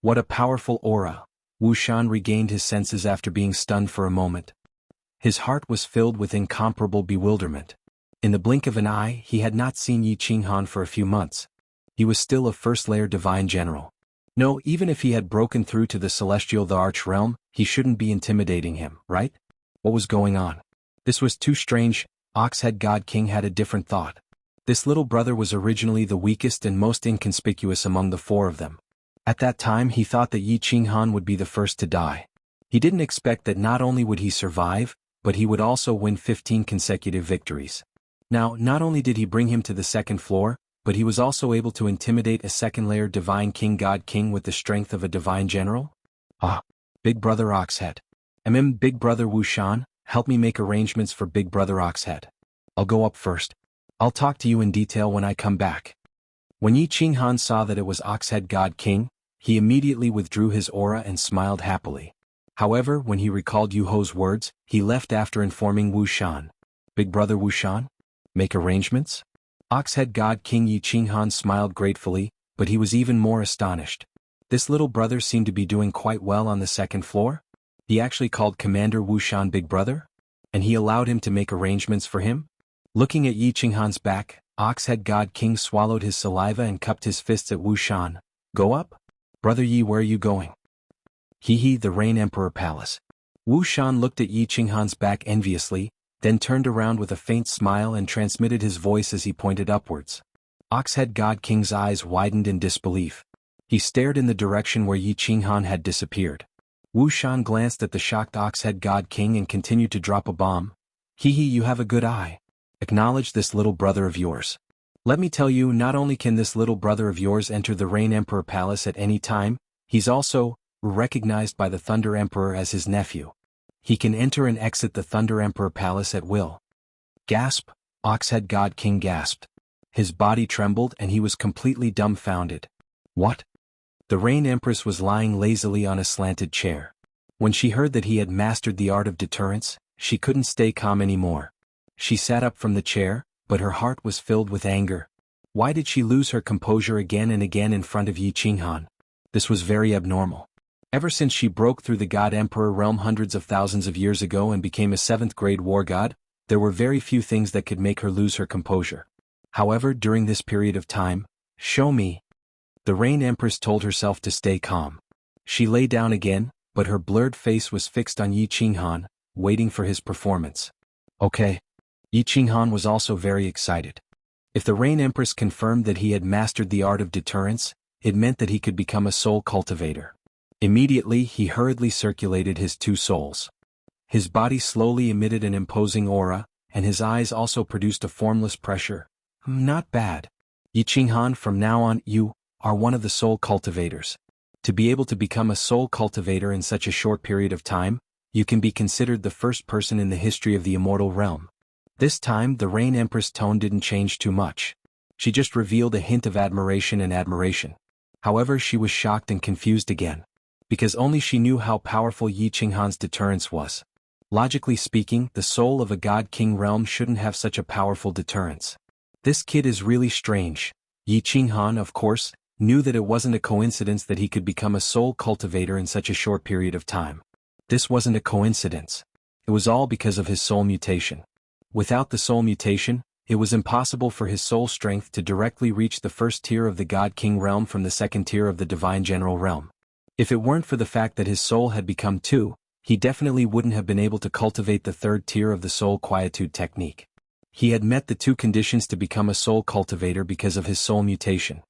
What a powerful aura! Wu Shan regained his senses after being stunned for a moment. His heart was filled with incomparable bewilderment. In the blink of an eye, he had not seen Yi Qinghan for a few months. He was still a first-layer divine general. No, even if he had broken through to the celestial the arch realm, he shouldn't be intimidating him, right? What was going on? This was too strange. Oxhead God King had a different thought. This little brother was originally the weakest and most inconspicuous among the four of them. At that time he thought that Yi Qinghan would be the first to die. He didn't expect that not only would he survive, but he would also win 15 consecutive victories. Now, not only did he bring him to the second floor, but he was also able to intimidate a second-layer divine king god king with the strength of a divine general? Big brother Oxhead. Big brother Wu Shan, help me make arrangements for big brother Oxhead. I'll go up first. I'll talk to you in detail when I come back. When Yi Qinghan saw that it was Oxhead God King, he immediately withdrew his aura and smiled happily. However, when he recalled Yu Ho's words, he left after informing Wu Shan. Big brother Wu Shan? Make arrangements? Oxhead God King Yi Qinghan smiled gratefully, but he was even more astonished. This little brother seemed to be doing quite well on the second floor. He actually called Commander Wu Shan big brother? And he allowed him to make arrangements for him? Looking at Yi Qinghan's back, Oxhead God King swallowed his saliva and cupped his fists at Wu Shan. Go up? Brother Yi, where are you going? The Rain Emperor Palace. Wu Shan looked at Yi Qinghan's back enviously, then turned around with a faint smile and transmitted his voice as he pointed upwards. Oxhead God King's eyes widened in disbelief. He stared in the direction where Yi Qinghan had disappeared. Wu Shan glanced at the shocked Ox-head God King and continued to drop a bomb. Hee hee, you have a good eye. Acknowledge this little brother of yours. Let me tell you, not only can this little brother of yours enter the Rain Emperor Palace at any time, he's also recognized by the Thunder Emperor as his nephew. He can enter and exit the Thunder Emperor Palace at will. Gasp! Ox-head God King gasped. His body trembled and he was completely dumbfounded. What? The Rain Empress was lying lazily on a slanted chair. When she heard that he had mastered the art of deterrence, she couldn't stay calm anymore. She sat up from the chair, but her heart was filled with anger. Why did she lose her composure again and again in front of Yi Qinghan? This was very abnormal. Ever since she broke through the God Emperor realm hundreds of thousands of years ago and became a 7th-grade war god, there were very few things that could make her lose her composure. However, during this period of time, show me. The Rain Empress told herself to stay calm. She lay down again, but her blurred face was fixed on Yi Qinghan, waiting for his performance. Okay. Yi Qinghan was also very excited. If the Rain Empress confirmed that he had mastered the art of deterrence, it meant that he could become a soul cultivator. Immediately, he hurriedly circulated his 2 souls. His body slowly emitted an imposing aura, and his eyes also produced a formless pressure. Not bad. Yi Qinghan, from now on, you are one of the soul cultivators. To be able to become a soul cultivator in such a short period of time, you can be considered the first person in the history of the immortal realm. This time, the Rain Empress' tone didn't change too much. She just revealed a hint of admiration. However, she was shocked and confused again. Because only she knew how powerful Yi Qinghan's deterrence was. Logically speaking, the soul of a God King realm shouldn't have such a powerful deterrence. This kid is really strange. Yi Qinghan, of course, knew that it wasn't a coincidence that he could become a soul cultivator in such a short period of time. This wasn't a coincidence. It was all because of his soul mutation. Without the soul mutation, it was impossible for his soul strength to directly reach the 1st tier of the God King realm from the 2nd tier of the Divine General realm. If it weren't for the fact that his soul had become 2, he definitely wouldn't have been able to cultivate the 3rd tier of the soul quietude technique. He had met the 2 conditions to become a soul cultivator because of his soul mutation.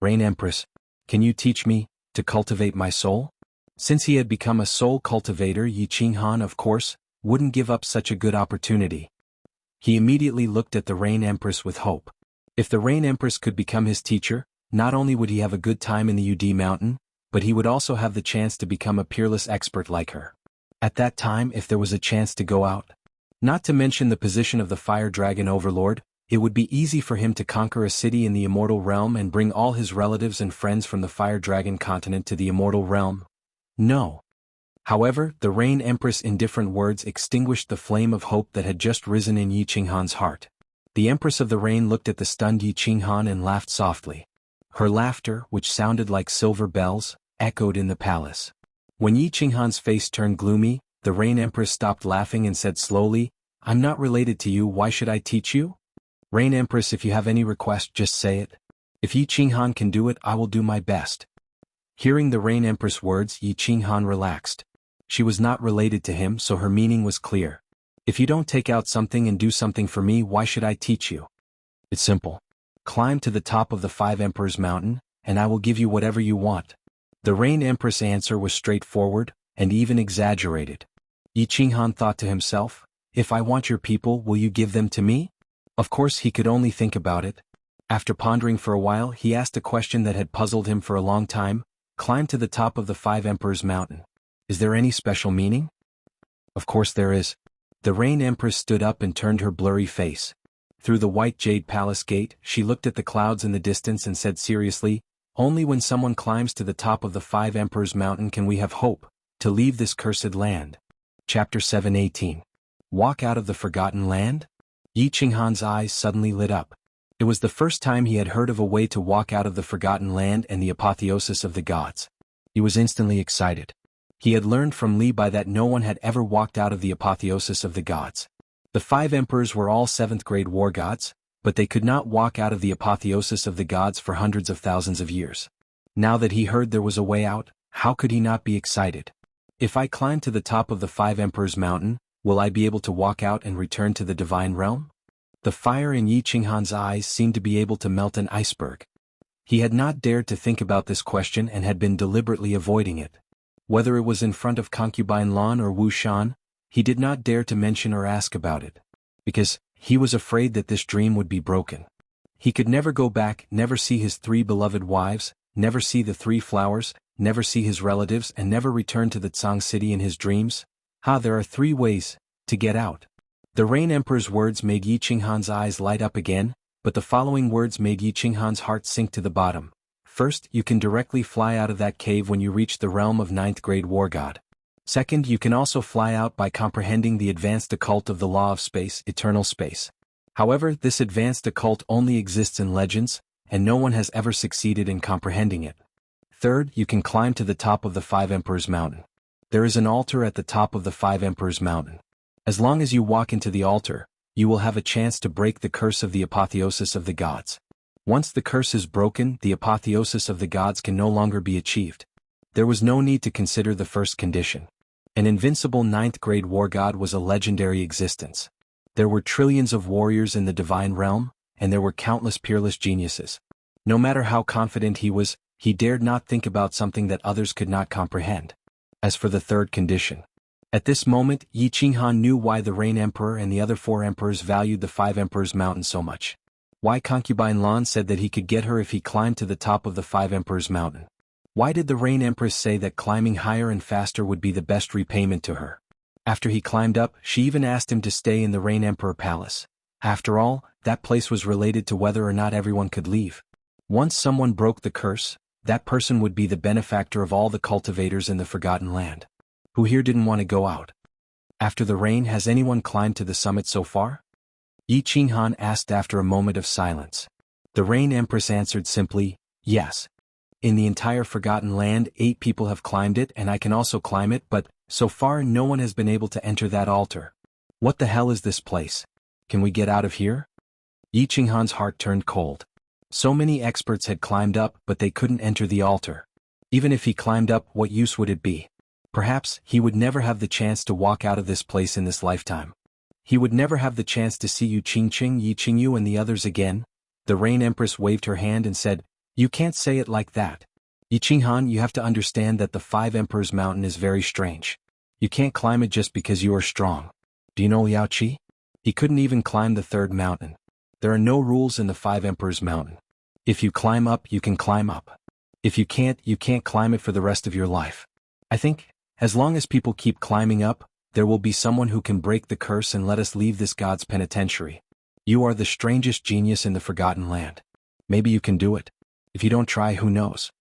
Rain Empress, can you teach me to cultivate my soul? Since he had become a soul cultivator, Yi Qinghan, of course, wouldn't give up such a good opportunity. He immediately looked at the Rain Empress with hope. If the Rain Empress could become his teacher, not only would he have a good time in the UD Mountain, but he would also have the chance to become a peerless expert like her. At that time, if there was a chance to go out, not to mention the position of the Fire Dragon Overlord, it would be easy for him to conquer a city in the Immortal Realm and bring all his relatives and friends from the Fire Dragon continent to the Immortal Realm. No. However, the Rain Empress in different words extinguished the flame of hope that had just risen in Yi Qinghan's heart. The Empress of the Rain looked at the stunned Yi Qinghan and laughed softly. Her laughter, which sounded like silver bells, echoed in the palace. When Yi Qinghan's face turned gloomy, the Rain Empress stopped laughing and said slowly, I'm not related to you, why should I teach you? Rain Empress, if you have any request, just say it. If Yi Qinghan can do it, I will do my best. Hearing the Rain Empress' words, Yi Qinghan relaxed. She was not related to him, so her meaning was clear. If you don't take out something and do something for me, why should I teach you? It's simple. Climb to the top of the 5 Emperors Mountain, and I will give you whatever you want. The Rain Empress' answer was straightforward, and even exaggerated. Yi Qinghan thought to himself, if I want your people, will you give them to me? Of course he could only think about it. After pondering for a while, he asked a question that had puzzled him for a long time. Climb to the top of the 5 Emperors Mountain. Is there any special meaning? Of course there is. The Rain Empress stood up and turned her blurry face. Through the white jade palace gate, she looked at the clouds in the distance and said seriously, only when someone climbs to the top of the 5 Emperors Mountain can we have hope to leave this cursed land. Chapter 7:18. Walk out of the forgotten land? Yi Qinghan's eyes suddenly lit up. It was the first time he had heard of a way to walk out of the forgotten land and the apotheosis of the gods. He was instantly excited. He had learned from Li Bai that no one had ever walked out of the apotheosis of the gods. The 5 emperors were all 7th-grade war gods, but they could not walk out of the apotheosis of the gods for hundreds of thousands of years. Now that he heard there was a way out, how could he not be excited? If I climb to the top of the 5 Emperors Mountain, will I be able to walk out and return to the divine realm? The fire in Yi Qinghan's eyes seemed to be able to melt an iceberg. He had not dared to think about this question and had been deliberately avoiding it. Whether it was in front of Concubine Lan or Wu Shan, he did not dare to mention or ask about it. Because he was afraid that this dream would be broken. He could never go back, never see his 3 beloved wives, never see the 3 flowers, never see his relatives, and never return to the Tsang city in his dreams. There are 3 ways to get out. The Rain Emperor's words made Yi Qinghan's eyes light up again, but the following words made Yi Qinghan's heart sink to the bottom. First, you can directly fly out of that cave when you reach the realm of 9th grade War God. Second, you can also fly out by comprehending the advanced occult of the law of space, eternal space. However, this advanced occult only exists in legends, and no one has ever succeeded in comprehending it. Third, you can climb to the top of the 5 Emperors Mountain. There is an altar at the top of the 5 Emperors Mountain. As long as you walk into the altar, you will have a chance to break the curse of the apotheosis of the gods. Once the curse is broken, the apotheosis of the gods can no longer be achieved. There was no need to consider the first condition. An invincible 9th grade war god was a legendary existence. There were trillions of warriors in the divine realm, and there were countless peerless geniuses. No matter how confident he was, he dared not think about something that others could not comprehend. As for the third condition, at this moment Yi Qinghan knew why the Rain Emperor and the other 4 emperors valued the 5 Emperors Mountain so much. Why Concubine Lan said that he could get her if he climbed to the top of the 5 Emperors Mountain. Why did the Rain Empress say that climbing higher and faster would be the best repayment to her? After he climbed up, she even asked him to stay in the Rain Emperor Palace. After all, that place was related to whether or not everyone could leave. Once someone broke the curse, that person would be the benefactor of all the cultivators in the Forgotten Land. Who here didn't want to go out? After the rain, has anyone climbed to the summit so far? Yi Qinghan asked after a moment of silence. The Rain Empress answered simply, yes. In the entire Forgotten Land, 8 people have climbed it, and I can also climb it, but so far no one has been able to enter that altar. What the hell is this place? Can we get out of here? Yi Qinghan's heart turned cold. So many experts had climbed up, but they couldn't enter the altar. Even if he climbed up, what use would it be? Perhaps he would never have the chance to walk out of this place in this lifetime. He would never have the chance to see Yi Qingyu and the others again. The Rain Empress waved her hand and said, "You can't say it like that. Yi Qinghan, you have to understand that the 5 Emperors Mountain is very strange. You can't climb it just because you are strong. Do you know Liao Qi? He couldn't even climb the 3rd mountain. There are no rules in the 5 Emperors Mountain. If you climb up, you can climb up. If you can't climb it for the rest of your life. I think, as long as people keep climbing up, there will be someone who can break the curse and let us leave this god's penitentiary. You are the strangest genius in the Forgotten Land. Maybe you can do it. If you don't try, who knows?"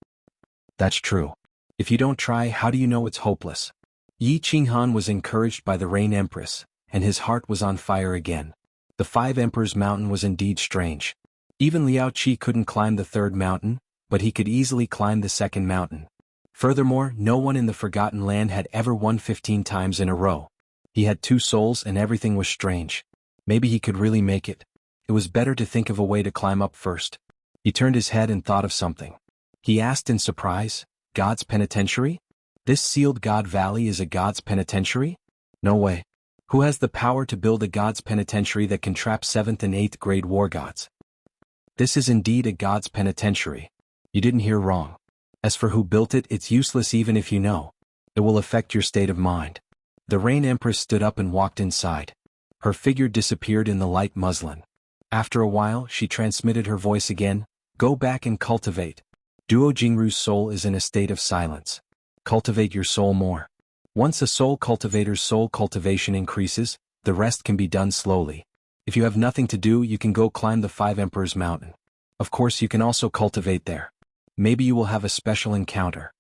That's true. If you don't try, how do you know it's hopeless? Yi Qinghan was encouraged by the Rain Empress, and his heart was on fire again. The 5 Emperors Mountain was indeed strange. Even Liao Qi couldn't climb the 3rd mountain, but he could easily climb the 2nd mountain. Furthermore, no one in the Forgotten Land had ever won 15 times in a row. He had 2 souls and everything was strange. Maybe he could really make it. It was better to think of a way to climb up first. He turned his head and thought of something. He asked in surprise, "God's penitentiary? This sealed God Valley is a God's penitentiary? No way. Who has the power to build a God's penitentiary that can trap 7th and 8th grade war gods? This is indeed a God's penitentiary. You didn't hear wrong. As for who built it, it's useless even if you know. It will affect your state of mind." The Rain Empress stood up and walked inside. Her figure disappeared in the light muslin. After a while, she transmitted her voice again, "Go back and cultivate. Duo Jingru's soul is in a state of silence. Cultivate your soul more. Once a soul cultivator's soul cultivation increases, the rest can be done slowly. If you have nothing to do, you can go climb the 5 Emperors Mountain. Of course, you can also cultivate there. Maybe you will have a special encounter."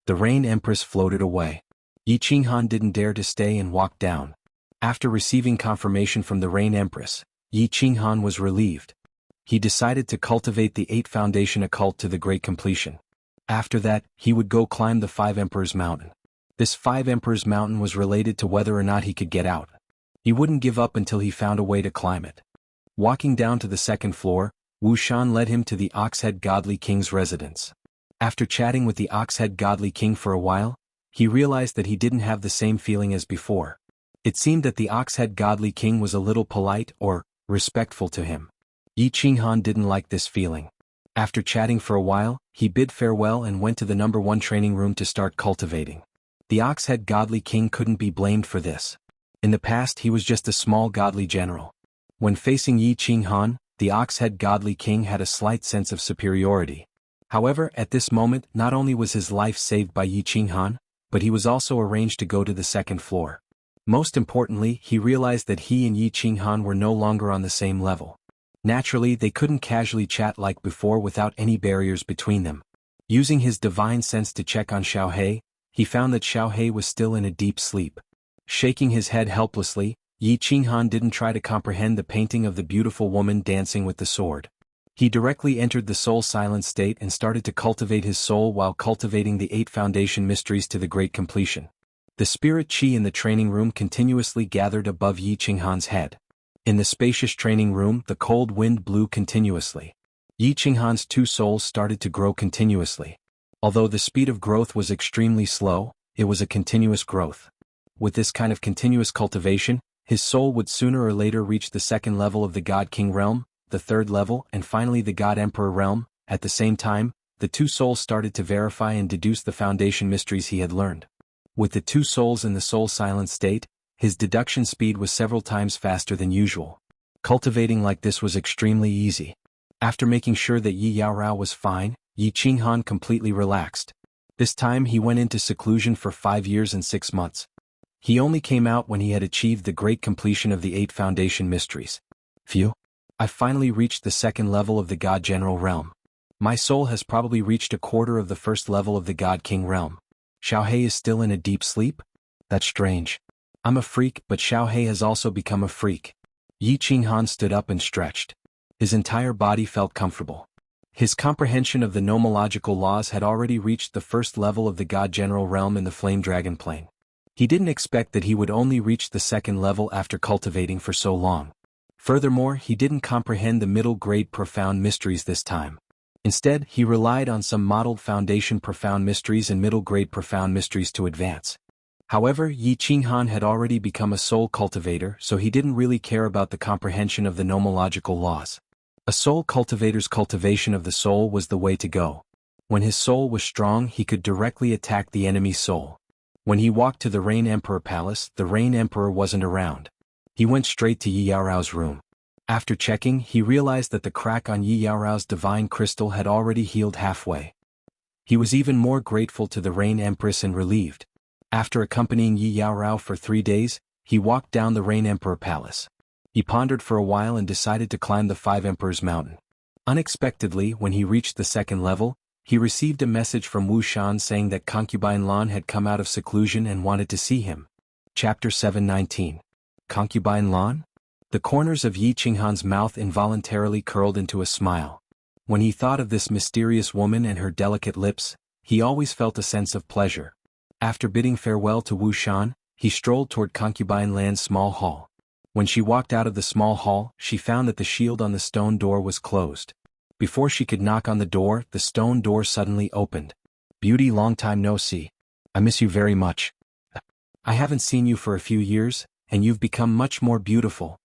The Rain Empress floated away. Yi Qinghan didn't dare to stay and walked down. After receiving confirmation from the Rain Empress, Yi Qinghan was relieved. He decided to cultivate the 8 Foundation occult to the great completion. After that, he would go climb the 5 Emperors Mountain. This 5 Emperors Mountain was related to whether or not he could get out. He wouldn't give up until he found a way to climb it. Walking down to the 2nd floor, Wu Shan led him to the Oxhead Godly King's residence. After chatting with the Oxhead Godly King for a while, he realized that he didn't have the same feeling as before. It seemed that the Oxhead Godly King was a little polite or respectful to him. Yi Qinghan didn't like this feeling. After chatting for a while, he bid farewell and went to the #1 training room to start cultivating. The Oxhead Godly King couldn't be blamed for this. In the past he was just a small godly general. When facing Yi Qinghan, the Oxhead Godly King had a slight sense of superiority. However, at this moment not only was his life saved by Yi Qinghan, but he was also arranged to go to the second floor. Most importantly, he realized that he and Yi Qinghan were no longer on the same level. Naturally, they couldn't casually chat like before without any barriers between them. Using his divine sense to check on Xiaohe, he found that Xiaohe was still in a deep sleep. Shaking his head helplessly, Yi Qinghan didn't try to comprehend the painting of the beautiful woman dancing with the sword. He directly entered the soul silent state and started to cultivate his soul while cultivating the 8 foundation mysteries to the great completion. The spirit qi in the training room continuously gathered above Yi Qinghan's head. In the spacious training room, the cold wind blew continuously. Yi Qinghan's 2 souls started to grow continuously. Although the speed of growth was extremely slow, it was a continuous growth. With this kind of continuous cultivation, his soul would sooner or later reach the 2nd level of the God King realm, the 3rd level, and finally the God Emperor realm. At the same time, the 2 souls started to verify and deduce the foundation mysteries he had learned. With the 2 souls in the soul silent state, his deduction speed was several times faster than usual. Cultivating like this was extremely easy. After making sure that Yi Yaorao was fine, Yi Qinghan completely relaxed. This time he went into seclusion for 5 years and 6 months. He only came out when he had achieved the great completion of the 8 foundation mysteries. Phew! I finally reached the 2nd level of the God General realm. My soul has probably reached a quarter of the 1st level of the God King realm. Xiaohe is still in a deep sleep? That's strange. I'm a freak, but Xiaohe has also become a freak. Yi Qinghan stood up and stretched. His entire body felt comfortable. His comprehension of the nomological laws had already reached the 1st level of the God General realm in the Flame Dragon plane. He didn't expect that he would only reach the 2nd level after cultivating for so long. Furthermore, he didn't comprehend the middle-grade profound mysteries this time. Instead, he relied on some modeled foundation profound mysteries and middle-grade profound mysteries to advance. However, Yi Qinghan had already become a soul cultivator, so he didn't really care about the comprehension of the nomological laws. A soul cultivator's cultivation of the soul was the way to go. When his soul was strong, he could directly attack the enemy's soul. When he walked to the Rain Emperor Palace, the Rain Emperor wasn't around. He went straight to Yi Yaorao's room. After checking, he realized that the crack on Yi Yaorao's divine crystal had already healed halfway. He was even more grateful to the Rain Empress and relieved. After accompanying Yi Yaorao for 3 days, he walked down the Rain Emperor Palace. He pondered for a while and decided to climb the 5 Emperors Mountain. Unexpectedly, when he reached the 2nd level, he received a message from Wu Shan saying that Concubine Lan had come out of seclusion and wanted to see him. Chapter 719. Concubine Lan? The corners of Yi Qinghan's mouth involuntarily curled into a smile. When he thought of this mysterious woman and her delicate lips, he always felt a sense of pleasure. After bidding farewell to Wu Shan, he strolled toward Concubine Lan's small hall. When she walked out of the small hall, she found that the shield on the stone door was closed. Before she could knock on the door, the stone door suddenly opened. "Beauty, long time no see. I miss you very much. I haven't seen you for a few years, and you've become much more beautiful."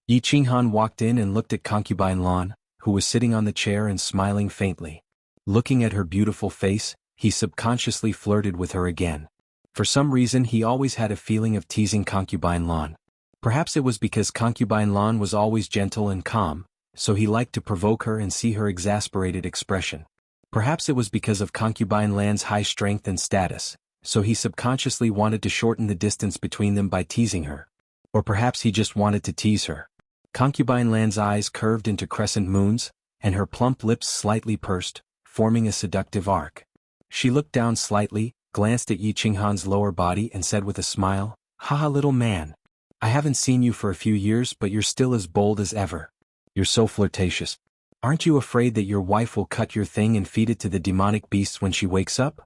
Yi Qinghan walked in and looked at Concubine Lan, who was sitting on the chair and smiling faintly. Looking at her beautiful face, he subconsciously flirted with her again. For some reason he always had a feeling of teasing Concubine Lan. Perhaps it was because Concubine Lan was always gentle and calm, so he liked to provoke her and see her exasperated expression. Perhaps it was because of Concubine Lan's high strength and status, so he subconsciously wanted to shorten the distance between them by teasing her. Or perhaps he just wanted to tease her. Concubine Lan's eyes curved into crescent moons, and her plump lips slightly pursed, forming a seductive arc. She looked down slightly, glanced at Yi Qinghan's lower body and said with a smile, "Haha, little man. I haven't seen you for a few years, but you're still as bold as ever. You're so flirtatious. Aren't you afraid that your wife will cut your thing and feed it to the demonic beasts when she wakes up?"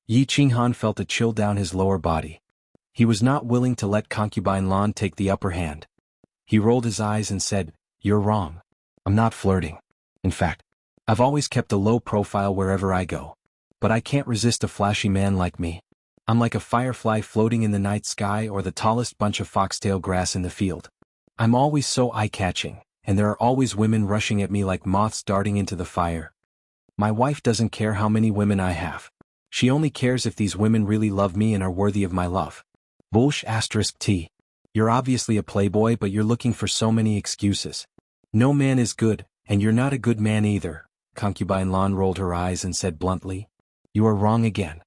Yi Qinghan felt a chill down his lower body. He was not willing to let Concubine Lan take the upper hand. He rolled his eyes and said, "You're wrong. I'm not flirting. In fact, I've always kept a low profile wherever I go. But I can't resist a flashy man like me. I'm like a firefly floating in the night sky or the tallest bunch of foxtail grass in the field. I'm always so eye-catching, and there are always women rushing at me like moths darting into the fire. My wife doesn't care how many women I have. She only cares if these women really love me and are worthy of my love. Bullsh *T. You're obviously a playboy, but you're looking for so many excuses. No man is good, and you're not a good man either. Concubine Lan rolled her eyes and said bluntly. You are wrong again.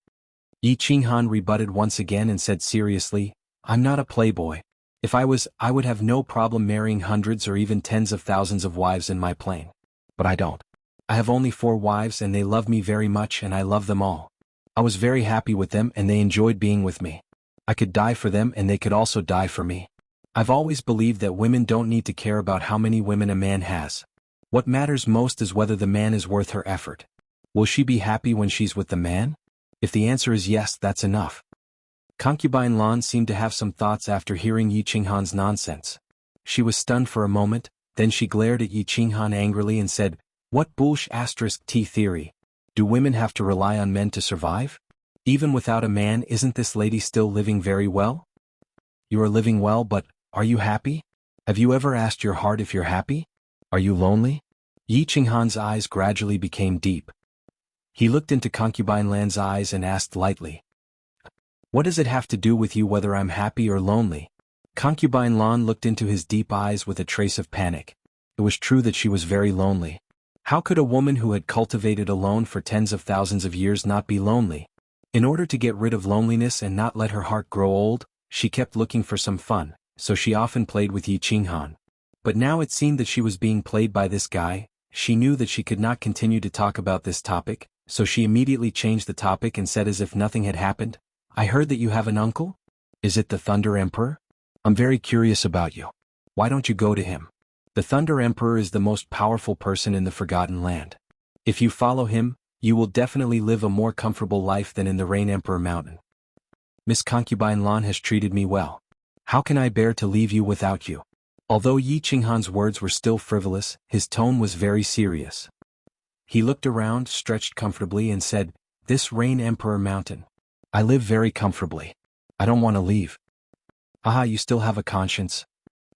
Yi Qinghan rebutted once again and said seriously, I'm not a playboy. If I was, I would have no problem marrying hundreds or even tens of thousands of wives in my plane. But I don't. I have only 4 wives and they love me very much and I love them all. I was very happy with them and they enjoyed being with me. I could die for them and they could also die for me. I've always believed that women don't need to care about how many women a man has. What matters most is whether the man is worth her effort. Will she be happy when she's with the man? If the answer is yes, that's enough. Concubine Lan seemed to have some thoughts after hearing Yi Qinghan's nonsense. She was stunned for a moment, then she glared at Yi Qinghan angrily and said, What bullsh *T theory? Do women have to rely on men to survive? Even without a man, isn't this lady still living very well? You are living well, but are you happy? Have you ever asked your heart if you're happy? Are you lonely? Yi Qinghan's eyes gradually became deep. He looked into Concubine Lan's eyes and asked lightly, What does it have to do with you whether I'm happy or lonely? Concubine Lan looked into his deep eyes with a trace of panic. It was true that she was very lonely. How could a woman who had cultivated alone for tens of thousands of years not be lonely? In order to get rid of loneliness and not let her heart grow old, she kept looking for some fun, so she often played with Yi Qinghan. But now it seemed that she was being played by this guy. She knew that she could not continue to talk about this topic, so she immediately changed the topic and said as if nothing had happened, I heard that you have an uncle? Is it the Thunder Emperor? I'm very curious about you. Why don't you go to him? The Thunder Emperor is the most powerful person in the Forgotten Land. If you follow him, you will definitely live a more comfortable life than in the Rain Emperor Mountain. Miss Concubine Lan has treated me well. How can I bear to leave you without you? Although Yi Qinghan's words were still frivolous, his tone was very serious. He looked around, stretched comfortably and said, This Rain Emperor Mountain. I live very comfortably. I don't want to leave. Aha, you still have a conscience.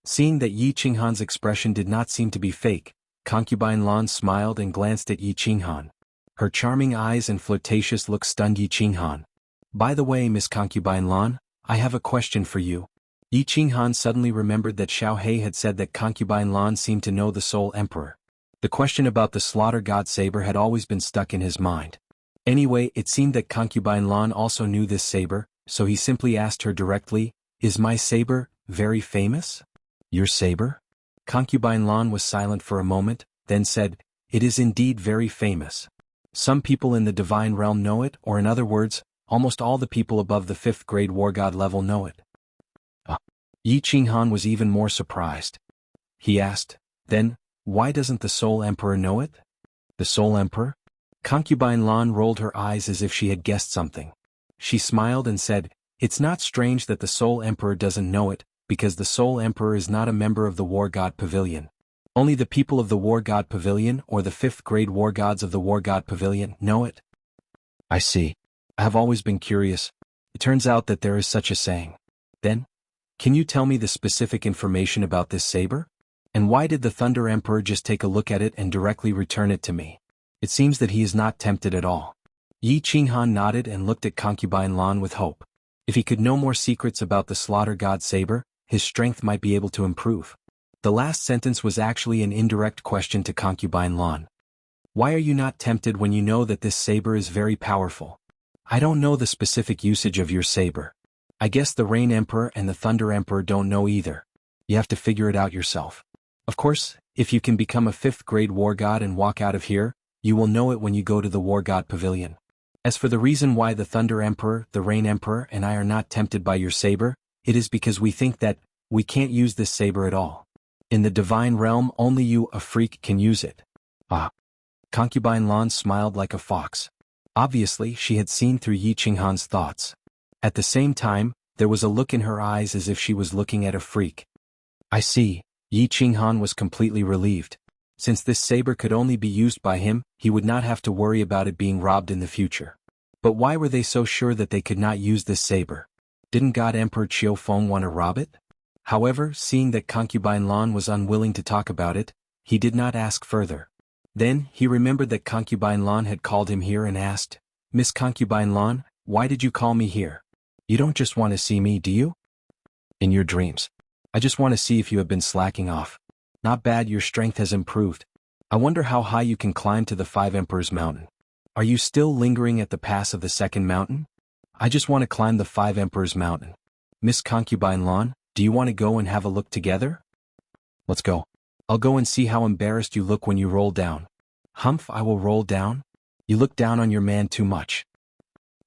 Seeing that Yi Qinghan's expression did not seem to be fake, Concubine Lan smiled and glanced at Yi Qinghan. Her charming eyes and flirtatious look stunned Yi Qinghan. By the way, Miss Concubine Lan, I have a question for you. Yi Qinghan suddenly remembered that Xiao He had said that Concubine Lan seemed to know the Soul Emperor. The question about the Slaughter God Saber had always been stuck in his mind. Anyway, it seemed that Concubine Lan also knew this saber, so he simply asked her directly, Is my saber very famous? Your saber? Concubine Lan was silent for a moment, then said, It is indeed very famous. Some people in the divine realm know it, or in other words, almost all the people above the 5th grade war god level know it. Yi Qinghan was even more surprised. He asked, Then, why doesn't the Soul Emperor know it? The Soul Emperor? Concubine Lan rolled her eyes as if she had guessed something. She smiled and said, It's not strange that the Soul Emperor doesn't know it, because the Soul Emperor is not a member of the War God Pavilion. Only the people of the War God Pavilion or the 5th grade War Gods of the War God Pavilion know it. I see. I have always been curious. It turns out that there is such a saying. Then, can you tell me the specific information about this saber? And why did the Thunder Emperor just take a look at it and directly return it to me? It seems that he is not tempted at all. Yi Qinghan nodded and looked at Concubine Lan with hope. If he could know more secrets about the Slaughter God Saber, his strength might be able to improve. The last sentence was actually an indirect question to Concubine Lan. Why are you not tempted when you know that this saber is very powerful? I don't know the specific usage of your saber. I guess the Rain Emperor and the Thunder Emperor don't know either. You have to figure it out yourself. Of course, if you can become a 5th grade war god and walk out of here, you will know it when you go to the War God Pavilion. As for the reason why the Thunder Emperor, the Rain Emperor and I are not tempted by your saber, it is because we think that we can't use this saber at all. In the divine realm, only you, a freak, can use it. Concubine Lan smiled like a fox. Obviously, she had seen through Yi Qinghan's thoughts. At the same time, there was a look in her eyes as if she was looking at a freak. I see. Yi Qinghan was completely relieved. Since this saber could only be used by him, he would not have to worry about it being robbed in the future. But why were they so sure that they could not use this saber? Didn't God Emperor Qiufeng want to rob it? However, seeing that Concubine Lan was unwilling to talk about it, he did not ask further. Then, he remembered that Concubine Lan had called him here and asked, "Miss Concubine Lan, why did you call me here? You don't just want to see me, do you?" "In your dreams. I just want to see if you have been slacking off. Not bad, your strength has improved. I wonder how high you can climb to the Five Emperors Mountain. Are you still lingering at the pass of the second mountain?" "I just want to climb the Five Emperors Mountain. Miss Concubine Lan, do you want to go and have a look together?" "Let's go. I'll go and see how embarrassed you look when you roll down." "Humph, I will roll down? You look down on your man too much.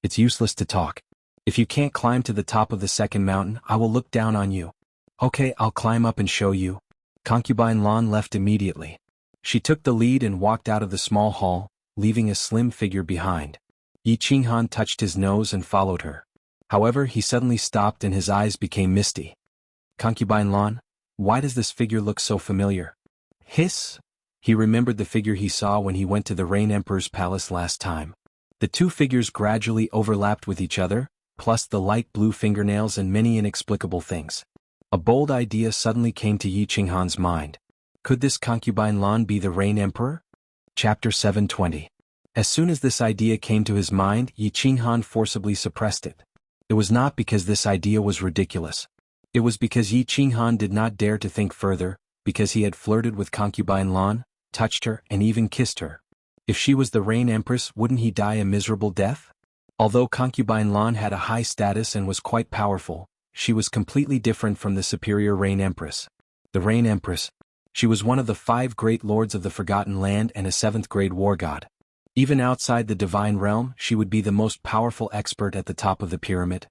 It's useless to talk. If you can't climb to the top of the second mountain, I will look down on you." "Okay, I'll climb up and show you." Concubine Lan left immediately. She took the lead and walked out of the small hall, leaving a slim figure behind. Yi Qinghan touched his nose and followed her. However, he suddenly stopped and his eyes became misty. "Concubine Lan, why does this figure look so familiar?" Hiss! He remembered the figure he saw when he went to the Rain Emperor's palace last time. The two figures gradually overlapped with each other, plus the light blue fingernails and many inexplicable things. A bold idea suddenly came to Yi Qinghan's mind. Could this Concubine Lan be the Rain Emperor? Chapter 720. As soon as this idea came to his mind, Yi Qinghan forcibly suppressed it. It was not because this idea was ridiculous. It was because Yi Qinghan did not dare to think further, because he had flirted with Concubine Lan, touched her, and even kissed her. If she was the Rain Empress, wouldn't he die a miserable death? Although Concubine Lan had a high status and was quite powerful, she was completely different from the superior Rain Empress. The Rain Empress. She was one of the 5 great lords of the Forgotten Land and a 7th-grade war god. Even outside the divine realm, she would be the most powerful expert at the top of the pyramid.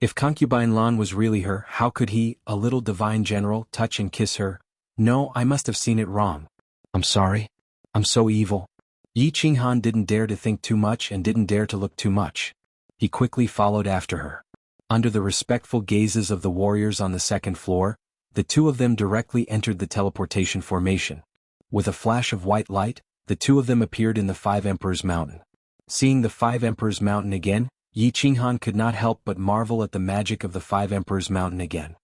If Concubine Lan was really her, how could he, a little divine general, touch and kiss her? No, I must have seen it wrong. I'm sorry. I'm so evil. Yi Qinghan didn't dare to think too much and didn't dare to look too much. He quickly followed after her. Under the respectful gazes of the warriors on the second floor, the two of them directly entered the teleportation formation. With a flash of white light, the two of them appeared in the Five Emperors Mountain. Seeing the Five Emperors Mountain again, Yi Qinghan could not help but marvel at the magic of the Five Emperors Mountain again.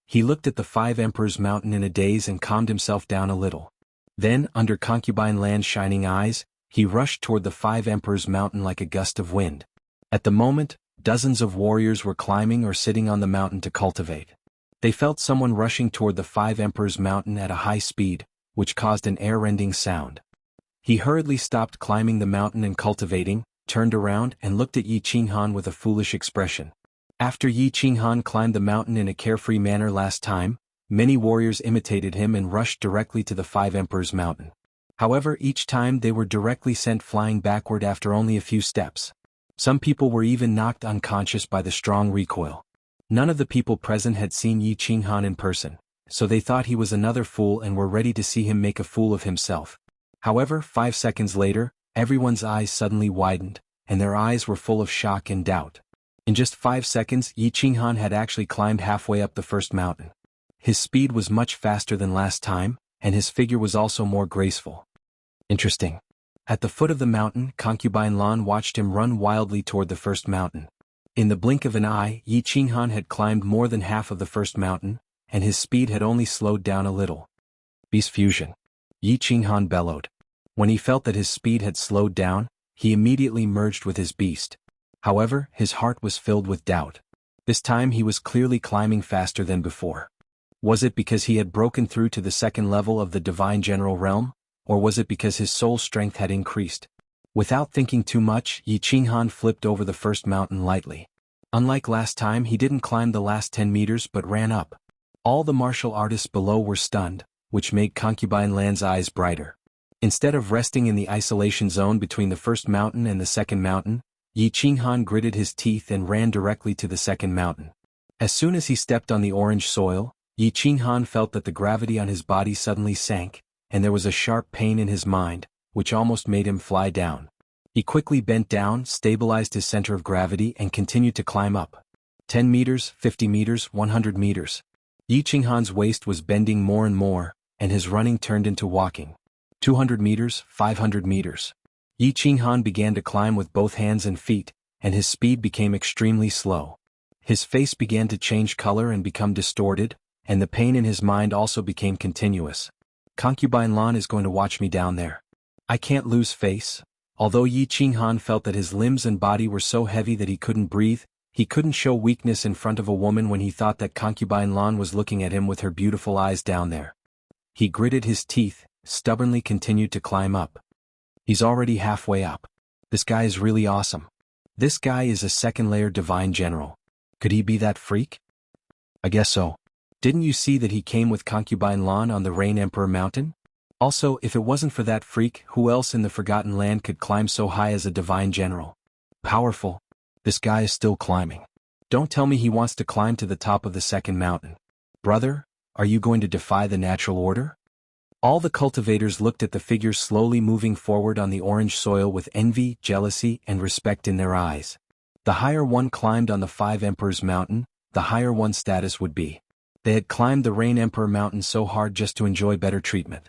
He looked at the Five Emperors Mountain in a daze and calmed himself down a little. Then, under Concubine Lan's shining eyes, he rushed toward the Five Emperors Mountain like a gust of wind. At the moment, dozens of warriors were climbing or sitting on the mountain to cultivate. They felt someone rushing toward the Five Emperors Mountain at a high speed, which caused an air-rending sound. He hurriedly stopped climbing the mountain and cultivating, turned around and looked at Yi Qinghan with a foolish expression. After Yi Qinghan climbed the mountain in a carefree manner last time, many warriors imitated him and rushed directly to the Five Emperors Mountain. However, each time they were directly sent flying backward after only a few steps. Some people were even knocked unconscious by the strong recoil. None of the people present had seen Yi Qinghan in person, so they thought he was another fool and were ready to see him make a fool of himself. However, 5 seconds later, everyone's eyes suddenly widened, and their eyes were full of shock and doubt. In just 5 seconds, Yi Qinghan had actually climbed halfway up the first mountain. His speed was much faster than last time, and his figure was also more graceful. Interesting. At the foot of the mountain, Concubine Lan watched him run wildly toward the first mountain. In the blink of an eye, Yi Qinghan had climbed more than half of the first mountain, and his speed had only slowed down a little. Beast fusion. Yi Qinghan bellowed. When he felt that his speed had slowed down, he immediately merged with his beast. However, his heart was filled with doubt. This time he was clearly climbing faster than before. Was it because he had broken through to the second level of the Divine General Realm, or was it because his soul strength had increased? Without thinking too much, Yi Qinghan flipped over the first mountain lightly. Unlike last time, he didn't climb the last 10 meters but ran up. All the martial artists below were stunned, which made Concubine Lan's eyes brighter. Instead of resting in the isolation zone between the first mountain and the second mountain, Yi Qinghan gritted his teeth and ran directly to the second mountain. As soon as he stepped on the orange soil, Yi Qinghan felt that the gravity on his body suddenly sank, and there was a sharp pain in his mind, which almost made him fly down. He quickly bent down, stabilized his center of gravity and continued to climb up. 10 meters, 50 meters, 100 meters. Yi Qinghan's waist was bending more and more, and his running turned into walking. 200 meters, 500 meters. Yi Qinghan began to climb with both hands and feet, and his speed became extremely slow. His face began to change color and become distorted, and the pain in his mind also became continuous. Concubine Lan is going to watch me down there. I can't lose face. Although Yi Qinghan felt that his limbs and body were so heavy that he couldn't breathe, he couldn't show weakness in front of a woman when he thought that Concubine Lan was looking at him with her beautiful eyes down there. He gritted his teeth, stubbornly continued to climb up. He's already halfway up. This guy is really awesome. This guy is a second-layer divine general. Could he be that freak? I guess so. Didn't you see that he came with Concubine Lan on the Rain Emperor Mountain? Also, if it wasn't for that freak, who else in the Forgotten Land could climb so high as a divine general? Powerful. This guy is still climbing. Don't tell me he wants to climb to the top of the second mountain. Brother, are you going to defy the natural order? All the cultivators looked at the figure slowly moving forward on the orange soil with envy, jealousy, and respect in their eyes. The higher one climbed on the Five Emperors Mountain, the higher one's status would be. They had climbed the Rain Emperor Mountain so hard just to enjoy better treatment.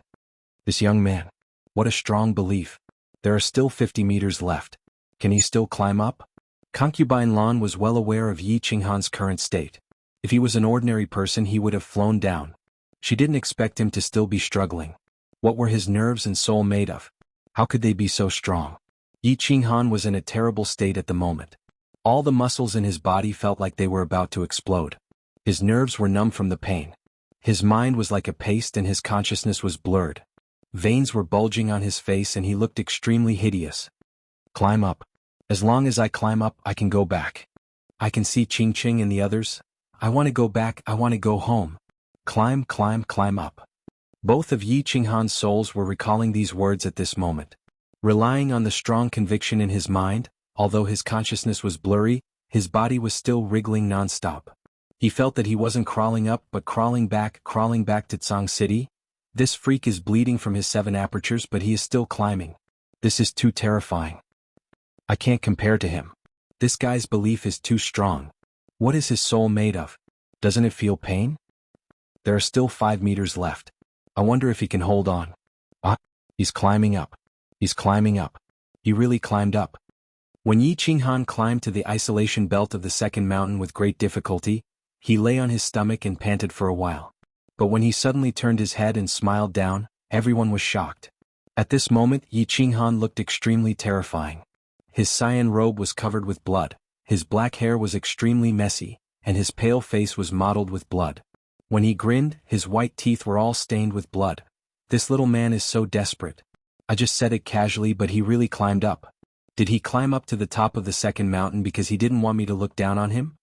This young man. What a strong belief. There are still 50 meters left. Can he still climb up? Concubine Lan was well aware of Yi Qinghan's current state. If he was an ordinary person he would have flown down. She didn't expect him to still be struggling. What were his nerves and soul made of? How could they be so strong? Yi Qinghan was in a terrible state at the moment. All the muscles in his body felt like they were about to explode. His nerves were numb from the pain. His mind was like a paste and his consciousness was blurred. Veins were bulging on his face and he looked extremely hideous. Climb up. As long as I climb up, I can go back. I can see Ching Ching and the others. I want to go back, I want to go home. Climb, climb, climb up. Both of Yi Qinghan's souls were recalling these words at this moment. Relying on the strong conviction in his mind, although his consciousness was blurry, his body was still wriggling non-stop. He felt that he wasn't crawling up but crawling back to Tsang City. This freak is bleeding from his 7 apertures but he is still climbing. This is too terrifying. I can't compare to him. This guy's belief is too strong. What is his soul made of? Doesn't it feel pain? There are still 5 meters left. I wonder if he can hold on. He's climbing up. He's climbing up. He really climbed up. When Yi Qinghan climbed to the isolation belt of the second mountain with great difficulty, he lay on his stomach and panted for a while. But when he suddenly turned his head and smiled down, everyone was shocked. At this moment Yi Qinghan looked extremely terrifying. His cyan robe was covered with blood, his black hair was extremely messy, and his pale face was mottled with blood. When he grinned, his white teeth were all stained with blood. This little man is so desperate. I just said it casually but he really climbed up. Did he climb up to the top of the second mountain because he didn't want me to look down on him?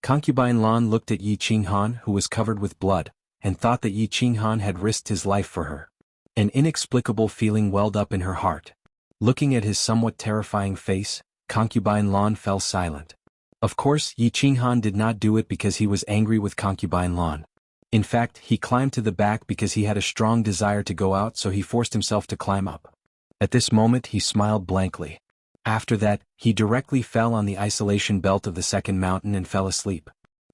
Concubine Lan looked at Yi Qinghan, who was covered with blood, and thought that Yi Qinghan had risked his life for her. An inexplicable feeling welled up in her heart. Looking at his somewhat terrifying face, Concubine Lan fell silent. Of course, Yi Qinghan did not do it because he was angry with Concubine Lan. In fact, he climbed to the back because he had a strong desire to go out, so he forced himself to climb up. At this moment he smiled blankly. After that, he directly fell on the isolation belt of the second mountain and fell asleep.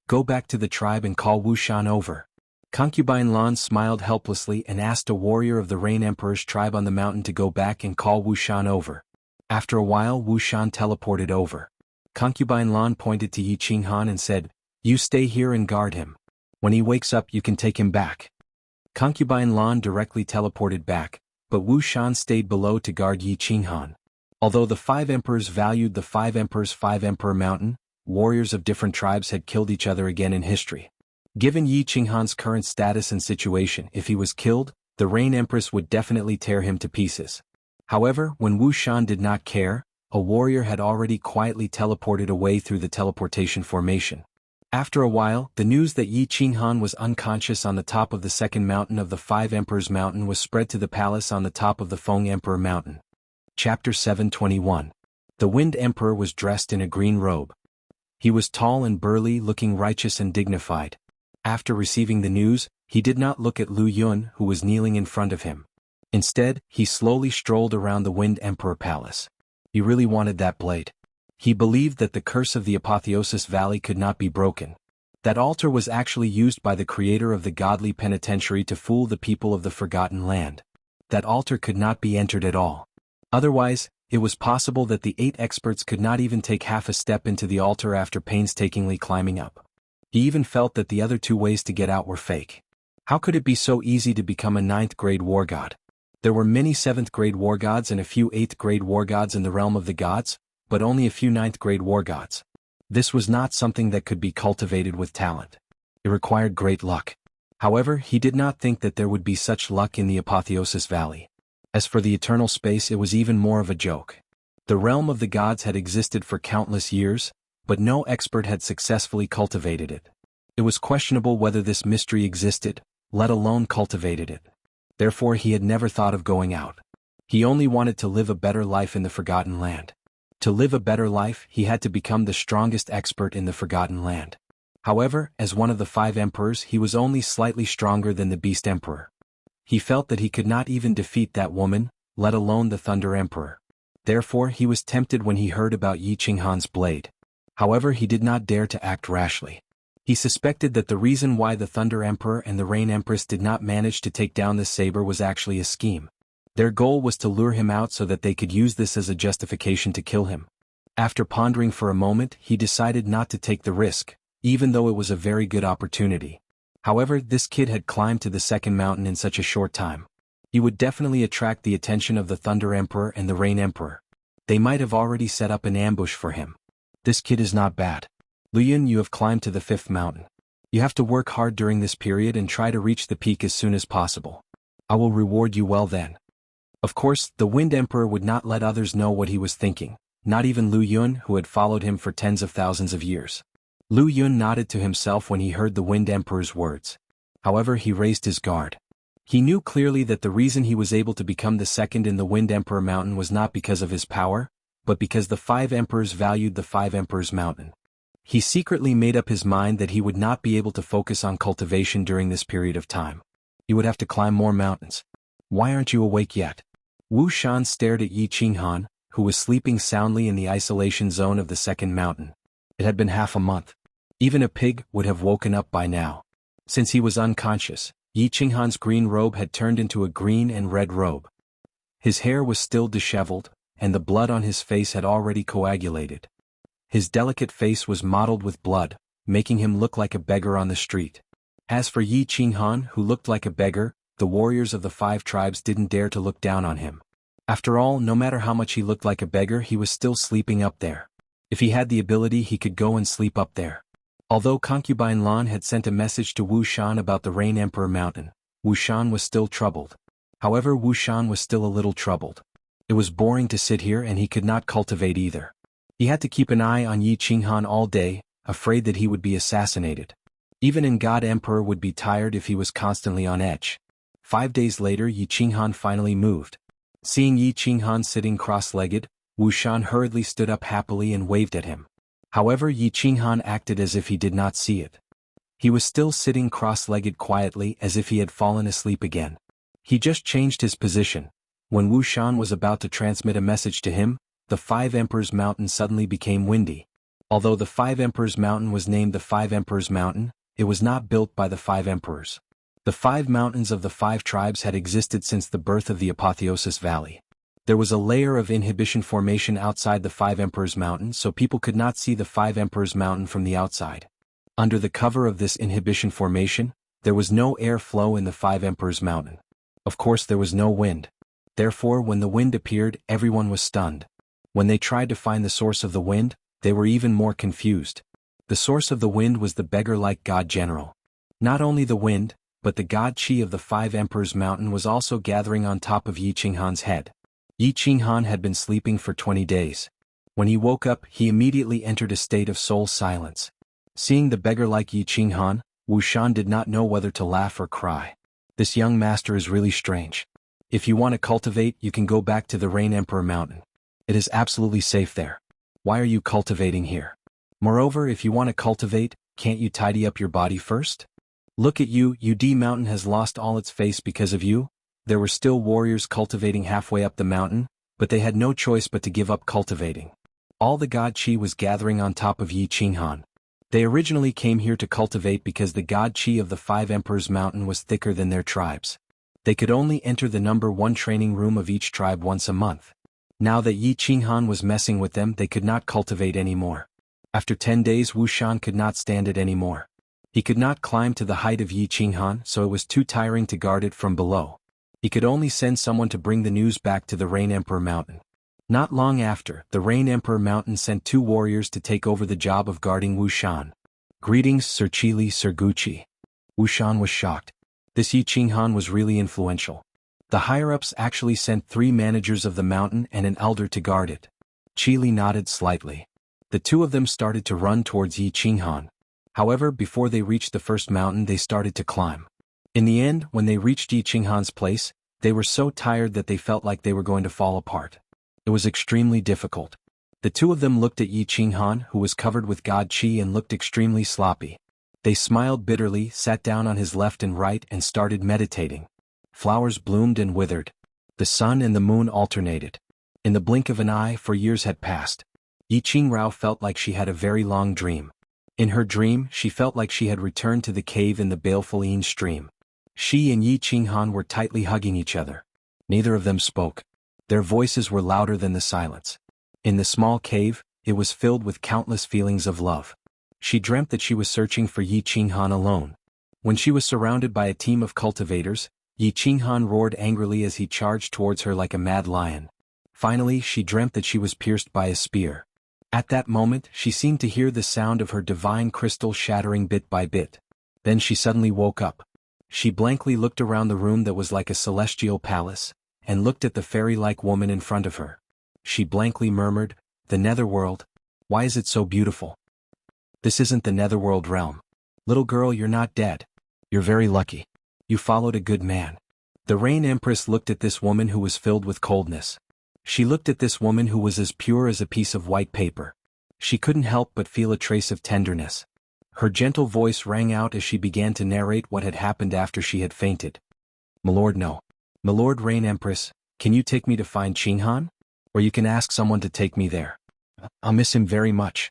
Go back to the tribe and call Wuxian over. Concubine Lan smiled helplessly and asked a warrior of the Rain Emperor's tribe on the mountain to go back and call Wuxian over. After a while Wuxian teleported over. Concubine Lan pointed to Yi Qinghan and said, "You stay here and guard him. When he wakes up you can take him back." Concubine Lan directly teleported back, but Wuxian stayed below to guard Yi Qinghan. Although the 5 emperors valued the 5 emperors' 5 Emperor Mountain, warriors of different tribes had killed each other again in history. Given Yi Qinghan's current status and situation, if he was killed, the Rain Empress would definitely tear him to pieces. However, when Wuxian did not care, a warrior had already quietly teleported away through the teleportation formation. After a while, the news that Yi Qinghan was unconscious on the top of the second mountain of the 5 Emperors Mountain was spread to the palace on the top of the Feng Emperor Mountain. Chapter 721. The Wind Emperor was dressed in a green robe. He was tall and burly, looking righteous and dignified. After receiving the news, he did not look at Lu Yun, who was kneeling in front of him. Instead, he slowly strolled around the Wind Emperor Palace. He really wanted that blade. He believed that the curse of the Apotheosis Valley could not be broken. That altar was actually used by the creator of the godly penitentiary to fool the people of the Forgotten Land. That altar could not be entered at all. Otherwise, it was possible that the 8 experts could not even take half a step into the altar after painstakingly climbing up. He even felt that the other two ways to get out were fake. How could it be so easy to become a 9th grade war god? There were many 7th grade war gods and a few 8th grade war gods in the realm of the gods, but only a few 9th grade war gods. This was not something that could be cultivated with talent. It required great luck. However, he did not think that there would be such luck in the Apotheosis Valley. As for the eternal space, it was even more of a joke. The realm of the gods had existed for countless years, but no expert had successfully cultivated it. It was questionable whether this mystery existed, let alone cultivated it. Therefore he had never thought of going out. He only wanted to live a better life in the Forgotten Land. To live a better life, he had to become the strongest expert in the Forgotten Land. However, as one of the 5 emperors, he was only slightly stronger than the Beast Emperor. He felt that he could not even defeat that woman, let alone the Thunder Emperor. Therefore he was tempted when he heard about Yi Qinghan's blade. However, he did not dare to act rashly. He suspected that the reason why the Thunder Emperor and the Rain Empress did not manage to take down the saber was actually a scheme. Their goal was to lure him out so that they could use this as a justification to kill him. After pondering for a moment, he decided not to take the risk, even though it was a very good opportunity. However, this kid had climbed to the 2nd mountain in such a short time. He would definitely attract the attention of the Thunder Emperor and the Rain Emperor. They might have already set up an ambush for him. This kid is not bad. Luyun, you have climbed to the 5th mountain. You have to work hard during this period and try to reach the peak as soon as possible. I will reward you well then. Of course, the Wind Emperor would not let others know what he was thinking, not even Lu Yun, who had followed him for tens of thousands of years. Lu Yun nodded to himself when he heard the Wind Emperor's words. However, he raised his guard. He knew clearly that the reason he was able to become the 2nd in the Wind Emperor Mountain was not because of his power, but because the 5 emperors valued the 5 Emperors Mountain. He secretly made up his mind that he would not be able to focus on cultivation during this period of time. He would have to climb more mountains. Why aren't you awake yet? Wu Shan stared at Yi Qinghan, who was sleeping soundly in the isolation zone of the 2nd mountain. It had been half a month. Even a pig would have woken up by now. Since he was unconscious, Yi Qinghan's green robe had turned into a green and red robe. His hair was still disheveled, and the blood on his face had already coagulated. His delicate face was mottled with blood, making him look like a beggar on the street. As for Yi Qinghan, who looked like a beggar, the warriors of the 5 tribes didn't dare to look down on him. After all, no matter how much he looked like a beggar, he was still sleeping up there. If he had the ability, he could go and sleep up there. Although concubine Lan had sent a message to Wu Shan about the Rain Emperor Mountain, Wu Shan was still troubled. However, Wu Shan was still a little troubled. It was boring to sit here and he could not cultivate either. He had to keep an eye on Yi Qinghan all day, afraid that he would be assassinated. Even a God Emperor would be tired if he was constantly on edge. 5 days later, Yi Qinghan finally moved. Seeing Yi Qinghan sitting cross-legged, Wu Shan hurriedly stood up happily and waved at him. However, Yi Qinghan acted as if he did not see it. He was still sitting cross-legged quietly as if he had fallen asleep again. He just changed his position. When Wu Shan was about to transmit a message to him, the 5 Emperors Mountain suddenly became windy. Although the 5 Emperors Mountain was named the 5 Emperors Mountain, it was not built by the 5 emperors. The 5 mountains of the 5 tribes had existed since the birth of the Apotheosis Valley. There was a layer of inhibition formation outside the 5 Emperors Mountain, so people could not see the 5 Emperors Mountain from the outside. Under the cover of this inhibition formation, there was no air flow in the 5 Emperors Mountain. Of course, there was no wind. Therefore, when the wind appeared, everyone was stunned. When they tried to find the source of the wind, they were even more confused. The source of the wind was the beggar-like god general. Not only the wind, but the god Qi of the 5 Emperors Mountain was also gathering on top of Yi Qinghan's head. Yi Qinghan had been sleeping for 20 days. When he woke up, he immediately entered a state of soul silence. Seeing the beggar-like Yi Qinghan, Wu Shan did not know whether to laugh or cry. This young master is really strange. If you want to cultivate, you can go back to the Rain Emperor Mountain. It is absolutely safe there. Why are you cultivating here? Moreover, if you want to cultivate, can't you tidy up your body first? Look at you, UD Mountain has lost all its face because of you. There were still warriors cultivating halfway up the mountain, but they had no choice but to give up cultivating. All the god Qi was gathering on top of Yi Qinghan. They originally came here to cultivate because the god Qi of the 5 Emperors Mountain was thicker than their tribes. They could only enter the number 1 training room of each tribe once a month. Now that Yi Qinghan was messing with them, they could not cultivate anymore. After 10 days, Wu Shan could not stand it anymore. He could not climb to the height of Yi Qinghan, so it was too tiring to guard it from below. He could only send someone to bring the news back to the Rain Emperor Mountain. Not long after, the Rain Emperor Mountain sent 2 warriors to take over the job of guarding Wushan. "Greetings, Sir Qili, Sir Guqi." Wushan was shocked. This Yi Qinghan was really influential. The higher-ups actually sent 3 managers of the mountain and an elder to guard it. Qili nodded slightly. The 2 of them started to run towards Yi Qinghan. However, before they reached the first mountain, they started to climb. In the end, when they reached Yi Qinghan's place, they were so tired that they felt like they were going to fall apart. It was extremely difficult. The 2 of them looked at Yi Qinghan, who was covered with god qi and looked extremely sloppy. They smiled bitterly, sat down on his left and right, and started meditating. Flowers bloomed and withered. The sun and the moon alternated. In the blink of an eye, for years had passed. Yi Qingrao felt like she had a very long dream. In her dream, she felt like she had returned to the cave in the baleful Yin stream. She and Yi Qinghan were tightly hugging each other. Neither of them spoke. Their voices were louder than the silence. In the small cave, it was filled with countless feelings of love. She dreamt that she was searching for Yi Qinghan alone. When she was surrounded by a team of cultivators, Yi Qinghan roared angrily as he charged towards her like a mad lion. Finally, she dreamt that she was pierced by a spear. At that moment, she seemed to hear the sound of her divine crystal shattering bit by bit. Then she suddenly woke up. She blankly looked around the room that was like a celestial palace, and looked at the fairy-like woman in front of her. She blankly murmured, "The netherworld? Why is it so beautiful? This isn't the netherworld realm. Little girl, you're not dead. You're very lucky. You followed a good man." The Rain Empress looked at this woman who was filled with coldness. She looked at this woman who was as pure as a piece of white paper. She couldn't help but feel a trace of tenderness. Her gentle voice rang out as she began to narrate what had happened after she had fainted. "Milord, no. Milord Rain Empress, can you take me to find Qinghan? Or you can ask someone to take me there. I'll miss him very much."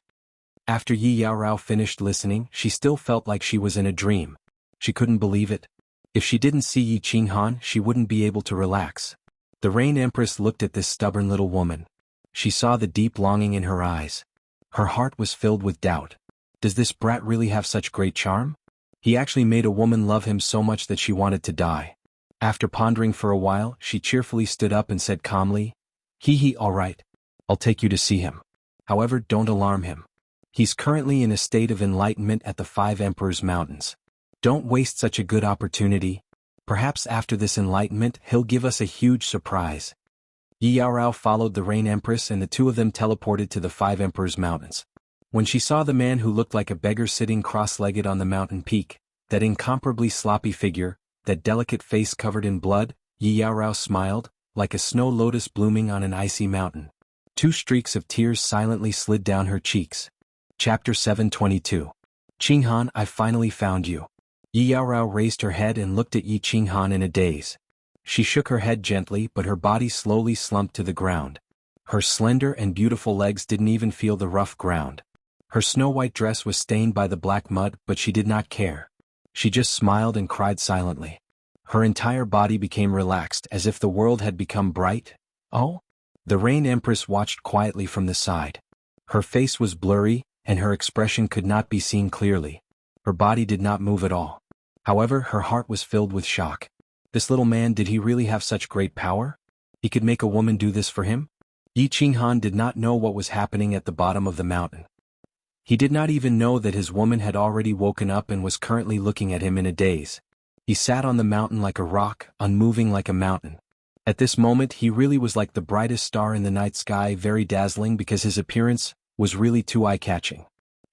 After Yi Yaorao finished listening, she still felt like she was in a dream. She couldn't believe it. If she didn't see Yi Qinghan, she wouldn't be able to relax. The Rain Empress looked at this stubborn little woman. She saw the deep longing in her eyes. Her heart was filled with doubt. Does this brat really have such great charm? He actually made a woman love him so much that she wanted to die. After pondering for a while, she cheerfully stood up and said calmly, "He, all right. I'll take you to see him. However, don't alarm him. He's currently in a state of enlightenment at the 5 Emperors' Mountains. Don't waste such a good opportunity. Perhaps after this enlightenment, he'll give us a huge surprise." Yi Yaorao followed the Rain Empress and the 2 of them teleported to the 5 Emperors' Mountains. When she saw the man who looked like a beggar sitting cross-legged on the mountain peak, that incomparably sloppy figure, that delicate face covered in blood, Yi Yaorao smiled, like a snow lotus blooming on an icy mountain. 2 streaks of tears silently slid down her cheeks. Chapter 722. "Qinghan, I finally found you." Yi Yaorao raised her head and looked at Yi Qinghan in a daze. She shook her head gently, but her body slowly slumped to the ground. Her slender and beautiful legs didn't even feel the rough ground. Her snow-white dress was stained by the black mud, but she did not care. She just smiled and cried silently. Her entire body became relaxed as if the world had become bright. "Oh?" The Rain Empress watched quietly from the side. Her face was blurry, and her expression could not be seen clearly. Her body did not move at all. However, her heart was filled with shock. This little man, did he really have such great power? He could make a woman do this for him? Yi Qinghan did not know what was happening at the bottom of the mountain. He did not even know that his woman had already woken up and was currently looking at him in a daze. He sat on the mountain like a rock, unmoving like a mountain. At this moment he really was like the brightest star in the night sky, very dazzling because his appearance was really too eye-catching.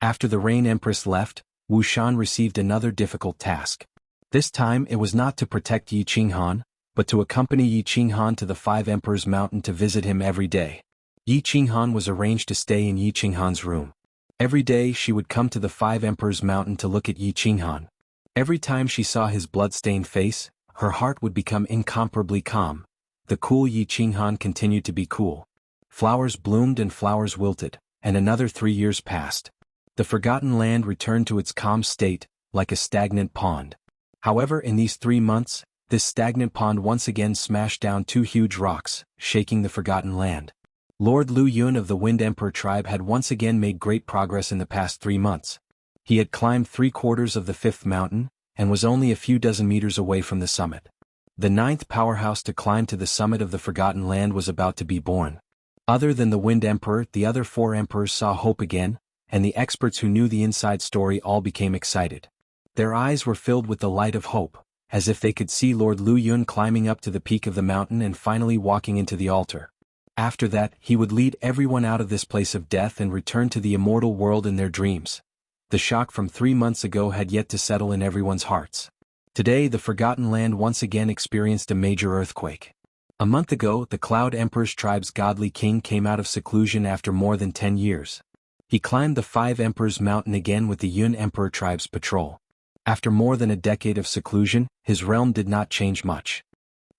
After the Rain Empress left, Wushan received another difficult task. This time it was not to protect Yi Qinghan, but to accompany Yi Qinghan to the 5 Emperors' Mountain to visit him every day. Yi Qinghan was arranged to stay in Yi Qinghan's room. Every day she would come to the 5 Emperors' Mountain to look at Yi Qinghan. Every time she saw his blood-stained face, her heart would become incomparably calm. The cool Yi Qinghan continued to be cool. Flowers bloomed and flowers wilted, and another 3 years passed. The forgotten land returned to its calm state, like a stagnant pond. However, in these 3 months, this stagnant pond once again smashed down 2 huge rocks, shaking the forgotten land. Lord Lu Yun of the Wind Emperor tribe had once again made great progress in the past 3 months. He had climbed 3/4 of the 5th mountain, and was only a few dozen meters away from the summit. The 9th powerhouse to climb to the summit of the Forgotten Land was about to be born. Other than the Wind Emperor, the other 4 emperors saw hope again, and the experts who knew the inside story all became excited. Their eyes were filled with the light of hope, as if they could see Lord Lu Yun climbing up to the peak of the mountain and finally walking into the altar. After that, he would lead everyone out of this place of death and return to the immortal world in their dreams. The shock from 3 months ago had yet to settle in everyone's hearts. Today the Forgotten Land once again experienced a major earthquake. A month ago, the Cloud Emperor's tribe's godly king came out of seclusion after more than 10 years. He climbed the 5 Emperors Mountain again with the Yun Emperor tribe's patrol. After more than a decade of seclusion, his realm did not change much.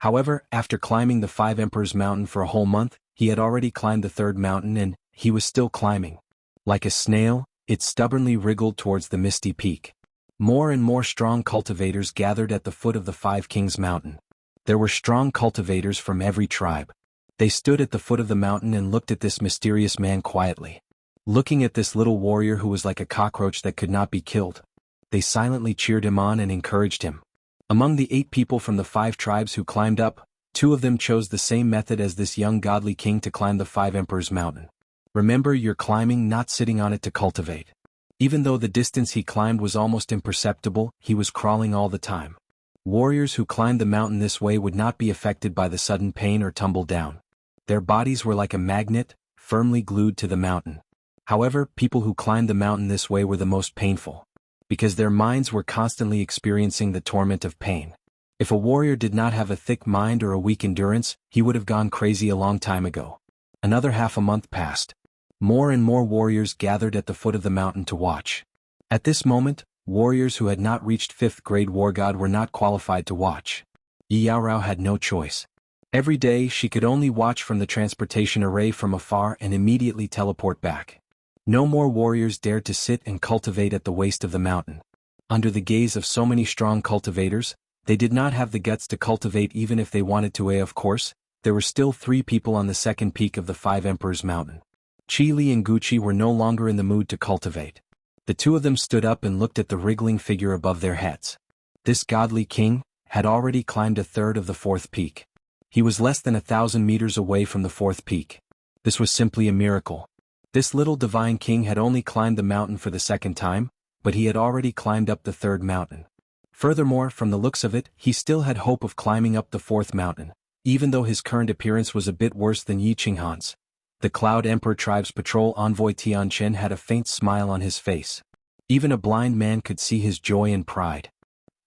However, after climbing the 5 Emperors Mountain for a whole month, he had already climbed the 3rd mountain and he was still climbing. Like a snail, it stubbornly wriggled towards the misty peak. More and more strong cultivators gathered at the foot of the 5 Kings Mountain. There were strong cultivators from every tribe. They stood at the foot of the mountain and looked at this mysterious man quietly. Looking at this little warrior who was like a cockroach that could not be killed, they silently cheered him on and encouraged him. Among the 8 people from the 5 tribes who climbed up, 2 of them chose the same method as this young godly king to climb the 5 Emperors Mountain. Remember, you're climbing, not sitting on it to cultivate. Even though the distance he climbed was almost imperceptible, he was crawling all the time. Warriors who climbed the mountain this way would not be affected by the sudden pain or tumble down. Their bodies were like a magnet, firmly glued to the mountain. However, people who climbed the mountain this way were the most painful, because their minds were constantly experiencing the torment of pain. If a warrior did not have a thick mind or a weak endurance, he would have gone crazy a long time ago. Another half a month passed. More and more warriors gathered at the foot of the mountain to watch. At this moment, warriors who had not reached 5th grade war god were not qualified to watch. Yi Yaorao had no choice. Every day she could only watch from the transportation array from afar and immediately teleport back. No more warriors dared to sit and cultivate at the waist of the mountain. Under the gaze of so many strong cultivators, they did not have the guts to cultivate even if they wanted to. Of course, there were still 3 people on the 2nd peak of the 5 Emperors Mountain. Qi Li and Gucci were no longer in the mood to cultivate. The 2 of them stood up and looked at the wriggling figure above their heads. This godly king had already climbed 1/3 of the 4th peak. He was less than 1,000 meters away from the 4th peak. This was simply a miracle. This little divine king had only climbed the mountain for the 2nd time, but he had already climbed up the 3rd mountain. Furthermore, from the looks of it, he still had hope of climbing up the 4th mountain, even though his current appearance was a bit worse than Yi Qinghan's. The Cloud Emperor tribe's patrol envoy Tianchen had a faint smile on his face. Even a blind man could see his joy and pride.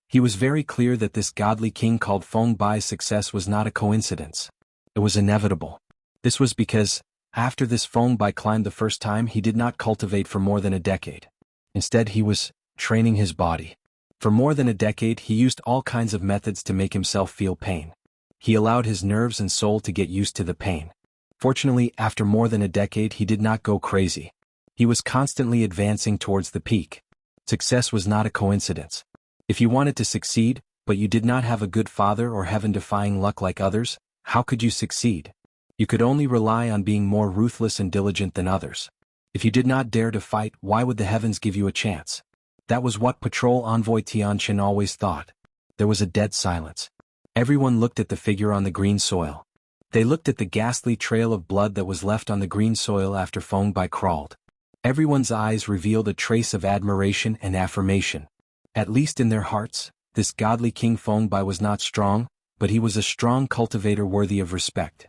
He was very clear that this godly king called Feng Bai's success was not a coincidence. It was inevitable. This was because, after this Feng Bai climbed the first time, he did not cultivate for more than a decade. Instead, he was training his body. For more than a decade, he used all kinds of methods to make himself feel pain. He allowed his nerves and soul to get used to the pain. Fortunately, after more than a decade, he did not go crazy. He was constantly advancing towards the peak. Success was not a coincidence. If you wanted to succeed, but you did not have a good father or heaven-defying luck like others, how could you succeed? You could only rely on being more ruthless and diligent than others. If you did not dare to fight, why would the heavens give you a chance? That was what Patrol Envoy Tianchen always thought. There was a dead silence. Everyone looked at the figure on the green soil. They looked at the ghastly trail of blood that was left on the green soil after Feng Bai crawled. Everyone's eyes revealed a trace of admiration and affirmation. At least in their hearts, this godly King Feng Bai was not strong, but he was a strong cultivator worthy of respect.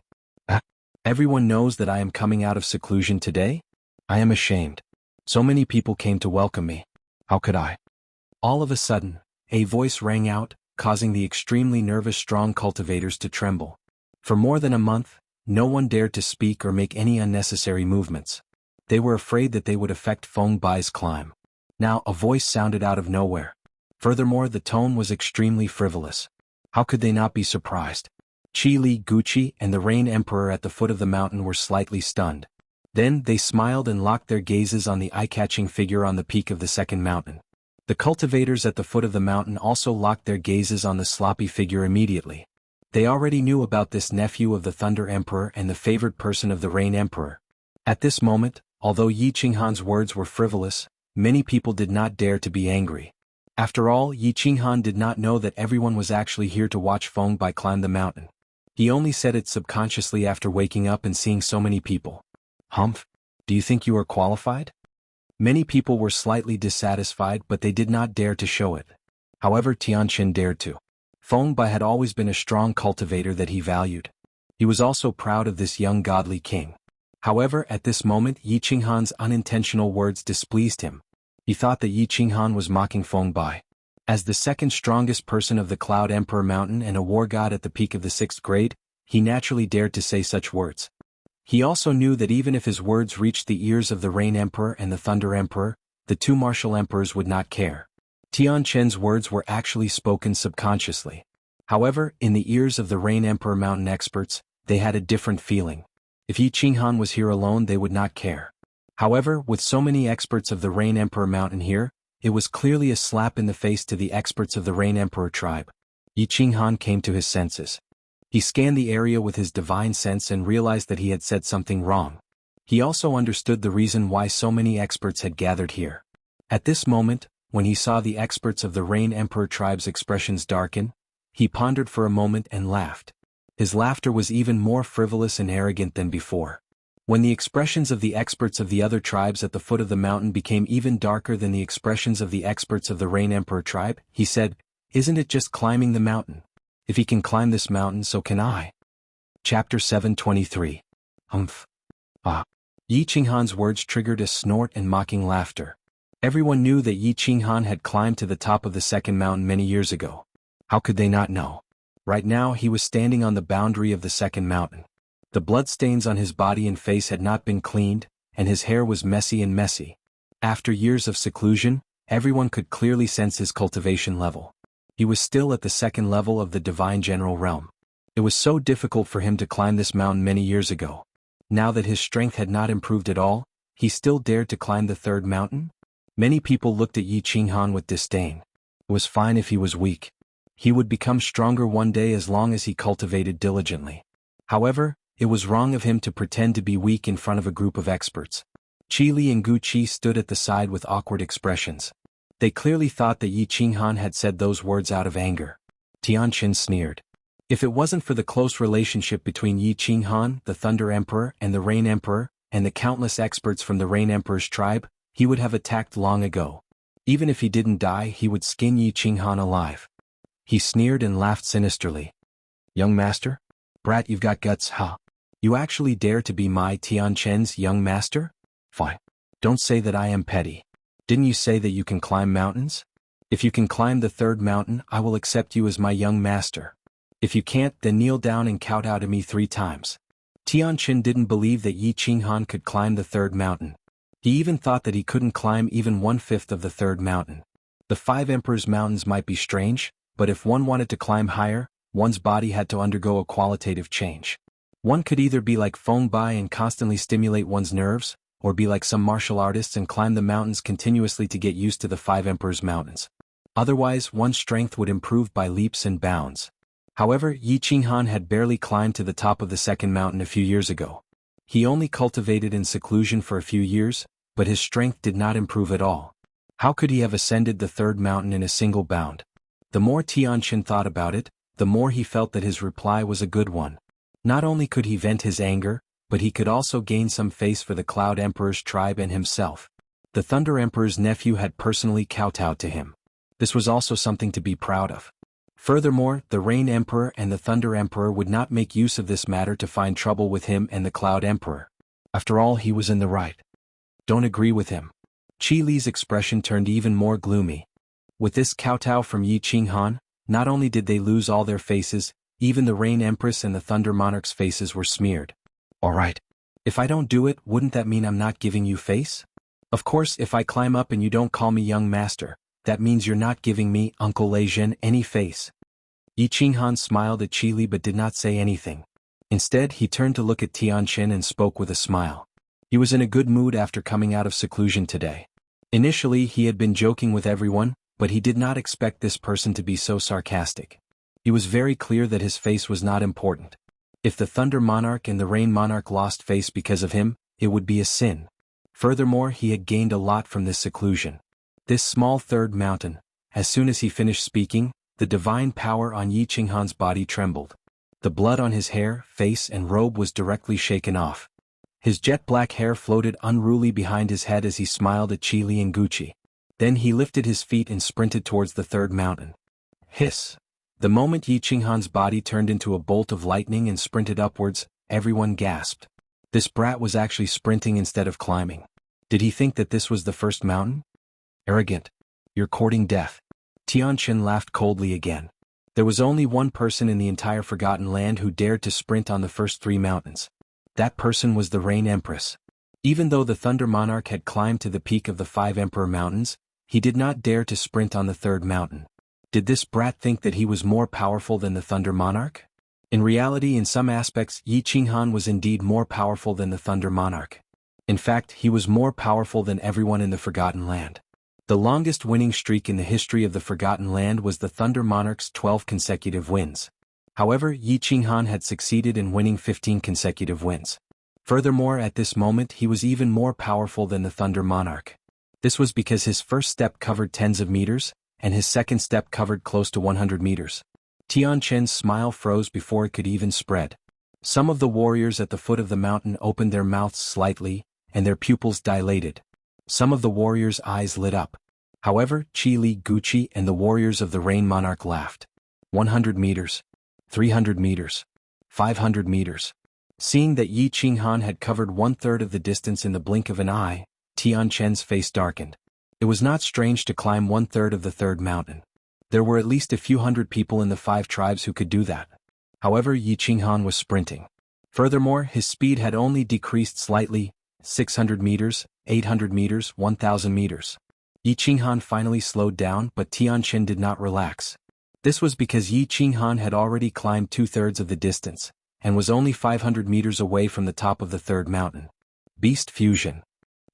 Everyone knows that I am coming out of seclusion today? I am ashamed. So many people came to welcome me. How could I? All of a sudden, a voice rang out, causing the extremely nervous strong cultivators to tremble. For more than a month, no one dared to speak or make any unnecessary movements. They were afraid that they would affect Feng Bai's climb. Now a voice sounded out of nowhere. Furthermore, the tone was extremely frivolous. How could they not be surprised? Qi Li, Gucci, and the Rain Emperor at the foot of the mountain were slightly stunned. Then they smiled and locked their gazes on the eye-catching figure on the peak of the 2nd mountain. The cultivators at the foot of the mountain also locked their gazes on the sloppy figure immediately. They already knew about this nephew of the Thunder Emperor and the favored person of the Rain Emperor. At this moment, although Yi Qinghan's words were frivolous, many people did not dare to be angry. After all, Yi Qinghan did not know that everyone was actually here to watch Feng Bai climb the mountain. He only said it subconsciously after waking up and seeing so many people. Humph, do you think you are qualified? Many people were slightly dissatisfied, but they did not dare to show it. However, Tianqin dared to. Feng Bai had always been a strong cultivator that he valued. He was also proud of this young godly king. However, at this moment Yi Qinghan's unintentional words displeased him. He thought that Yi Qinghan was mocking Feng Bai. As the second strongest person of the Cloud Emperor Mountain and a war god at the peak of the 6th grade, he naturally dared to say such words. He also knew that even if his words reached the ears of the Rain Emperor and the Thunder Emperor, the two martial emperors would not care. Tianqin's words were actually spoken subconsciously. However, in the ears of the Rain Emperor Mountain experts, they had a different feeling. If Yi Qinghan was here alone, they would not care. However, with so many experts of the Rain Emperor Mountain here, it was clearly a slap in the face to the experts of the Rain Emperor tribe. Yi Qinghan came to his senses. He scanned the area with his divine sense and realized that he had said something wrong. He also understood the reason why so many experts had gathered here. At this moment, when he saw the experts of the Rain Emperor tribe's expressions darken, he pondered for a moment and laughed. His laughter was even more frivolous and arrogant than before. When the expressions of the experts of the other tribes at the foot of the mountain became even darker than the expressions of the experts of the Rain Emperor tribe, he said, "Isn't it just climbing the mountain? If he can climb this mountain, so can I." Chapter 723. Humph. Ah. Yi Qinghan's words triggered a snort and mocking laughter. Everyone knew that Yi Qinghan had climbed to the top of the second mountain many years ago. How could they not know? Right now he was standing on the boundary of the second mountain. The bloodstains on his body and face had not been cleaned, and his hair was messy. After years of seclusion, everyone could clearly sense his cultivation level. He was still at the second level of the divine general realm. It was so difficult for him to climb this mountain many years ago. Now that his strength had not improved at all, he still dared to climb the third mountain? Many people looked at Yi Qinghan with disdain. It was fine if he was weak. He would become stronger one day as long as he cultivated diligently. However, it was wrong of him to pretend to be weak in front of a group of experts. Qi Li and Gu Qi stood at the side with awkward expressions. They clearly thought that Yi Qinghan had said those words out of anger. Tianqin sneered. If it wasn't for the close relationship between Yi Qinghan, the Thunder Emperor, and the Rain Emperor, and the countless experts from the Rain Emperor's tribe, he would have attacked long ago. Even if he didn't die, he would skin Yi Qinghan alive. He sneered and laughed sinisterly. "Young master? Brat, you've got guts, huh? You actually dare to be my Tianqin's young master? Fine. Don't say that I am petty. Didn't you say that you can climb mountains? If you can climb the third mountain, I will accept you as my young master. If you can't, then kneel down and kowtow to me 3 times. Tianqin didn't believe that Yi Qinghan could climb the third mountain. He even thought that he couldn't climb even 1/5 of the third mountain. The 5 Emperors' mountains might be strange, but if one wanted to climb higher, one's body had to undergo a qualitative change. One could either be like Feng Bai and constantly stimulate one's nerves, or be like some martial artists and climb the mountains continuously to get used to the 5 Emperors' mountains. Otherwise, one's strength would improve by leaps and bounds. However, Yi Qinghan had barely climbed to the top of the second mountain a few years ago. He only cultivated in seclusion for a few years, but his strength did not improve at all. How could he have ascended the third mountain in a single bound? The more Tianqin thought about it, the more he felt that his reply was a good one. Not only could he vent his anger, but he could also gain some face for the Cloud Emperor's tribe and himself. The Thunder Emperor's nephew had personally kowtowed to him. This was also something to be proud of. Furthermore, the Rain Emperor and the Thunder Emperor would not make use of this matter to find trouble with him and the Cloud Emperor. After all, he was in the right. Don't agree with him. Qi Li's expression turned even more gloomy. With this kowtow from Yi Qinghan, not only did they lose all their faces, even the Rain Empress and the Thunder Monarch's faces were smeared. Alright. If I don't do it, wouldn't that mean I'm not giving you face? Of course, if I climb up and you don't call me young master, that means you're not giving me, Uncle Leijin, any face. Yi Qinghan smiled at Qi Li but did not say anything. Instead, he turned to look at Tianqin and spoke with a smile. He was in a good mood after coming out of seclusion today. Initially, he had been joking with everyone, but he did not expect this person to be so sarcastic. He was very clear that his face was not important. If the Thunder Monarch and the Rain Monarch lost face because of him, it would be a sin. Furthermore, he had gained a lot from this seclusion. This small third mountain, as soon as he finished speaking, the divine power on Yi Qinghan's body trembled. The blood on his hair, face and robe was directly shaken off. His jet-black hair floated unruly behind his head as he smiled at Qi Li and Gucci. Then he lifted his feet and sprinted towards the third mountain. Hiss! The moment Yi Qinghan's body turned into a bolt of lightning and sprinted upwards, everyone gasped. This brat was actually sprinting instead of climbing. Did he think that this was the first mountain? Arrogant. You're courting death. Tianqin laughed coldly again. There was only one person in the entire Forgotten Land who dared to sprint on the first 3 mountains. That person was the Rain Empress. Even though the Thunder Monarch had climbed to the peak of the 5 Emperor Mountains, he did not dare to sprint on the 3rd mountain. Did this brat think that he was more powerful than the Thunder Monarch? In reality, in some aspects, Yi Qinghan was indeed more powerful than the Thunder Monarch. In fact, he was more powerful than everyone in the Forgotten Land. The longest winning streak in the history of the Forgotten Land was the Thunder Monarch's 12 consecutive wins. However, Yi Qinghan had succeeded in winning 15 consecutive wins. Furthermore, at this moment he was even more powerful than the Thunder Monarch. This was because his first step covered tens of meters, and his second step covered close to 100 meters. Tianqin's smile froze before it could even spread. Some of the warriors at the foot of the mountain opened their mouths slightly, and their pupils dilated. Some of the warriors' eyes lit up. However, Qi Li, Gucci and the warriors of the Rain Monarch laughed. 100 meters. 300 meters. 500 meters. Seeing that Yi Qinghan had covered 1/3 of the distance in the blink of an eye, Tianqin's face darkened. It was not strange to climb 1/3 of the 3rd mountain. There were at least a few hundred people in the 5 tribes who could do that. However, Yi Qinghan was sprinting. Furthermore, his speed had only decreased slightly, 600 meters, 800 meters, 1,000 meters. Yi Qinghan finally slowed down, but Tianqin did not relax. This was because Yi Qinghan had already climbed 2/3 of the distance, and was only 500 meters away from the top of the 3rd mountain. Beast fusion.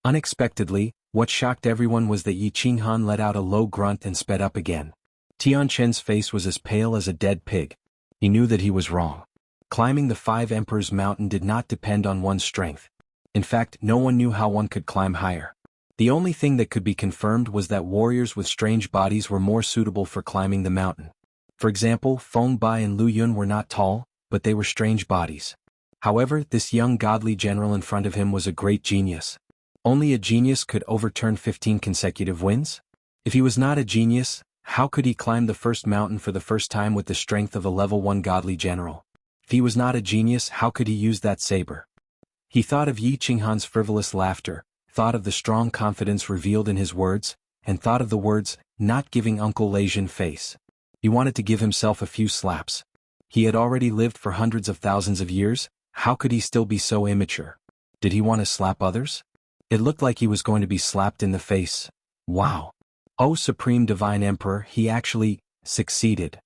Unexpectedly, what shocked everyone was that Yi Qinghan let out a low grunt and sped up again. Tianqin's face was as pale as a dead pig. He knew that he was wrong. Climbing the 5 Emperors Mountain did not depend on one's strength. In fact, no one knew how one could climb higher. The only thing that could be confirmed was that warriors with strange bodies were more suitable for climbing the mountain. For example, Feng Bai and Lu Yun were not tall, but they were strange bodies. However, this young godly general in front of him was a great genius. Only a genius could overturn 15 consecutive wins? If he was not a genius, how could he climb the first mountain for the first time with the strength of a level 1 godly general? If he was not a genius, how could he use that saber? He thought of Yi Qinghan's frivolous laughter, thought of the strong confidence revealed in his words, and thought of the words, "not giving Uncle Lesion face." He wanted to give himself a few slaps. He had already lived for hundreds of thousands of years, how could he still be so immature? Did he want to slap others? It looked like he was going to be slapped in the face. Wow! Oh Supreme Divine Emperor, he actually succeeded.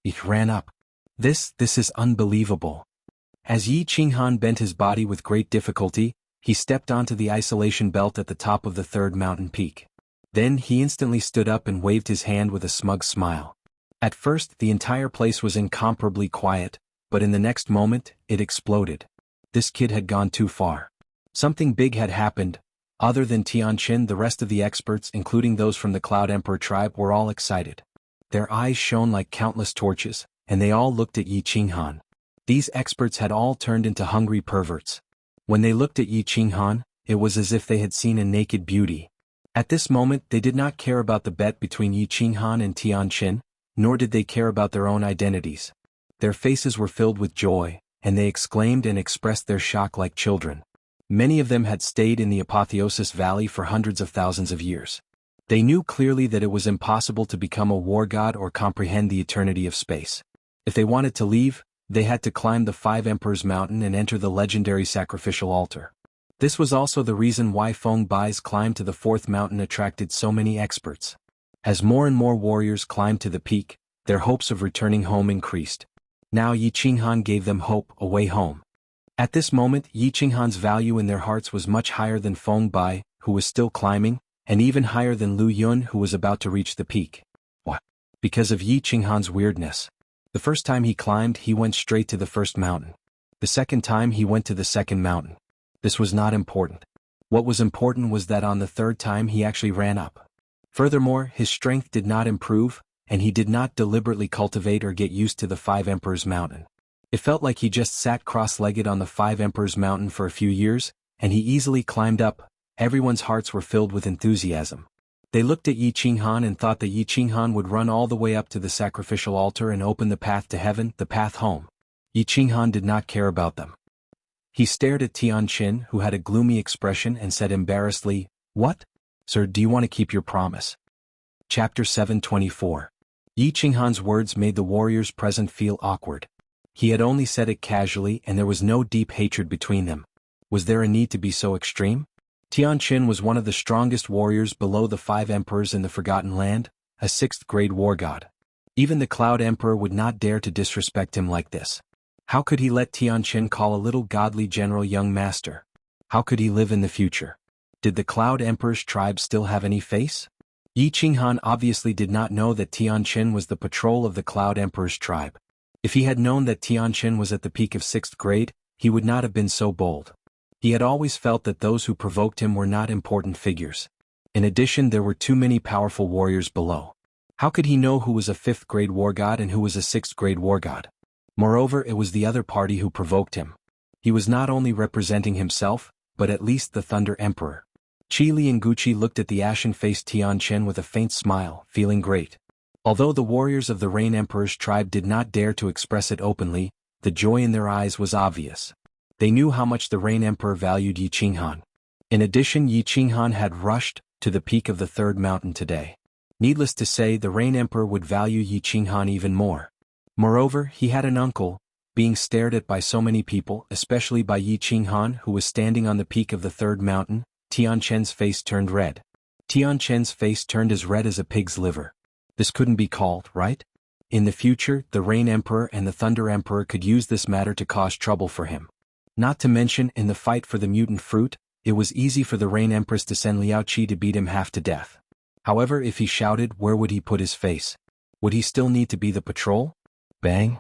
He ran up. This is unbelievable. As Yi Qinghan bent his body with great difficulty, he stepped onto the isolation belt at the top of the 3rd mountain peak. Then he instantly stood up and waved his hand with a smug smile. At first, the entire place was incomparably quiet, but in the next moment, it exploded. This kid had gone too far. Something big had happened. Other than Tianqin, the rest of the experts, including those from the Cloud Emperor tribe, were all excited. Their eyes shone like countless torches, and they all looked at Yi Qinghan. These experts had all turned into hungry perverts. When they looked at Yi Qinghan, it was as if they had seen a naked beauty. At this moment, they did not care about the bet between Yi Qinghan and Tianqin, nor did they care about their own identities. Their faces were filled with joy, and they exclaimed and expressed their shock like children. Many of them had stayed in the Apotheosis Valley for hundreds of thousands of years. They knew clearly that it was impossible to become a war god or comprehend the eternity of space. If they wanted to leave, they had to climb the 5 Emperors Mountain and enter the legendary sacrificial altar. This was also the reason why Feng Bai's climb to the 4th mountain attracted so many experts. As more and more warriors climbed to the peak, their hopes of returning home increased. Now Yi Qinghan gave them hope, a way home. At this moment, Yi Qinghan's value in their hearts was much higher than Feng Bai, who was still climbing, and even higher than Lu Yun, who was about to reach the peak. What? Because of Yi Qinghan's weirdness. The first time he climbed, he went straight to the 1st mountain. The second time he went to the 2nd mountain. This was not important. What was important was that on the third time he actually ran up. Furthermore, his strength did not improve, and he did not deliberately cultivate or get used to the Five Emperors Mountain. It felt like he just sat cross-legged on the Five Emperors Mountain for a few years, and he easily climbed up. Everyone's hearts were filled with enthusiasm. They looked at Yi Qinghan and thought that Yi Qinghan would run all the way up to the sacrificial altar and open the path to heaven, the path home. Yi Qinghan did not care about them. He stared at Tianqin, who had a gloomy expression, and said embarrassedly, "What? Sir, do you want to keep your promise?" Chapter 724. Yi Qinghan's words made the warriors present feel awkward. He had only said it casually and there was no deep hatred between them. Was there a need to be so extreme? Tianqin was one of the strongest warriors below the Five Emperors in the Forgotten Land, a sixth-grade war god. Even the Cloud Emperor would not dare to disrespect him like this. How could he let Tianqin call a little godly general young master? How could he live in the future? Did the Cloud Emperor's tribe still have any face? Yi Qinghan obviously did not know that Tianqin was the patrol of the Cloud Emperor's tribe. If he had known that Tianqin was at the peak of 6th grade, he would not have been so bold. He had always felt that those who provoked him were not important figures. In addition, there were too many powerful warriors below. How could he know who was a 5th-grade war god and who was a 6th-grade war god? Moreover, it was the other party who provoked him. He was not only representing himself, but at least the Thunder Emperor. Qi Lianguqi looked at the ashen-faced Tianqin with a faint smile, feeling great. Although the warriors of the Rain Emperor's tribe did not dare to express it openly, the joy in their eyes was obvious. They knew how much the Rain Emperor valued Yi Qinghan. In addition, Yi Qinghan had rushed to the peak of the third mountain today. Needless to say, the Rain Emperor would value Yi Qinghan even more. Moreover, he had an uncle. Being stared at by so many people, especially by Yi Qinghan, who was standing on the peak of the third mountain, Tianqin's face turned red. Tianqin's face turned as red as a pig's liver. This couldn't be called, right? In the future, the Rain Emperor and the Thunder Emperor could use this matter to cause trouble for him. Not to mention, in the fight for the mutant fruit, it was easy for the Rain Empress to send Liao Qi to beat him half to death. However, if he shouted, where would he put his face? Would he still need to be the patrol? Bang!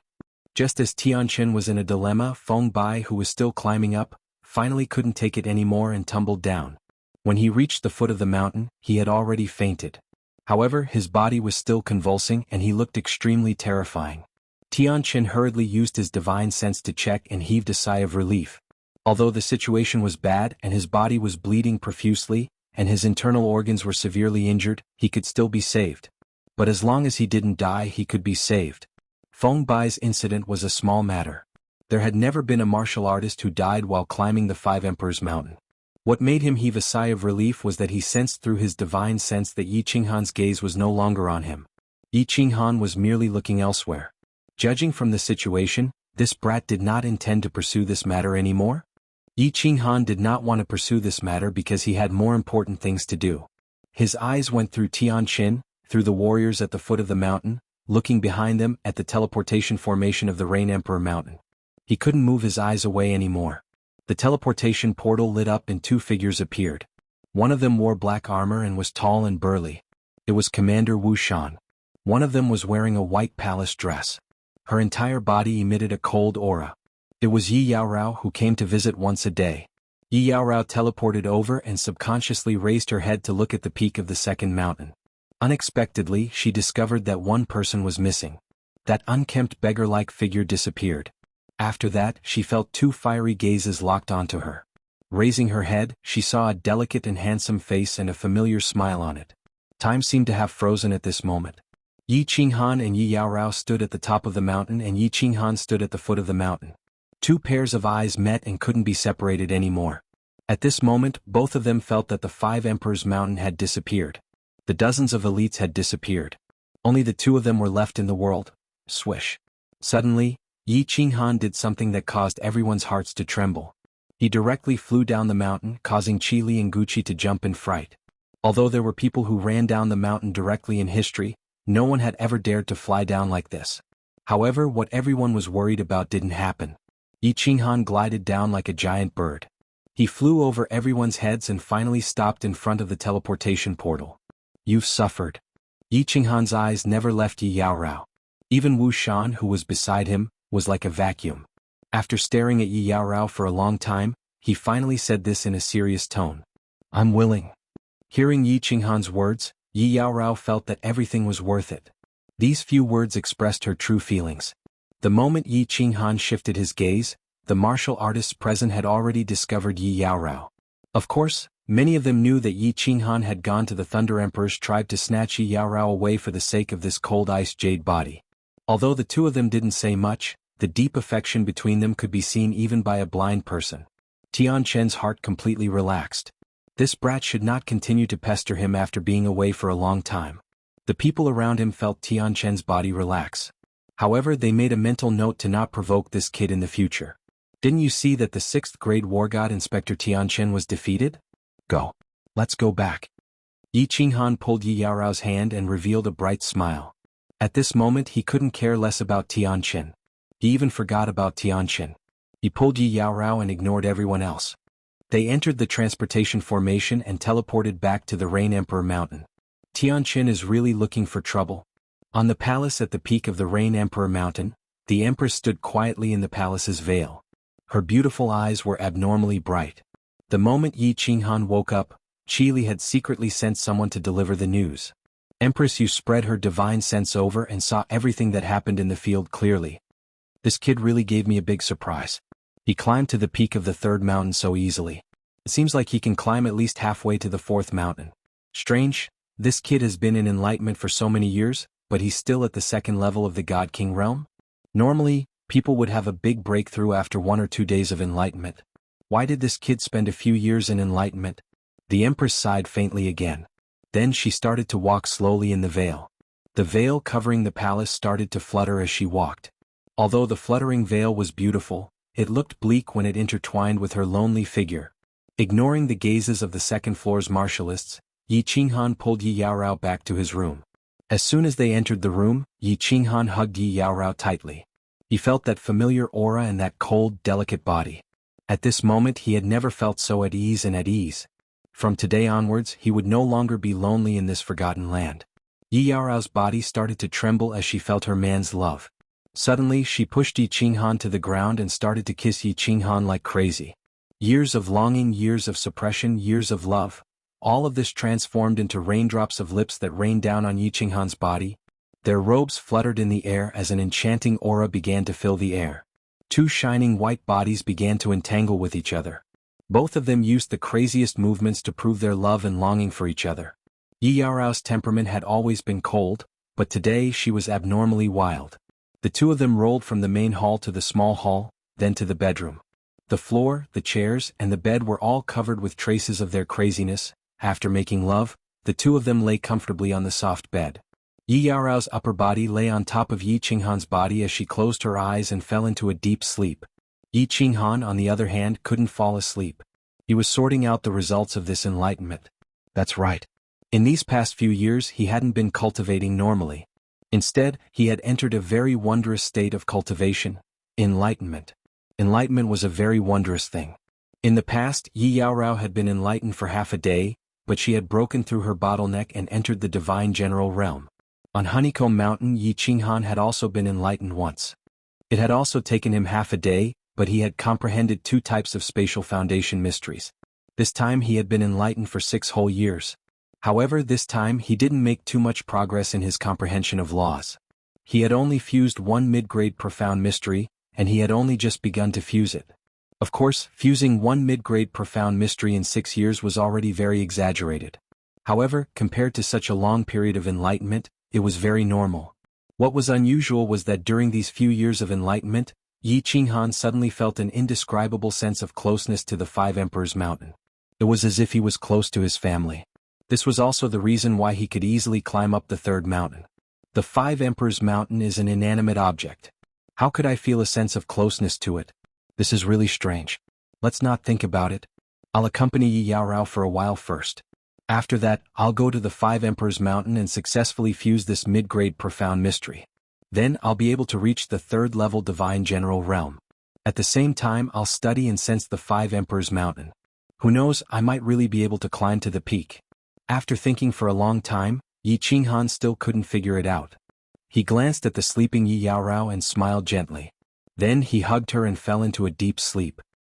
Just as Tianqin was in a dilemma, Feng Bai, who was still climbing up, finally couldn't take it anymore and tumbled down. When he reached the foot of the mountain, he had already fainted. However, his body was still convulsing and he looked extremely terrifying. Tianqin hurriedly used his divine sense to check and heaved a sigh of relief. Although the situation was bad and his body was bleeding profusely, and his internal organs were severely injured, he could still be saved. But as long as he didn't die, he could be saved. Feng Bai's incident was a small matter. There had never been a martial artist who died while climbing the Five Emperors Mountain. What made him heave a sigh of relief was that he sensed through his divine sense that Yi Qinghan's gaze was no longer on him. Yi Qinghan was merely looking elsewhere. Judging from the situation, this brat did not intend to pursue this matter anymore. Yi Qinghan did not want to pursue this matter because he had more important things to do. His eyes went through Tianqin, through the warriors at the foot of the mountain, looking behind them at the teleportation formation of the Rain Emperor Mountain. He couldn't move his eyes away anymore. The teleportation portal lit up and two figures appeared. One of them wore black armor and was tall and burly. It was Commander Wuxia. One of them was wearing a white palace dress. Her entire body emitted a cold aura. It was Yi Yaorao, who came to visit once a day. Yi Yaorao teleported over and subconsciously raised her head to look at the peak of the second mountain. Unexpectedly, she discovered that one person was missing. That unkempt beggar-like figure disappeared. After that, she felt two fiery gazes locked onto her. Raising her head, she saw a delicate and handsome face and a familiar smile on it. Time seemed to have frozen at this moment. Yi Qinghan and Yi Yaorao stood at the top of the mountain and Yi Qinghan stood at the foot of the mountain. Two pairs of eyes met and couldn't be separated anymore. At this moment, both of them felt that the Five Emperors Mountain had disappeared. The dozens of elites had disappeared. Only the two of them were left in the world. Swish. Suddenly, Yi Qinghan did something that caused everyone's hearts to tremble. He directly flew down the mountain, causing Qi Lianguqi to jump in fright. Although there were people who ran down the mountain directly in history, no one had ever dared to fly down like this. However, what everyone was worried about didn't happen. Yi Qinghan glided down like a giant bird. He flew over everyone's heads and finally stopped in front of the teleportation portal. You've suffered. Yi Qinghan's eyes never left Yi Yaorao. Even Wu Shan, who was beside him, was like a vacuum. After staring at Yi Yaorao for a long time, he finally said this in a serious tone. I'm willing. Hearing Yi Qinghan's words, Yi Yaorao felt that everything was worth it. These few words expressed her true feelings. The moment Yi Qinghan shifted his gaze, the martial artists present had already discovered Yi Yaorao. Of course, many of them knew that Yi Qinghan had gone to the Thunder Emperor's tribe to snatch Yi Yaorao away for the sake of this cold ice jade body. Although the two of them didn't say much, the deep affection between them could be seen even by a blind person. Tian Chen's heart completely relaxed. This brat should not continue to pester him after being away for a long time. The people around him felt Tian Chen's body relax. However, they made a mental note to not provoke this kid in the future. Didn't you see that the 6th grade war god Inspector Tian Chen was defeated? Go. Let's go back. Yi Qinghan pulled Yi Yaorao's hand and revealed a bright smile. At this moment he couldn't care less about Tian Chen. He even forgot about Tian Chen. He pulled Yi Yaorao and ignored everyone else. They entered the transportation formation and teleported back to the Rain Emperor Mountain. Tian Chen is really looking for trouble. On the palace at the peak of the Rain Emperor Mountain, the Empress stood quietly in the palace's veil. Her beautiful eyes were abnormally bright. The moment Yi Qinghan woke up, Qili had secretly sent someone to deliver the news. Empress, you spread her divine sense over and saw everything that happened in the field clearly. This kid really gave me a big surprise. He climbed to the peak of the 3rd mountain so easily. It seems like he can climb at least halfway to the 4th mountain. Strange, this kid has been in enlightenment for so many years, but he's still at the 2nd level of the God King realm? Normally, people would have a big breakthrough after 1 or 2 days of enlightenment. Why did this kid spend a few years in enlightenment? The Empress sighed faintly again. Then she started to walk slowly in the veil. The veil covering the palace started to flutter as she walked. Although the fluttering veil was beautiful, it looked bleak when it intertwined with her lonely figure. Ignoring the gazes of the 2nd floor's martialists, Yi Qinghan pulled Yi Yaorao back to his room. As soon as they entered the room, Yi Qinghan hugged Yi Yaorao tightly. He felt that familiar aura and that cold, delicate body. At this moment he had never felt so at ease and at ease. From today onwards he would no longer be lonely in this forgotten land. Yi Yaorao's body started to tremble as she felt her man's love. Suddenly she pushed Yi Qinghan to the ground and started to kiss Yi Qinghan like crazy. Years of longing, years of suppression, years of love. All of this transformed into raindrops of lips that rained down on Yi Qinghan's body. Their robes fluttered in the air as an enchanting aura began to fill the air. 2 shining white bodies began to entangle with each other. Both of them used the craziest movements to prove their love and longing for each other. Yi Yaorao's temperament had always been cold, but today she was abnormally wild. The two of them rolled from the main hall to the small hall, then to the bedroom. The floor, the chairs, and the bed were all covered with traces of their craziness. After making love, the two of them lay comfortably on the soft bed. Yi Yaorao's upper body lay on top of Yi Qinghan's body as she closed her eyes and fell into a deep sleep. Yi Qinghan, on the other hand, couldn't fall asleep. He was sorting out the results of this enlightenment. That's right. In these past few years he hadn't been cultivating normally. Instead, he had entered a very wondrous state of cultivation, enlightenment. Enlightenment was a very wondrous thing. In the past, Yi Yaorao had been enlightened for half a day, but she had broken through her bottleneck and entered the divine general realm. On Honeycomb Mountain, Yi Qinghan had also been enlightened once. It had also taken him half a day, but he had comprehended 2 types of spatial foundation mysteries. This time he had been enlightened for 6 whole years. However, this time he didn't make too much progress in his comprehension of laws. He had only fused 1 mid-grade profound mystery, and he had only just begun to fuse it. Of course, fusing 1 mid-grade profound mystery in 6 years was already very exaggerated. However, compared to such a long period of enlightenment, it was very normal. What was unusual was that during these few years of enlightenment, Yi Qinghan suddenly felt an indescribable sense of closeness to the 5 Emperors Mountain. It was as if he was close to his family. This was also the reason why he could easily climb up the 3rd mountain. The 5 Emperors Mountain is an inanimate object. How could I feel a sense of closeness to it? This is really strange. Let's not think about it. I'll accompany Yi Yaorao for a while first. After that, I'll go to the 5 Emperors Mountain and successfully fuse this mid-grade profound mystery. Then I'll be able to reach the 3rd level divine general realm. At the same time, I'll study and sense the 5 Emperors Mountain. Who knows, I might really be able to climb to the peak. After thinking for a long time, Yi Qinghan still couldn't figure it out. He glanced at the sleeping Yi Yaorao and smiled gently. Then he hugged her and fell into a deep sleep.